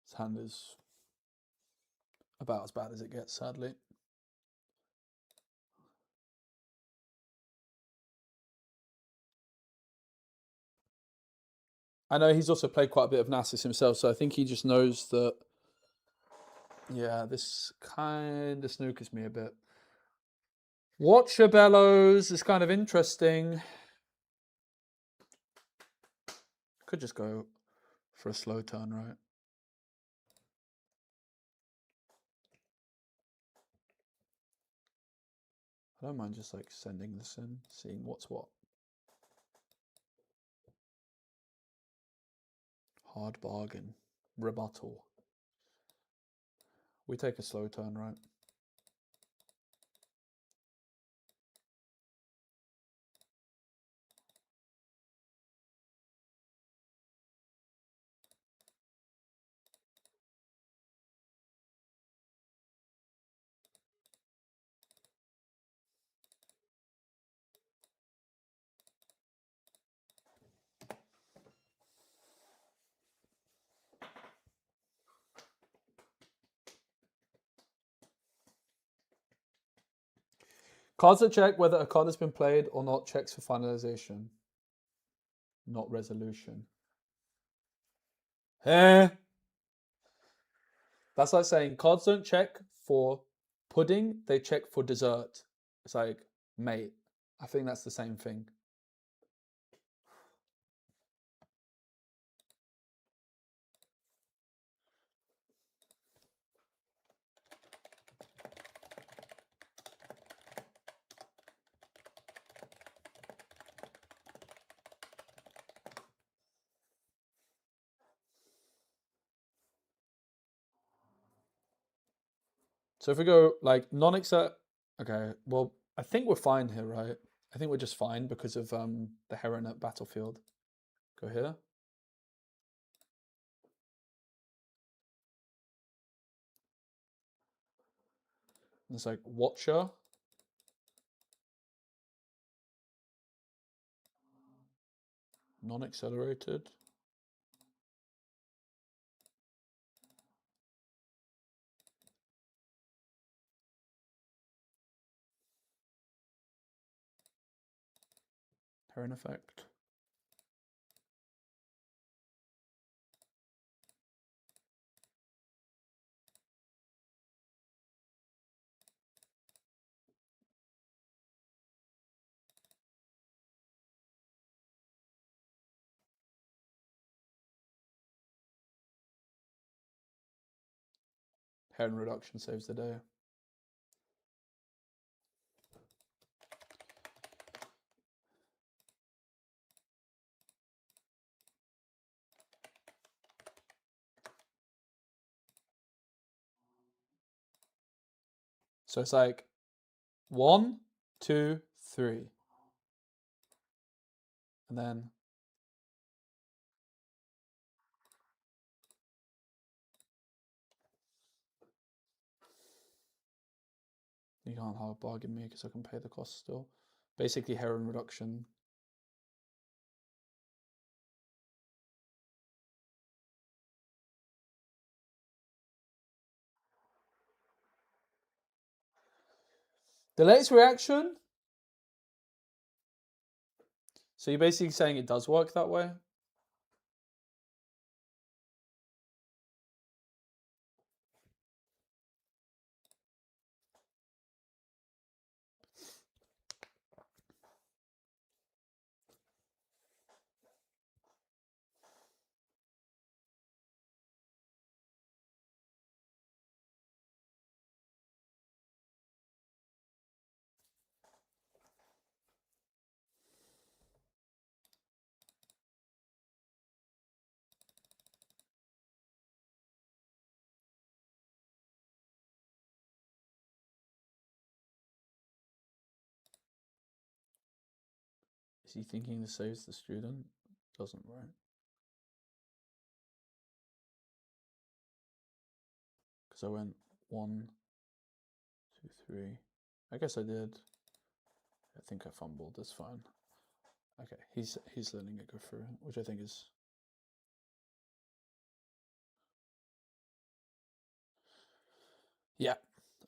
This hand is about as bad as it gets, sadly. I know he's also played quite a bit of Nasus himself, so I think he just knows that. Yeah, this kind of snookers me a bit. Watcher Bellows is kind of interesting. Could just go for a slow turn, right? I don't mind just like sending this in, seeing what's what. Hard bargain. Rebuttal. We take a slow turn, right? Cards that check whether a card has been played or not checks for finalization, not resolution. Eh? That's like saying cards don't check for pudding, they check for dessert. It's like, mate, I think that's the same thing. So if we go like non-accept, okay, well, I think we're fine here, right? I think we're just fine because of the heron at battlefield. Go here. And it's like Watcher. Non-accelerated. Heron effect. Heron reduction saves the day. So it's like 1, 2, 3. And then you can't hard bargain me because I can pay the cost still. Basically heron reduction. The latest reaction. So you're basically saying it does work that way? Is he thinking this saves the student? Doesn't, right? Because I went 1, 2, 3. I guess I did. I think I fumbled. That's fine. Okay, he's letting it go through, which I think is. Yeah.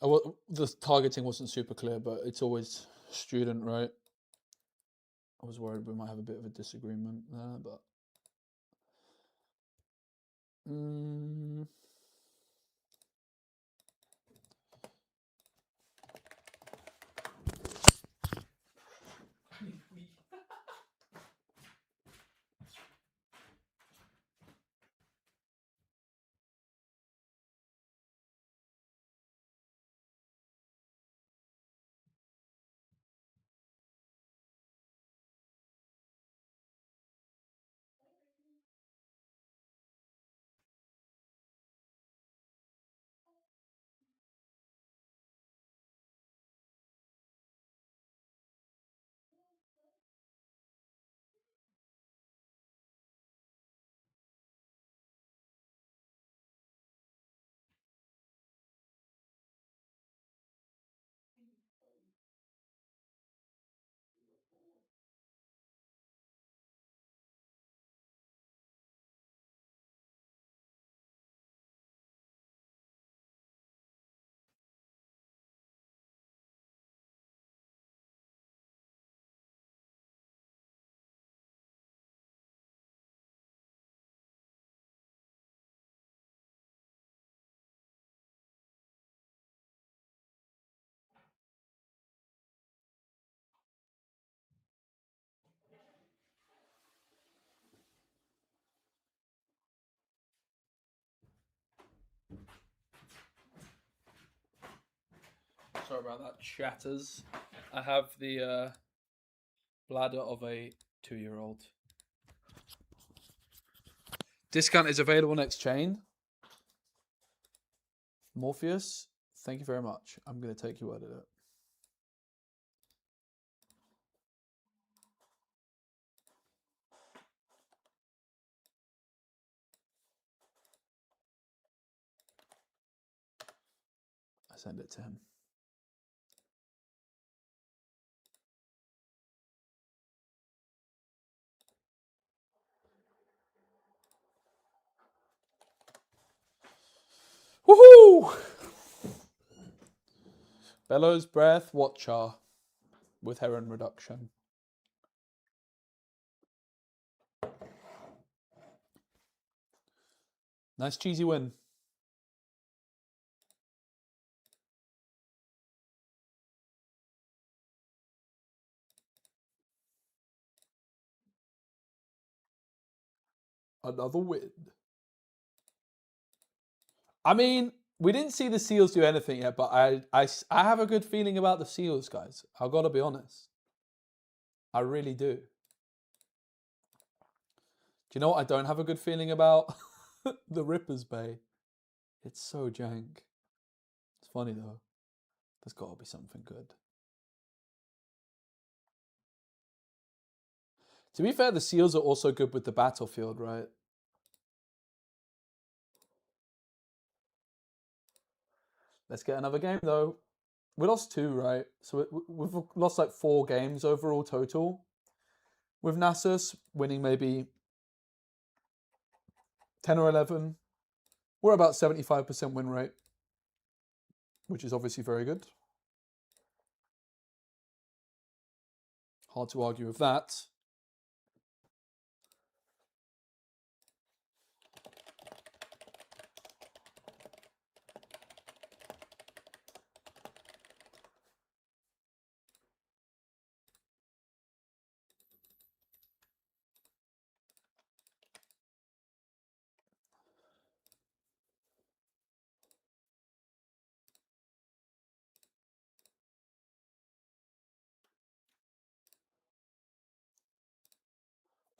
The targeting wasn't super clear, but it's always student, right? I was worried we might have a bit of a disagreement there, but Sorry about that, chatters. I have the bladder of a 2-year-old. Discount is available next chain. Morpheus, thank you very much. I'm going to take your word at it. I send it to him. Woohoo! Bellows Breath Watcher with Heron Reduction. Nice cheesy win. Another win. I mean, we didn't see the Seals do anything yet, but I have a good feeling about the Seals, guys. I've got to be honest. I really do. Do you know what I don't have a good feeling about? The Ripper's Bay. It's so jank. It's funny though. There's got to be something good. To be fair, the Seals are also good with the battlefield, right? Let's get another game though. We lost 2, right? So we've lost like 4 games overall total. With Nasus winning maybe 10 or 11. We're about 75% win rate, which is obviously very good. Hard to argue with that.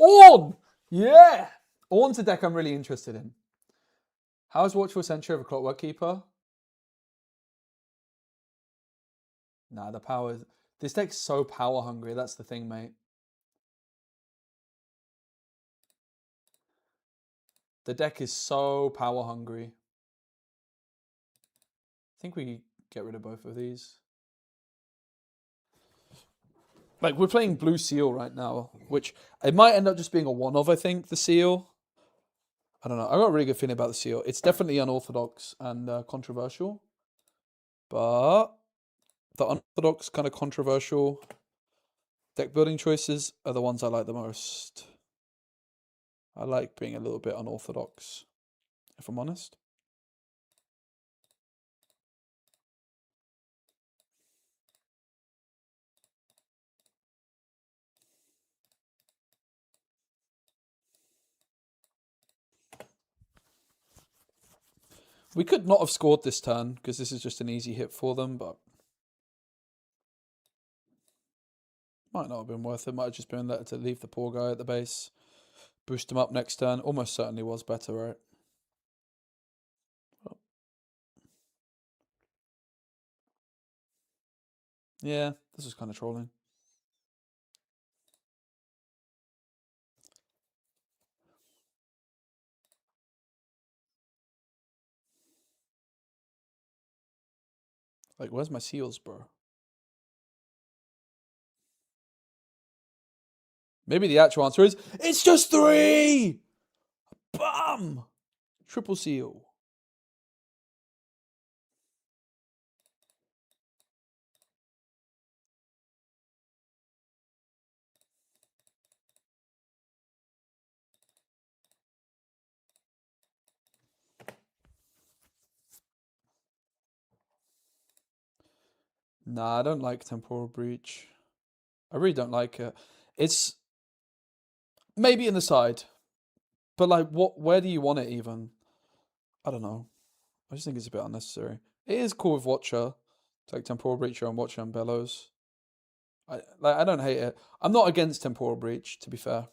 Ornn! Yeah! Ornn's a deck I'm really interested in. How is Watchful Sentry of a Clockwork Keeper? Nah, the power is... This deck's so power hungry. That's the thing, mate. The deck is so power hungry. I think we get rid of both of these. Like, we're playing Blue Seal right now, which it might end up just being a one-of, I think, the Seal. I don't know. I got a really good feeling about the Seal. It's definitely unorthodox and controversial. But the unorthodox, kind of controversial deck building choices are the ones I like the most. I like being a little bit unorthodox. if I'm honest. We could not have scored this turn because this is just an easy hit for them, but might not have been worth it. Might have just been better to leave the poor guy at the base, boost him up next turn. Almost certainly was better, right? Well, yeah, this was kind of trolling. Like, where's my seals, bro? Maybe the actual answer is, it's just 3! Bam! Triple seal. Nah, I don't like Temporal Breach. I really don't like it. It's maybe in the side, but like, where do you want it even? I don't know. I just think it's a bit unnecessary. It is cool with Watcher, like Temporal Breach on Watcher and Bellows. I don't hate it. I'm not against Temporal Breach, to be fair.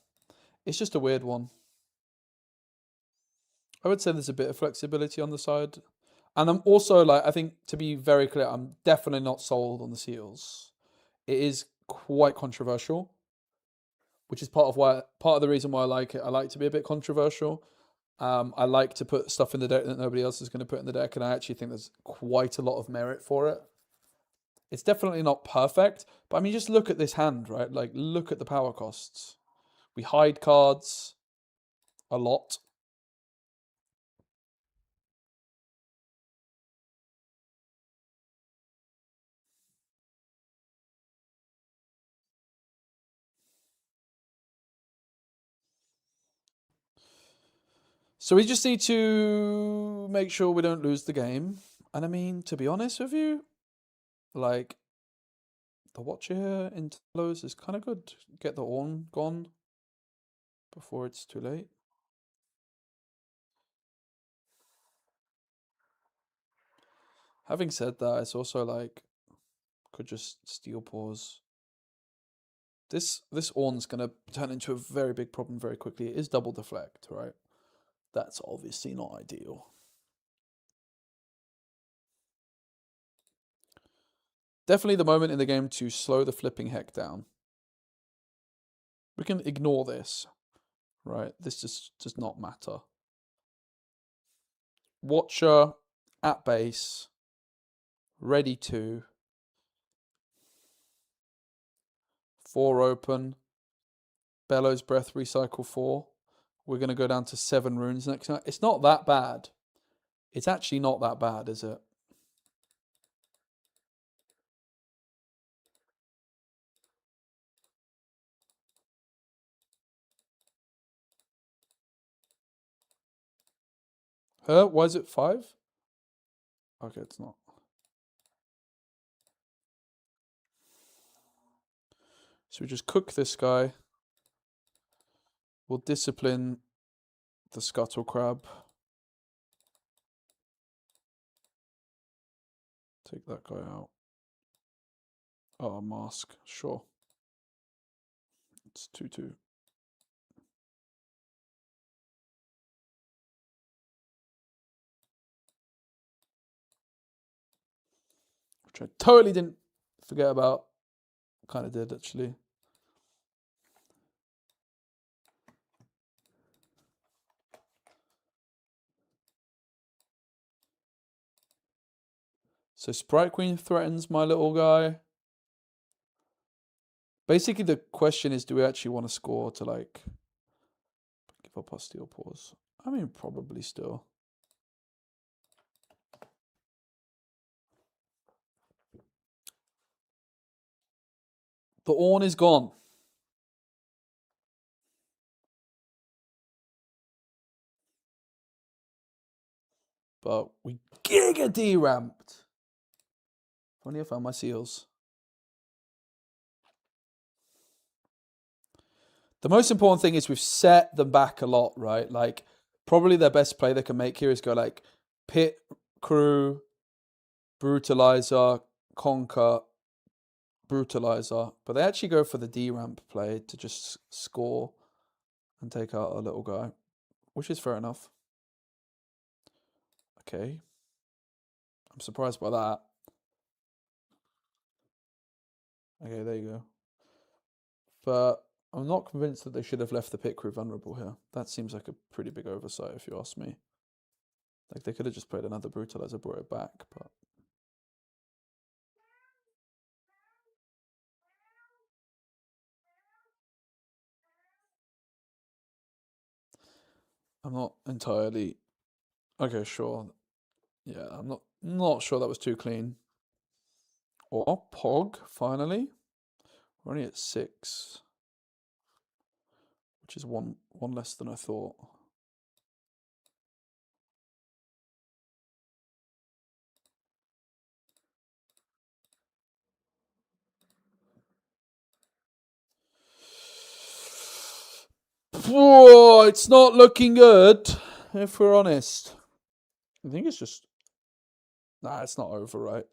It's just a weird one. I would say there's a bit of flexibility on the side. And I'm also like, I think to be very clear, I'm definitely not sold on the seals. It is quite controversial, which is part of the reason why I like it. I like to be a bit controversial. I like to put stuff in the deck that nobody else is going to put in the deck, and I actually think there's quite a lot of merit for it. It's definitely not perfect, but I mean, just look at this hand, right? Like, look at the power costs. We hide cards a lot. So we just need to make sure we don't lose the game. And I mean, to be honest with you, like, the Watcher here into Bellows is kind of good. Get the Orn gone before it's too late. Having said that, it's also like, could just steal Paws. This Orn's going to turn into a very big problem very quickly. It is double deflect, right? That's obviously not ideal. Definitely the moment in the game to slow the flipping heck down. We can ignore this, right? This just does not matter. Watcher at base, ready to. 4 open. Bellows Breath, recycle 4. We're going to go down to 7 runes next night. It's not that bad. It's actually not that bad, is it? Why is it 5? Okay, it's not. So we just cook this guy. We'll discipline the Scuttle Crab. Take that guy out. Oh, mask. Sure. It's 2-2. Which I totally didn't forget about. Kind of did, actually. So Sprite Queen threatens my little guy. Basically, the question is, do we actually want to score to, like, give up our Steel Paws? I mean, probably still. The Orn is gone. but we giga D-ramped. If only I found my seals. The most important thing is we've set them back a lot, right? Like, probably their best play they can make here is go like Pit, Crew, Brutalizer, Conquer, Brutalizer. But they actually go for the D-ramp play to just score and take out a little guy, which is fair enough. Okay. I'm surprised by that. Okay, there you go. But I'm not convinced that they should have left the Pit Crew vulnerable here. That seems like a pretty big oversight if you ask me. Like, they could have just played another Brutalizer, brought it back, but... I'm not entirely... Okay, sure. Yeah, I'm not sure that was too clean. Or Pog, finally. We're only at 6. Which is one less than I thought. Whoa, it's not looking good, if we're honest. I think it's just... Nah, it's not over, right?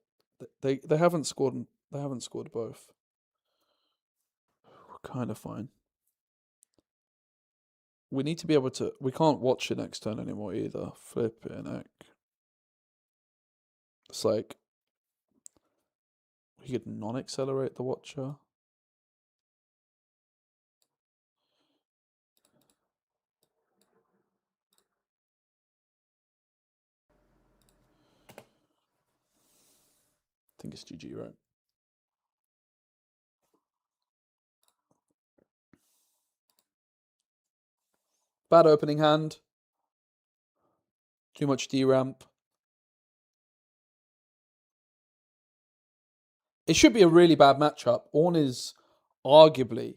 They haven't scored. They haven't scored both. We're kind of fine. We need to be able to... We can't watch it next turn anymore either. Flipping heck. It's like... We could non-accelerate the watcher. I think it's GG, right? Bad opening hand. Too much D-ramp. It should be a really bad matchup. Ornn is arguably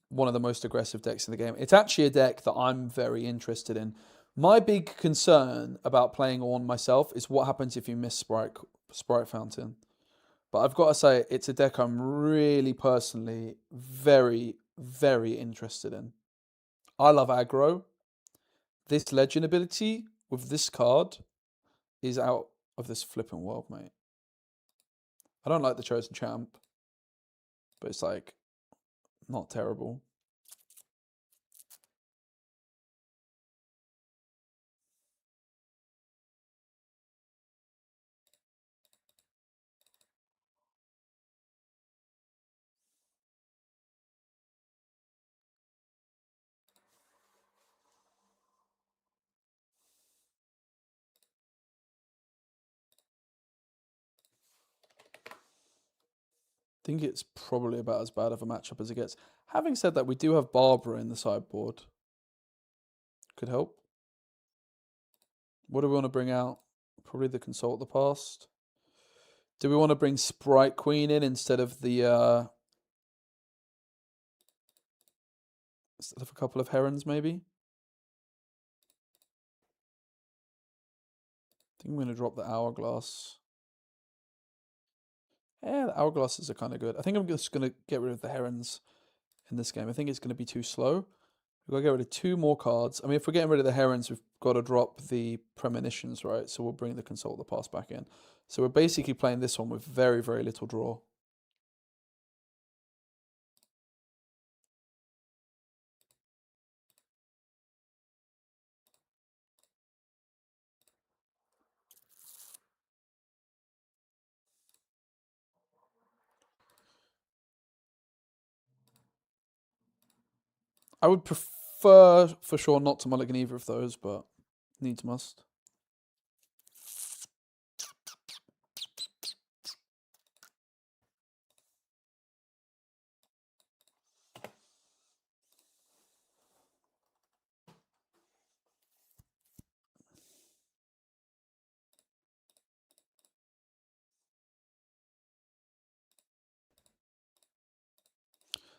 one of the most aggressive decks in the game. It's actually a deck that I'm very interested in. My big concern about playing Ornn myself is what happens if you miss Sprite Fountain. But I've got to say, it's a deck I'm really personally very, very interested in. I love aggro. This legend ability with this card is out of this flipping world, mate. I don't like the Chosen Champ, but it's like not terrible. I think it's probably about as bad of a matchup as it gets. Having said that, we do have Barbara in the sideboard. Could help. What do we want to bring out? Probably the Consult the Past. Do we want to bring Sprite Queen in instead of the instead of a couple of herons, maybe? I think I'm going to drop the Hourglass. Yeah, the Hourglasses are kind of good. I think I'm just going to get rid of the herons in this game. I think it's going to be too slow. We've got to get rid of 2 more cards. I mean, if we're getting rid of the herons, we've got to drop the premonitions, right? So we'll bring the Consult the Past back in. So we're basically playing this one with very, very little draw. I would prefer, for sure, not to mulligan either of those, but needs must.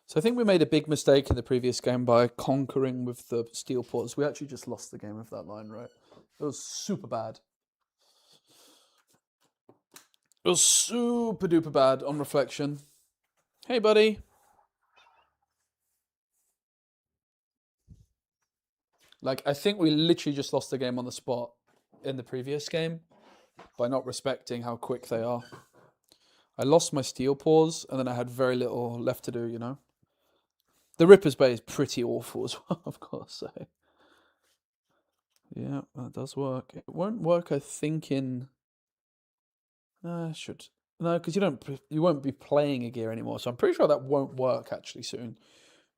So I think we made a big mistake in the previous game by conquering with the steel paws. We actually just lost the game with that line, right? It was super bad. It was super duper bad on reflection. Hey, buddy. Like, I think we literally just lost the game on the spot in the previous game by not respecting how quick they are. I lost my steel paws, and then I had very little left to do, you know? The Ripper's Bay is pretty awful as well, of course. So. Yeah, that does work. It won't work, I think, in... it should. No, because you won't be playing a gear anymore, so I'm pretty sure that won't work, actually, soon,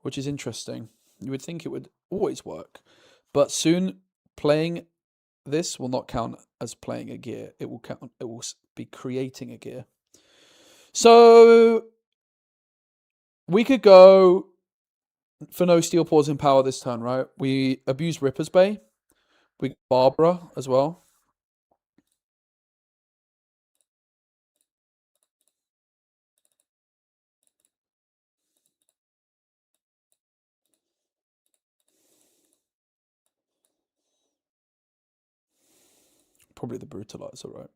which is interesting. You would think it would always work. But soon, playing this will not count as playing a gear. It will count. It will be creating a gear. So we could go for no steel paws in power this turn, right? We abuse Ripper's Bay. We get Barbara as well. Probably the Brutalizer, right?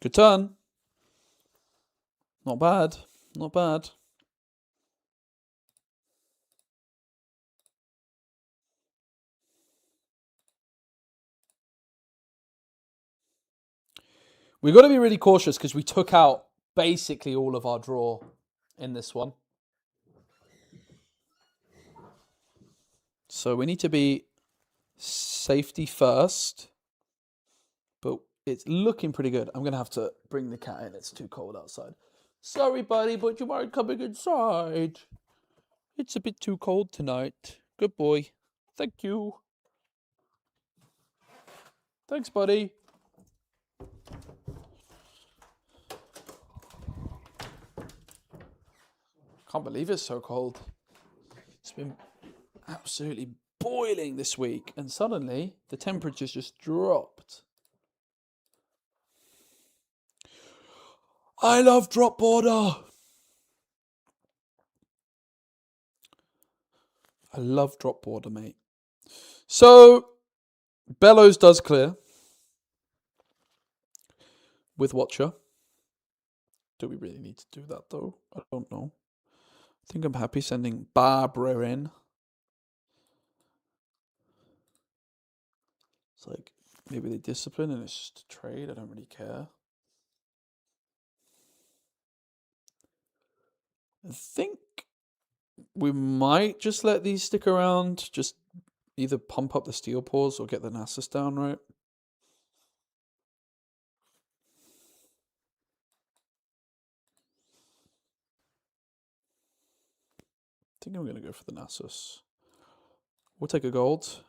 Good turn. Not bad. Not bad. We've got to be really cautious because we took out basically all of our draw in this one. So we need to be safety first. But it's looking pretty good. I'm going to have to bring the cat in. It's too cold outside. Sorry, buddy, but you mind coming inside? It's a bit too cold tonight. Good boy. Thank you. Thanks, buddy. Can't believe it's so cold. It's been absolutely boiling this week, and suddenly the temperature's just dropped. I love drop border. I love drop border, mate. So, Bellows does clear with Watcher. Do we really need to do that, though? I don't know. I think I'm happy sending Barbara in. It's like, maybe they discipline and it's just a trade. I don't really care. I think we might just let these stick around. Just either pump up the steel paws or get the Nasus down, right? I think I'm going to go for the Nasus. We'll take a gold.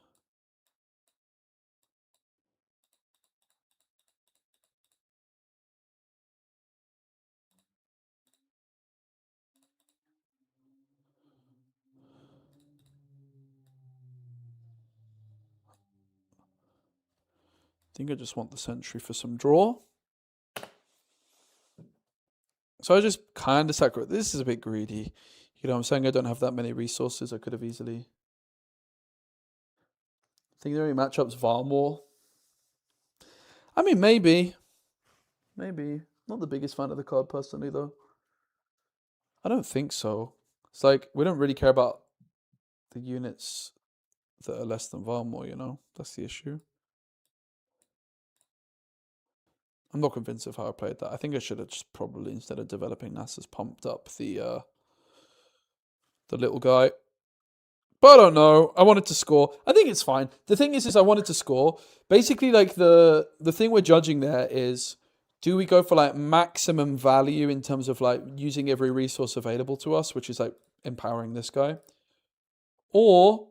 I think I just want the sentry for some draw. So I just kind of sacrifice. This is a bit greedy. You know what I'm saying? I don't have that many resources. I could have easily... I think the only matchup's Varmore. I mean, maybe. Maybe. Not the biggest fan of the card, personally, though. I don't think so. It's like, we don't really care about the units that are less than Varmore, you know? That's the issue. I'm not convinced of how I played that. I think I should have just probably, instead of developing Nasus, pumped up the little guy. But I don't know. I wanted to score. I think it's fine. The thing is I wanted to score. Basically, like, the thing we're judging there is, do we go for, like, maximum value in terms of, like, using every resource available to us, which is, like, empowering this guy? Or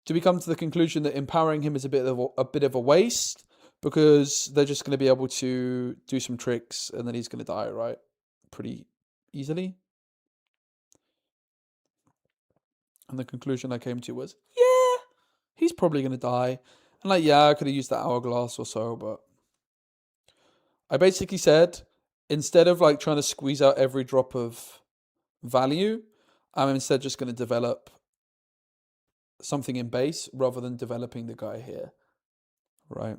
do we come to the conclusion that empowering him is a bit of a waste because they're just going to be able to do some tricks and then he's going to die, right? Pretty easily. And the conclusion I came to was, yeah, He's probably going to die. And like, yeah, I could have used that hourglass or so, but I basically said, instead of like trying to squeeze out every drop of value, I'm instead just going to develop something in base rather than developing the guy here, right?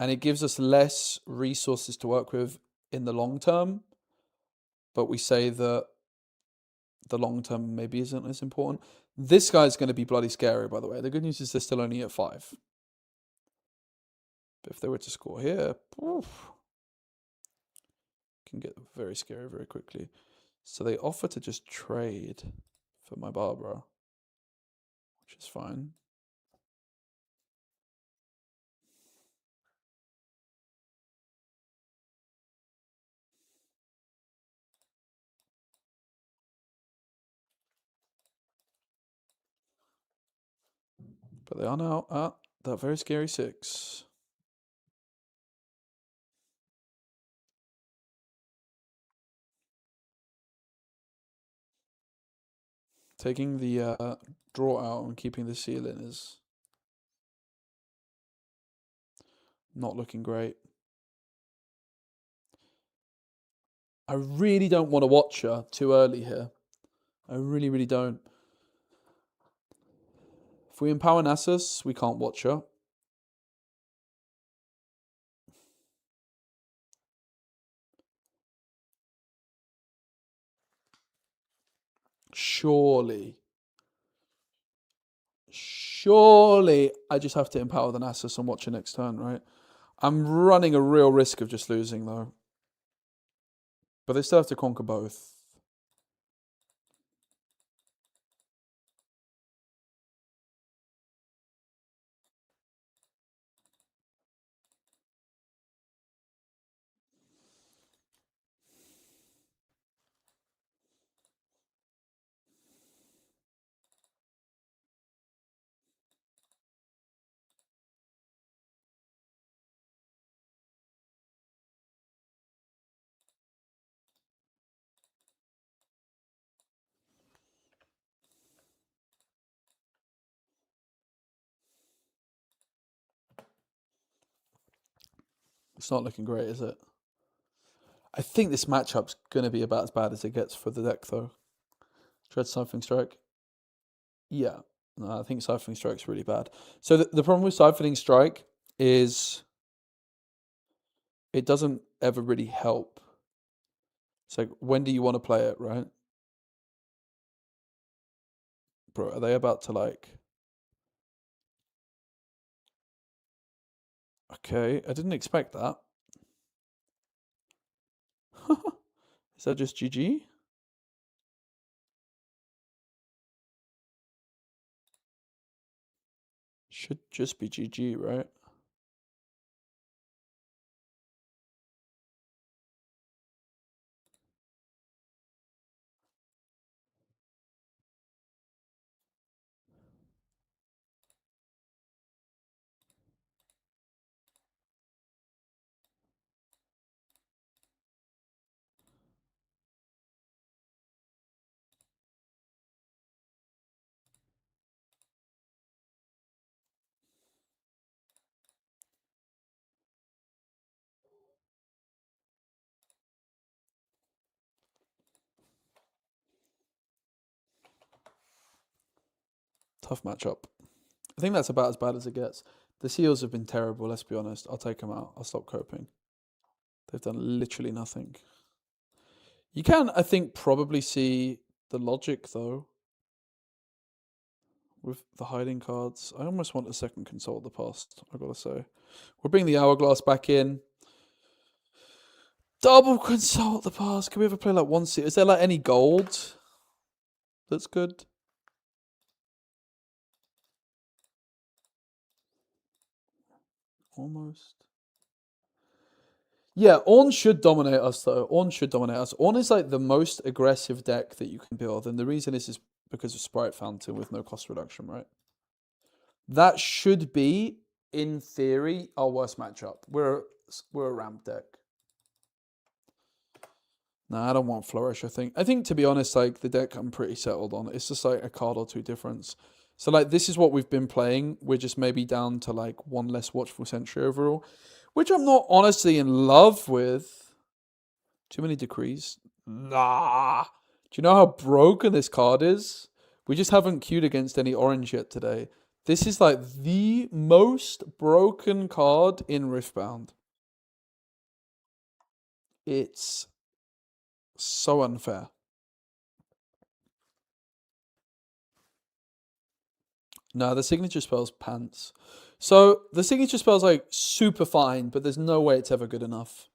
And it gives us less resources to work with in the long term, but we say that the long term maybe isn't as important. This guy's going to be bloody scary, by the way. The good news is they're still only at 5. But if they were to score here, oof, can get very scary very quickly. So they offer to just trade for my Barbara, which is fine. But they are now at that very scary 6. Taking the draw out and keeping the seal in is not looking great. I really don't want to watch her too early here. I really, really don't. If we empower Nasus, we can't watch her. Surely I just have to empower the Nasus and watch her next turn, right? I'm running a real risk of just losing, though. But they still have to conquer both. It's not looking great, is it? I think this matchup's going to be about as bad as it gets for the deck, though. Dread Siphoning Strike. Yeah. No, I think Siphoning Strike's really bad. So the problem with Siphoning Strike is it doesn't ever really help. It's like, when do you want to play it, right? Bro, are they about to like... Okay, I didn't expect that. Is that just GG? Should just be GG, right? Tough matchup. I think that's about as bad as it gets. The Seals have been terrible, let's be honest. I'll take them out. I'll stop coping. They've done literally nothing. You can, I think, probably see the logic, though, with the hiding cards. I almost want a second Console of the Past, I've got to say. We'll bring the Hourglass back in. Double Console of the Past. Can we ever play like one seat? Is there like any gold that's good? Almost. Yeah, Ornn should dominate us, though. Ornn should dominate us. Ornn is like the most aggressive deck that you can build, and the reason is because of Sprite Fountain with no cost reduction, right? That should be, in theory, our worst matchup. We're a ramp deck. Nah, I don't want Flourish, I think. I think, to be honest, like, the deck I'm pretty settled on. It's just like a card or two difference. So like this is what we've been playing. We're just maybe down to like one less watchful sentry overall, which I'm not honestly in love with. Too many decrees. Nah. Do you know how broken this card is? We just haven't queued against any orange yet today. This is like the most broken card in Riftbound. It's so unfair. No, the signature spell's pants. So the signature spell's like super fine, but there's no way it's ever good enough.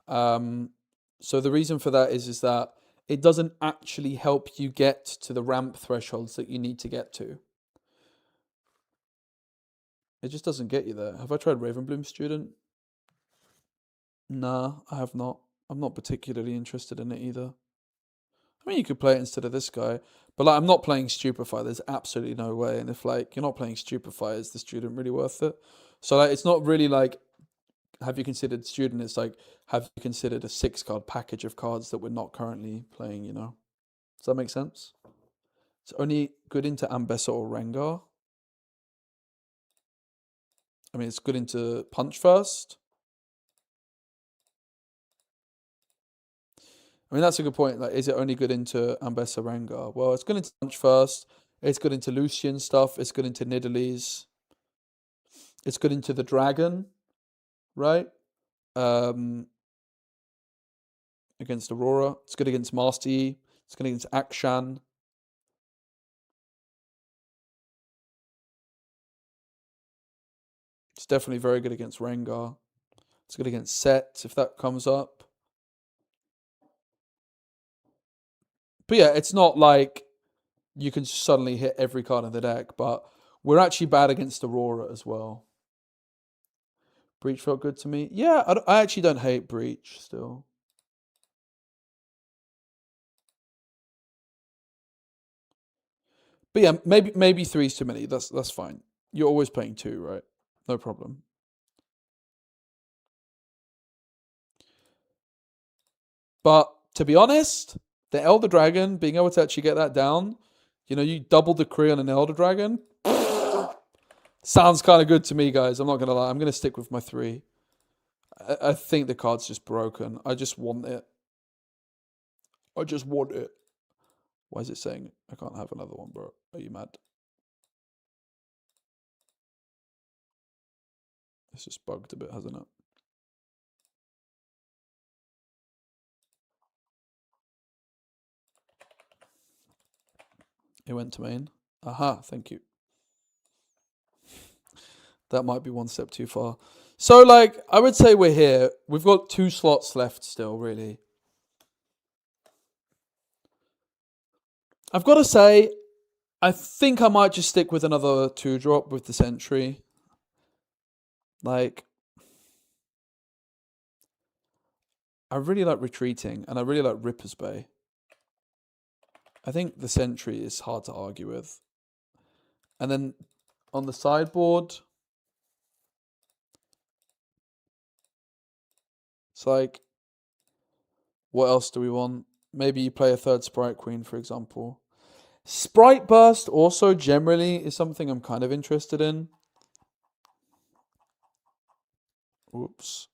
So the reason for that is that it doesn't actually help you get to the ramp thresholds that you need to get to. It just doesn't get you there. Have I tried Ravenbloom Student? Nah, I have not. I'm not particularly interested in it either. I mean, you could play it instead of this guy, but like, I'm not playing Stupefy. There's absolutely no way. And if like you're not playing Stupefy, is the student really worth it? So like, it's not really like, have you considered student? It's like, have you considered a 6-card package of cards that we're not currently playing? You know, does that make sense? It's only good into Ambessa or Rengar. I mean, it's good into Punch First. I mean, that's a good point. Like, is it only good into Ambessa Rengar? Well, it's good into Punch First. It's good into Lucian stuff. It's good into Nidalee. It's good into the Dragon, right? Against Aurora. It's good against Master Yi. It's good against Akshan. It's definitely very good against Rengar. It's good against Set if that comes up. But yeah, it's not like you can suddenly hit every card in the deck, but we're actually bad against Aurora as well. Breach felt good to me. Yeah, I actually don't hate Breach still. But yeah, maybe three's too many. That's fine. You're always playing 2, right? No problem. But to be honest, the Elder Dragon, being able to actually get that down, you double the Kree on an Elder Dragon. Sounds kind of good to me, guys. I'm not going to lie. I'm going to stick with my 3. I think the card's just broken. I just want it. I just want it. Why is it saying I can't have another one, bro? Are you mad? It's just bugged a bit, hasn't it? It went to main. Aha, thank you. That might be one step too far. So, like, I would say we're here. We've got 2 slots left still, really. I've got to say, I think I might just stick with another 2-drop with the Sentry. Like, I really like Retreating, and I really like Ripper's Bay. I think the Sentry is hard to argue with. And then on the sideboard, it's like, what else do we want? Maybe you play a 3rd Sprite Queen, for example. Sprite Burst also generally is something I'm kind of interested in. Oops.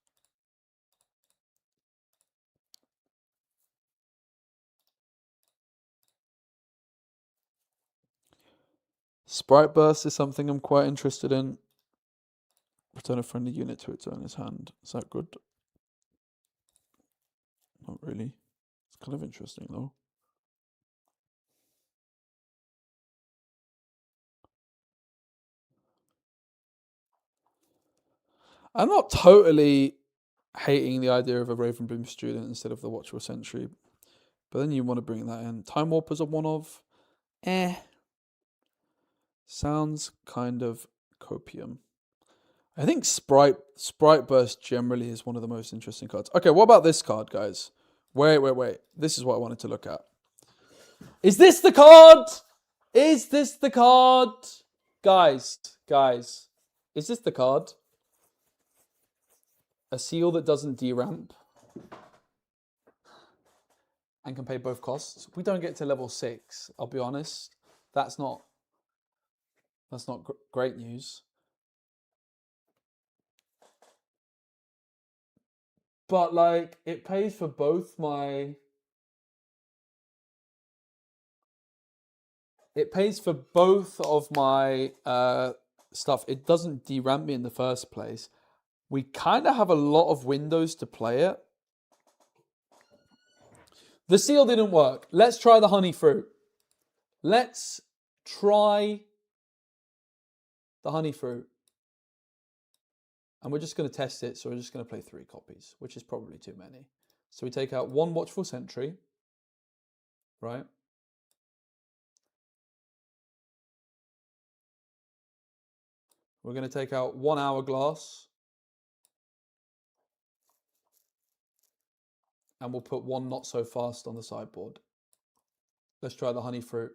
Sprite Burst is something I'm quite interested in. Return a friendly unit to its owner's hand. Is that good? Not really. It's kind of interesting, though. I'm not totally hating the idea of a Ravenbloom student instead of the Watchful Sentry. But then you want to bring that in. Time Warper's a one of. Sounds kind of copium. I think Sprite Burst generally is one of the most interesting cards. Okay, what about this card, guys? Wait. This is what I wanted to look at. Is this the card? Is this the card? Guys, is this the card? A seal that doesn't deramp and can pay both costs. We don't get to level 6, I'll be honest. That's not That's not great news. But like, it pays for both my... It pays for both of my stuff. It doesn't deramp me in the first place. We kind of have a lot of windows to play it. The seal didn't work. Let's try the honey fruit. Let's try the honey fruit. And we're just going to test it. So we're just going to play 3 copies, which is probably too many. So we take out 1 Watchful Sentry, right? We're going to take out 1 Hourglass. And we'll put 1 Not So Fast on the sideboard. Let's try the honey fruit.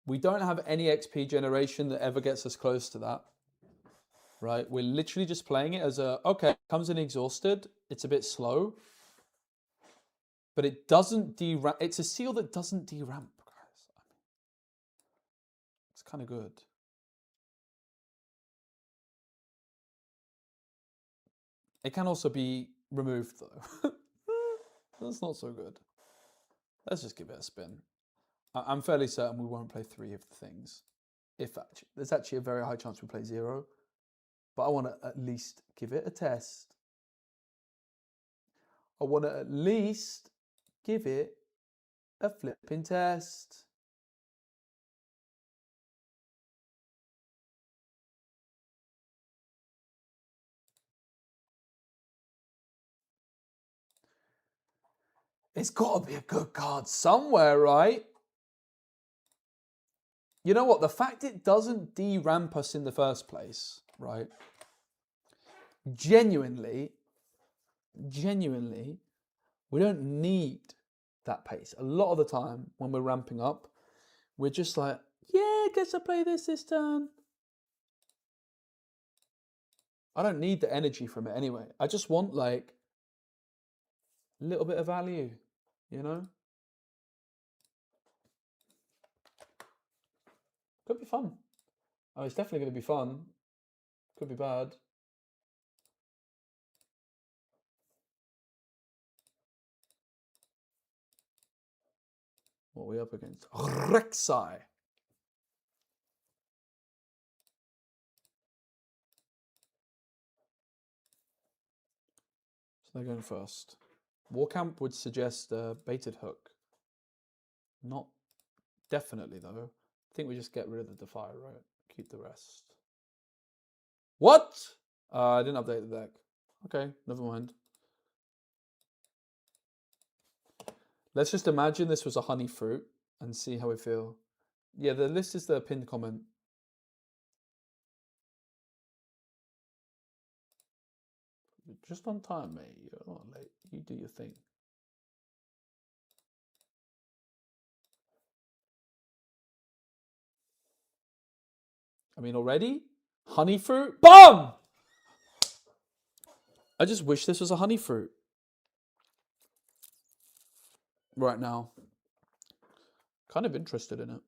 We don't have any XP generation that ever gets us close to that. Right? We're literally just playing it as a, okay, comes in exhausted. It's a bit slow. But it doesn't deramp. It's a seal that doesn't deramp, guys. I mean, it's kind of good. It can also be removed, though. That's not so good. Let's just give it a spin. I'm fairly certain we won't play 3 of the things. If actually, there's actually a very high chance we play 0. But I want to at least give it a test. I want to at least give it a flipping test. It's got to be a good card somewhere, right? You know what? The fact it doesn't deramp us in the first place, right? Genuinely, we don't need that pace. A lot of the time when we're ramping up, we're just like, yeah, guess I'll play this turn. I don't need the energy from it anyway. I just want like a little bit of value, you know? Could be fun. Oh, it's definitely going to be fun. Could be bad. What are we up against? Rek'Sai. So they're going first. Warcamp would suggest a baited hook. Not definitely, though. I think we just get rid of the Defy, right? Keep the rest. What? I didn't update the deck. Okay, never mind. Let's just imagine this was a honey fruit and see how we feel. Yeah, the list is the pinned comment. You're just on time, mate. You're not late. You do your thing. I mean, already? Honey fruit? BOOM! I just wish this was a honey fruit. Right now. Kind of interested in it.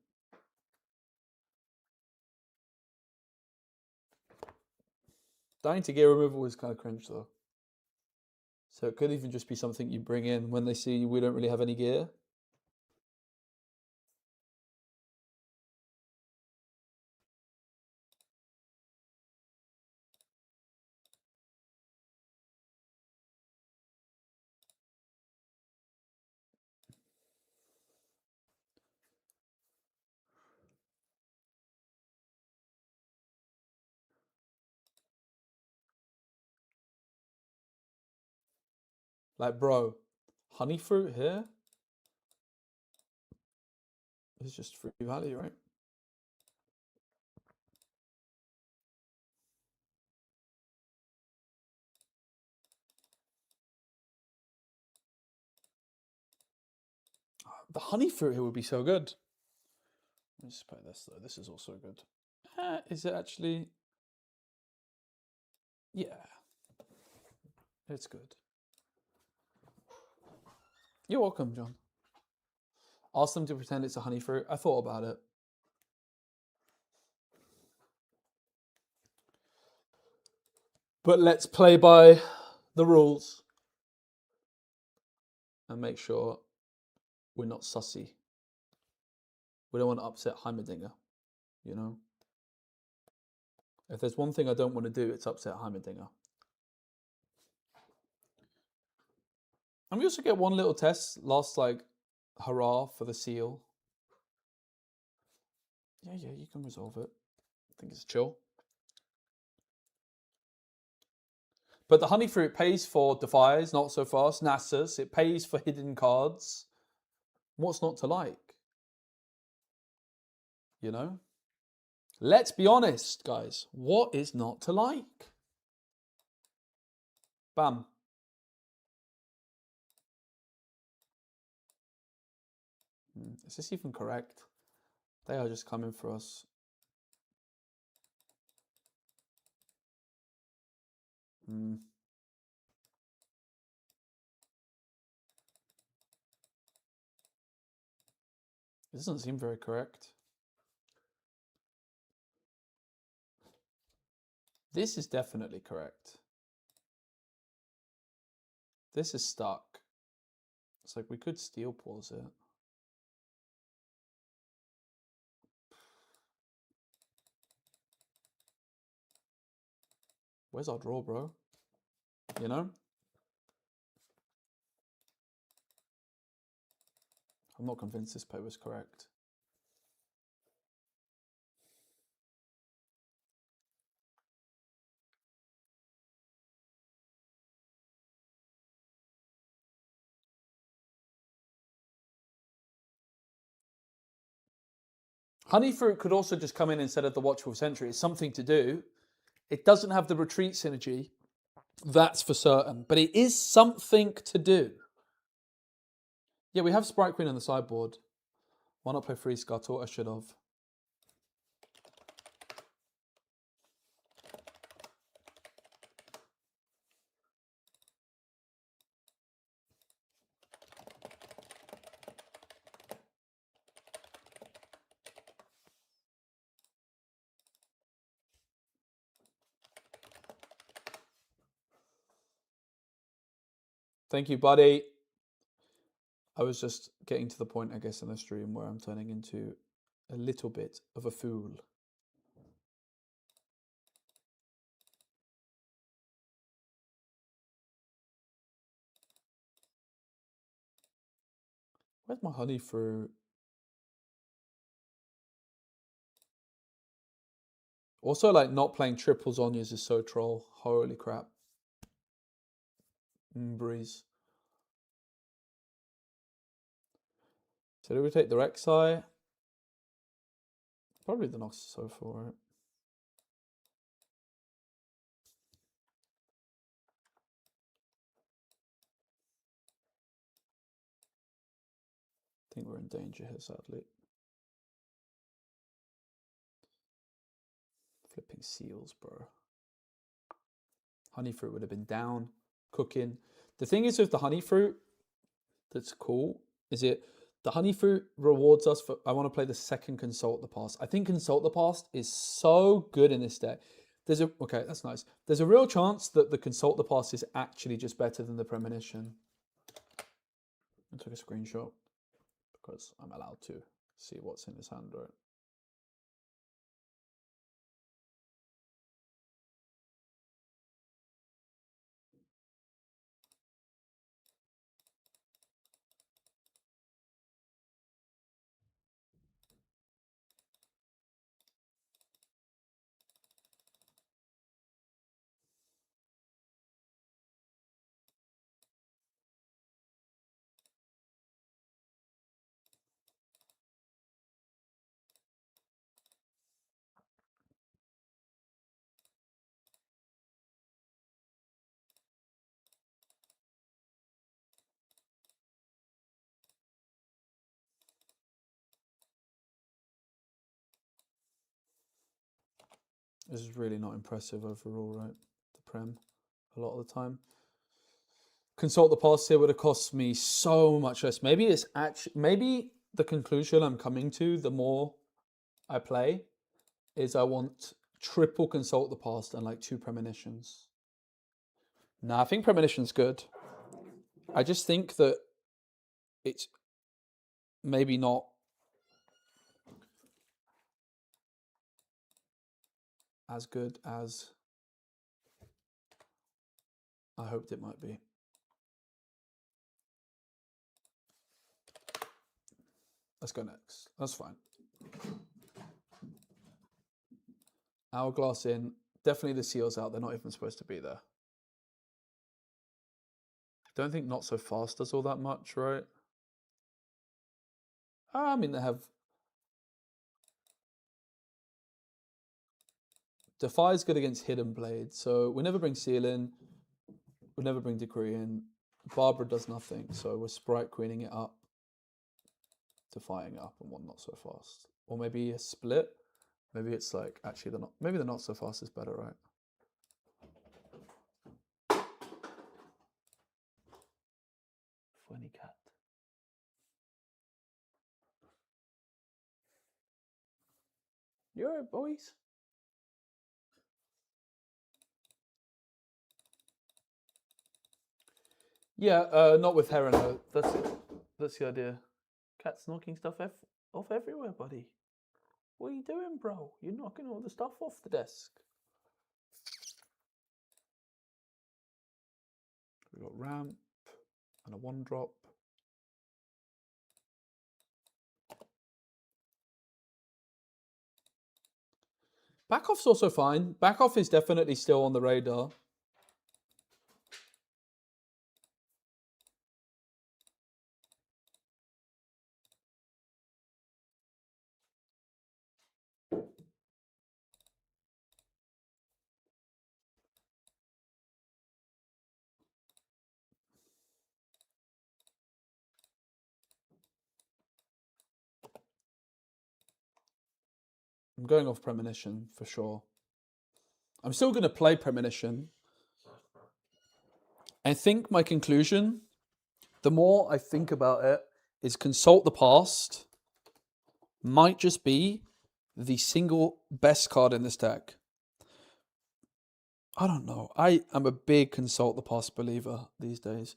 Dying to gear removal is kind of cringe, though. So it could even just be something you bring in when they see we don't really have any gear. Like, bro, honey fruit here is just free value, right? The honey fruit here would be so good. Let's just play this, though. This is also good. Is it actually? Yeah. It's good. You're welcome, John. Ask them to pretend it's a honey fruit. I thought about it. But let's play by the rules and make sure we're not sussy. We don't want to upset Heimerdinger, you know? If there's one thing I don't want to do, it's upset Heimerdinger. And we also get one little test, last like hurrah for the seal. Yeah, you can resolve it. I think it's chill. But the honey fruit pays for Defies, not so fast. Nasus, it pays for hidden cards. What's not to like? You know? Let's be honest, guys. What is not to like? Bam. Is this even correct? They are just coming for us. It doesn't seem very correct. This is definitely correct. This is stuck. It's like we could steel pause it. Where's our draw, bro? You know? I'm not convinced this play was correct. Honey fruit could also just come in instead of the Watchful Sentry. It's something to do. It doesn't have the retreat synergy, that's for certain. But it is something to do. Yeah, we have Sprite Queen on the sideboard. Why not play Free Scuttle? I should have. Thank you, buddy. I was just getting to the point, I guess, in the stream where I'm turning into a little bit of a fool. Where's my honey fruit? Also, like, not playing triple Zonias is so troll. Holy crap. Breeze. So do we take the Rek'Sai? Probably the Nasus so far, right? I think we're in danger here, sadly. Flipping seals, bro. Honey fruit would have been down, cooking. The thing is with the honey fruit that's cool is the honey fruit rewards us for, I want to play the second Consult the Past. I think Consult the Past is so good in this deck. Okay, that's nice. There's a real chance that the Consult the Past is actually just better than the Premonition. I took a screenshot because I'm allowed to see what's in his hand, right? This is really not impressive overall, right? The Prem, a lot of the time. Consult the Past here would have cost me so much less. Maybe it's actually, maybe the conclusion I'm coming to, the more I play, is I want triple Consult the Past and like 2 Premonitions. Nah, I think Premonition's good. I just think that it's maybe not as good as I hoped it might be. Let's go next. That's fine. Hourglass in. Definitely the seals out. They're not even supposed to be there. Don't think Not So Fast does all that much, right? I mean, they have... Defy's good against Hidden Blade, so we never bring Seal in. We never bring Decree in. Barbara does nothing, so we're Sprite Queening it up. Defying it up and one Not So Fast. Or maybe a split. Maybe it's like, actually, maybe the Not So Fast is better, right? Funny cat. You alright, boys? Yeah, not with Heron though. That's the idea. Cat's knocking stuff off everywhere, buddy. What are you doing, bro? You're knocking all the stuff off the desk. We got ramp and a 1-drop. Back off's also fine. Back off is definitely still on the radar. I'm going off Premonition for sure. I'm still going to play Premonition. I think my conclusion, the more I think about it, is Consult the Past might just be the single best card in this deck. I don't know. I am a big Consult the Past believer these days.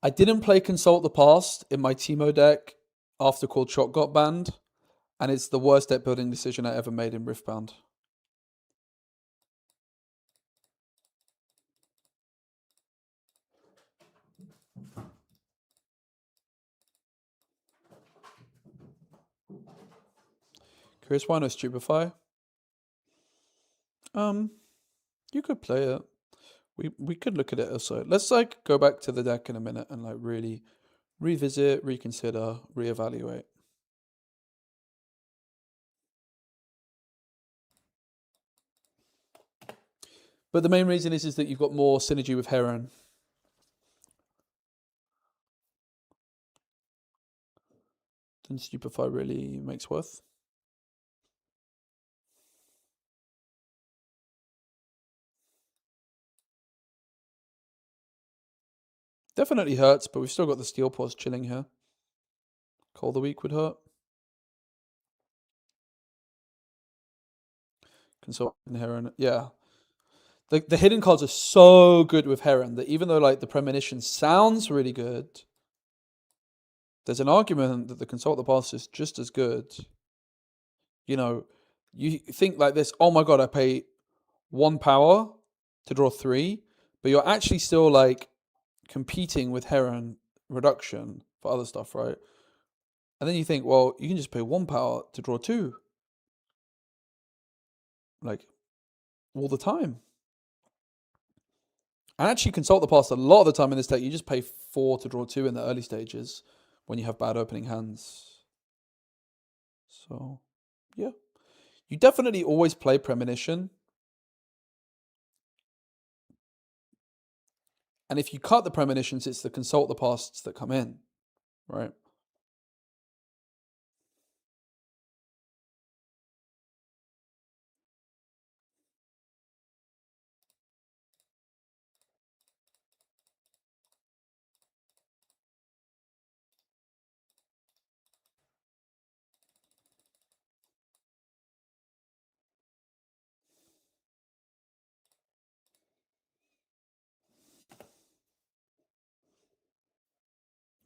I didn't play Consult the Past in my Teemo deck after Cold Shot got banned, and it's the worst deck building decision I ever made in Riftbound. Curious why no Stupefy? You could play it. We could look at it also. Let's like go back to the deck in a minute and like really revisit, reconsider, reevaluate. But the main reason is that you've got more synergy with Heron. Then Stupefy really makes worth. Definitely hurts, but we've still got the Steel Paws chilling here. Call the Week would hurt. Consult and Heron, yeah. The hidden cards are so good with Heron that even though like the Premonition sounds really good, there's an argument that the Consult the Past is just as good. You know, you think like this, oh my god, I pay 1 power to draw 3, but you're actually still like competing with Heron reduction for other stuff, right? And then you think, well, you can just pay 1 power to draw 2. Like, all the time. And actually Consult the Past a lot of the time in this deck, you just pay 4 to draw 2 in the early stages when you have bad opening hands. So, yeah. You definitely always play Premonition. And if you cut the Premonitions, it's the Consult the Pasts that come in, right?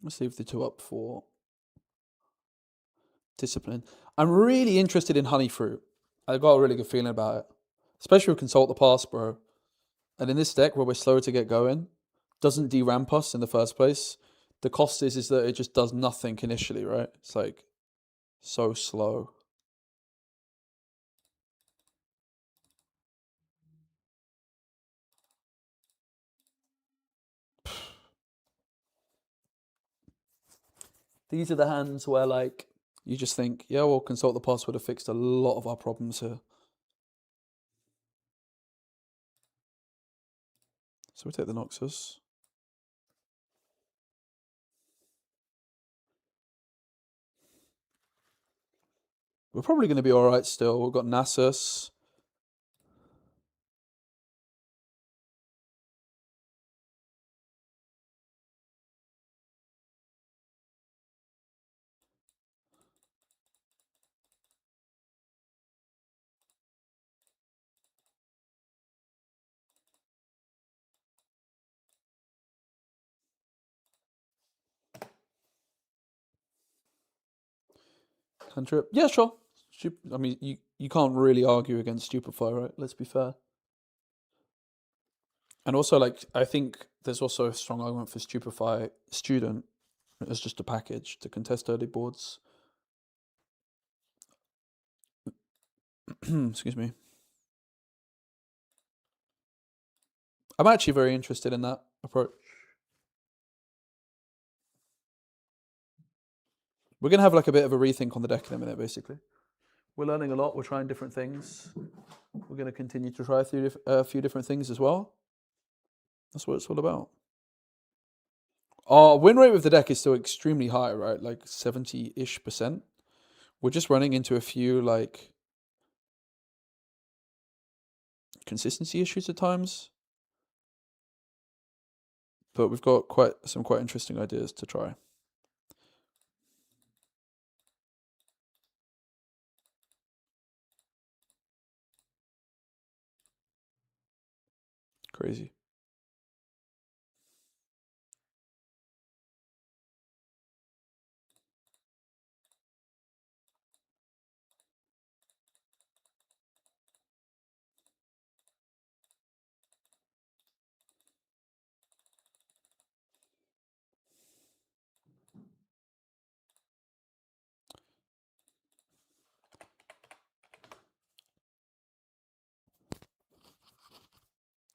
Let's leave the 2 up for discipline. I'm really interested in honey fruit. I've got a really good feeling about it. Especially with Consult the Past, bro. And in this deck where we're slower to get going, doesn't de-ramp us in the first place. The cost is that it just does nothing initially, right? It's like so slow. These are the hands where like you just think, yeah, well, Consult the Past would have fixed a lot of our problems here. So we take the Nasus. We're probably going to be all right still. We've got Nasus. Cantrip. Yeah, sure. I mean, you can't really argue against Stupefy, right? Let's be fair. And also, like, I think there's also a strong argument for Stupefy Student as just a package to contest early boards. Excuse me. I'm actually very interested in that approach. We're going to have like a bit of a rethink on the deck in a minute, basically. We're learning a lot. We're trying different things. We're going to continue to try a few different things as well. That's what it's all about. Our win rate with the deck is still extremely high, right? Like 70-ish%. We're just running into a few like consistency issues at times. But we've got some quite interesting ideas to try. Crazy.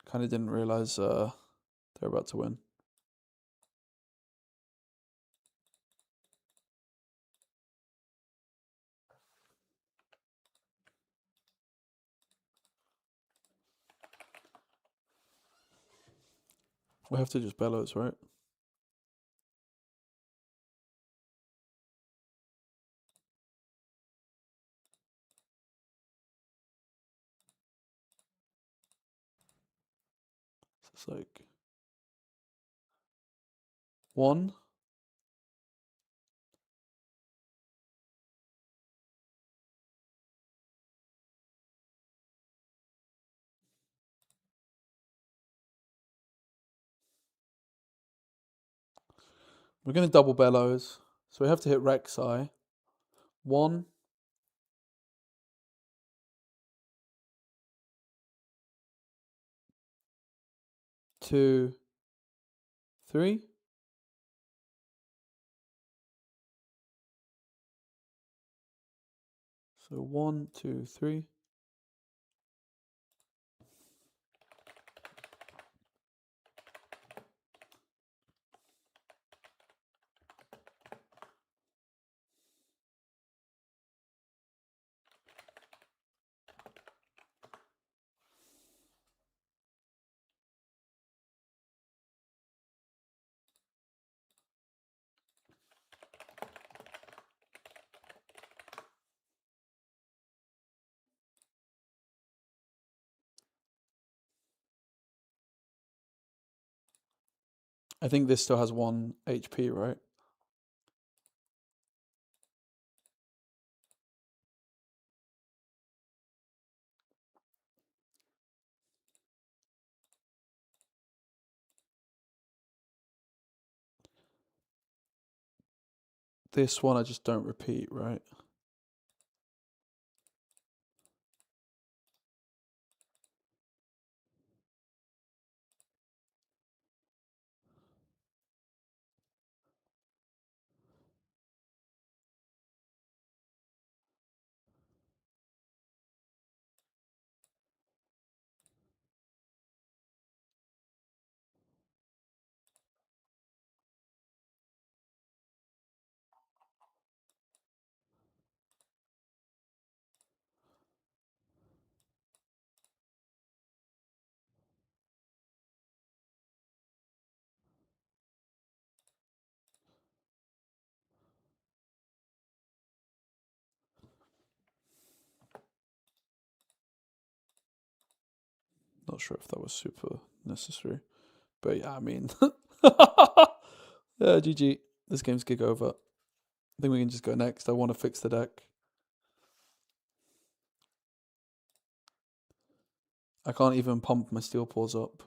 Kind of didn't realize they're about to win. We have to just bellows, right? It's like 1. We're going to double bellows. So we have to hit Rek'Sai. 1. 2. 3. So 1, 2, 3. I think this still has 1 HP, right? This one I just don't repeat, right? Not sure if that was super necessary. But yeah, I mean... yeah, GG. This game's gig over. I think we can just go next. I want to fix the deck. I can't even pump my steel paws up.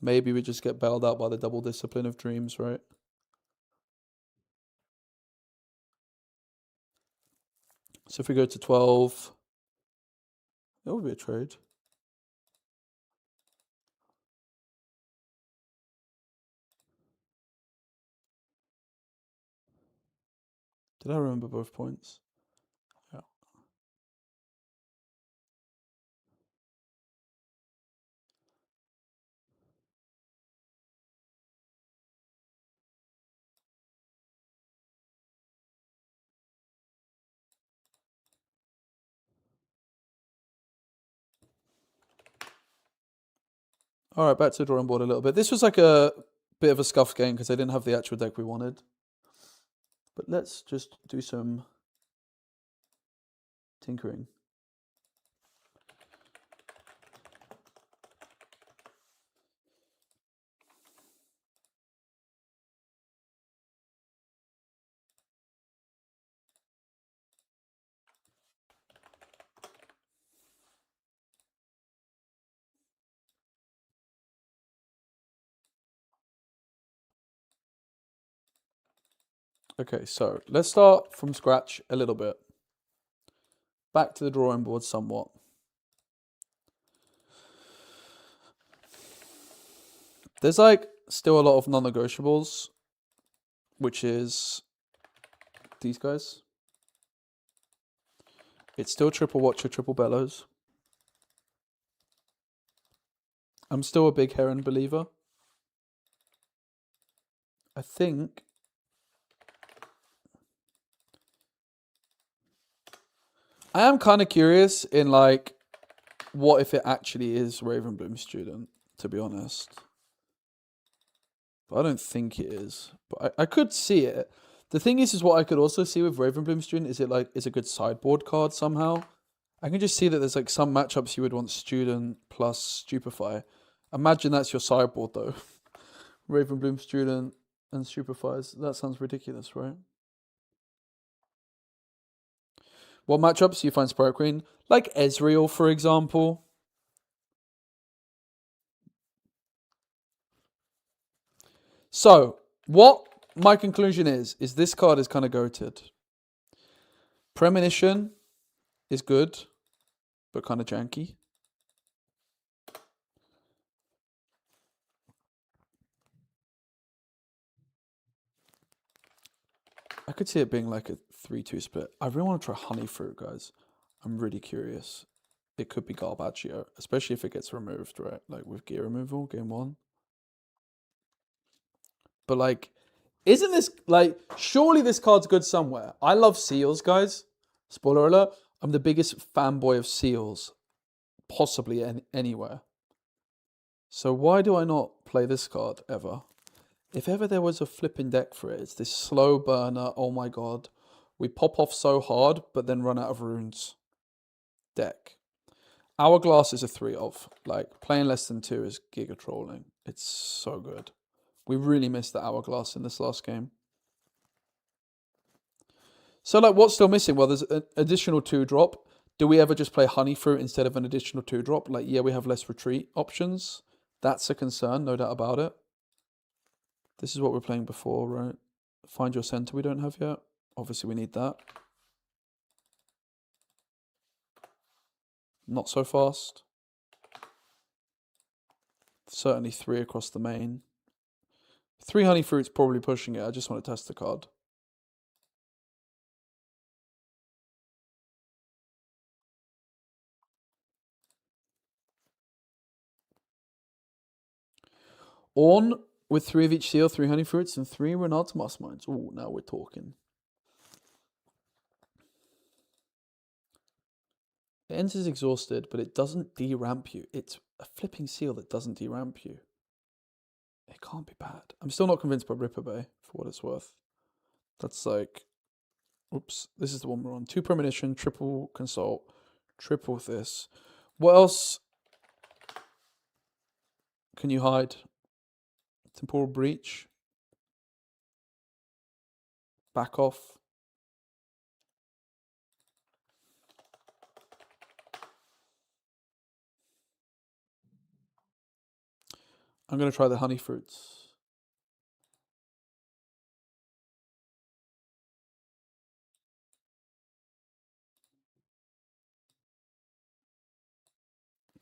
Maybe we just get bailed out by the double discipline of dreams, right? So if we go to 12, that would be a trade. Did I remember both points? Yeah. All right, back to the drawing board a little bit. This was like a bit of a scuffed game because I didn't have the actual deck we wanted. But let's just do some tinkering. Okay, so let's start from scratch a little bit. Back to the drawing board somewhat. There's like still a lot of non-negotiables, which is these guys. It's still triple watcher, triple bellows. I'm still a big heron believer. I think I am kind of curious in like what if it actually is Ravenbloom student, to be honest. But I don't think it is. But I could see it. The thing is what I could also see with Ravenbloom student is it like is a good sideboard card somehow. I can just see that there's like some matchups you would want student plus stupefy. Imagine that's your sideboard though. Ravenbloom student and stupefies. That sounds ridiculous, right? What matchups do you find Sprite Queen? Like Ezreal, for example. So, what my conclusion is this card is kind of goated. Premonition is good, but kind of janky. I could see it being like a 3-2 split. I really want to try Honey Fruit, guys. I'm really curious. It could be Garbaggio, especially if it gets removed, right? Like with gear removal, game 1. But like, isn't this like, surely this card's good somewhere. I love seals, guys. Spoiler alert, I'm the biggest fanboy of seals, possibly anywhere. So why do I not play this card ever? If ever there was a flipping deck for it, it's this slow burner, oh my god. We pop off so hard, but then run out of runes. Deck. Hourglass is a 3 of. Like, playing less than 2 is giga trolling. It's so good. We really missed the Hourglass in this last game. So, like, what's still missing? Well, there's an additional 2-drop. Do we ever just play Honey Fruit instead of an additional 2-drop? Like, yeah, we have less retreat options. That's a concern, no doubt about it. This is what we're playing before, right? Find your center we don't have yet. Obviously, we need that. Not so fast. Certainly 3 across the main. 3 honey fruits probably pushing it. I just want to test the card. Orn with 3 of each seal, 3 honey fruits, and 3 Renard's Masterminds. Oh, now we're talking. It enters exhausted, but it doesn't deramp you. It's a flipping seal that doesn't deramp you. It can't be bad. I'm still not convinced by Ripper Bay, for what it's worth. That's like... Oops, this is the one we're on. 2 Premonition, triple Consult, triple this. What else can you hide? Temporal Breach. Back off. I'm going to try the honey fruits.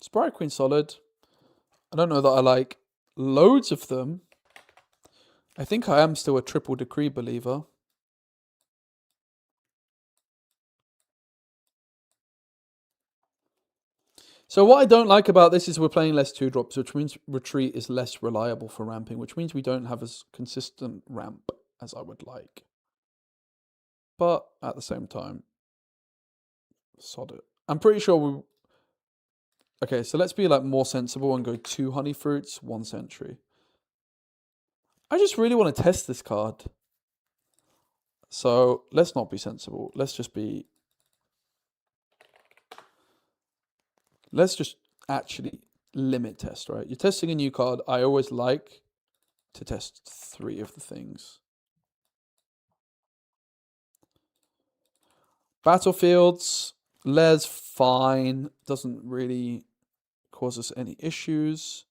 Sprite Queen solid. I don't know that I like loads of them. I think I am still a triple decree believer. So what I don't like about this is we're playing less 2-drops, which means retreat is less reliable for ramping, which means we don't have as consistent ramp as I would like. But at the same time, sod it. I'm pretty sure we... Okay, so let's be like more sensible and go 2 honey fruits, 1 sentry. I just really want to test this card. So let's not be sensible. Let's just be... Let's just actually limit test, right? You're testing a new card. I always like to test 3 of the things. Battlefields, Les, fine. Doesn't really cause us any issues.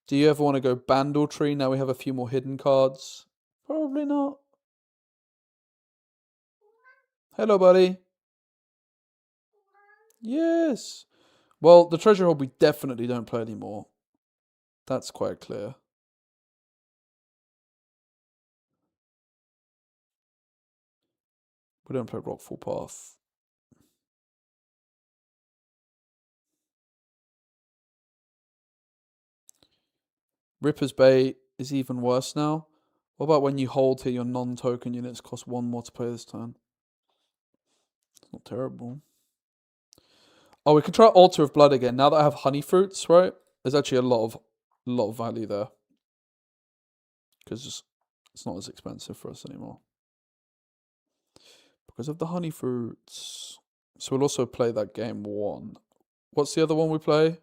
Do you ever want to go Bandle Tree? Now we have a few more hidden cards. Probably not. Hello, buddy. Yes. Well, the treasure hole we definitely don't play anymore. That's quite clear. We don't play Rockfall Path. Ripper's Bay is even worse now. What about when you hold here, your non-token units cost 1 more to play this turn? It's not terrible. Oh, we could try Altar of Blood again. Now that I have honey fruits, right? There's actually a lot of value there. Because it's not as expensive for us anymore. Because of the honey fruits. So we'll also play that game 1. What's the other one we play?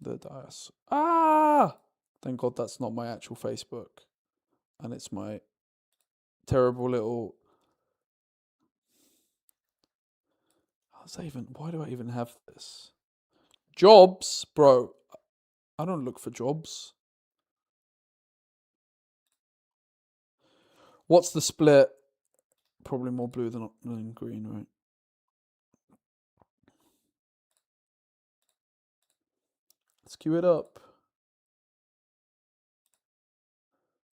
The dice. Ah! Thank God that's not my actual Facebook. And it's my terrible little... Why do I even have this? Jobs? Bro, I don't look for jobs. What's the split? Probably more blue than green, right? Let's queue it up.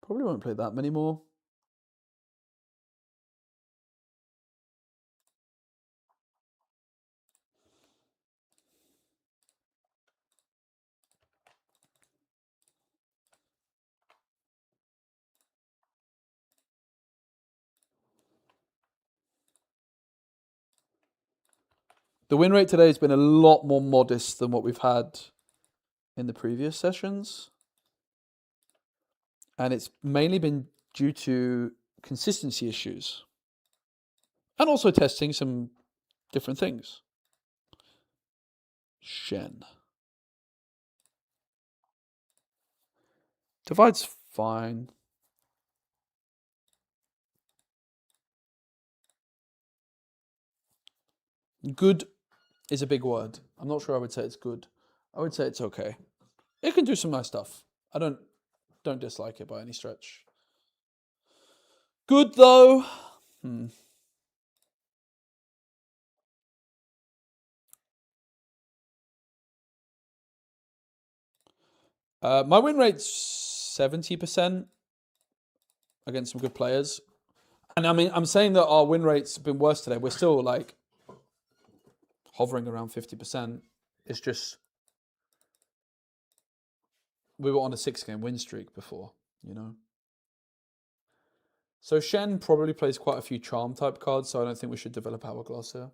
Probably won't play that many more. The win rate today has been a lot more modest than what we've had in the previous sessions. And it's mainly been due to consistency issues. And also testing some different things. Shen. Divide's fine. Good is a big word. I'm not sure I would say it's good. I would say it's okay. It can do some nice stuff. I don't dislike it by any stretch. Good though. My win rate's 70% against some good players. And I mean, I'm saying that our win rate's been worse today. We're still like hovering around 50%. It's just we were on a 6-game win streak before, you know. So Shen probably plays quite a few charm type cards, so I don't think we should develop Hourglass here.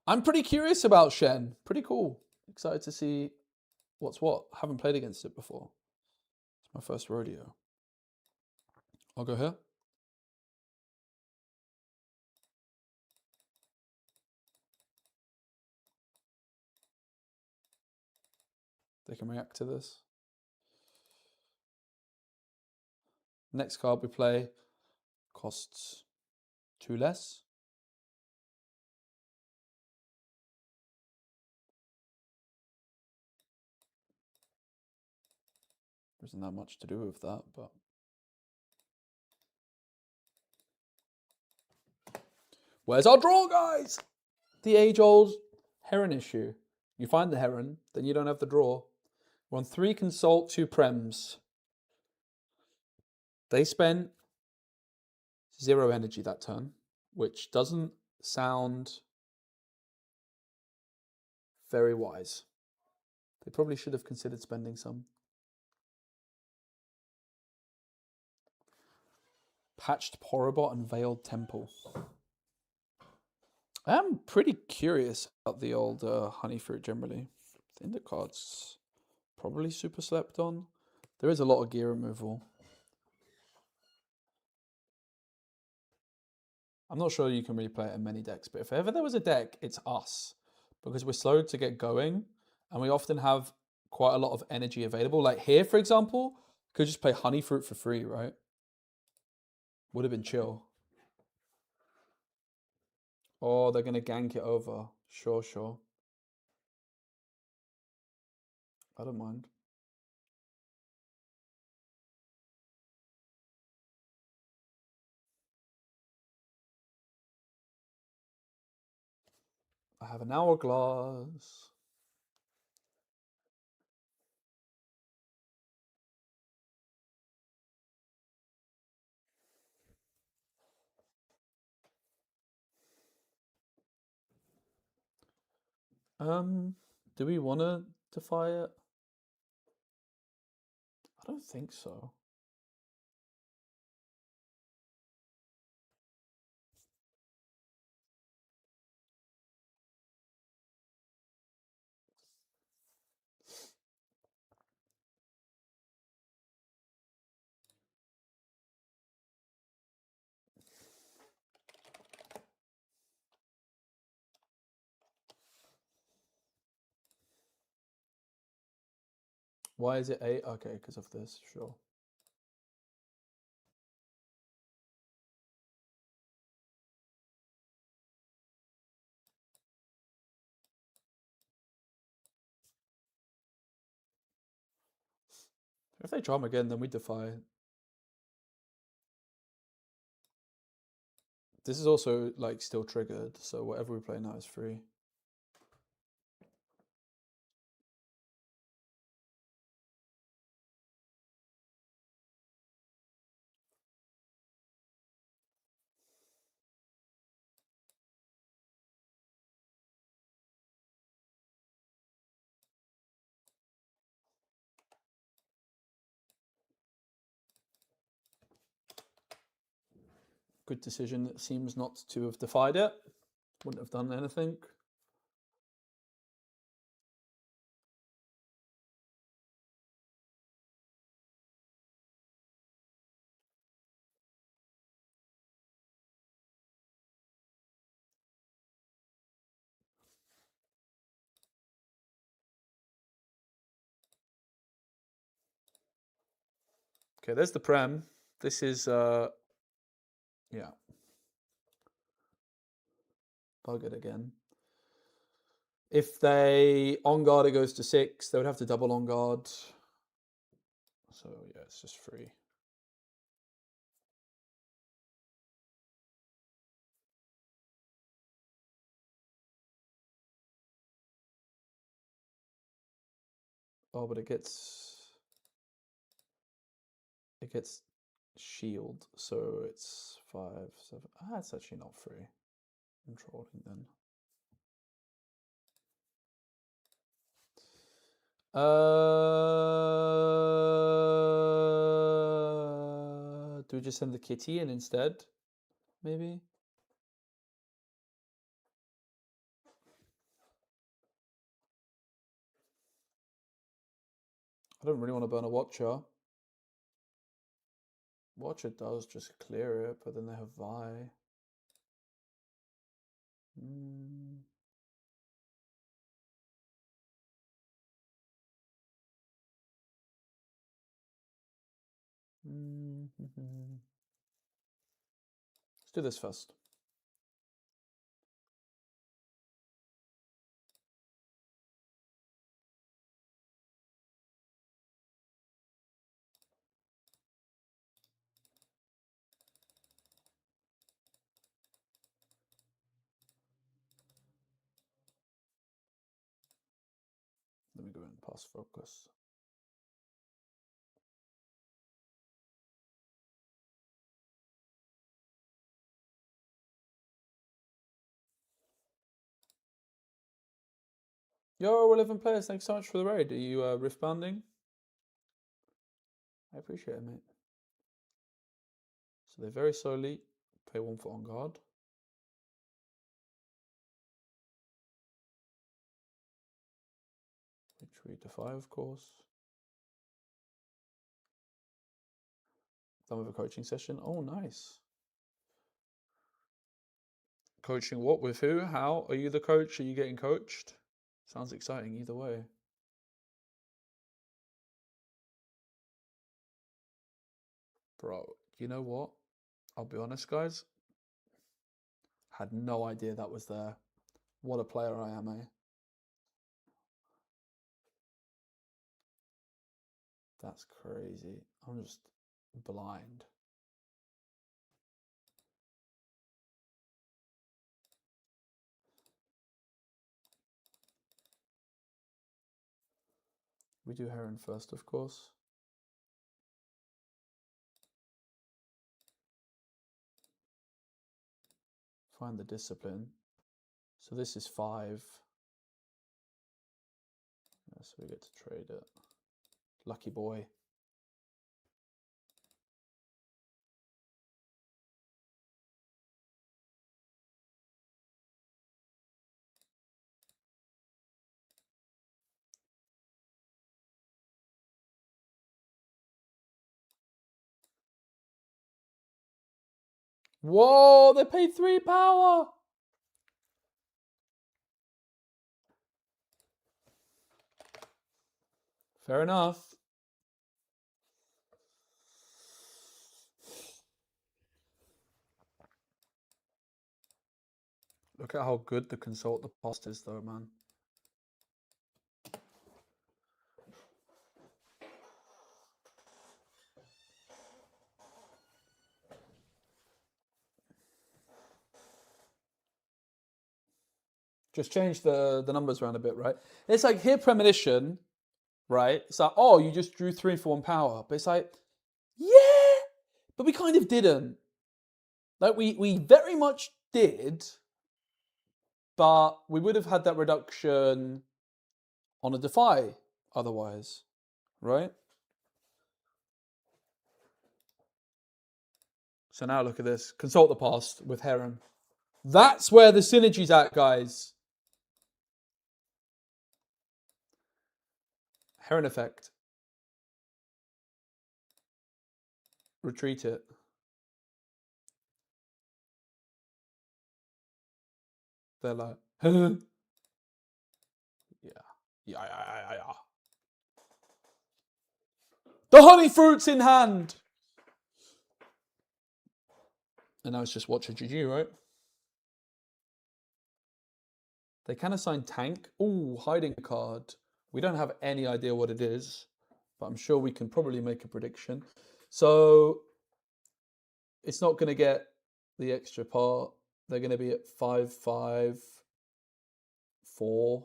I'm pretty curious about Shen. Pretty cool. Excited to see what's what. Haven't played against it before. It's my first rodeo. I'll go here. They can react to this. Next card we play costs 2 less. There isn't that much to do with that, but where's our draw, guys? The age-old heron issue. You find the heron, then you don't have the draw. We're on 3 consult, 2 prems. They spent 0 energy that turn, which doesn't sound very wise. They probably should have considered spending some. Patched Porobot and Veiled Temple. I am pretty curious about the old honey fruit generally. I think the card's probably super slept on. There is a lot of gear removal. I'm not sure you can really play it in many decks, but if ever there was a deck, it's us. Because we're slow to get going, and we often have quite a lot of energy available. Like here, for example, could just play honey fruit for free, right? Would have been chill. Oh, they're going to gank it over. Sure, sure. I don't mind. I have an hourglass. Do we want to defy it? I don't think so. Why is it 8? Okay, because of this, sure. If they charm again, then we defy. This is also like still triggered, so whatever we play now is free. Good decision. It seems not to have defied it. Wouldn't have done anything. Okay, there's the Prem. This is Yeah. Bug it again. If they on guard, it goes to 6. They would have to double on guard. So yeah, it's just free. Oh, but it gets shield, so it's 5, 7. Ah, it's actually not free. I'm trolling then. Do we just send the kitty in instead? Maybe? I don't really want to burn a Watcher. Watcher does just clear it, but then they have Vi. Let's do this first. Let me go and pass focus. Yo, 11 players, thanks so much for the raid. Are you riftbounding? I appreciate it, mate. So they very slowly pay 1 for on guard. Retreat to 5, of course. Done with a coaching session. Oh, nice. Coaching what? With who? How? Are you the coach? Are you getting coached? Sounds exciting either way. Bro, you know what? I'll be honest, guys. Had no idea that was there. What a player I am, eh? That's crazy. I'm just blind. We do Heron first, of course. Find the discipline. So this is 5. Yeah, so we get to trade it. Lucky boy. Whoa, they paid 3 power. Fair enough. Look at how good the Consult the Past is, though, man. Just change the numbers around a bit, right? It's like here premonition, right? It's like, oh, you just drew 3 for 1 power. But it's like, yeah, but we kind of didn't. Like we very much did, but we would have had that reduction on a defy otherwise, right? So now look at this. Consult the Past with Heron. That's where the synergy's at, guys. Heron effect. Retreat it. They're like, huh? Yeah. The honey fruit's in hand. And now it's just watch a GG, right? They can assign tank. Ooh, hiding card. We don't have any idea what it is, but I'm sure we can probably make a prediction. So it's not going to get the extra part. They're going to be at 5-5-4.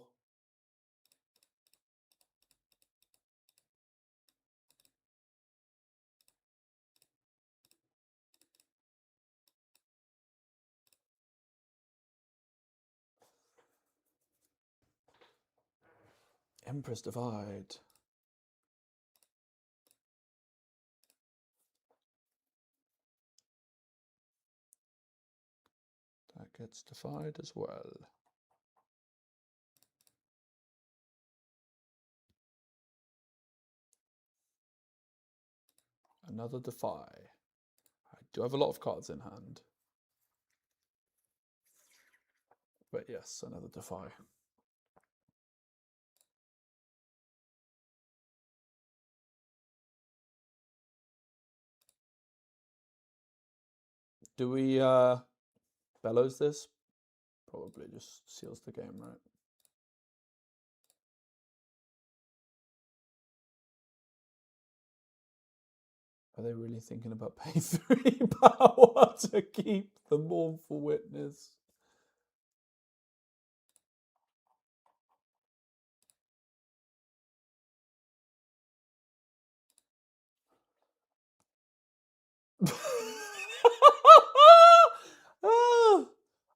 Empress Divide. That gets defied as well. Another defy. I do have a lot of cards in hand. But yes, another defy. Do we bellows this? Probably just seals the game, right? Are they really thinking about paying 3 power to keep the mournful witness?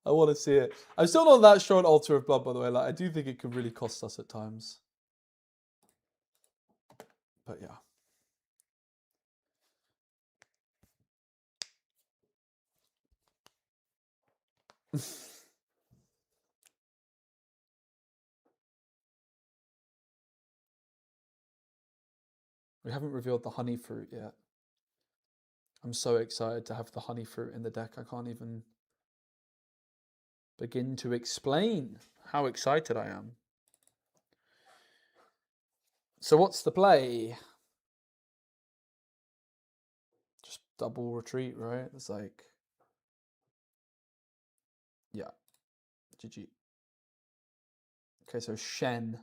I want to see it. I'm still not that sure on Altar of Blood, by the way. Like, I do think it could really cost us at times. But yeah. We haven't revealed the honey fruit yet. I'm so excited to have the honey fruit in the deck. I can't even begin to explain how excited I am. So what's the play? Just double retreat, right? It's like, yeah, GG. Okay, so Shen.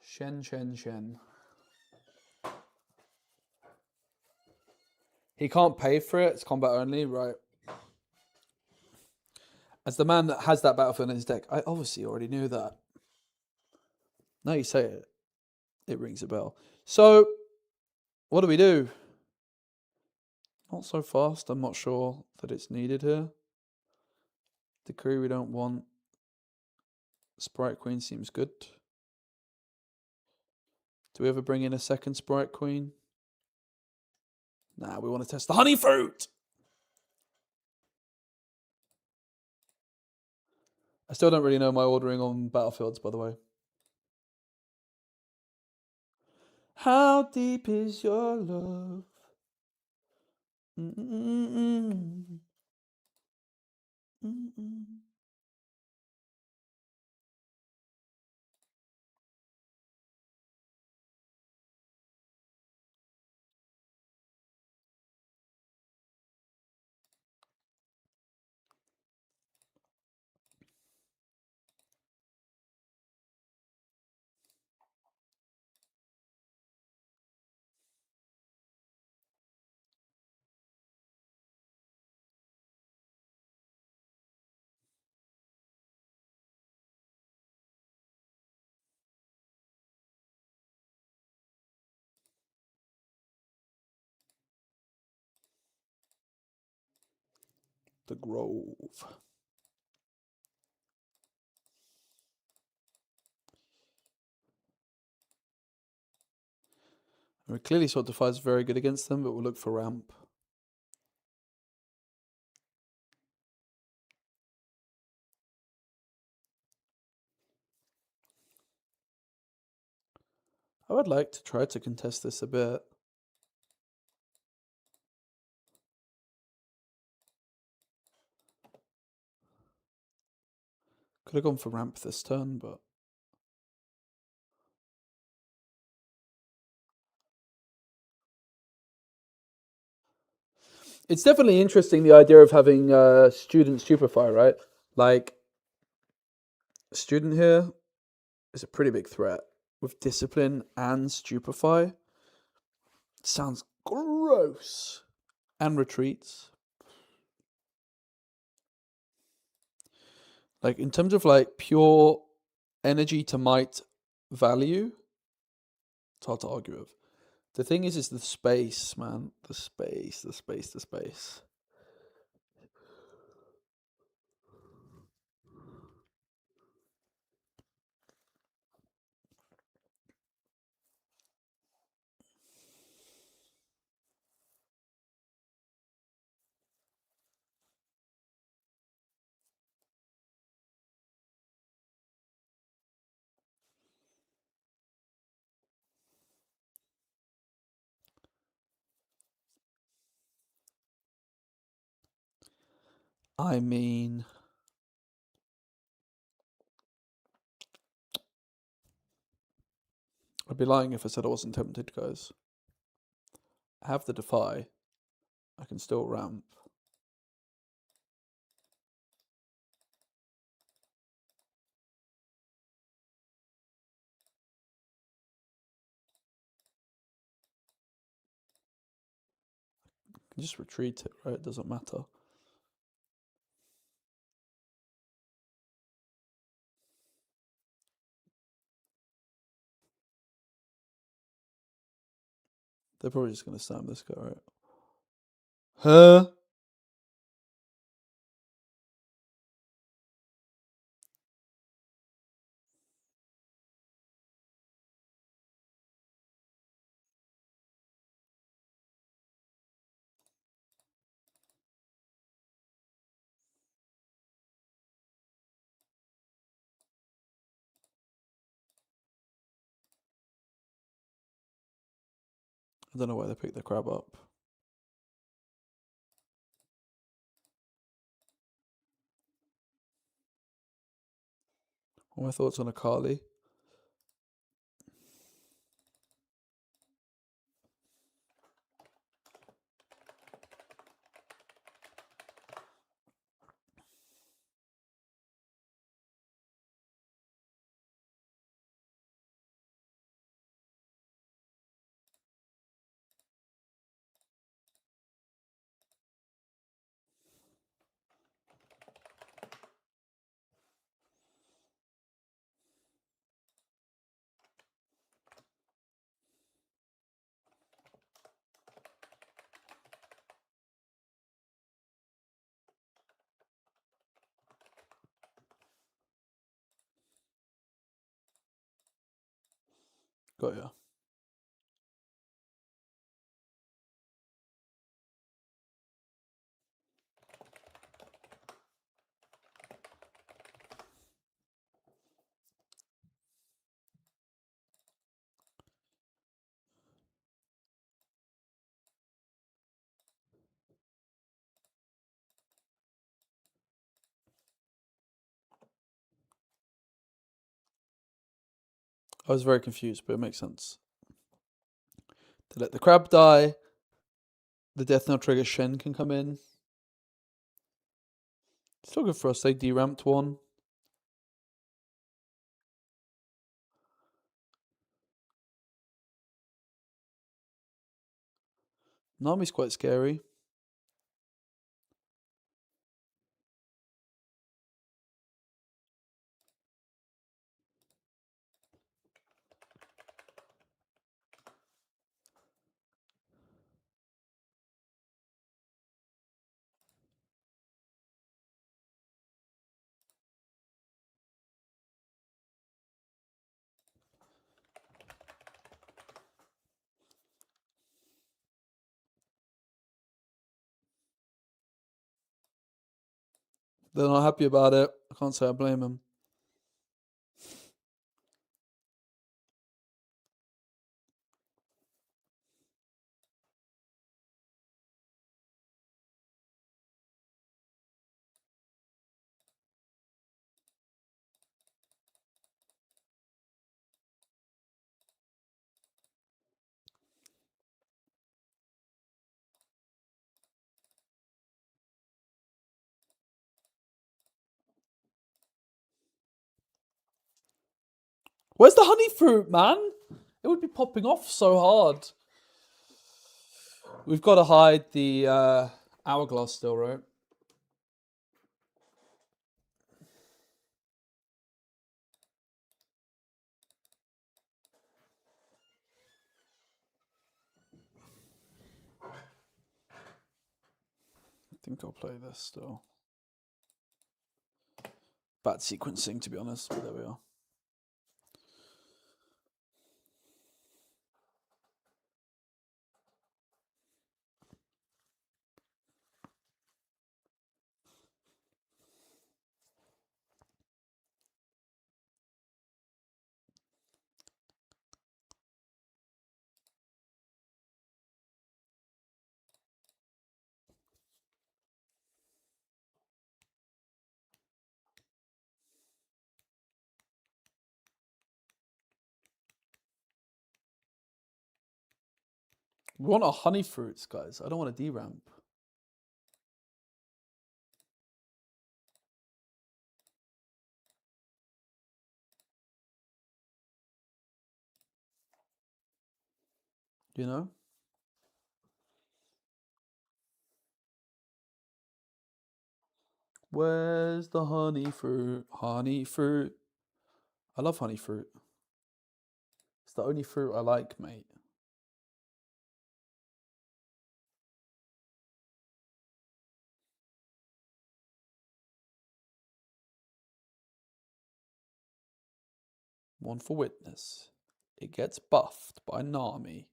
Shen. He can't pay for it. It's combat only, right? As the man that has that battlefield in his deck, I obviously already knew that. Now you say it, it rings a bell. So, what do we do? Not so fast. I'm not sure that it's needed here. Decree we don't want. Sprite Queen seems good. Do we ever bring in a second Sprite Queen? Nah, we want to test the honey fruit. I still don't really know my ordering on battlefields, by the way. How deep is your love? The Grove. We clearly saw Defy is very good against them, but we'll look for ramp. I would like to try to contest this a bit. Could have gone for ramp this turn, but... It's definitely interesting, the idea of having student stupefy, right? Like, student here is a pretty big threat with discipline and stupefy. It sounds gross. And retreats. Like, in terms of like pure energy to might value, it's hard to argue with. The thing is the space, man. The space, the space, the space. I mean, I'd be lying if I said I wasn't tempted, guys. I have the defy. I can still ramp. I can just retreat it, right? It doesn't matter. They're probably just going to slam this guy, right? Huh? I don't know why they picked the crab up. What are my thoughts on a Carly? Got ya. I was very confused, but it makes sense. To let the crab die, the death knell trigger Shen can come in. Still good for us. They deramped one. Nami's quite scary. They're not happy about it. I can't say I blame them. Where's the honey fruit, man? It would be popping off so hard. We've got to hide the hourglass still, right? I think I'll play this still. Bad sequencing, to be honest, but there we are. We want our honey fruits, guys. I don't want a D-ramp. You know? Where's the honey fruit? Honey fruit. I love honey fruit. It's the only fruit I like, mate. One for witness. It gets buffed by Nami.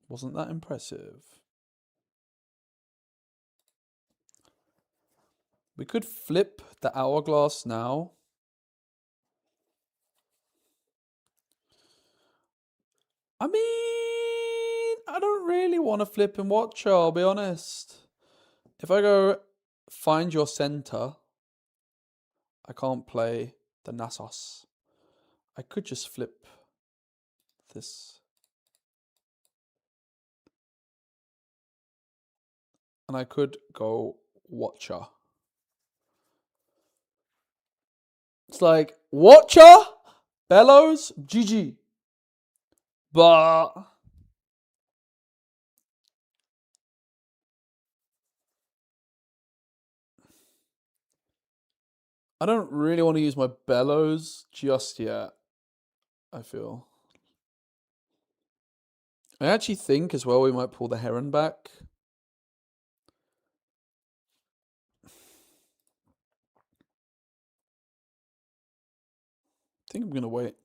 Wasn't that impressive? We could flip the hourglass now. I mean, I don't really want to flip and watch her, I'll be honest. If I go find your center, I can't play the Nasus. I could just flip this. And I could go Watcher. It's like, Watcher, Bellows, GG. But I don't really want to use my Bellows just yet, I feel. I actually think as well we might pull the Heron back. I think I'm going to wait.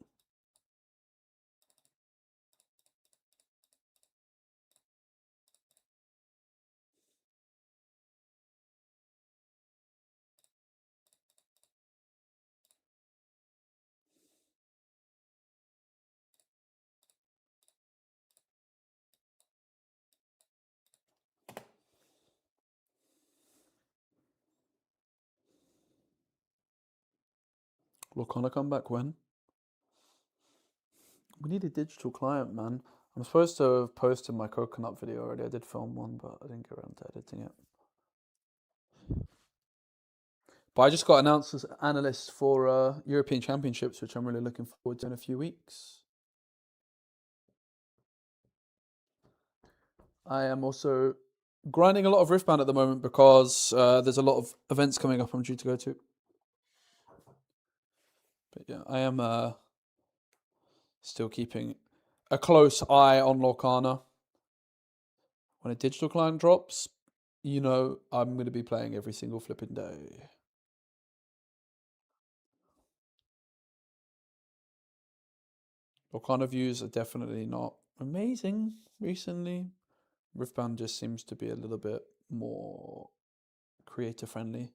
Lorcana come back when? We need a digital client, man. I'm supposed to have posted my coconut video already. I did film one, but I didn't get around to editing it. But I just got announced as analyst for European Championships, which I'm really looking forward to in a few weeks. I am also grinding a lot of RIFTBOUND at the moment because there's a lot of events coming up I'm due to go to. But yeah, I am still keeping a close eye on Lorcana. When a digital client drops, you know I'm going to be playing every single flipping day. Lorcana views are definitely not amazing recently. RIFTBOUND just seems to be a little bit more creator friendly,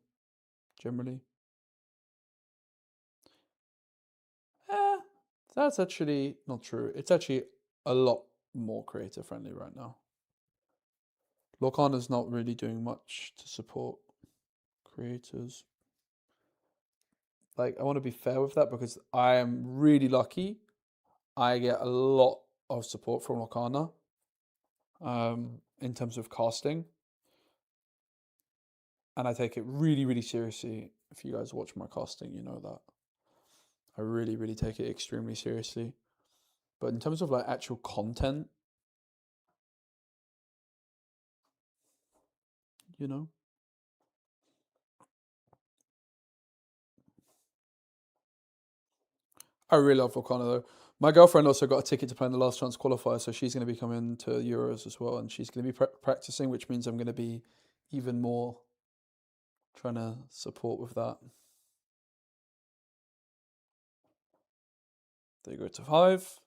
generally. That's actually not true. It's actually a lot more creator friendly right now. Lorcana's not really doing much to support creators. Like, I want to be fair with that because I am really lucky. I get a lot of support from Lorcana in terms of casting. And I take it really, really seriously. If you guys watch my casting, you know that. I really, really take it extremely seriously. But in terms of like actual content, you know, I really love Volcano though. My girlfriend also got a ticket to play in the last chance qualifier, so she's going to be coming to Euros as well, and she's going to be practicing, which means I'm going to be even more trying to support with that. There you go to 5.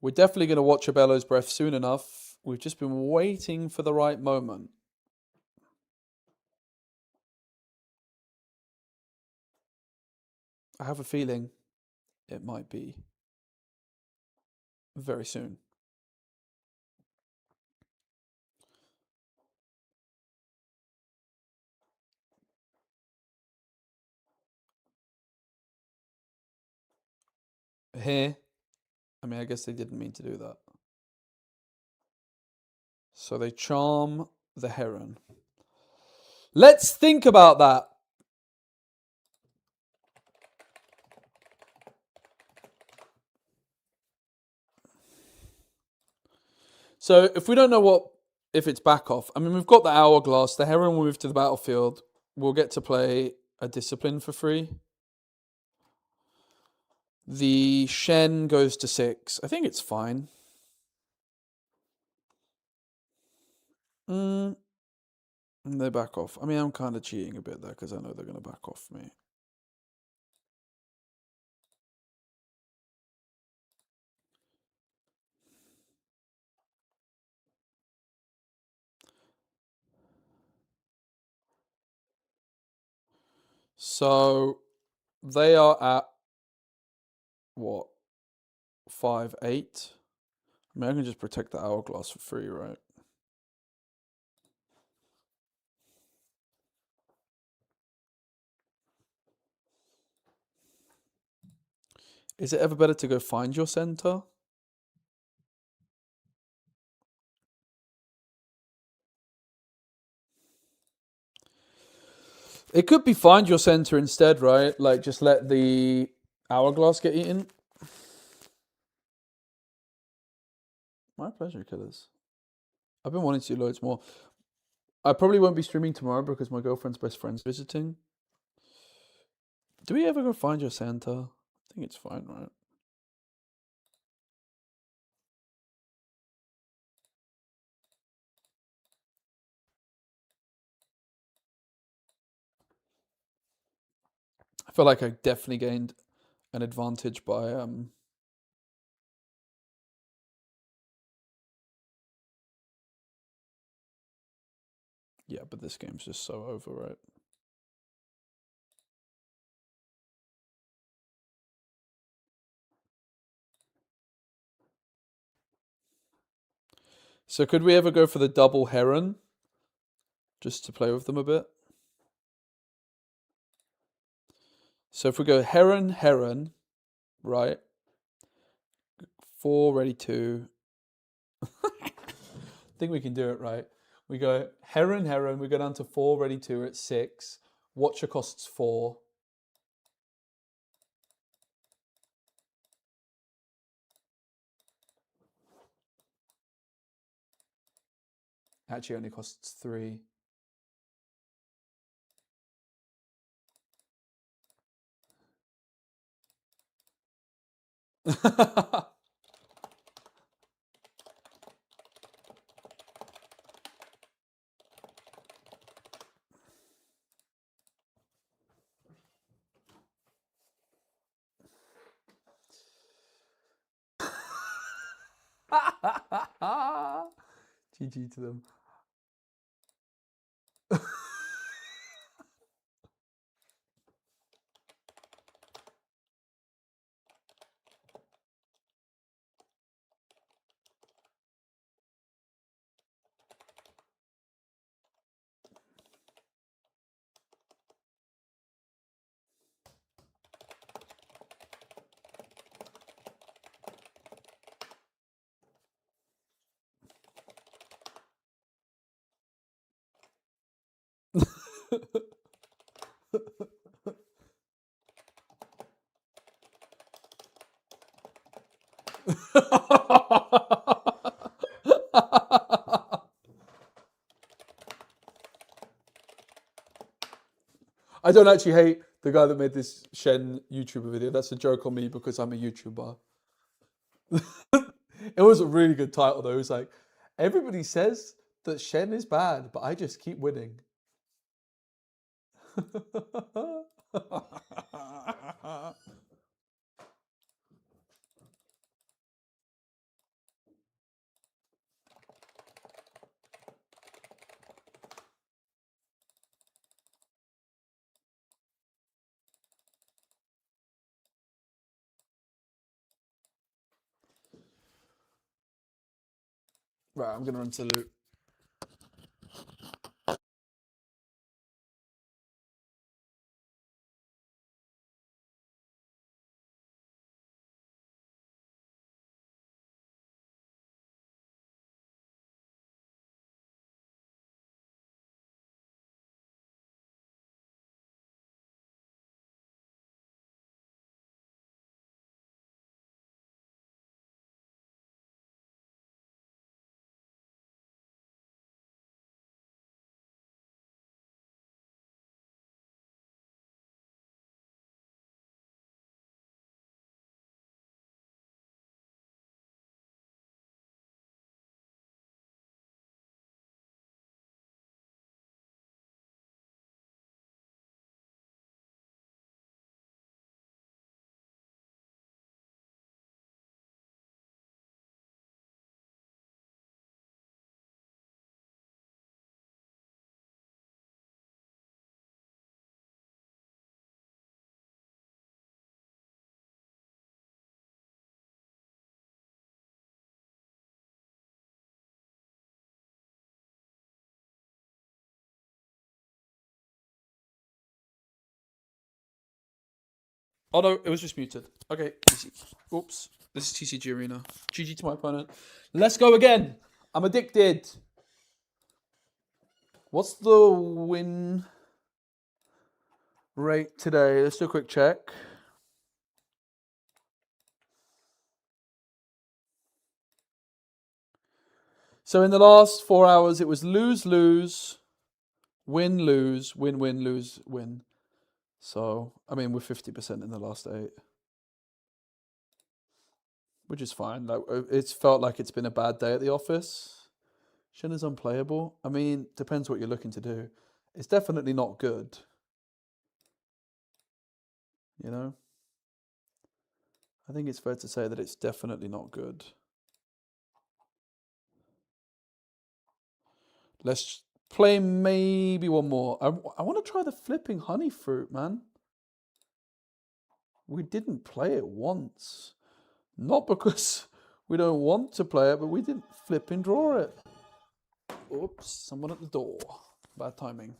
We're definitely going to watch a Bellows Breath soon enough. We've just been waiting for the right moment. I have a feeling it might be very soon. Here, I mean, I guess they didn't mean to do that. So they charm the heron. Let's think about that. So if we don't know if it's back off, I mean, we've got the hourglass. The heron will move to the battlefield. We'll get to play a discipline for free. The Shen goes to 6. I think it's fine. And they back off. I mean, I'm kind of cheating a bit there because I know they're going to back off me. So they are at what? 5-8. I mean, I can just protect the hourglass for free, right? Is it ever better to go find your center? It could be find your center instead, right? Like just let the hourglass get eaten. My pleasure, killers. I've been wanting to do loads more. I probably won't be streaming tomorrow because my girlfriend's best friend's visiting. Do we ever go find your Santa? I think it's fine, right? I feel like I definitely gained an advantage by yeah, but this game's just so over, right? So could we ever go for the double heron? Just to play with them a bit? So if we go heron, heron, right? 4, ready 2. I think we can do it, right? We go heron, heron, we go down to 4, ready 2 at 6. Watcher costs 4. Actually only costs 3. GG to them. I don't actually hate the guy that made this Shen YouTuber video. That's a joke on me because I'm a YouTuber. It was a really good title though. It was like, everybody says that Shen is bad, but I just keep winning. Right, I'm gonna run to loot. Oh no, it was just muted. Okay, easy. Oops. This is TCG Arena. GG to my opponent. Let's go again. I'm addicted. What's the win rate today? Let's do a quick check. So in the last 4 hours, it was lose, lose, win, lose, win, win, lose, win. So, I mean, we're 50% in the last 8. Which is fine. Like, it's felt like it's been a bad day at the office. Shen is unplayable. I mean, depends what you're looking to do. It's definitely not good. You know? I think it's fair to say that it's definitely not good. Let's play maybe one more. I want to try the flipping honey fruit, man. We didn't play it once. Not because we don't want to play it, but we didn't flipping draw it. Oops, someone at the door. Bad timing.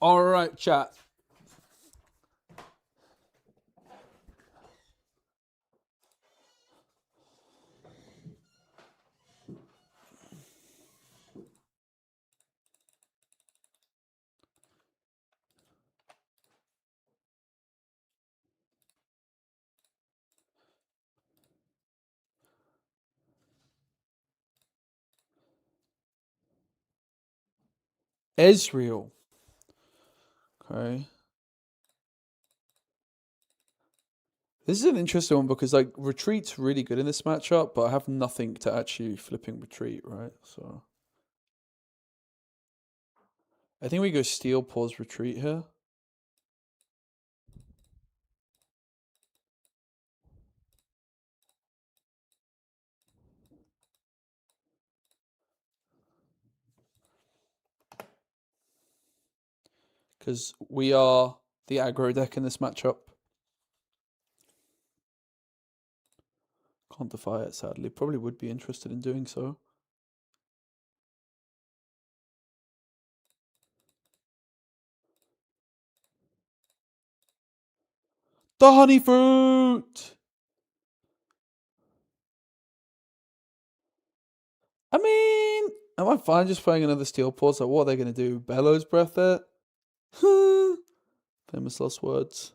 All right, chat. Ezreal. Okay. This is an interesting one because like Retreat's really good in this matchup, but I have nothing to actually flipping Retreat, right? So I think we go steal, pause, Retreat here. Because we are the aggro deck in this matchup. Can't defy it, sadly. Probably would be interested in doing so. The honey fruit! I mean, am I fine just playing another steel pause? Like, what are they going to do? Bellows breath it? Famous last words.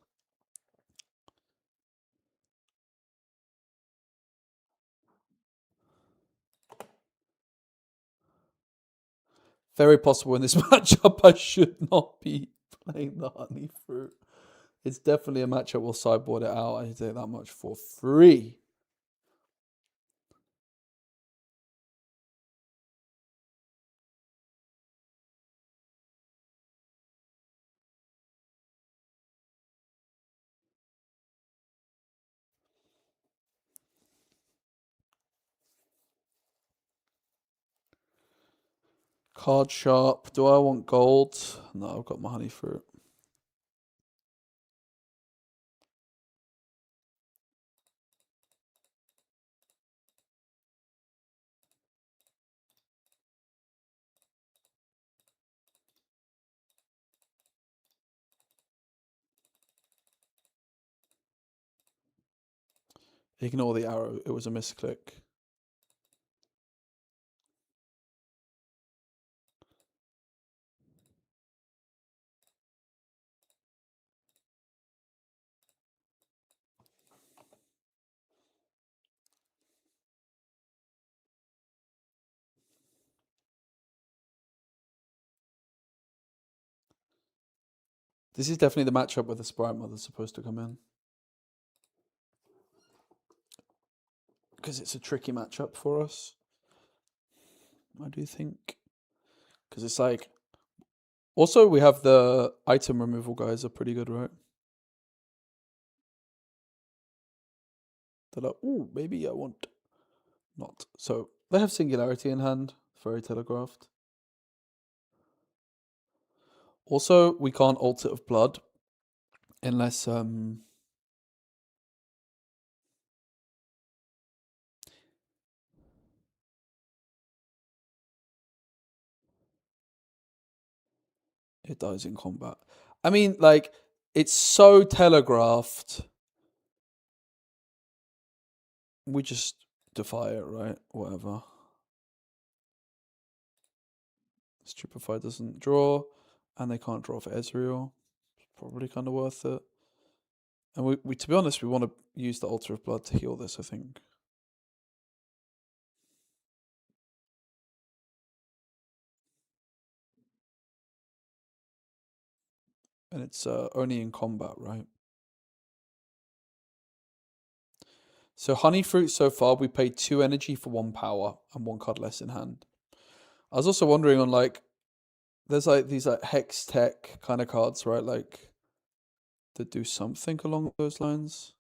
Very possible in this matchup I should not be playing the honey fruit. It's definitely a matchup we'll sideboard it out. I take that much for free. Card sharp. Do I want gold? No, I've got my honey fruit. Ignore the arrow. It was a misclick. This is definitely the matchup where the Sprite Mother's supposed to come in. Because it's a tricky matchup for us. I do think. Because it's like... Also, we have the item removal guys are pretty good, right? They're like, ooh, maybe I want not. So they have Singularity in hand. Very telegraphed. Also, we can't Altar of Blood unless it dies in combat. I mean, like, it's so telegraphed. We just defy it, right? Whatever. Stupefy doesn't draw, and they can't draw for Ezreal. It's probably kind of worth it. And we to be honest, we want to use the Altar of Blood to heal this, I think. And it's only in combat, right? So Honey Fruit so far, we paid 2 energy for 1 power and 1 card less in hand. I was also wondering on like, there's like these like Hex Tech kind of cards, right? Like, that do something along those lines.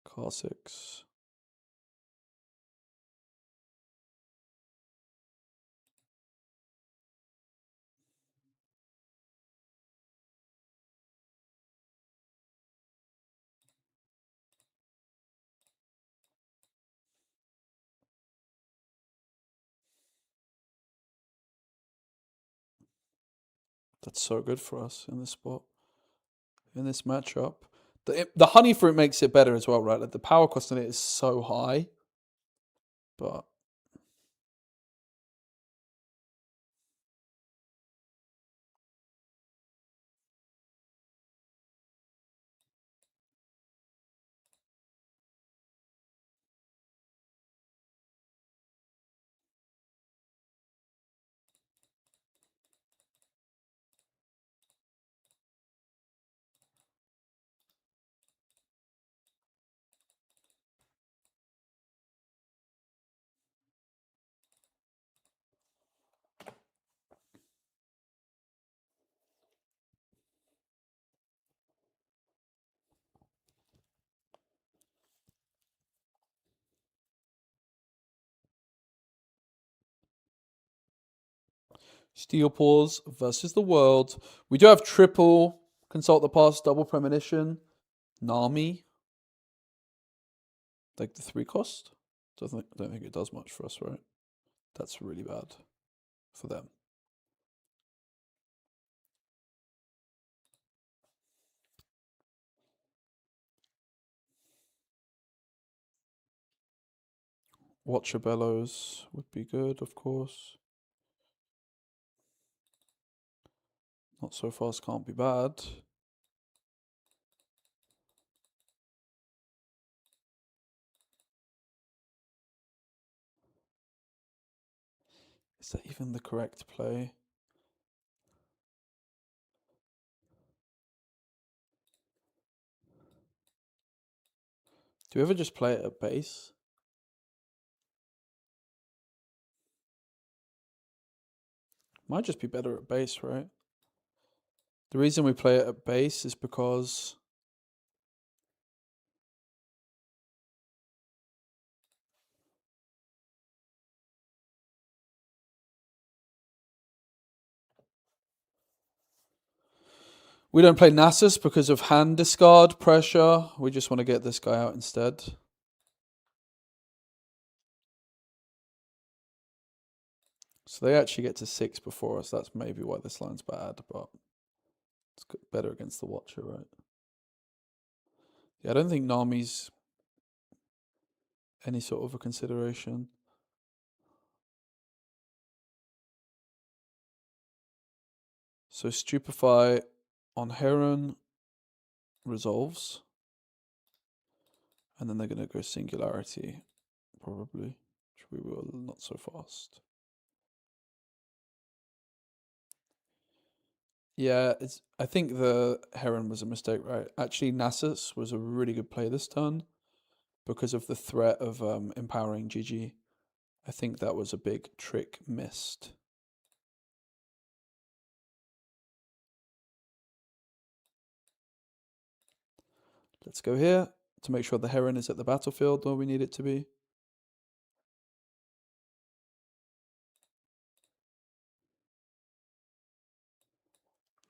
Car 6. That's so good for us in this spot, in this matchup. The honey fruit makes it better as well, right? Like the power cost on it is so high, but Steel Paws versus the World. We do have triple Consult the Past, double Premonition, Nami. Like the 3 cost. Don't think it does much for us, right? That's really bad for them. Watcher Bellows would be good, of course. Not so fast can't be bad. Is that even the correct play? Do we ever just play it at base? Might just be better at base, right? The reason we play it at base is because we don't play Nasus because of hand discard pressure. We just want to get this guy out instead. So they actually get to 6 before us. That's maybe why this line's bad, but it's better against the Watcher, right? Yeah, I don't think Nami's any sort of a consideration. So Stupefy on Heron resolves. And then they're going to go Singularity, probably. Which we will not so fast. Yeah, I think the Heron was a mistake, right? Actually, Nasus was a really good play this turn because of the threat of empowering GG. I think that was a big trick missed. Let's go here to make sure the Heron is at the battlefield where we need it to be.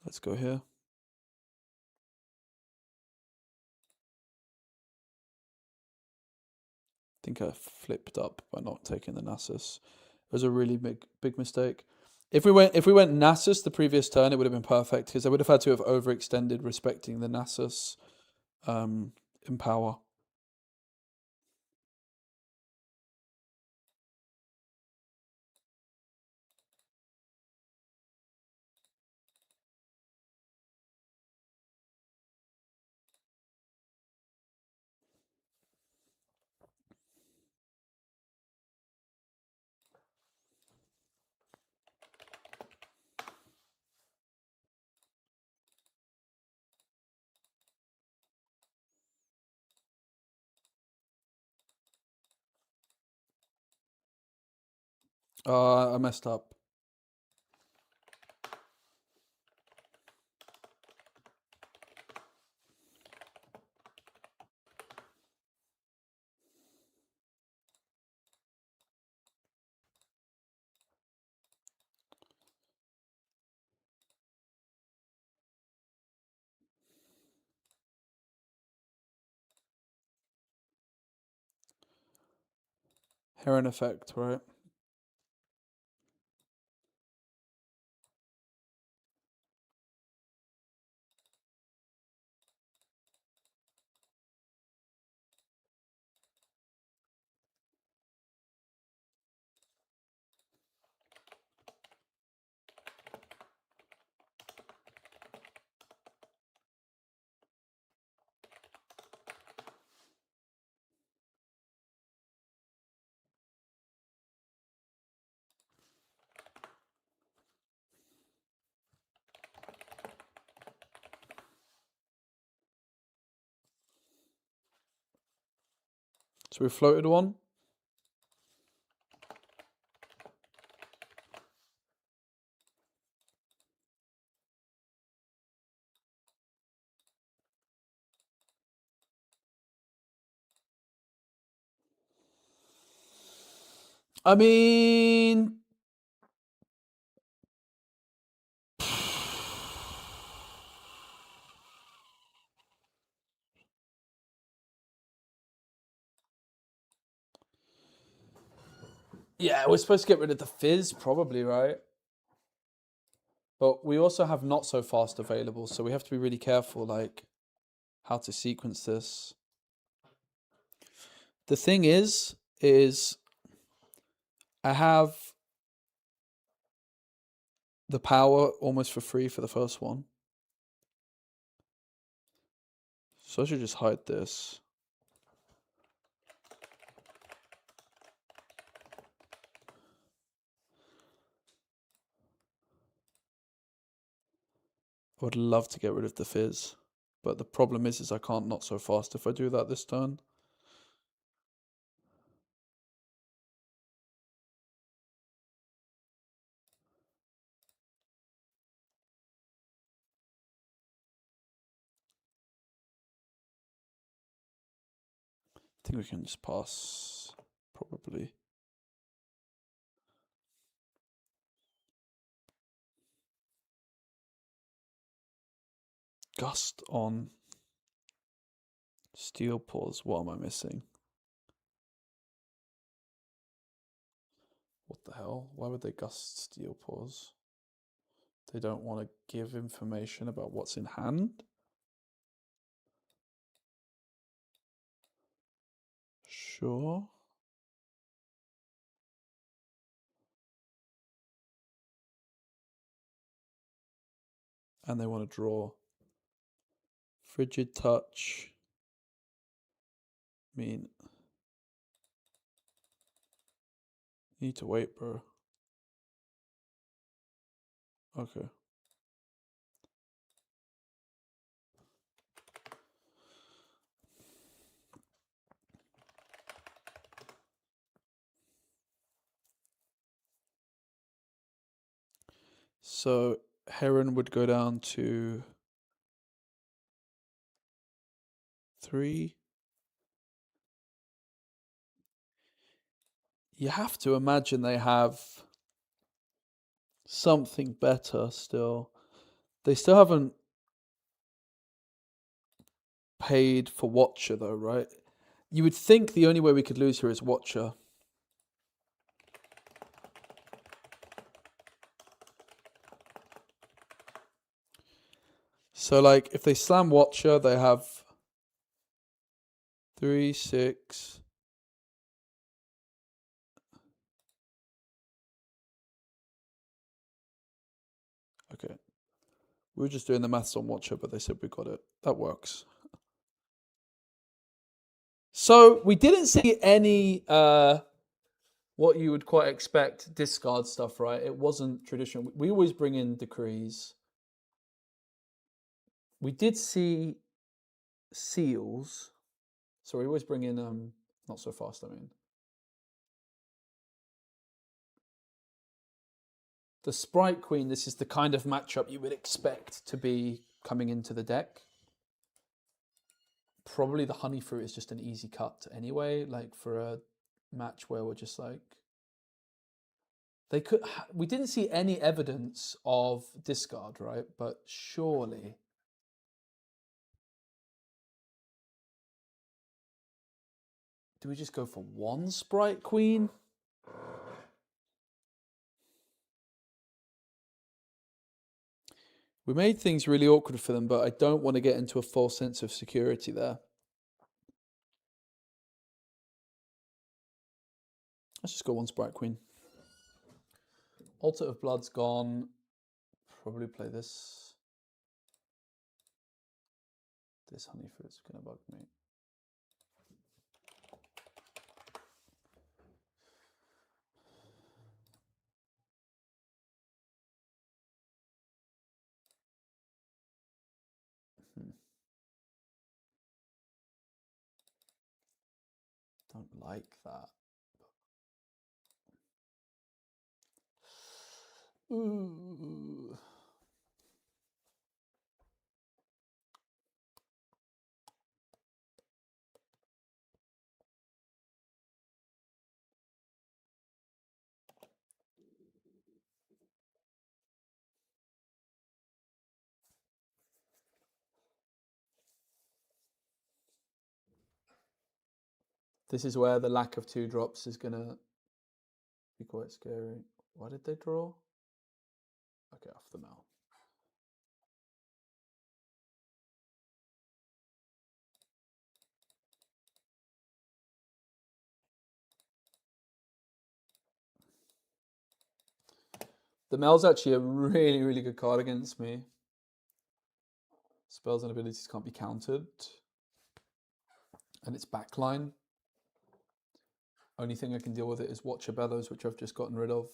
Let's go here. I think I flipped up by not taking the Nasus. It was a really big mistake. If we went Nasus the previous turn, it would have been perfect because I would have had to have overextended respecting the Nasus empower. I messed up. Heron effect, right? So we floated one. I mean, yeah, we're supposed to get rid of the fizz, probably, right? But we also have not so fast available, so we have to be really careful, like, how to sequence this. The thing is I have the power almost for free for the first one. So I should just hide this. I would love to get rid of the fizz, but the problem is I can't not so fast if I do that this turn. I think we can just pass, probably. Gust on Steel Paws. What am I missing? What the hell? Why would they gust Steel Paws? They don't want to give information about what's in hand? Sure. And they want to draw. Frigid Touch. I mean, you need to wait, bro. Okay. So Heron would go down to 3. You have to imagine they have something better still. They still haven't paid for Watcher though, right? You would think the only way we could lose here is Watcher. So like if they slam Watcher, they have 3, 6. Okay. We were just doing the maths on Watcher, but they said we got it. That works. So we didn't see any what you would quite expect discard stuff, right? It wasn't traditional. We always bring in decrees. We did see seals. So we always bring in not so fast, I mean. The Sprite Queen, this is the kind of matchup you would expect to be coming into the deck. Probably the Honey Fruit is just an easy cut anyway, like for a match where we're just like we didn't see any evidence of discard, right? But surely do we just go for one Sprite Queen? We made things really awkward for them, but I don't want to get into a false sense of security there. Let's just go one Sprite Queen. Altar of Blood's gone. Probably play this. This Honey Fruit's gonna bug me. don't like that. Ooh. This is where the lack of 2 drops is going to be quite scary. Why did they draw? Okay, off the mouth. The Mel's actually a really, really good card against me. Spells and abilities can't be countered. And its backline. Only thing I can deal with it is Watcher Bellows, which I've just gotten rid of.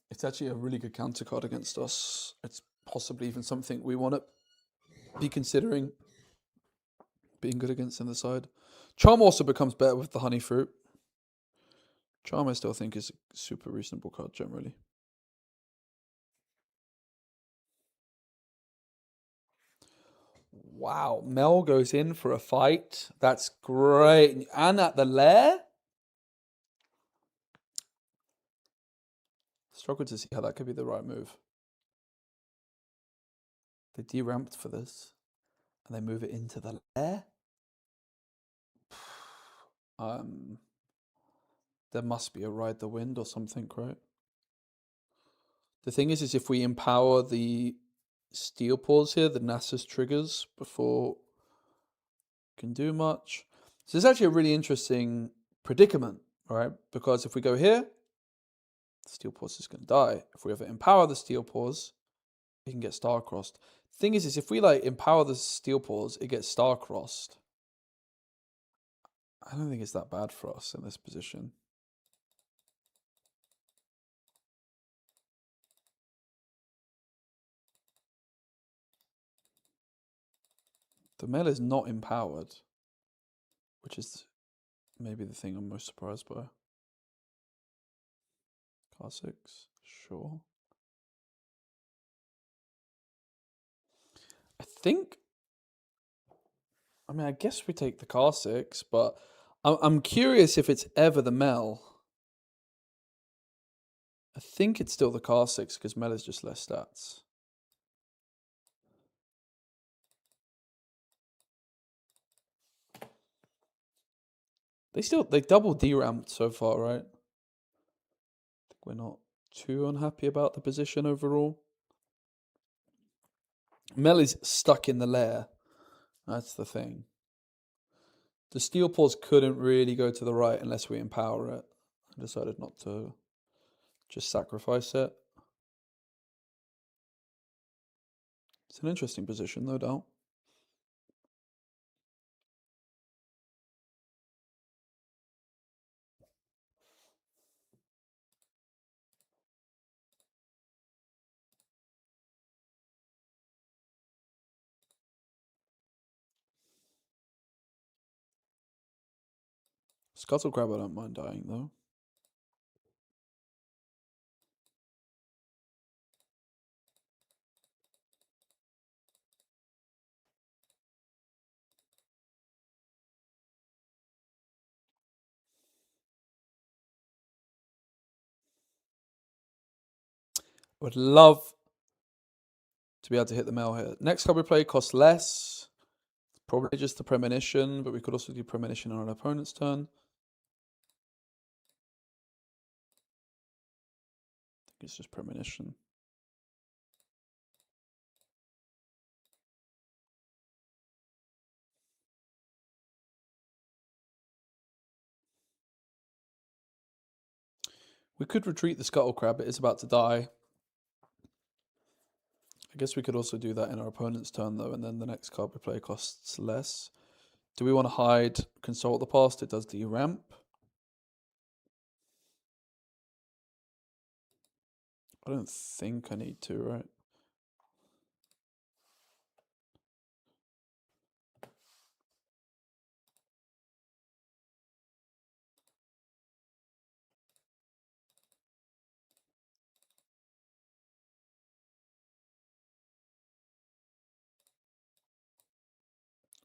It's actually a really good counter card against us. It's possibly even something we want to be considering being good against in the side. Charm also becomes better with the Honey Fruit. Charm I still think is a super reasonable card generally. Wow, Mel goes in for a fight. That's great. And at the lair? Struggle to see how that could be the right move. They deramped for this. And they move it into the lair? There must be a Ride the Wind or something, right? The thing is if we empower the Steel Paws here, the Nasus triggers before can do much. So it's actually a really interesting predicament, right? Because if we go here, the Steel Paws is going to die. If we ever empower the Steel Paws, it can get star-crossed. Thing is if we like empower the Steel Paws, it gets star-crossed. I don't think it's that bad for us in this position. The Mel is not empowered, which is maybe the thing I'm most surprised by. Car 6, sure. I guess we take the car 6, but I'm curious if it's ever the Mel. I think it's still the car 6 because Mel is just less stats. They double deramped so far, right? I think we're not too unhappy about the position overall. Mel is stuck in the lair. That's the thing. The Steel Paws couldn't really go to the right unless we empower it. I decided not to just sacrifice it. It's an interesting position, no doubt. Scuttle Crab I don't mind dying though. Would love to be able to hit the Mel here. Next card we play costs less. Probably just the Premonition, but we could also do Premonition on an opponent's turn. I think it's just Premonition. We could retreat the Scuttle Crab. It is about to die. I guess we could also do that in our opponent's turn, though, and then the next card we play costs less. Do we want to hide Consult the Past? It does deramp. I don't think I need to, right?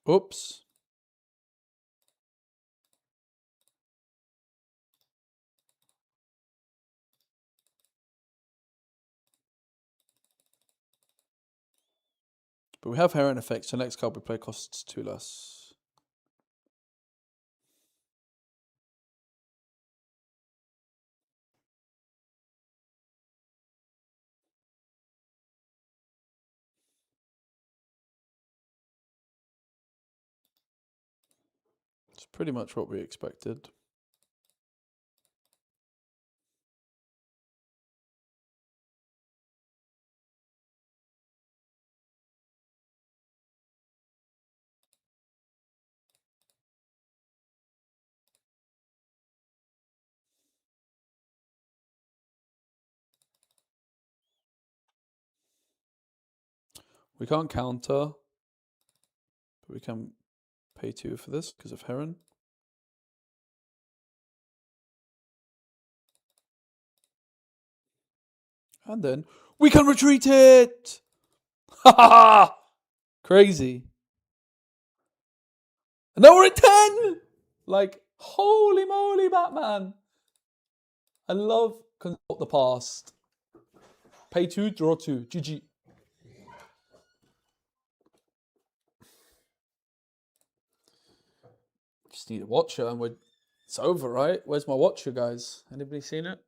Oops. But we have Heron effect, so next card we play costs 2 less. It's pretty much what we expected. We can't counter, but we can pay 2 for this because of Heron. And then we can retreat it! Ha ha ha! Crazy. And now we're at 10! Like, holy moly, Batman. I love consult the past. Pay 2, draw 2. GG. Just need a watcher and it's over, right? Where's my watcher, guys? Anybody seen it?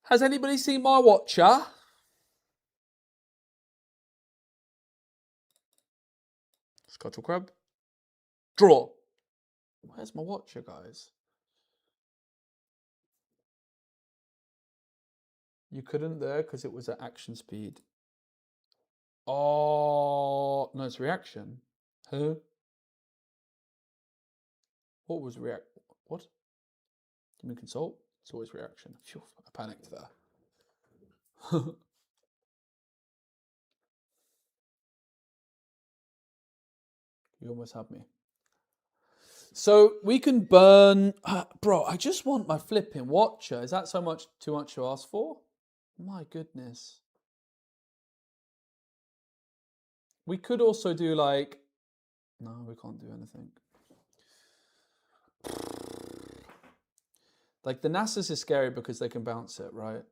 Has anybody seen my watcher? Scuttle Crab. Draw. Where's my watcher, guys? You couldn't there because it was at action speed. Oh, no, it's reaction. Huh? What was react? What? You mean consult? It's always reaction. Phew, I panicked there. You almost had me. So we can burn... bro, I just want my flipping watcher. Is that too much to ask for? My goodness. We could also do like... No, we can't do anything. Like the Nasus is scary because they can bounce it, right?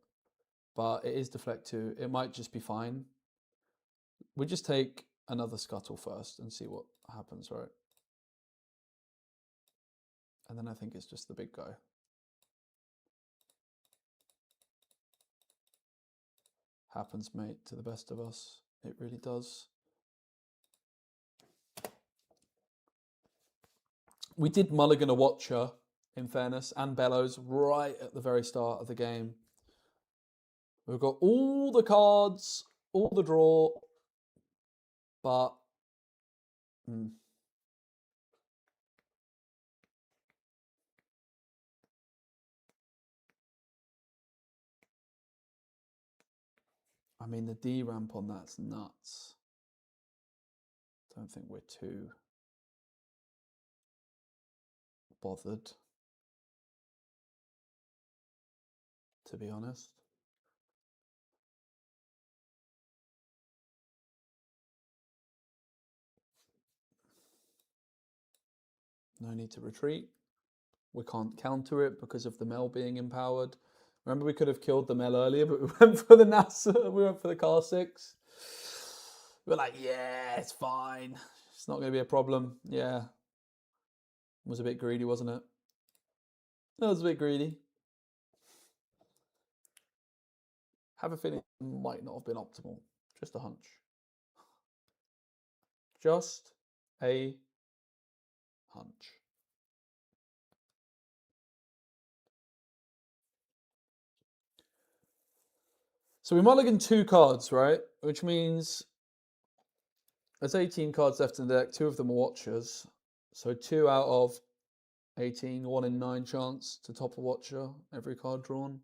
But it is deflect 2. It might just be fine. We just take another scuttle first and see what happens, right? And then I think it's just the big guy. Happens, mate, to the best of us. It really does. We did mulligan a watcher, in fairness, and Bellows right at the very start of the game. We've got all the cards, all the draw, but... I mean, the D ramp on that's nuts. Don't think we're too bothered, to be honest. No need to retreat. We can't counter it because of the Mel being empowered. Remember, we could have killed the Mel earlier, but we went for the NASA. We went for the car 6. We're like, yeah, it's fine. It's not going to be a problem. Yeah. It was a bit greedy, wasn't it? It was a bit greedy. Have a feeling it might not have been optimal. Just a hunch. Just a hunch. So we mulligan 2 cards, right? Which means there's 18 cards left in the deck. 2 of them are watchers. So 2 out of 18, 1 in 9 chance to top a watcher every card drawn.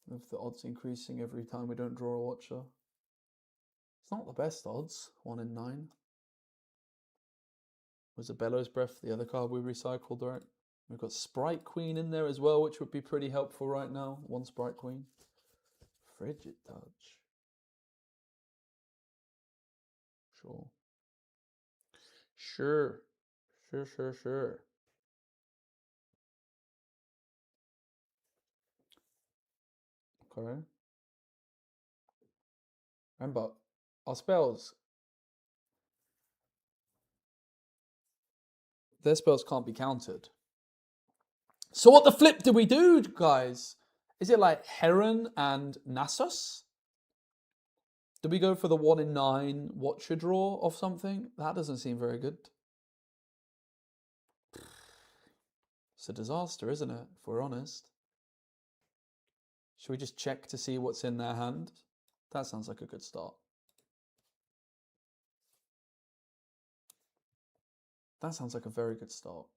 With the odds increasing every time we don't draw a watcher. It's not the best odds, 1 in 9. Was a Bellows Breath the other card we recycled, right? We've got Sprite Queen in there as well, which would be pretty helpful right now. 1 Sprite Queen. Frigid Touch. Sure. Sure. Sure. Okay. Remember, our spells, their spells can't be countered. So what the flip did we do, guys? Is it like Heron and Nasus? Did we go for the 1 in 9 Watcher draw of something? That doesn't seem very good. It's a disaster, isn't it? If we're honest. Should we just check to see what's in their hand? That sounds like a good start. That sounds like a very good start.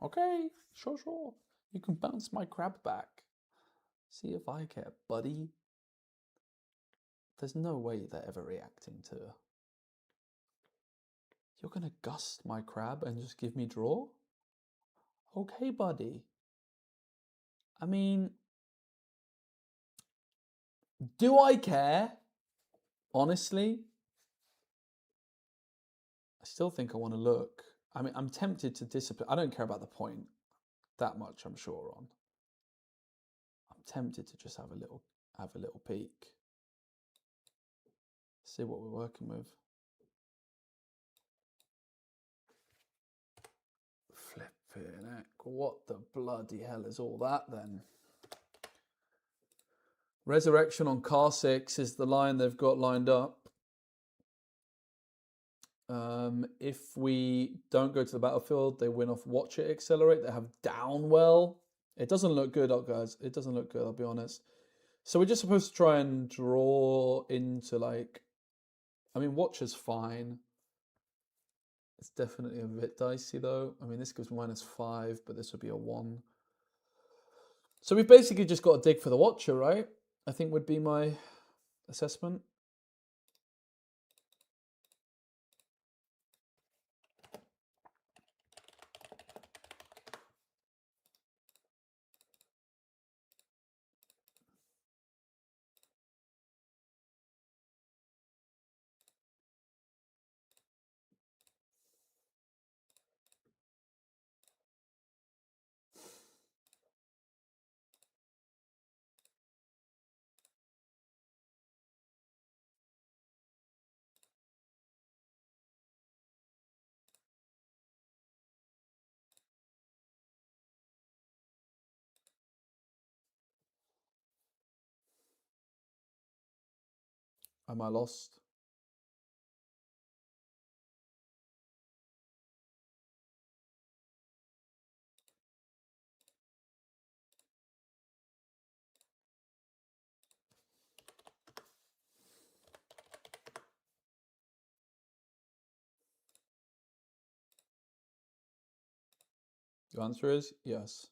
Okay, sure. You can bounce my crab back. See if I care, buddy. There's no way they're ever reacting to... You're gonna gust my crab and just give me draw? Okay, buddy. I mean... Do I care? Honestly? I still think I want to look. I mean, I'm tempted to discipline. I don't care about the point that much, I'm sure on. I'm tempted to just have a little peek. See what we're working with. Flipping heck. What the bloody hell is all that then? Resurrection on car 6 is the line they've got lined up. If we don't go to the battlefield, they win off Watch It, Accelerate. They have Downwell. It doesn't look good, guys. It doesn't look good, I'll be honest. So we're just supposed to try and draw into like... I mean, Watch is fine. It's definitely a bit dicey though. I mean, this gives -5, but this would be a 1. So we've basically just got to dig for the Watcher, right? I think would be my assessment. Am I lost? The answer is yes.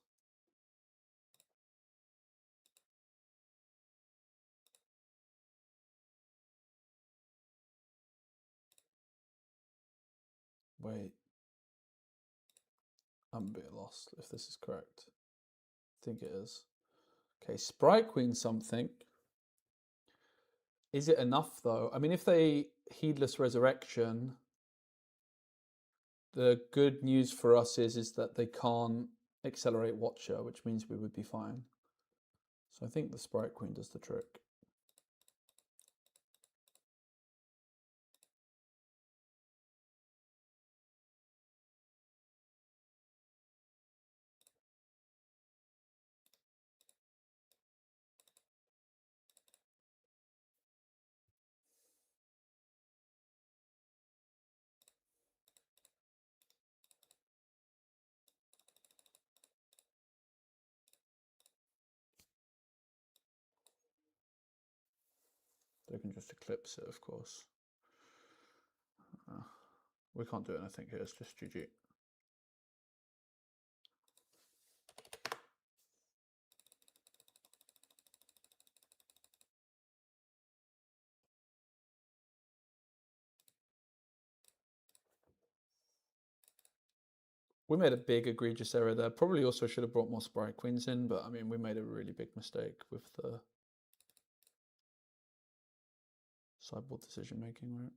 Wait. I'm a bit lost if this is correct. I think it is. Okay, Sprite Queen something. Is it enough though? I mean, if they Heedless Resurrection, the good news for us is that they can't accelerate Watcher, which means we would be fine. So I think the Sprite Queen does the trick. They can just eclipse it, of course. We can't do anything here, it's just GG. We made a big egregious error there. Probably also should have brought more Sprite Queens in, but I mean, we made a really big mistake with the sideboard decision making, right?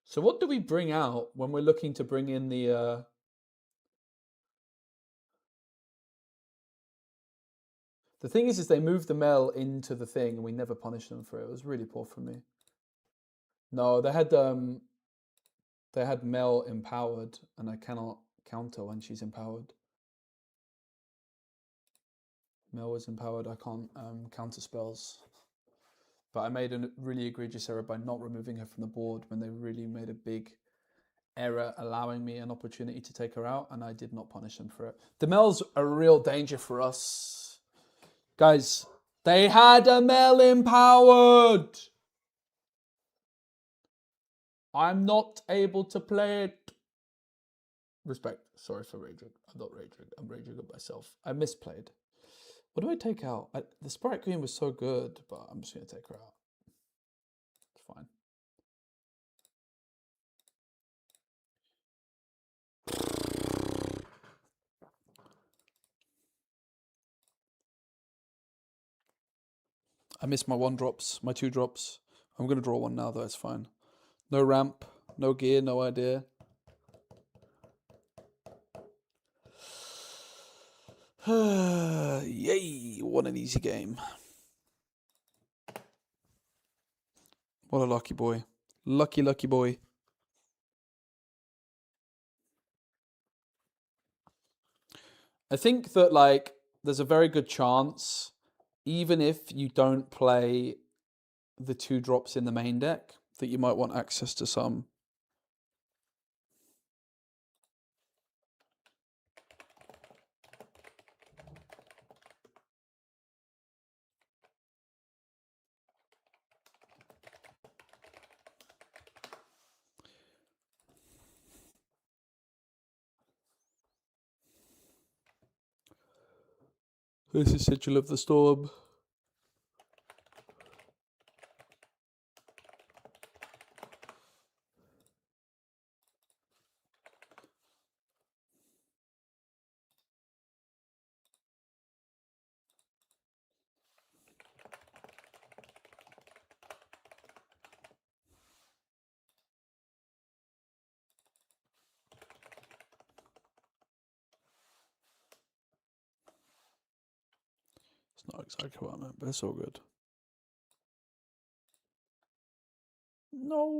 So what do we bring out when we're looking to bring in the... The thing is they moved the Mel into the thing and we never punished them for it. It was really poor for me. No, they had Mel empowered and I cannot counter when she's empowered. Mel was empowered, I can't counter spells. But I made a really egregious error by not removing her from the board when they really made a big error allowing me an opportunity to take her out, and I did not punish them for it. The Mel's a real danger for us. Guys, they had a Mel empowered! I'm not able to play it. Respect. Sorry for raging. I'm not raging. I'm raging at myself. I misplayed. What do I take out? The Sprite Queen was so good, but I'm just going to take her out. It's fine. I missed my 1-drops, my 2-drops. I'm going to draw one now, though. It's fine. No ramp, no gear, no idea. Yay, what an easy game. What a lucky boy. Lucky, lucky boy. I think that, like, there's a very good chance, even if you don't play the 2-drops in the main deck, that you might want access to some. This is Sigil of the Storm. It's not exactly what I meant, but it's all good. No.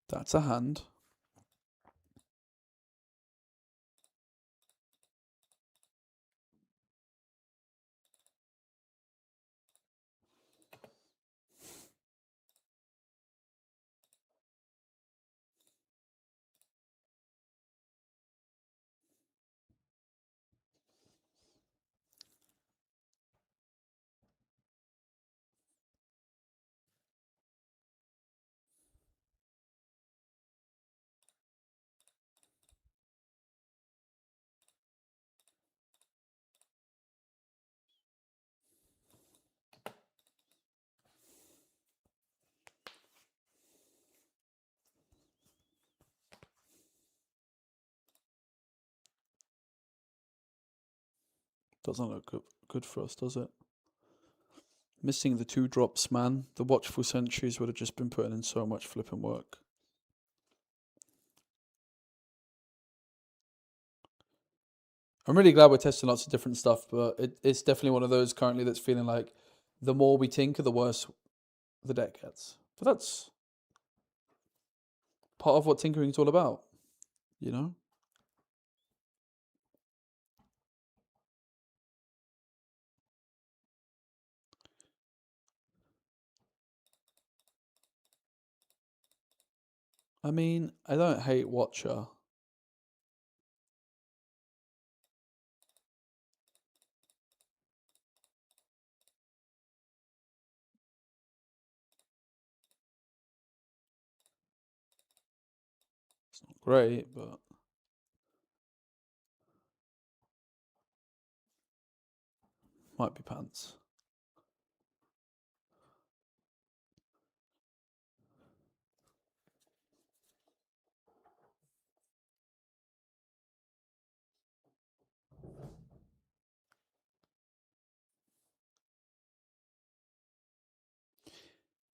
That's a hand. Doesn't look good for us, does it? Missing the 2-drops, man. The Watchful Sentries would have just been putting in so much flipping work. I'm really glad we're testing lots of different stuff, but it's definitely one of those currently that's feeling like the more we tinker, the worse the deck gets. But that's part of what tinkering is all about, you know? I mean, I don't hate Watcher. It's not great, but Might be pants.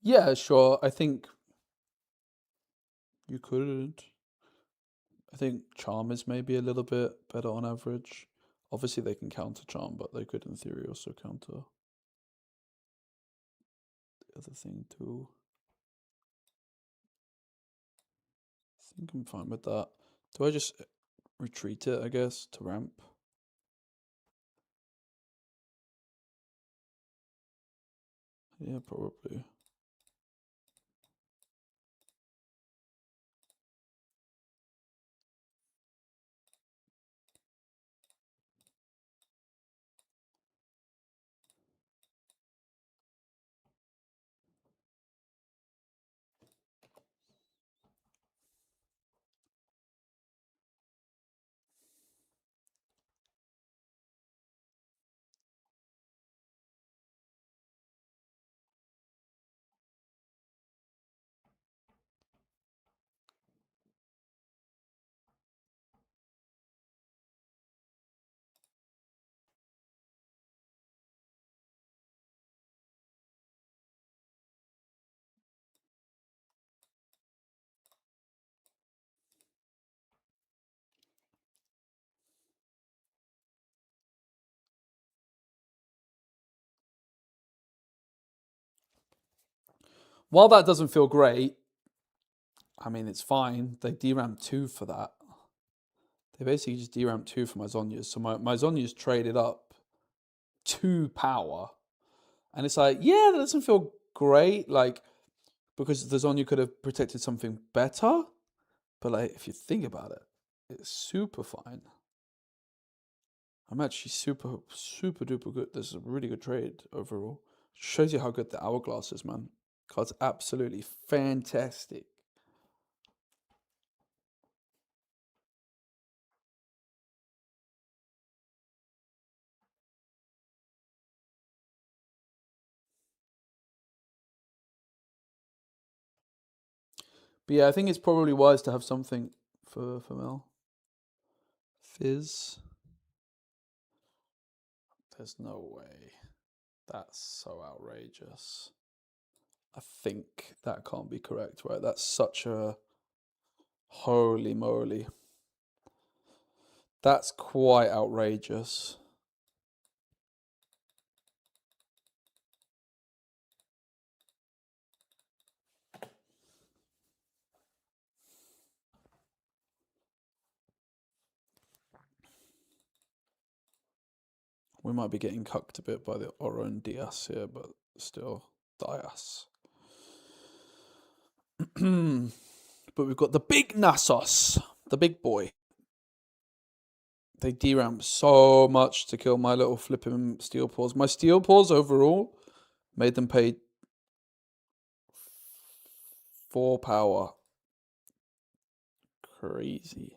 Yeah, sure. I think you could. I think charm is maybe a little bit better on average. Obviously, they can counter charm, but they could, in theory, also counter the other thing too. I think I'm fine with that. Do I just retreat it, I guess, to ramp? Yeah, probably. While that doesn't feel great, I mean, it's fine. They DRAM 2 for that. They basically just DRAM 2 for my Zonyas. So my Zonyas traded up 2 power. And it's like, yeah, that doesn't feel great. Like, because the Zonya could have protected something better. But, like, if you think about it, it's super fine. I'm actually super, super duper good. This is a really good trade overall. Shows you how good the Hourglass is, man. Card's absolutely fantastic. But yeah, I think it's probably wise to have something for Mel. Fizz. There's no way. That's so outrageous. I think that can't be correct, right? That's such a... Holy moly. That's quite outrageous. We might be getting cucked a bit by the Oro and Diaz here, but still, Diaz. But we've got the big Nasus, the big boy. They DRAM so much to kill my little flipping Steel Paws. My Steel Paws overall made them pay 4 power. Crazy.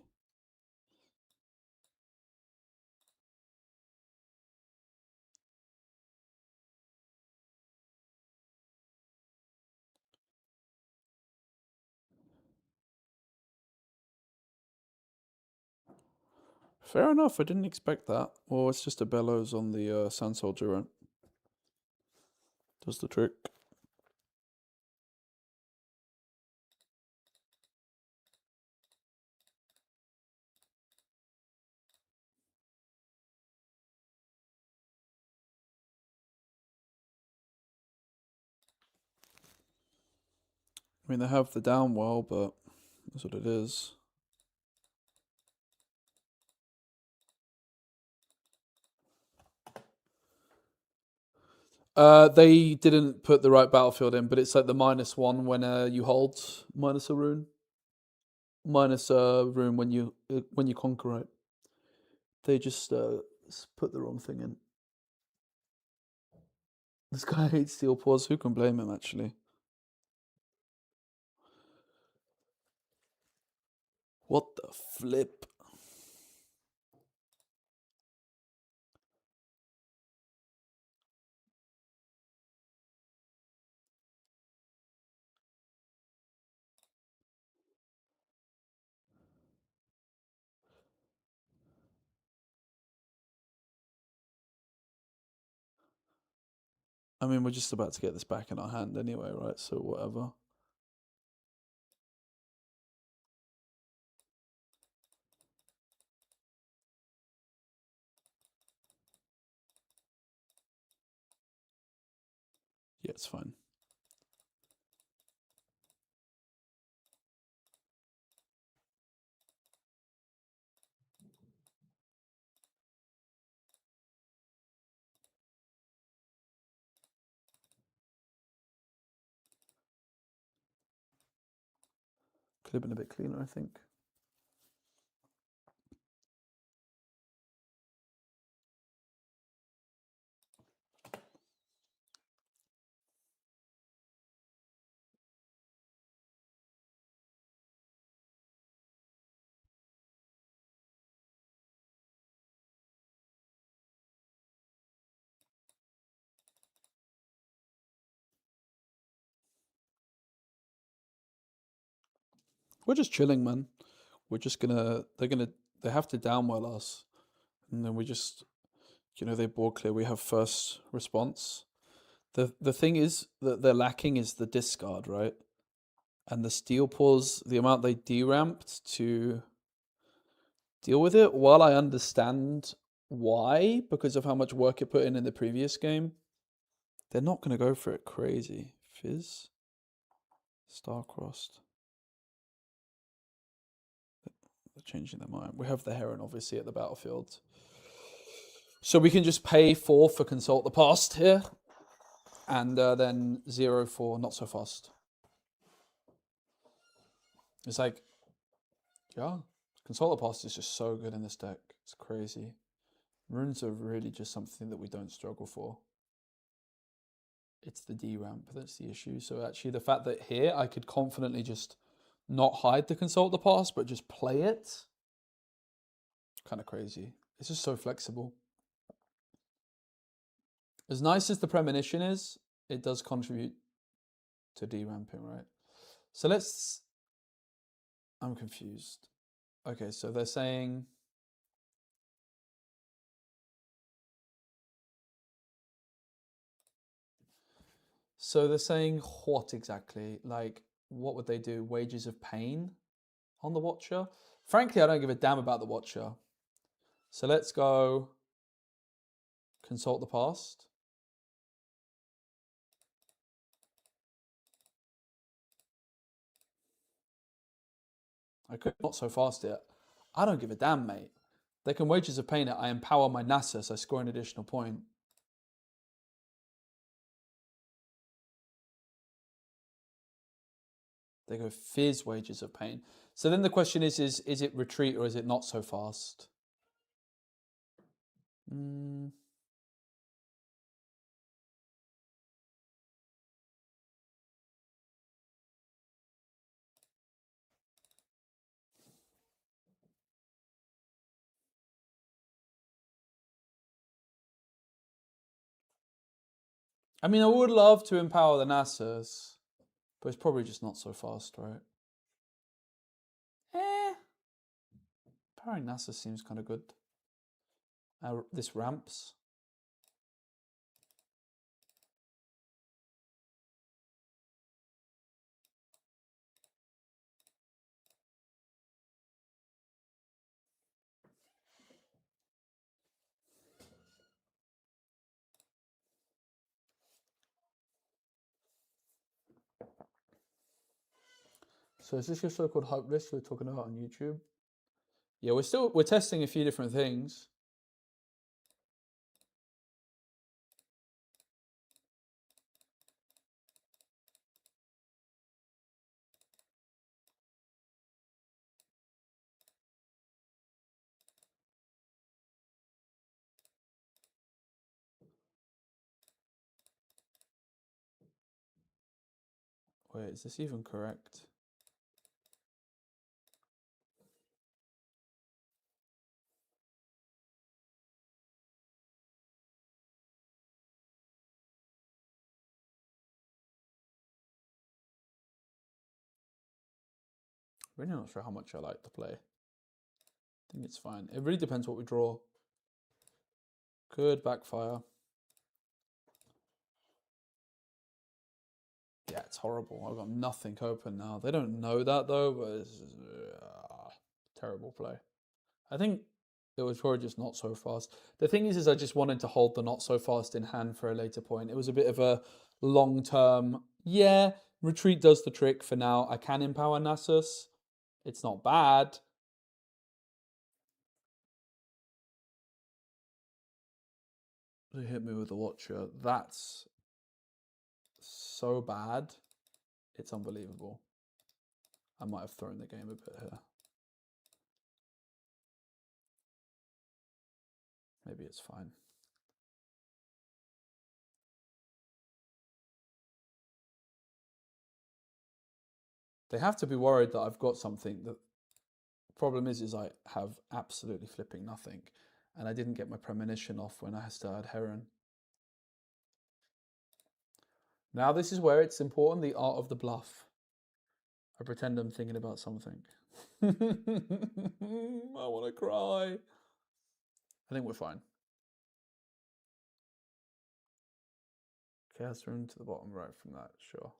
Fair enough, I didn't expect that. Well, it's just a bellows on the Sand Soldier, right? Does the trick. I mean, they have the down well, but that's what it is. They didn't put the right battlefield in, but it's like the -1 when you hold minus a rune, minus a rune when you conquer it. They just put the wrong thing in. This guy hates Steel Paws. Who can blame him, actually? What the flip? I mean, we're just about to get this back in our hand anyway, right? So whatever. Yeah, it's fine. Could have been a bit cleaner, I think. We're just chilling, man. We're just they have to downwell us. And then we just, they board clear. We have first response. The thing is that they're lacking is the discard, right? And the steel paws, the amount they deramped to deal with it, while I understand why, because of how much work it put in the previous game, they're not going to go for it crazy. Fizz? Star-crossed. They're changing their mind. We have the Heron, obviously, at the battlefield. So we can just pay 4 for Consult the Past here. And then 0 for Not So Fast. It's like, yeah, Consult the Past is just so good in this deck. It's crazy. Runes are really just something that we don't struggle for. It's the D-ramp that's the issue. So actually the fact that here I could confidently just not hide the Consult the Past, but just play it, kind of crazy. It's just so flexible. As nice as the Premonition is, it does contribute to D-ramping, right? So let's... I'm confused. Okay, so they're saying... So they're saying what exactly? Like, what would they do? Wages of Pain on the Watcher? Frankly, I don't give a damn about the Watcher. So let's go Consult the Past. I could not so fast yet. I don't give a damn, mate. They can Wages of Pain it. I empower my Nasus. I score an additional point. They go Fizz Wages of Pain. So then the question is it Retreat or is it Not So Fast? I mean, I would love to empower the Nasus, but it's probably just Not So Fast, right? Empowering Nasus seems kind of good. This ramps. So is this your so-called hype list we're talking about on YouTube? Yeah, we're testing a few different things. Wait, is this even correct? Really not sure how much I like to play. I think it's fine. It really depends what we draw. Could backfire. Yeah, it's horrible. I've got nothing open now. They don't know that though, but it's terrible play. I think it was probably just not so fast. The thing is I just wanted to hold the not so fast in hand for a later point. It was a bit of a long term. Yeah, retreat does the trick for now. I can empower Nasus. It's not bad. They hit me with the Watcher. That's so bad. It's unbelievable. I might have thrown the game a bit here. Maybe it's fine. They have to be worried that I've got something. The problem is I have absolutely flipping nothing. And I didn't get my premonition off when I started Heron. Now this is where it's important, the art of the bluff. I pretend I'm thinking about something. I want to cry. I think we're fine. Chaos Rune to the bottom right from that, sure.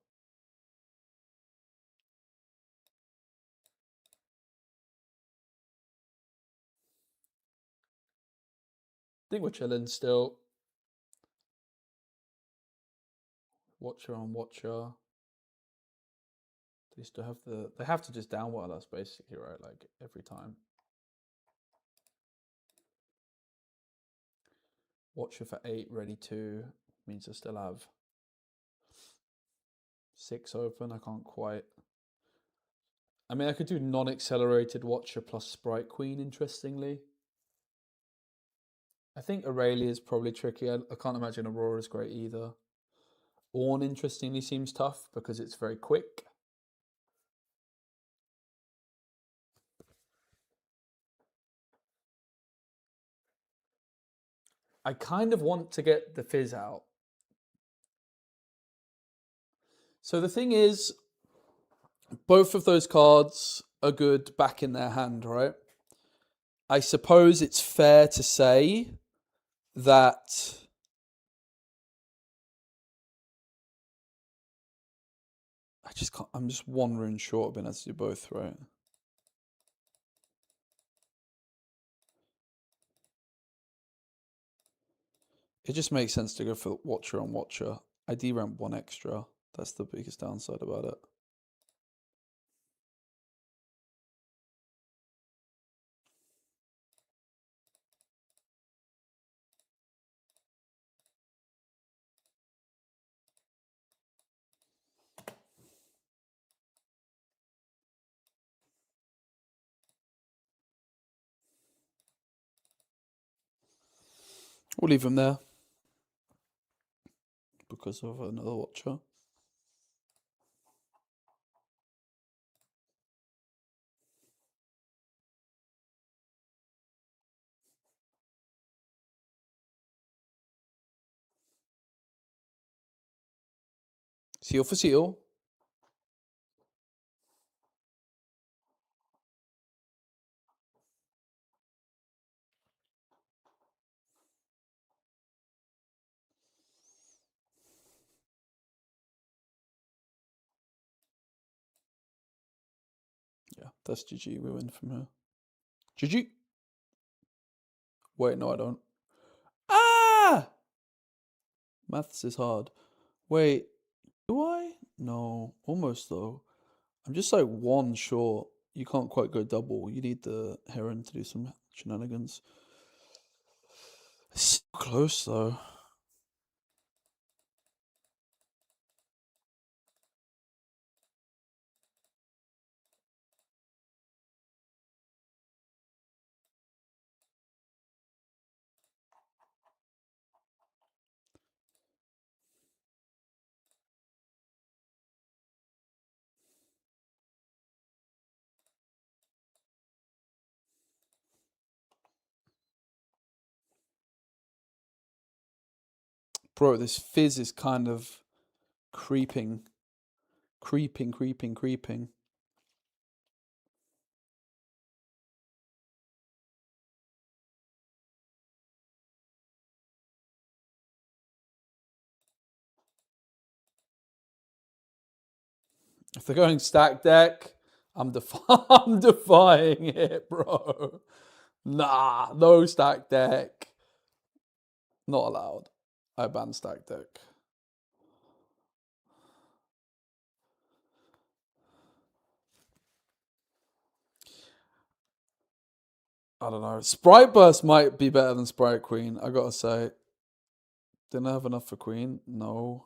I think we're chilling still. Watcher on Watcher. They still have they have to just downwell us basically, right? Like every time. Watcher for 8, ready 2 means I still have 6 open. I can't quite. I mean, I could do non-accelerated Watcher plus Sprite Queen, interestingly. I think Aurelia is probably tricky. I can't imagine Aurora is great either. Ornn, interestingly, seems tough because it's very quick. I kind of want to get the Fizz out. So the thing is, both of those cards are good back in their hand, right? I suppose it's fair to say that I just can't. I'm just one rune short of being able to do both, right? It just makes sense to go for Watcher on Watcher. I D-ramp 1 extra. That's the biggest downside about it. We'll leave him there because of another Watcher. Seal for seal. Yeah, that's GG. We win from here. GG. Wait, no, I don't. Ah! Maths is hard. Wait, do I? No, almost though. I'm just like 1 short. You can't quite go double. You need the Heron to do some shenanigans. It's so close though. Bro, this Fizz is kind of creeping. Creeping. If they're going stack deck, I'm defying it, bro. Nah, no stack deck. Not allowed. I ban stack deck. I don't know. Sprite Burst might be better than Sprite Queen, I gotta say. Didn't I have enough for Queen? No.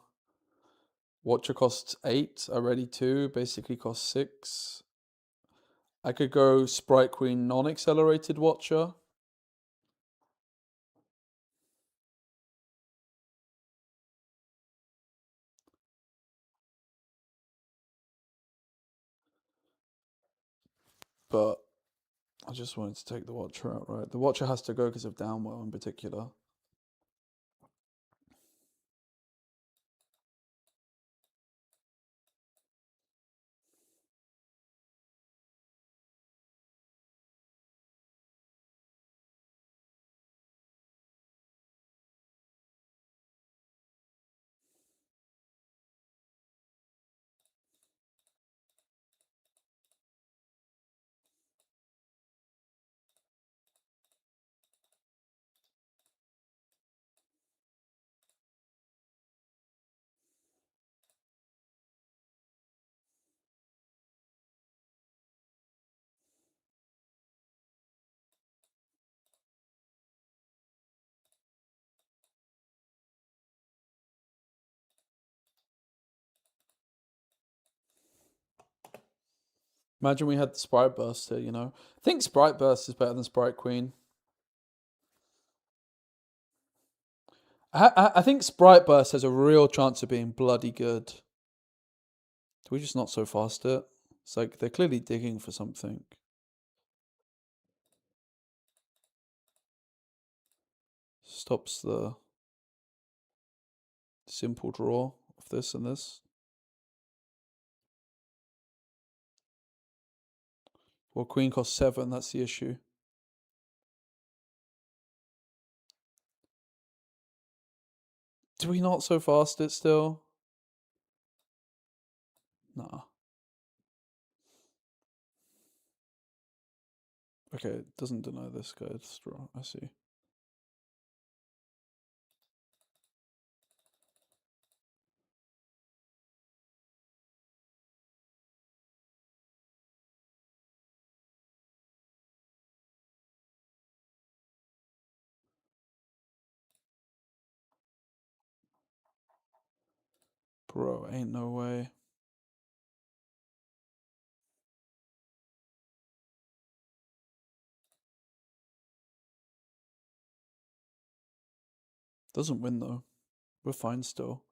Watcher costs 8, already 2, basically costs 6. I could go Sprite Queen non-accelerated Watcher. But I just wanted to take the Watcher outright. The Watcher has to go because of Downwell in particular. Imagine we had the Sprite Burst here, you know? I think Sprite Burst is better than Sprite Queen. I think Sprite Burst has a real chance of being bloody good. Do we just not so fast it? It's like they're clearly digging for something. Stops the simple draw of this and this. Well, Queen costs 7, that's the issue. Do we not so fast it still? Nah. Okay, it doesn't deny this guy's draw. I see. Bro, ain't no way. Doesn't win though. We're fine still.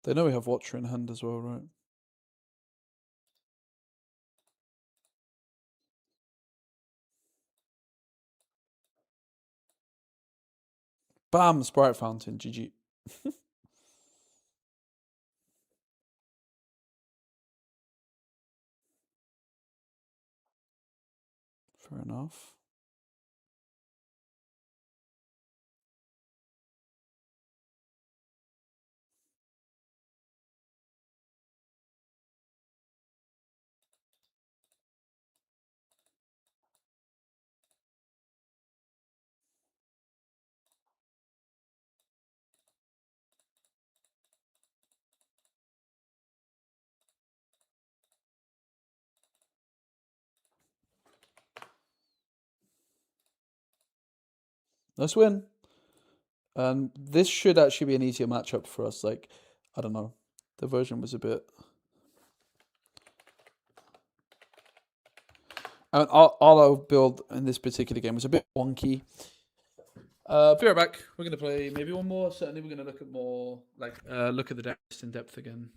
They know we have Watcher in hand as well, right? Bam! Sprite Fountain. GG. Fair enough. Let's win. And this should actually be an easier matchup for us. Like, I don't know. The version was a bit. And our build in this particular game was a bit wonky. Be right back. We're gonna play maybe one more. Certainly, we're gonna look at more look at the depth in depth again.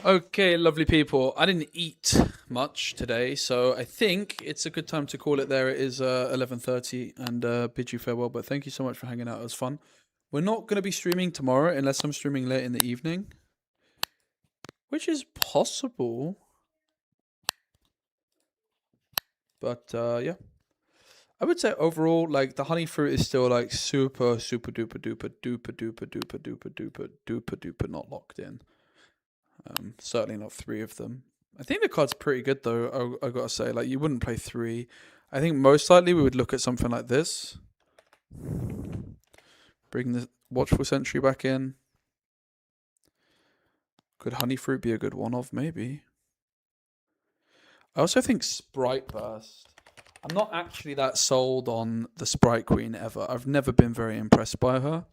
Okay, lovely people. I didn't eat much today, so I think it's a good time to call it there. It is 11:30 and bid you farewell, but thank you so much for hanging out. It was fun. We're not going to be streaming tomorrow unless I'm streaming late in the evening, which is possible. But yeah. I would say overall, like, the honey fruit is still like super, super duper duper duper duper duper duper duper duper duper not locked in. Certainly not three of them. I think the card's pretty good though. I gotta say, like, you wouldn't play three. I think most likely we would look at something like this. Bring the Watchful Sentry back in. Could honey fruit be a good one of? Maybe. I also think Sprite Burst. I'm not actually that sold on the Sprite Queen ever. I've never been very impressed by her.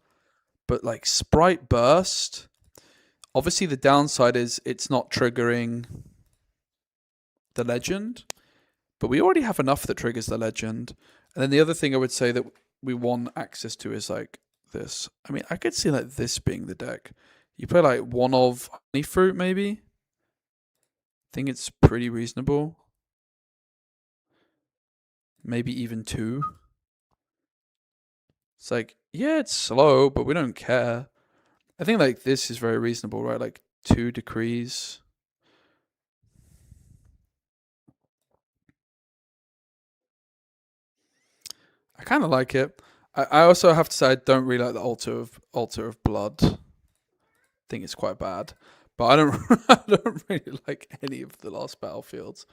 But like Sprite Burst, obviously the downside is it's not triggering the legend, but we already have enough that triggers the legend. And then the other thing I would say that we want access to is like this. I mean, I could see like this being the deck. You play like one of honey fruit maybe. I think it's pretty reasonable. Maybe even two. It's like, yeah, it's slow, but we don't care. I think like this is very reasonable, right? Like 2 decrees. I kind of like it. I also have to say I don't really like the altar of blood. I think it's quite bad, but I don't I don't really like any of the last battlefields.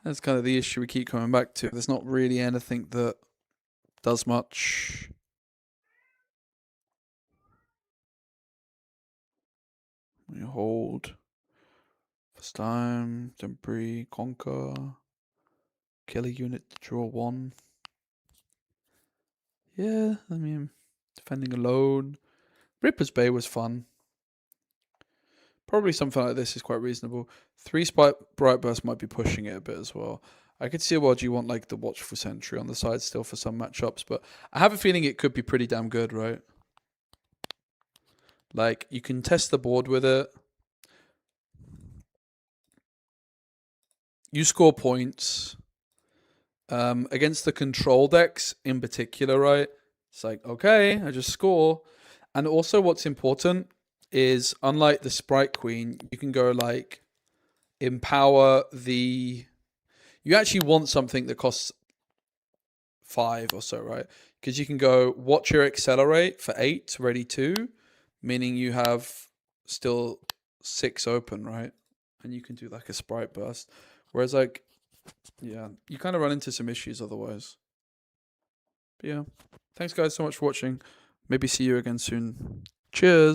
That's kind of the issue we keep coming back to. There's not really anything that does much. We hold. First time, debris, conquer. Kill a unit to draw 1. Yeah, I mean, defending alone. Ripper's Bay was fun. Probably something like this is quite reasonable. 3 Bright Burst might be pushing it a bit as well. I could see why you want like the Watchful Sentry on the side still for some matchups, but I have a feeling it could be pretty damn good, right? Like, you can test the board with it. You score points. Against the control decks in particular, right? It's like, okay, I just score. And also what's important is, unlike the Sprite Queen, you can go like empower the... You actually want something that costs 5 or so, right? Because you can go watch your accelerate for 8, ready 2, meaning you have still 6 open, right? And you can do like a Sprite Burst. Whereas like, yeah, you kind of run into some issues otherwise. But yeah, thanks guys so much for watching. Maybe see you again soon. Cheers.